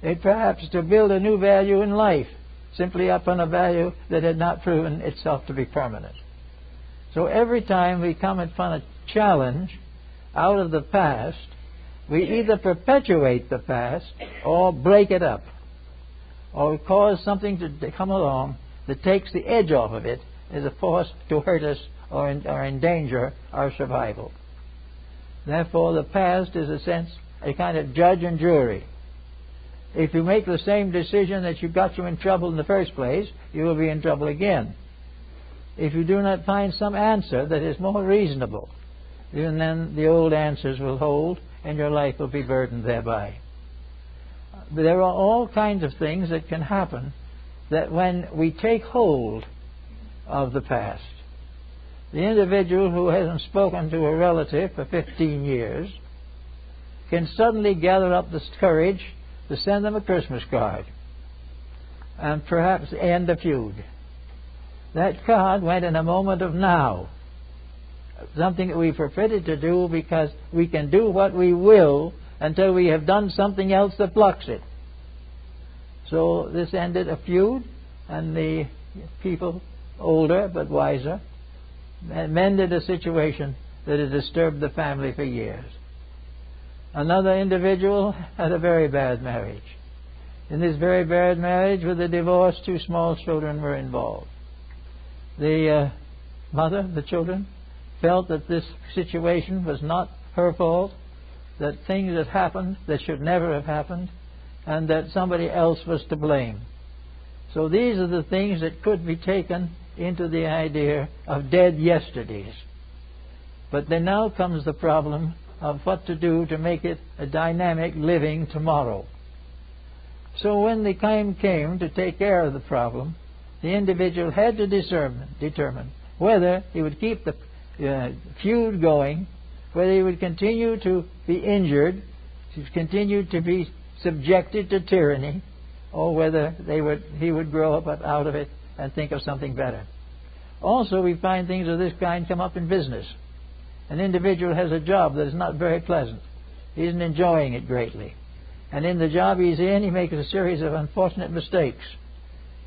It perhaps to build a new value in life, simply upon a value that had not proven itself to be permanent. So every time we come upon a challenge out of the past, we either perpetuate the past or break it up, or cause something to come along that takes the edge off of it as a force to hurt us or endanger our survival. Therefore, the past is, in a sense, a kind of judge and jury. If you make the same decision that got you in trouble in the first place, you will be in trouble again. If you do not find some answer that is more reasonable, even then the old answers will hold and your life will be burdened thereby. But there are all kinds of things that can happen that when we take hold of the past, the individual who hasn't spoken to a relative for 15 years can suddenly gather up the courage to send them a Christmas card and perhaps end a feud. That card went in a moment of now, something that we forbidden to do because we can do what we will until we have done something else that blocks it. So this ended a feud, and the people, older but wiser, mended a situation that had disturbed the family for years. Another individual had a very bad marriage. In this very bad marriage, with the divorce, 2 small children were involved. The mother, the children, felt that this situation was not her fault, that things had happened that should never have happened, and that somebody else was to blame. So these are the things that could be taken into the idea of dead yesterdays. But then now comes the problem of what to do to make it a dynamic, living tomorrow. So when the time came to take care of the problem, the individual had to determine whether he would keep the feud going, whether he would continue to be injured, to continue to be subjected to tyranny, or whether he would grow up out of it and think of something better. Also, we find things of this kind come up in business. An individual has a job that is not very pleasant. He isn't enjoying it greatly. And in the job he's in, he makes a series of unfortunate mistakes.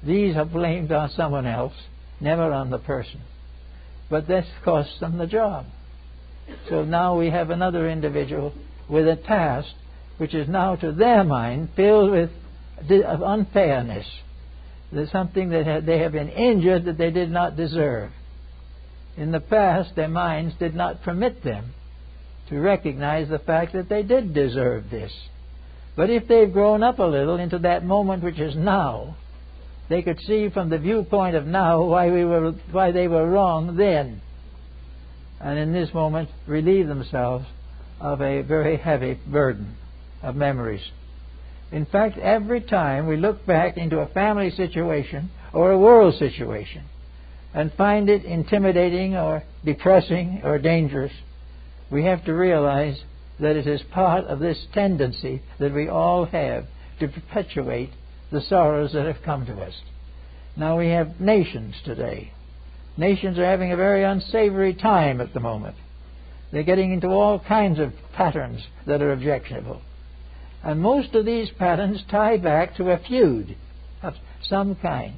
These are blamed on someone else, never on the person. But this costs them the job. So now we have another individual with a task which is now, to their mind, filled with unfairness. There's something that they have been injured that they did not deserve. In the past, their minds did not permit them to recognize the fact that they did deserve this. But if they've grown up a little into that moment which is now, they could see from the viewpoint of now why they were wrong then. And in this moment, relieve themselves of a very heavy burden of memories. In fact, every time we look back into a family situation or a world situation and find it intimidating or depressing or dangerous, we have to realize that it is part of this tendency that we all have to perpetuate the sorrows that have come to us. Now we have nations today. Nations are having a very unsavory time at the moment. They're getting into all kinds of patterns that are objectionable. And most of these patterns tie back to a feud of some kind.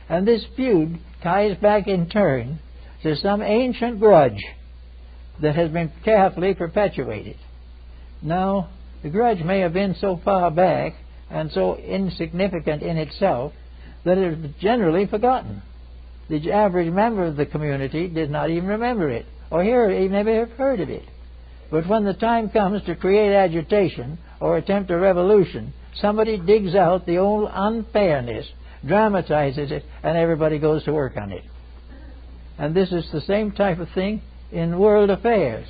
And this feud ties back in turn to some ancient grudge that has been carefully perpetuated. Now, the grudge may have been so far back and so insignificant in itself that it is generally forgotten. The average member of the community did not even remember it, or never have heard of it. But when the time comes to create agitation or attempt a revolution, somebody digs out the old unfairness, dramatizes it, and everybody goes to work on it. And this is the same type of thing in world affairs.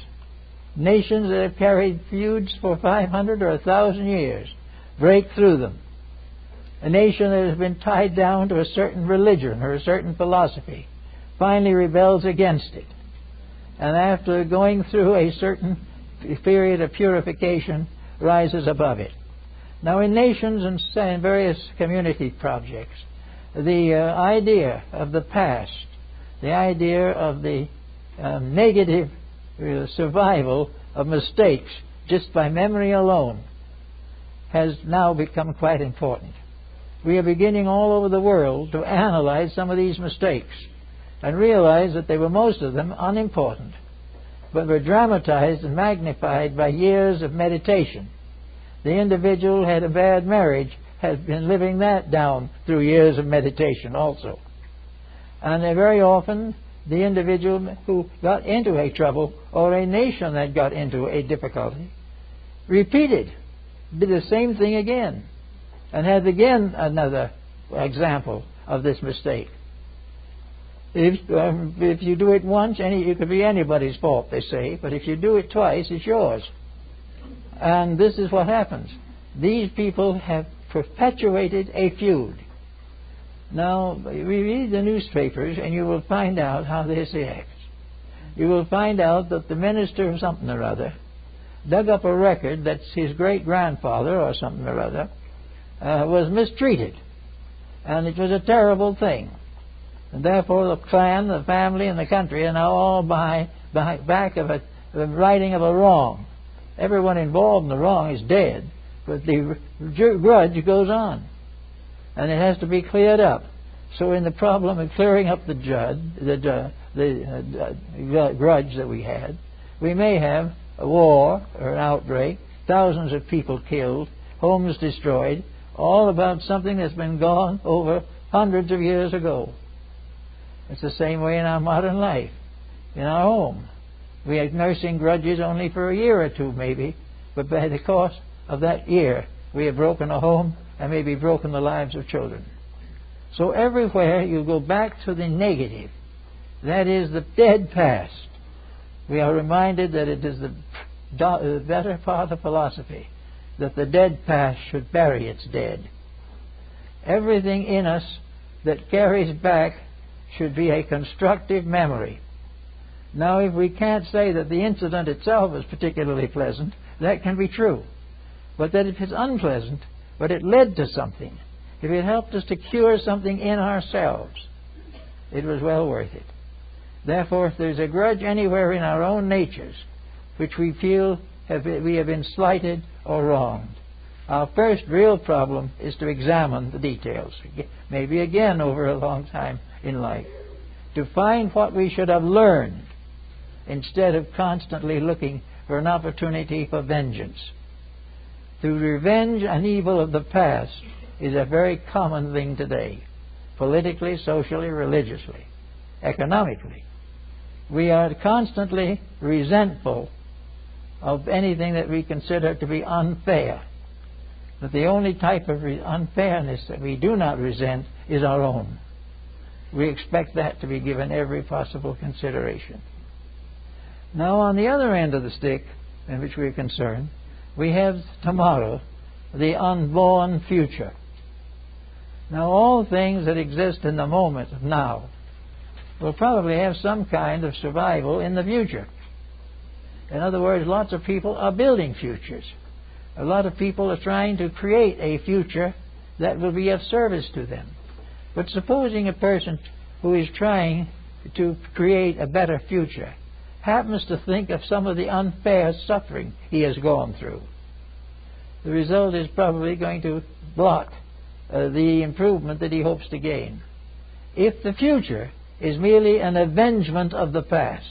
Nations that have carried feuds for 500 or 1,000 years break through them. A nation that has been tied down to a certain religion or a certain philosophy finally rebels against it. And after going through a certain period of purification, rises above it. Now in nations and various community projects, the idea of the past, the idea of the negative survival of mistakes just by memory alone has now become quite important. We are beginning all over the world to analyze some of these mistakes and realize that they were, most of them, unimportant, but were dramatized and magnified by years of meditation. The individual had a bad marriage, has been living that down through years of meditation also. And very often the individual who got into a trouble or a nation that got into a difficulty did the same thing again and had again another example of this mistake. If you do it once, it could be anybody's fault, they say, but if you do it twice, it's yours. And this is what happens. These people have perpetuated a feud. Now, we read the newspapers and you will find out how this acts. You will find out that the minister of something or other dug up a record that his great-grandfather or something or other was mistreated. And it was a terrible thing. And therefore the clan, the family, and the country are now all back of the righting of a wrong. Everyone involved in the wrong is dead, but the grudge goes on. And it has to be cleared up. So in the problem of clearing up the grudge that we had, we may have a war or an outbreak, thousands of people killed, homes destroyed, all about something that's been gone over hundreds of years ago. It's the same way in our modern life, in our home. We are nursing grudges only for a year or two maybe, but by the course of that year we have broken a home and maybe broken the lives of children. So everywhere you go back to the negative, that is the dead past. We are reminded that it is the better part of philosophy that the dead past should bury its dead. Everything in us that carries back should be a constructive memory. Now, if we can't say that the incident itself is particularly pleasant, that can be true. But that if it's unpleasant, but it led to something, if it helped us to cure something in ourselves, it was well worth it. Therefore, if there's a grudge anywhere in our own natures which we feel we have been slighted or wronged, our first real problem is to examine the details, maybe again over a long time in life, to find what we should have learned instead of constantly looking for an opportunity for vengeance. To revenge an evil of the past is a very common thing today, politically, socially, religiously, economically. We are constantly resentful of anything that we consider to be unfair. But the only type of unfairness that we do not resent is our own. We expect that to be given every possible consideration. Now, on the other end of the stick in which we are concerned, we have tomorrow, the unborn future. Now, all things that exist in the moment of now will probably have some kind of survival in the future. In other words, lots of people are building futures. A lot of people are trying to create a future that will be of service to them. But supposing a person who is trying to create a better future happens to think of some of the unfair suffering he has gone through, the result is probably going to block the improvement that he hopes to gain. If the future is merely an avengement of the past,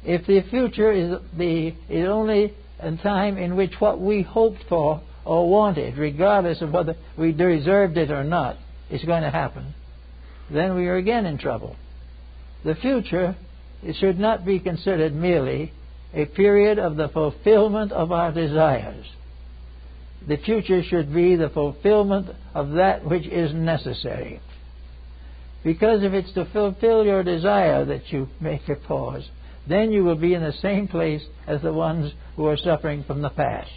if the future is only a time in which what we hoped for or wanted, regardless of whether we deserved it or not, is going to happen, then we are again in trouble. The future, it should not be considered merely a period of the fulfillment of our desires. The future should be the fulfillment of that which is necessary. Because if it's to fulfill your desire that you make a pause, then you will be in the same place as the ones who are suffering from the past.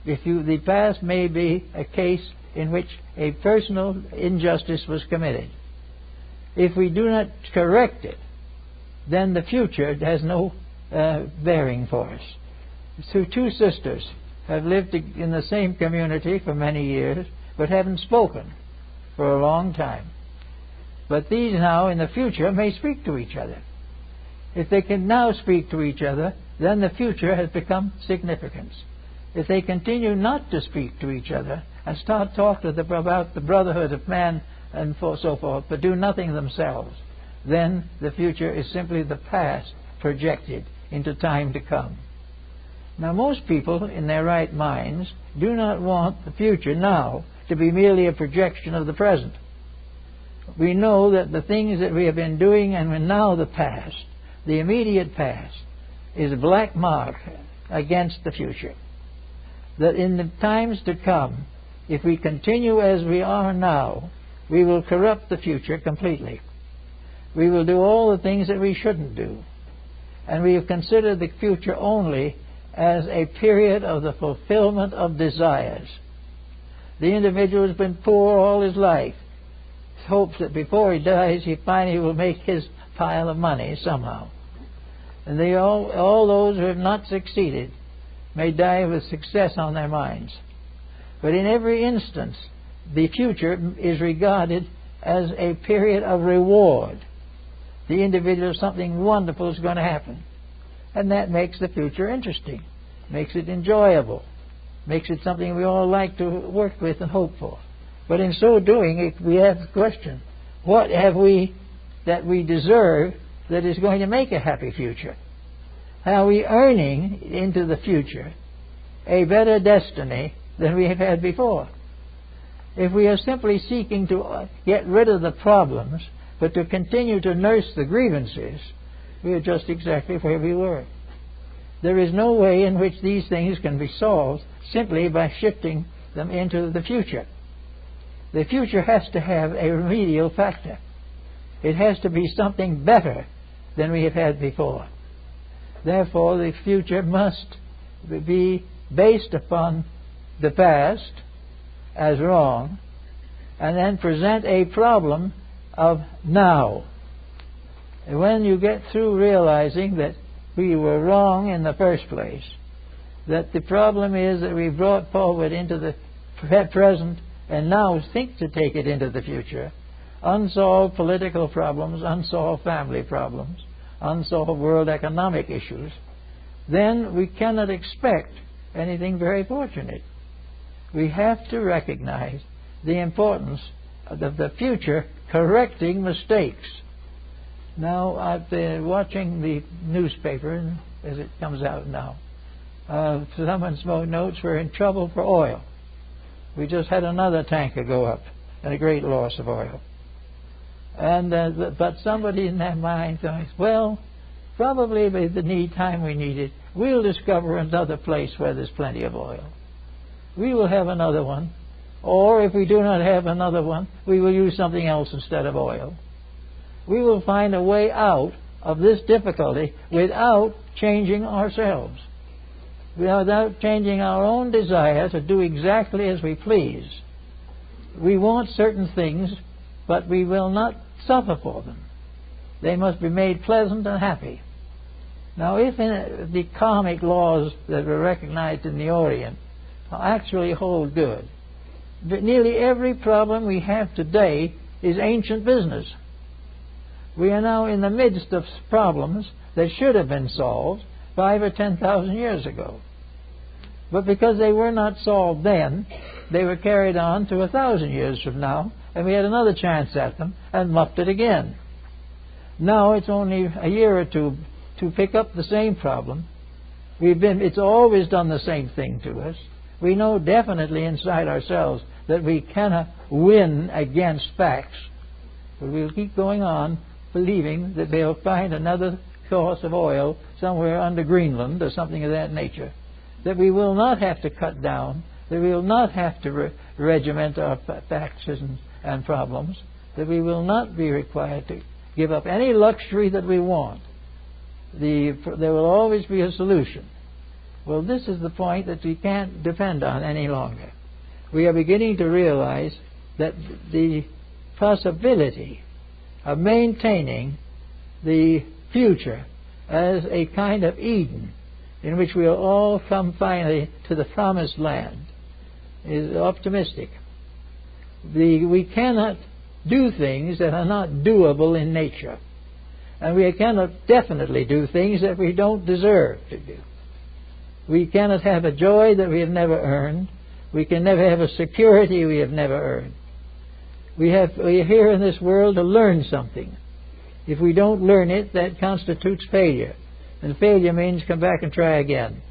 The past may be a case in which a personal injustice was committed. If we do not correct it, then the future has no bearing for us. So two sisters have lived in the same community for many years, but haven't spoken for a long time. But these now, in the future, may speak to each other. If they can now speak to each other, then the future has become significant. If they continue not to speak to each other and start talking about the brotherhood of man and so forth, but do nothing themselves, then the future is simply the past projected into time to come. Now, most people in their right minds do not want the future now to be merely a projection of the present. We know that the things that we have been doing and now the past, the immediate past, is a black mark against the future. That in the times to come, if we continue as we are now, we will corrupt the future completely. We will do all the things that we shouldn't do. And we have considered the future only as a period of the fulfillment of desires. The individual has been poor all his life. He hopes that before he dies, he finally will make his pile of money somehow. And all those who have not succeeded may die with success on their minds. But in every instance, the future is regarded as a period of reward. The individual, something wonderful is going to happen. And that makes the future interesting, makes it enjoyable, makes it something we all like to work with and hope for. But in so doing, we have the question, what have we that we deserve that is going to make a happy future? Are we earning into the future a better destiny than we have had before? If we are simply seeking to get rid of the problems, but to continue to nurse the grievances, we are just exactly where we were. There is no way in which these things can be solved simply by shifting them into the future. The future has to have a remedial factor. It has to be something better than we have had before. Therefore, the future must be based upon the past as wrong, and then present a problem of now. And when you get through realizing that we were wrong in the first place, that the problem is that we brought forward into the present and now think to take it into the future, unsolved political problems, unsolved family problems, unsolved world economic issues, then we cannot expect anything very fortunate. We have to recognize the importance of the future correcting mistakes. Now, I've been watching the newspaper as it comes out now. Someone spoke notes, we're in trouble for oil. We just had another tanker go up and a great loss of oil. And but somebody in their mind thought, well, probably by the time we need it, we'll discover another place where there's plenty of oil. We will have another one. Or if we do not have another one, we will use something else instead of oil. We will find a way out of this difficulty without changing ourselves, without changing our own desire to do exactly as we please. We want certain things, but we will not suffer for them. They must be made pleasant and happy. Now, if the karmic laws that were recognized in the Orient actually hold good, but nearly every problem we have today is ancient business. We are now in the midst of problems that should have been solved 5,000 or 10,000 years ago. But because they were not solved then, they were carried on to 1,000 years from now, and we had another chance at them and muffed it again. Now it's only a year or two to pick up the same problem. It's always done the same thing to us. We know definitely inside ourselves that we cannot win against facts, but we'll keep going on believing that they'll find another source of oil somewhere under Greenland or something of that nature, that we will not have to cut down, that we will not have to regiment our facts and problems, that we will not be required to give up any luxury that we want. There will always be a solution. Well, this is the point that we can't depend on any longer. We are beginning to realize that the possibility of maintaining the future as a kind of Eden in which we'll all come finally to the promised land is optimistic. We cannot do things that are not doable in nature. And we cannot definitely do things that we don't deserve to do. We cannot have a joy that we have never earned. We can never have a security we have never earned. We are here in this world to learn something. If we don't learn it, that constitutes failure. And failure means come back and try again.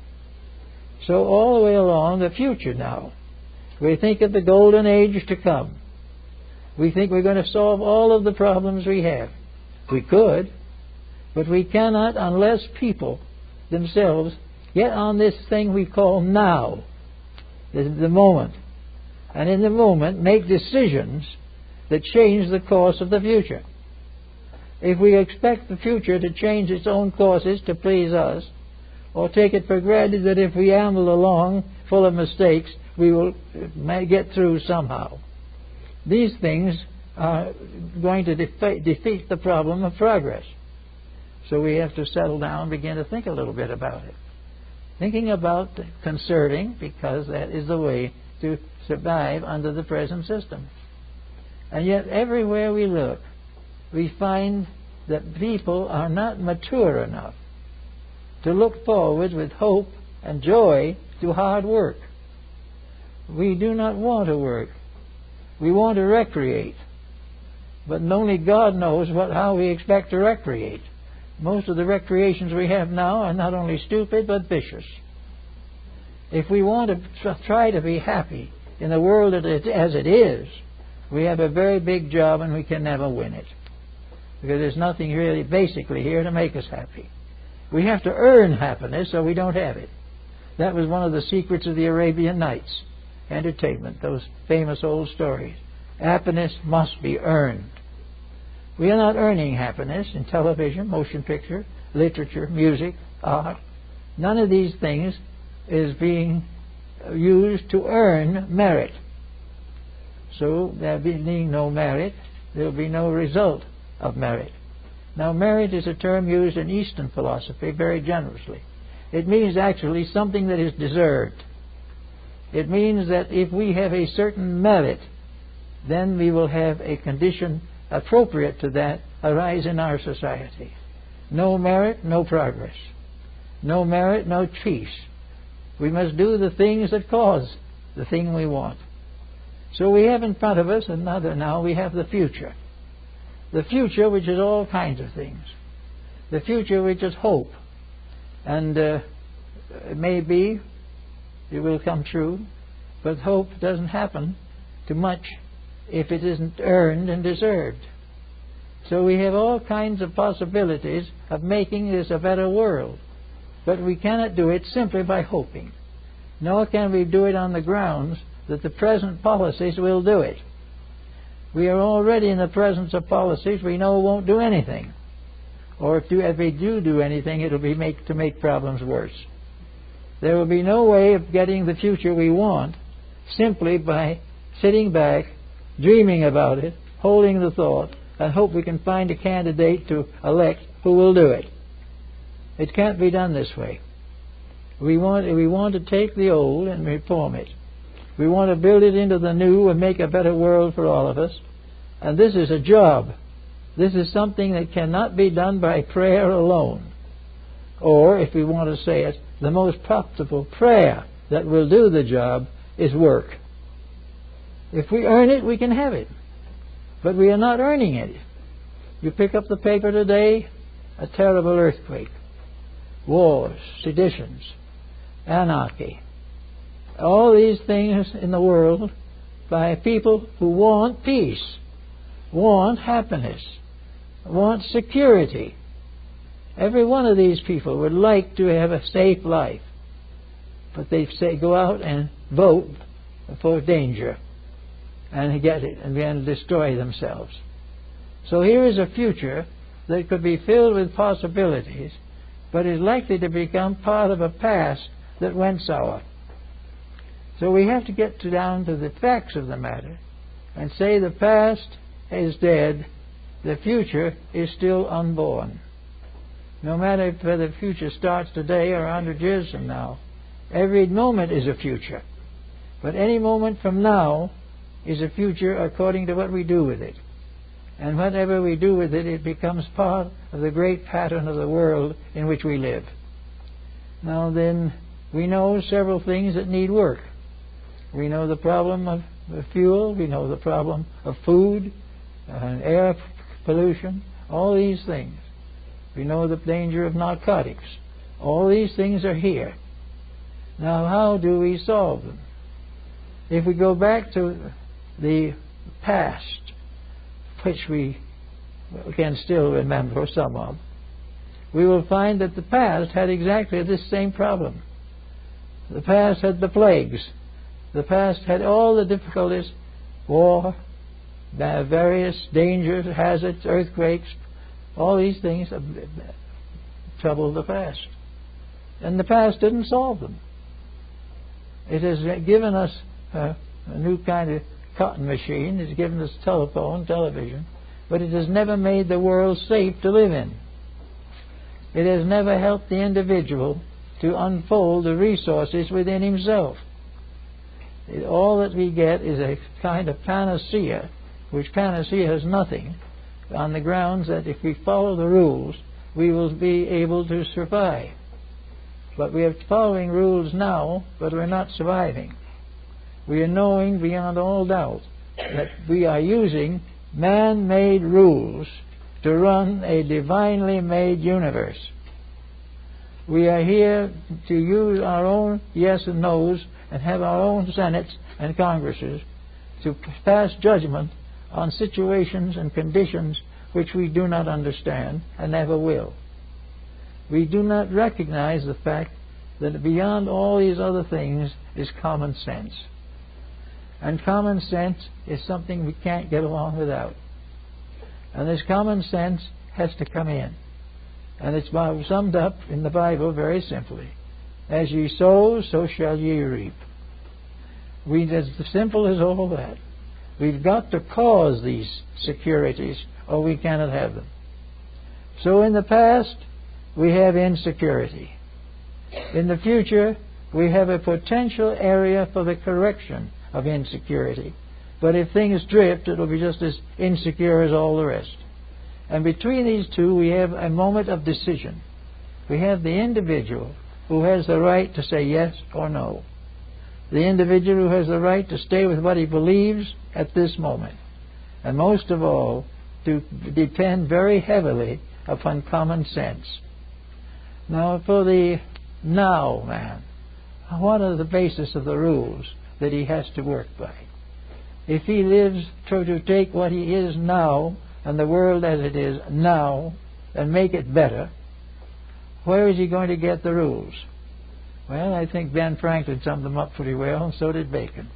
So all the way along, the future now, we think of the golden age to come. We think we're going to solve all of the problems we have. We could, but we cannot unless people themselves get on this thing we call now, the moment, and in the moment make decisions that change the course of the future. If we expect the future to change its own courses to please us, or take it for granted that if we amble along full of mistakes, we will get through somehow, these things are going to defeat the problem of progress. So we have to settle down and begin to think a little bit about it. Thinking about conserving, because that is the way to survive under the present system. And yet everywhere we look, we find that people are not mature enough to look forward with hope and joy to hard work. We do not want to work. We want to recreate. But only God knows how we expect to recreate. Most of the recreations we have now are not only stupid, but vicious. If we want to try to be happy in the world as it is, we have a very big job and we can never win it. Because there's nothing really basically here to make us happy. We have to earn happiness or we don't have it. That was one of the secrets of the Arabian Nights entertainment, those famous old stories. Happiness must be earned. We are not earning happiness in television, motion picture, literature, music, art. None of these things is being used to earn merit. So there being no merit, there will be no result of merit. Now, merit is a term used in Eastern philosophy very generously. It means actually something that is deserved. It means that if we have a certain merit, then we will have a condition appropriate to that arise in our society. No merit, no progress. No merit, no peace. We must do the things that cause the thing we want. So we have in front of us we have the future. The future which is all kinds of things. The future which is hope. And it may be, it will come true, but hope doesn't happen too much if it isn't earned and deserved. So we have all kinds of possibilities of making this a better world. But we cannot do it simply by hoping. Nor can we do it on the grounds that the present policies will do it. We are already in the presence of policies we know won't do anything. Or if they do anything, it will be to make problems worse. There will be no way of getting the future we want simply by sitting back, dreaming about it, holding the thought, and hope we can find a candidate to elect who will do it. It can't be done this way. We want to take the old and reform it. We want to build it into the new and make a better world for all of us. And this is a job. This is something that cannot be done by prayer alone. Or, if we want to say it, the most profitable prayer that will do the job is work. If we earn it, we can have it. But we are not earning it. You pick up the paper today, a terrible earthquake, wars, seditions, anarchy, all these things in the world by people who want peace, want happiness, want security. Every one of these people would like to have a safe life, but they say go out and vote for danger and get it and then destroy themselves. So here is a future that could be filled with possibilities, but is likely to become part of a past that went sour. So we have to get down to the facts of the matter and say the past is dead, the future is still unborn. No matter if the future starts today or 100 years from now, every moment is a future. But any moment from now is a future according to what we do with it. And whatever we do with it, it becomes part of the great pattern of the world in which we live. Now then, we know several things that need work. We know the problem of fuel, we know the problem of food, air pollution, all these things. We know the danger of narcotics. All these things are here. Now, how do we solve them? If we go back to the past, which we can still remember some of, we will find that the past had exactly this same problem. The past had the plagues. The past had all the difficulties, war, various dangers, hazards, earthquakes, all these things troubled the past. And the past didn't solve them. It has given us a new kind of cotton machine. It's given us telephone, television, but it has never made the world safe to live in. It has never helped the individual to unfold the resources within himself. All that we get is a kind of panacea, which panacea has nothing, on the grounds that if we follow the rules, we will be able to survive. But we are following rules now, but we're not surviving. We are knowing beyond all doubt that we are using man-made rules to run a divinely made universe. We are here to use our own yes and no's and have our own senates and congresses to pass judgment on situations and conditions which we do not understand and never will. We do not recognize the fact that beyond all these other things is common sense. And common sense is something we can't get along without. And this common sense has to come in. And it's summed up in the Bible very simply. As ye sow, so shall ye reap. As simple as all that. We've got to cause these securities or we cannot have them. So in the past, we have insecurity. In the future, we have a potential area for the correction of insecurity. But if things drift, it'll be just as insecure as all the rest. And between these two, we have a moment of decision. We have the individual who has the right to say yes or no. The individual who has the right to stay with what he believes at this moment. And most of all, to depend very heavily upon common sense. Now, for the now man, what are the basis of the rules that he has to work by? If he lives to take what he is now and the world as it is now and make it better, where is he going to get the rules? Well, I think Ben Franklin summed them up pretty well, and so did Bacon.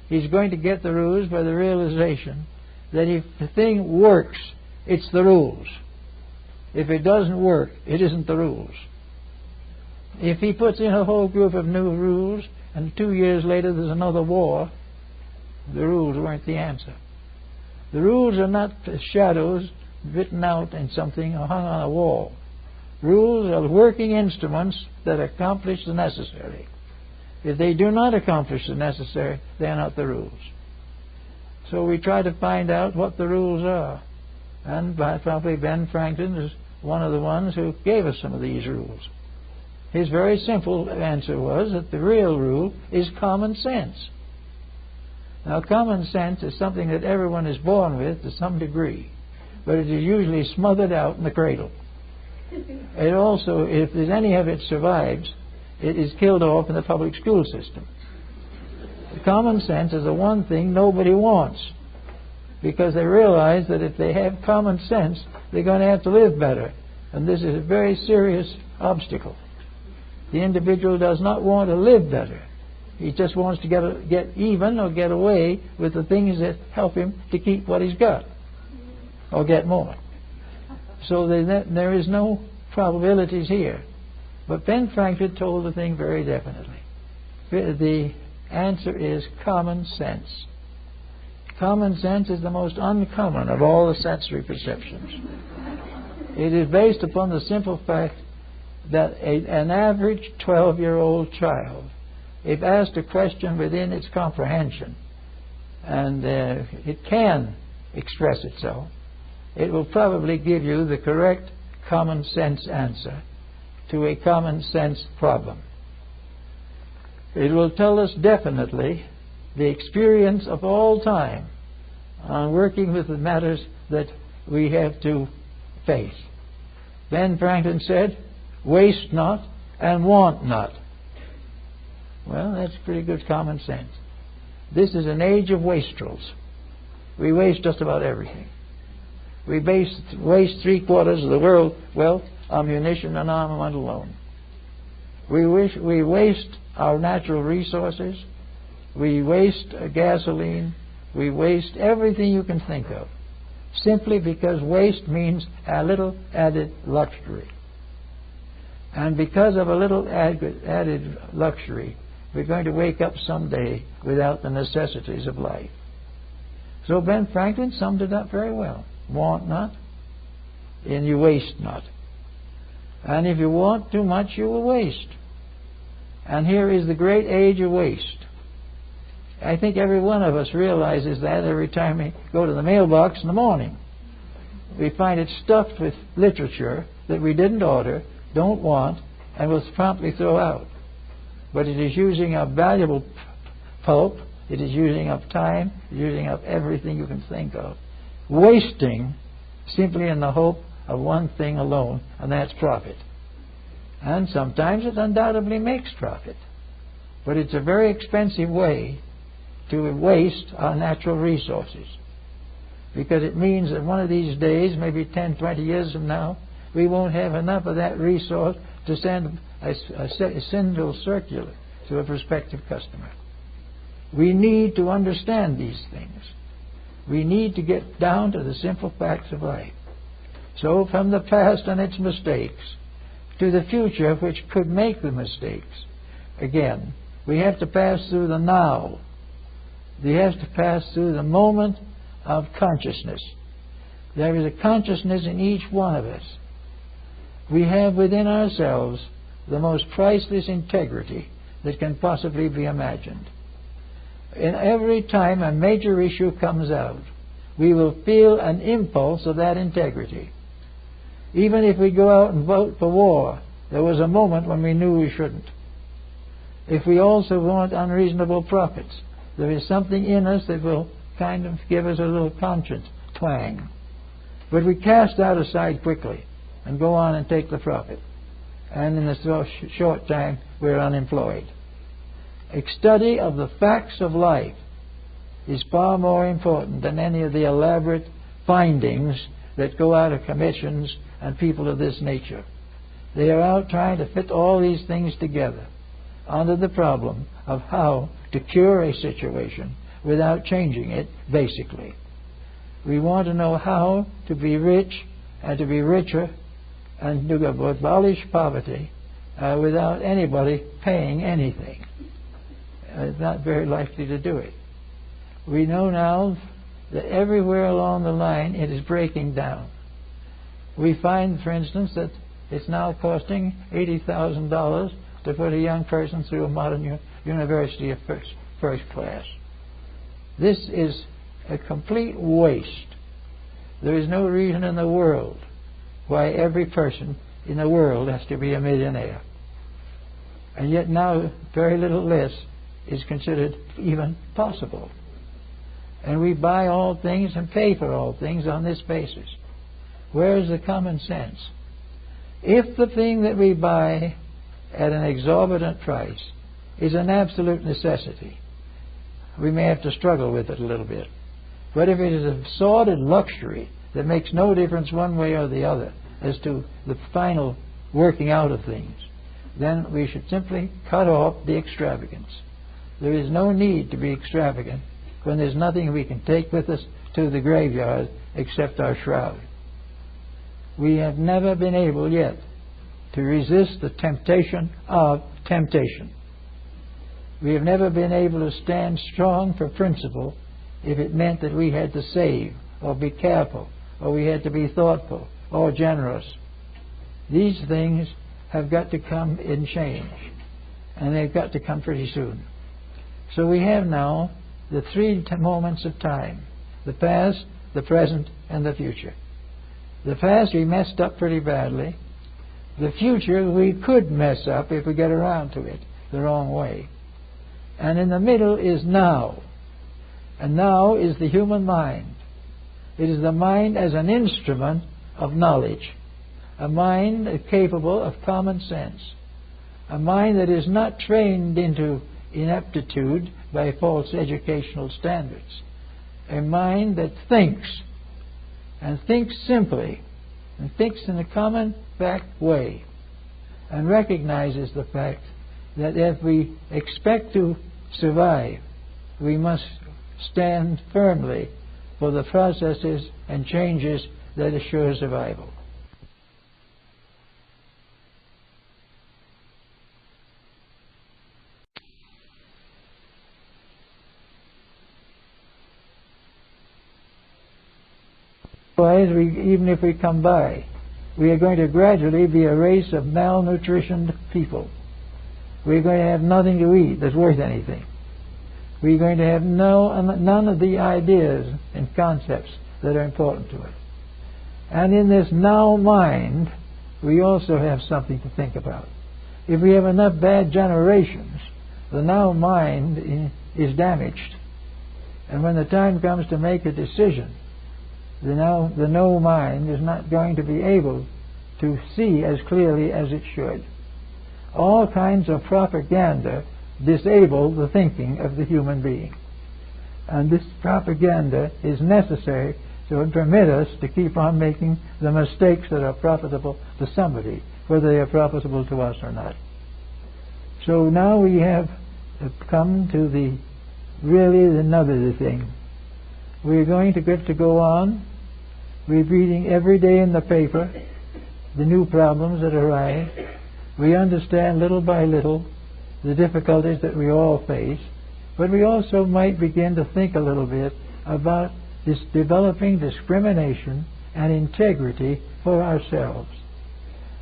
He's going to get the rules by the realization that if the thing works, it's the rules. If it doesn't work, it isn't the rules. If he puts in a whole group of new rules, and 2 years later there's another war, the rules weren't the answer. The rules are not shadows written out in something or hung on a wall. Rules are working instruments that accomplish the necessary. If they do not accomplish the necessary, they are not the rules. So we try to find out what the rules are. And probably Ben Franklin is one of the ones who gave us some of these rules. His very simple answer was that the real rule is common sense. Now, common sense is something that everyone is born with to some degree, but it is usually smothered out in the cradle. It also, if there's any of it survives, it is killed off in the public school system. Common sense is the one thing nobody wants, because they realize that if they have common sense, they're going to have to live better. And this is a very serious obstacle. The individual does not want to live better. He just wants to get even or get away with the things that help him to keep what he's got, or get more. So there is no probabilities here. But Ben Franklin told the thing very definitely. The answer is common sense. Common sense is the most uncommon of all the sensory perceptions. It is based upon the simple fact that an average 12-year-old child, if asked a question within its comprehension, and it can express itself, it will probably give you the correct common sense answer to a common sense problem. It will tell us definitely the experience of all time on working with the matters that we have to face. Ben Franklin said, "Waste not and want not." Well, that's pretty good common sense. This is an age of wastrels. We waste just about everything. We waste 3/4 of the world's wealth on munition and armament alone. We waste our natural resources. We waste gasoline. We waste everything you can think of, simply because waste means a little added luxury. And because of a little added luxury, we're going to wake up someday without the necessities of life. So Ben Franklin summed it up very well. Want not, and you waste not. And if you want too much, you will waste. And here is the great age of waste. I think every one of us realizes that every time we go to the mailbox in the morning. We find it stuffed with literature that we didn't order, don't want, and will promptly throw out. But it is using up valuable pulp, it is using up time, using up everything you can think of. Wasting simply in the hope of one thing alone, and that's profit. And sometimes it undoubtedly makes profit. But it's a very expensive way to waste our natural resources, because it means that one of these days, maybe 10, 20 years from now, we won't have enough of that resource to send a single circular to a prospective customer. We need to understand these things. We need to get down to the simple facts of life. So from the past and its mistakes to the future which could make the mistakes, again, we have to pass through the now. We have to pass through the moment of consciousness. There is a consciousness in each one of us. We have within ourselves the most priceless integrity that can possibly be imagined. And every time a major issue comes out, we will feel an impulse of that integrity. Even if we go out and vote for war, there was a moment when we knew we shouldn't. If we also want unreasonable profits, there is something in us that will kind of give us a little conscience twang. But we cast that aside quickly and go on and take the profit. And in a short time, we're unemployed. A study of the facts of life is far more important than any of the elaborate findings that go out of commissions and people of this nature. They are out trying to fit all these things together under the problem of how to cure a situation without changing it basically. We want to know how to be rich and to be richer and to abolish poverty without anybody paying anything. It's not very likely to do it. We know now that everywhere along the line it is breaking down. We find, for instance, that It's now costing $80,000 to put a young person through a modern university of first class. This is a complete waste. There is no reason in the world why every person in the world has to be a millionaire. And yet now very little less is considered even possible. And we buy all things and pay for all things on this basis. Where is the common sense? If the thing that we buy at an exorbitant price is an absolute necessity, we may have to struggle with it a little bit. But if it is a sordid luxury that makes no difference one way or the other as to the final working out of things, then we should simply cut off the extravagance. There is no need to be extravagant when there's nothing we can take with us to the graveyard except our shroud. We have never been able yet to resist the temptation of temptation. We have never been able to stand strong for principle if it meant that we had to save or be careful or we had to be thoughtful or generous. These things have got to come in change, and they've got to come pretty soon. So we have now the three moments of time: the past, the present, and the future. The past we messed up pretty badly. The future we could mess up if we get around to it the wrong way. And in the middle is now. And now is the human mind. It is the mind as an instrument of knowledge, a mind capable of common sense, a mind that is not trained into ineptitude by false educational standards, a mind that thinks, and thinks simply, and thinks in a common fact way, and recognizes the fact that if we expect to survive, we must stand firmly for the processes and changes that assure survival. Otherwise, even if we come by, we are going to gradually be a race of malnutritioned people. We're going to have nothing to eat that's worth anything. We're going to have none of the ideas and concepts that are important to it. And in this now mind, we also have something to think about. If we have enough bad generations, the now mind is damaged. And when the time comes to make a decision, the no mind is not going to be able to see as clearly as it should. All kinds of propaganda disable the thinking of the human being. And this propaganda is necessary to permit us to keep on making the mistakes that are profitable to somebody, whether they are profitable to us or not. So now we have come to the nub of the thing. We're going to get to go on. We're reading every day in the paper the new problems that arise. We understand little by little the difficulties that we all face, but we also might begin to think a little bit about this developing discrimination and integrity for ourselves.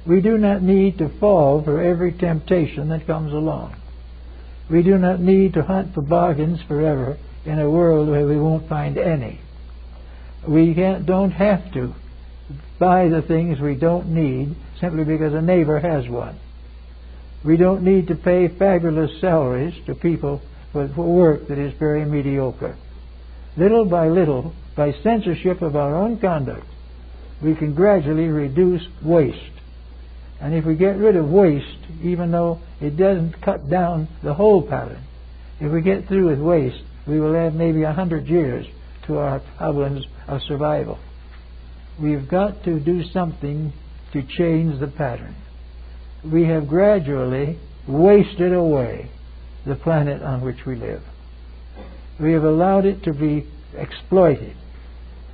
We do not need to fall for every temptation that comes along. We do not need to hunt for bargains forever in a world where we won't find any. We don't have to buy the things we don't need simply because a neighbor has one. We don't need to pay fabulous salaries to people for work that is very mediocre. Little by little, by censorship of our own conduct, we can gradually reduce waste. And if we get rid of waste, even though it doesn't cut down the whole pattern, if we get through with waste, we will add maybe 100 years to our problems of survival. We've got to do something to change the pattern. We have gradually wasted away the planet on which we live. We have allowed it to be exploited.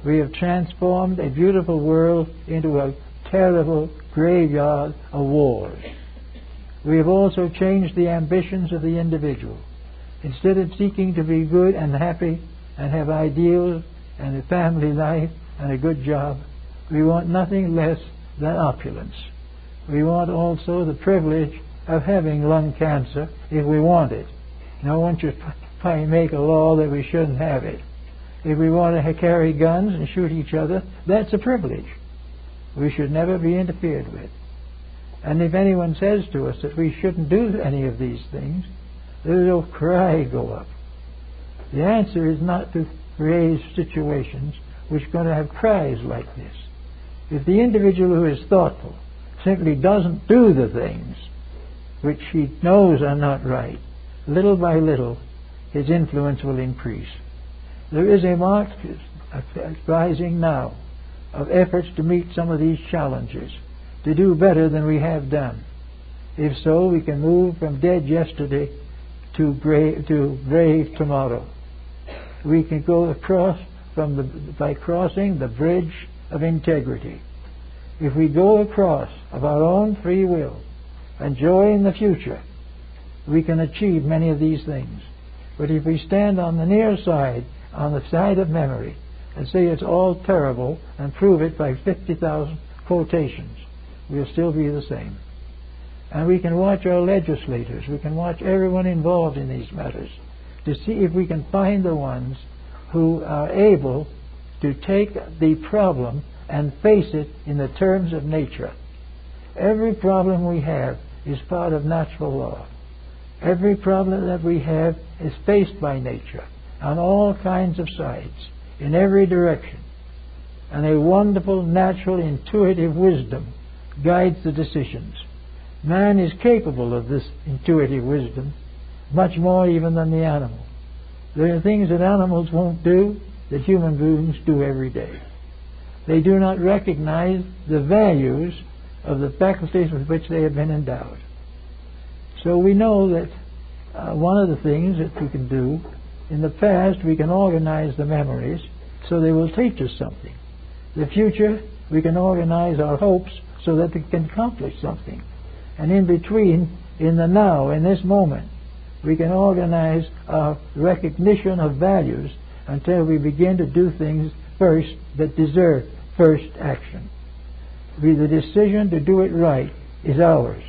We have transformed a beautiful world into a terrible graveyard of wars. We have also changed the ambitions of the individual. Instead of seeking to be good and happy and have ideals and a family life and a good job, we want nothing less than opulence. We want also the privilege of having lung cancer if we want it. No one should make a law that we shouldn't have it. If we want to carry guns and shoot each other, that's a privilege. We should never be interfered with. And if anyone says to us that we shouldn't do any of these things, there's a cry go up. The answer is not to raise situations which are going to have cries like this. If the individual who is thoughtful simply doesn't do the things which he knows are not right, little by little his influence will increase. There is a marked rising now of efforts to meet some of these challenges, to do better than we have done. If so, we can move from dead yesterday to brave tomorrow. We can go across by crossing the bridge of integrity. If we go across of our own free will and joy in the future, we can achieve many of these things. But if we stand on the near side, on the side of memory, and say it's all terrible and prove it by 50,000 quotations, we'll still be the same. And we can watch our legislators, we can watch everyone involved in these matters to see if we can find the ones who are able to take the problem and face it in the terms of nature. Every problem we have is part of natural law. Every problem that we have is faced by nature on all kinds of sides, in every direction. And a wonderful, natural, intuitive wisdom guides the decisions. Man is capable of this intuitive wisdom, much more even than the animal. There are things that animals won't do that human beings do every day. They do not recognize the values of the faculties with which they have been endowed. So we know that one of the things that we can do, in the past we can organize the memories so they will teach us something. The future, we can organize our hopes so that they can accomplish something. And in between, in the now, in this moment, we can organize our recognition of values until we begin to do things first that deserve first action. The decision to do it right is ours,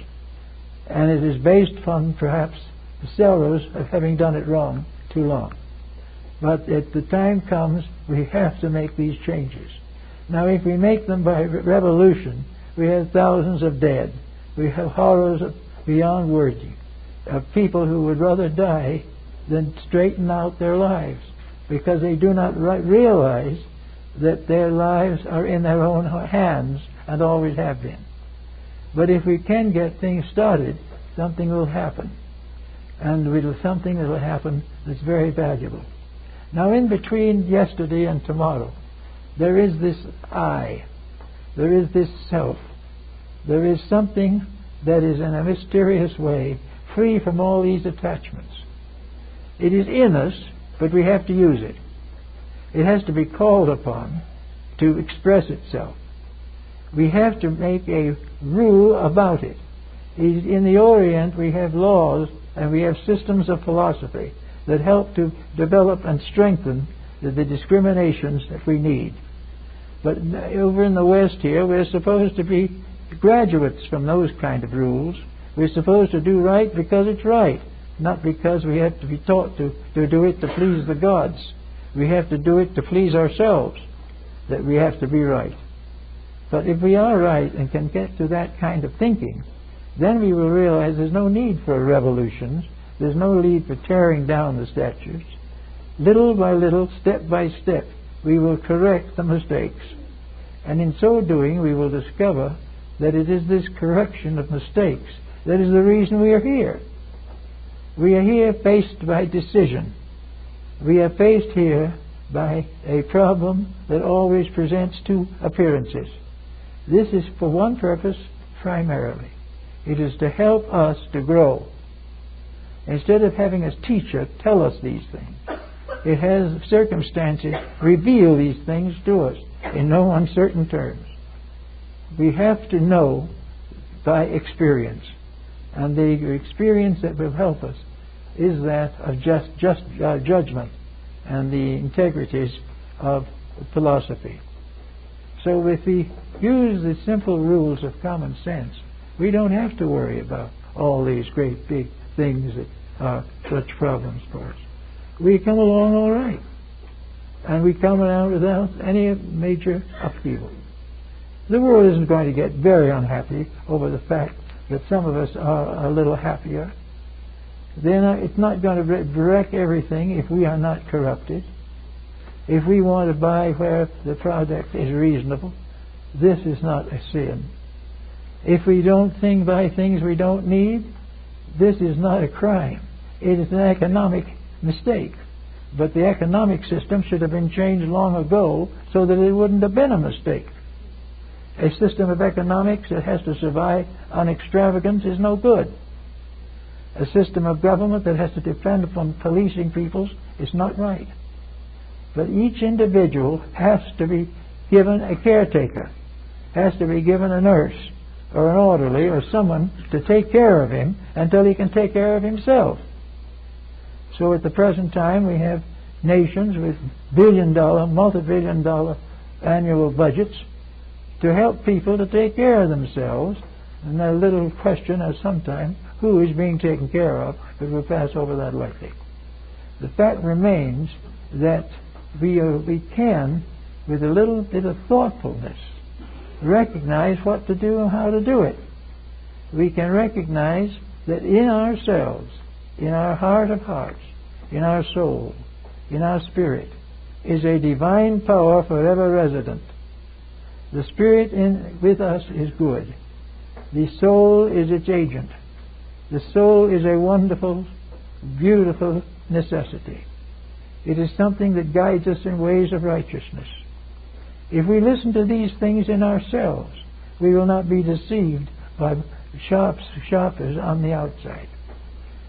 and it is based upon perhaps the sorrows of having done it wrong too long. But if the time comes, we have to make these changes. Now, if we make them by revolution, we have thousands of dead. We have horrors beyond wording of people who would rather die than straighten out their lives, because they do not realize that their lives are in their own hands and always have been. But if we can get things started, something will happen. And something that will happen that's very valuable. Now, in between yesterday and tomorrow, there is this I. There is this self. There is something that is in a mysterious way free from all these attachments. It is in us, but we have to use it. It has to be called upon to express itself. We have to make a rule about it. In the Orient, we have laws and we have systems of philosophy that help to develop and strengthen the discriminations that we need. But over in the West here, we're supposed to be graduates from those kind of rules. We're supposed to do right because it's right, not because we have to be taught to do it to please the gods. We have to do it to please ourselves, that we have to be right. But if we are right and can get to that kind of thinking, then we will realize there's no need for revolutions. There's no need for tearing down the statues. Little by little, step by step, we will correct the mistakes. And in so doing, we will discover that it is this correction of mistakes that is the reason we are here. We are here faced by decision. We are faced here by a problem that always presents two appearances. This is for one purpose primarily. It is to help us to grow. Instead of having a teacher tell us these things, it has circumstances reveal these things to us in no uncertain terms. We have to know by experience. And the experience that will help us is that of just judgment and the integrities of philosophy. So if we use the simple rules of common sense, We don't have to worry about all these great big things that are such problems for us. We come along all right. And we come around without any major upheaval. The world isn't going to get very unhappy over the fact that some of us are a little happier. It's not going to wreck everything if we are not corrupted. If we want to buy where the product is reasonable, this is not a sin. If we don't buy things we don't need, this is not a crime. It is an economic mistake. But the economic system should have been changed long ago so that it wouldn't have been a mistake. A system of economics that has to survive on extravagance is no good. A system of government that has to depend upon policing peoples is not right. But each individual has to be given a caretaker, has to be given a nurse or an orderly or someone to take care of him until he can take care of himself. So at the present time we have nations with billion-dollar, multi-billion-dollar annual budgets to help people to take care of themselves. And a little question as sometimes, who is being taken care of, but we'll pass over that lightly. The fact remains that we can, with a little bit of thoughtfulness, recognize what to do and how to do it. We can recognize that in ourselves, in our heart of hearts, in our soul, in our spirit, is a divine power forever resident. The spirit with us is good. The soul is its agent. The soul is a wonderful, beautiful necessity. It is something that guides us in ways of righteousness. If we listen to these things in ourselves, we will not be deceived by shoppers on the outside.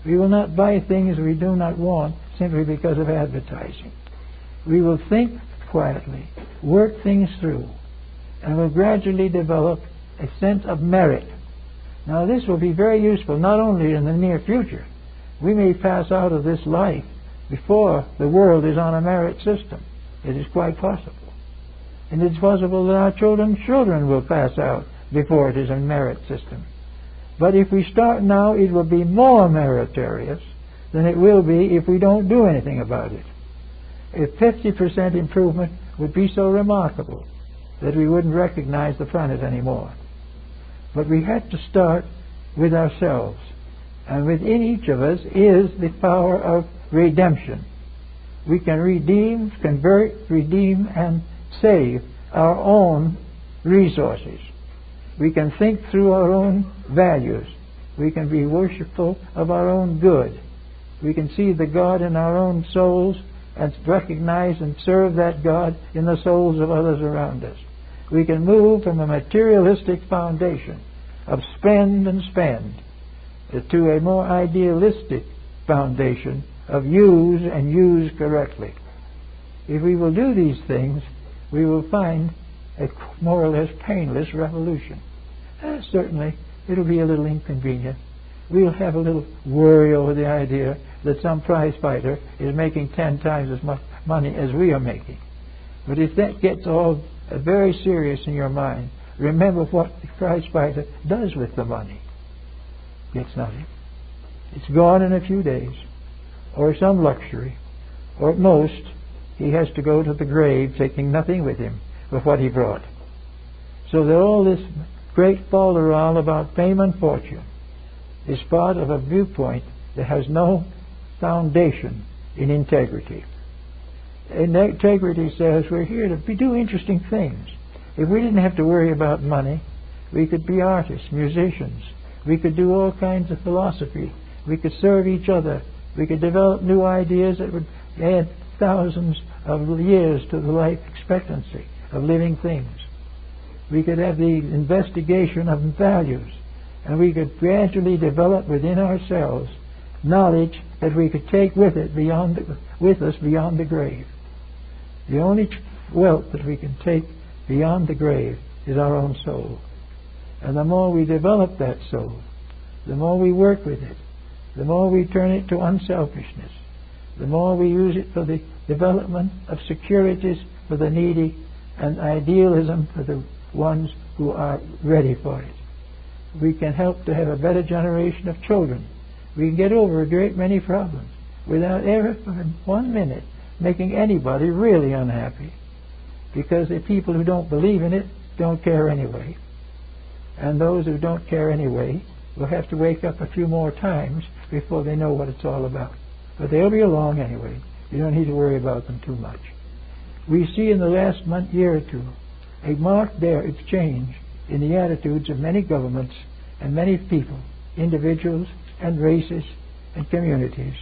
We will not buy things we do not want simply because of advertising. We will think quietly, work things through, and will gradually develop a sense of merit. Now this will be very useful not only in the near future. We may pass out of this life before the world is on a merit system. It is quite possible. And it's possible that our children's children will pass out before it is a merit system. But if we start now, it will be more meritorious than it will be if we don't do anything about it. A 50% improvement would be so remarkable that we wouldn't recognize the planet anymore. But we had to start with ourselves. And within each of us is the power of redemption. We can redeem, convert, redeem, and save our own resources. We can think through our own values. We can be worshipful of our own good. We can see the God in our own souls and recognize and serve that God in the souls of others around us. We can move from a materialistic foundation of spend and spend to a more idealistic foundation of use and use correctly. If we will do these things, we will find a more or less painless revolution. Certainly, it'll be a little inconvenient. We'll have a little worry over the idea that some prize fighter is making 10 times as much money as we are making. But if that gets all very serious in your mind, remember what the prize fighter does with the money. Gets nothing. It's gone in a few days, or some luxury, or at most, he has to go to the grave taking nothing with him but what he brought. So that all this great falderall about fame and fortune is part of a viewpoint that has no foundation in integrity. And integrity says we're here to do interesting things. If we didn't have to worry about money, we could be artists, musicians. We could do all kinds of philosophy. We could serve each other. We could develop new ideas that would add thousands of years to the life expectancy of living things. We could have the investigation of values, and we could gradually develop within ourselves knowledge that we could take with us beyond the grave. The only wealth that we can take beyond the grave is our own soul. And the more we develop that soul, the more we work with it, the more we turn it to unselfishness, the more we use it for the development of securities for the needy and idealism for the ones who are ready for it. we can help to have a better generation of children. We can get over a great many problems without ever for 1 minute making anybody really unhappy, because the people who don't believe in it don't care anyway. And those who don't care anyway will have to wake up a few more times before they know what it's all about. But they'll be along anyway. You don't need to worry about them too much. We see in the last year or two a marked change in the attitudes of many governments and many people, individuals and races and communities,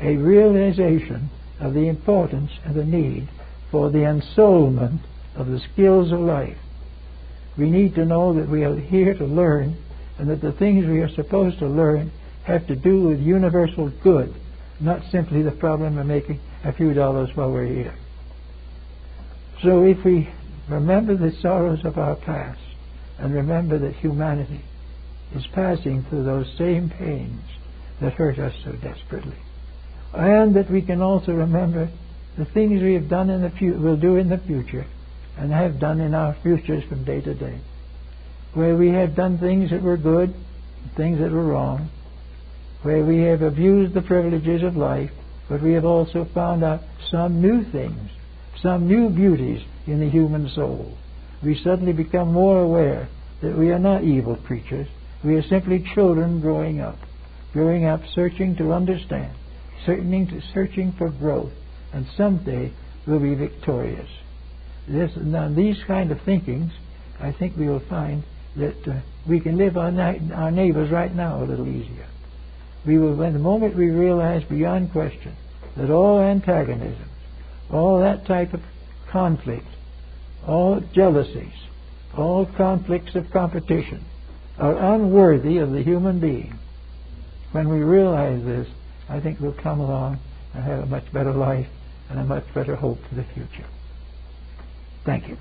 a realization of the importance and the need for the ensoulment of the skills of life. We need to know that we are here to learn, and that the things we are supposed to learn have to do with universal good, not simply the problem of making a few dollars while we're here. So if we remember the sorrows of our past, and remember that humanity is passing through those same pains that hurt us so desperately, and that we can also remember the things we have done will do in the future, and have done in our futures from day to day, where we have done things that were good, things that were wrong, where we have abused the privileges of life, but we have also found out some new things, some new beauties in the human soul. We suddenly become more aware that we are not evil creatures. We are simply children growing up searching to understand, searching for growth, and someday we'll be victorious. Now, these kind of thinkings, I think we will find that we can live our neighbors right now a little easier. We will, the moment we realize beyond question that all antagonisms, all that type of conflict, all jealousies, all conflicts of competition are unworthy of the human being. When we realize this, I think we'll come along and have a much better life and a much better hope for the future. Thank you.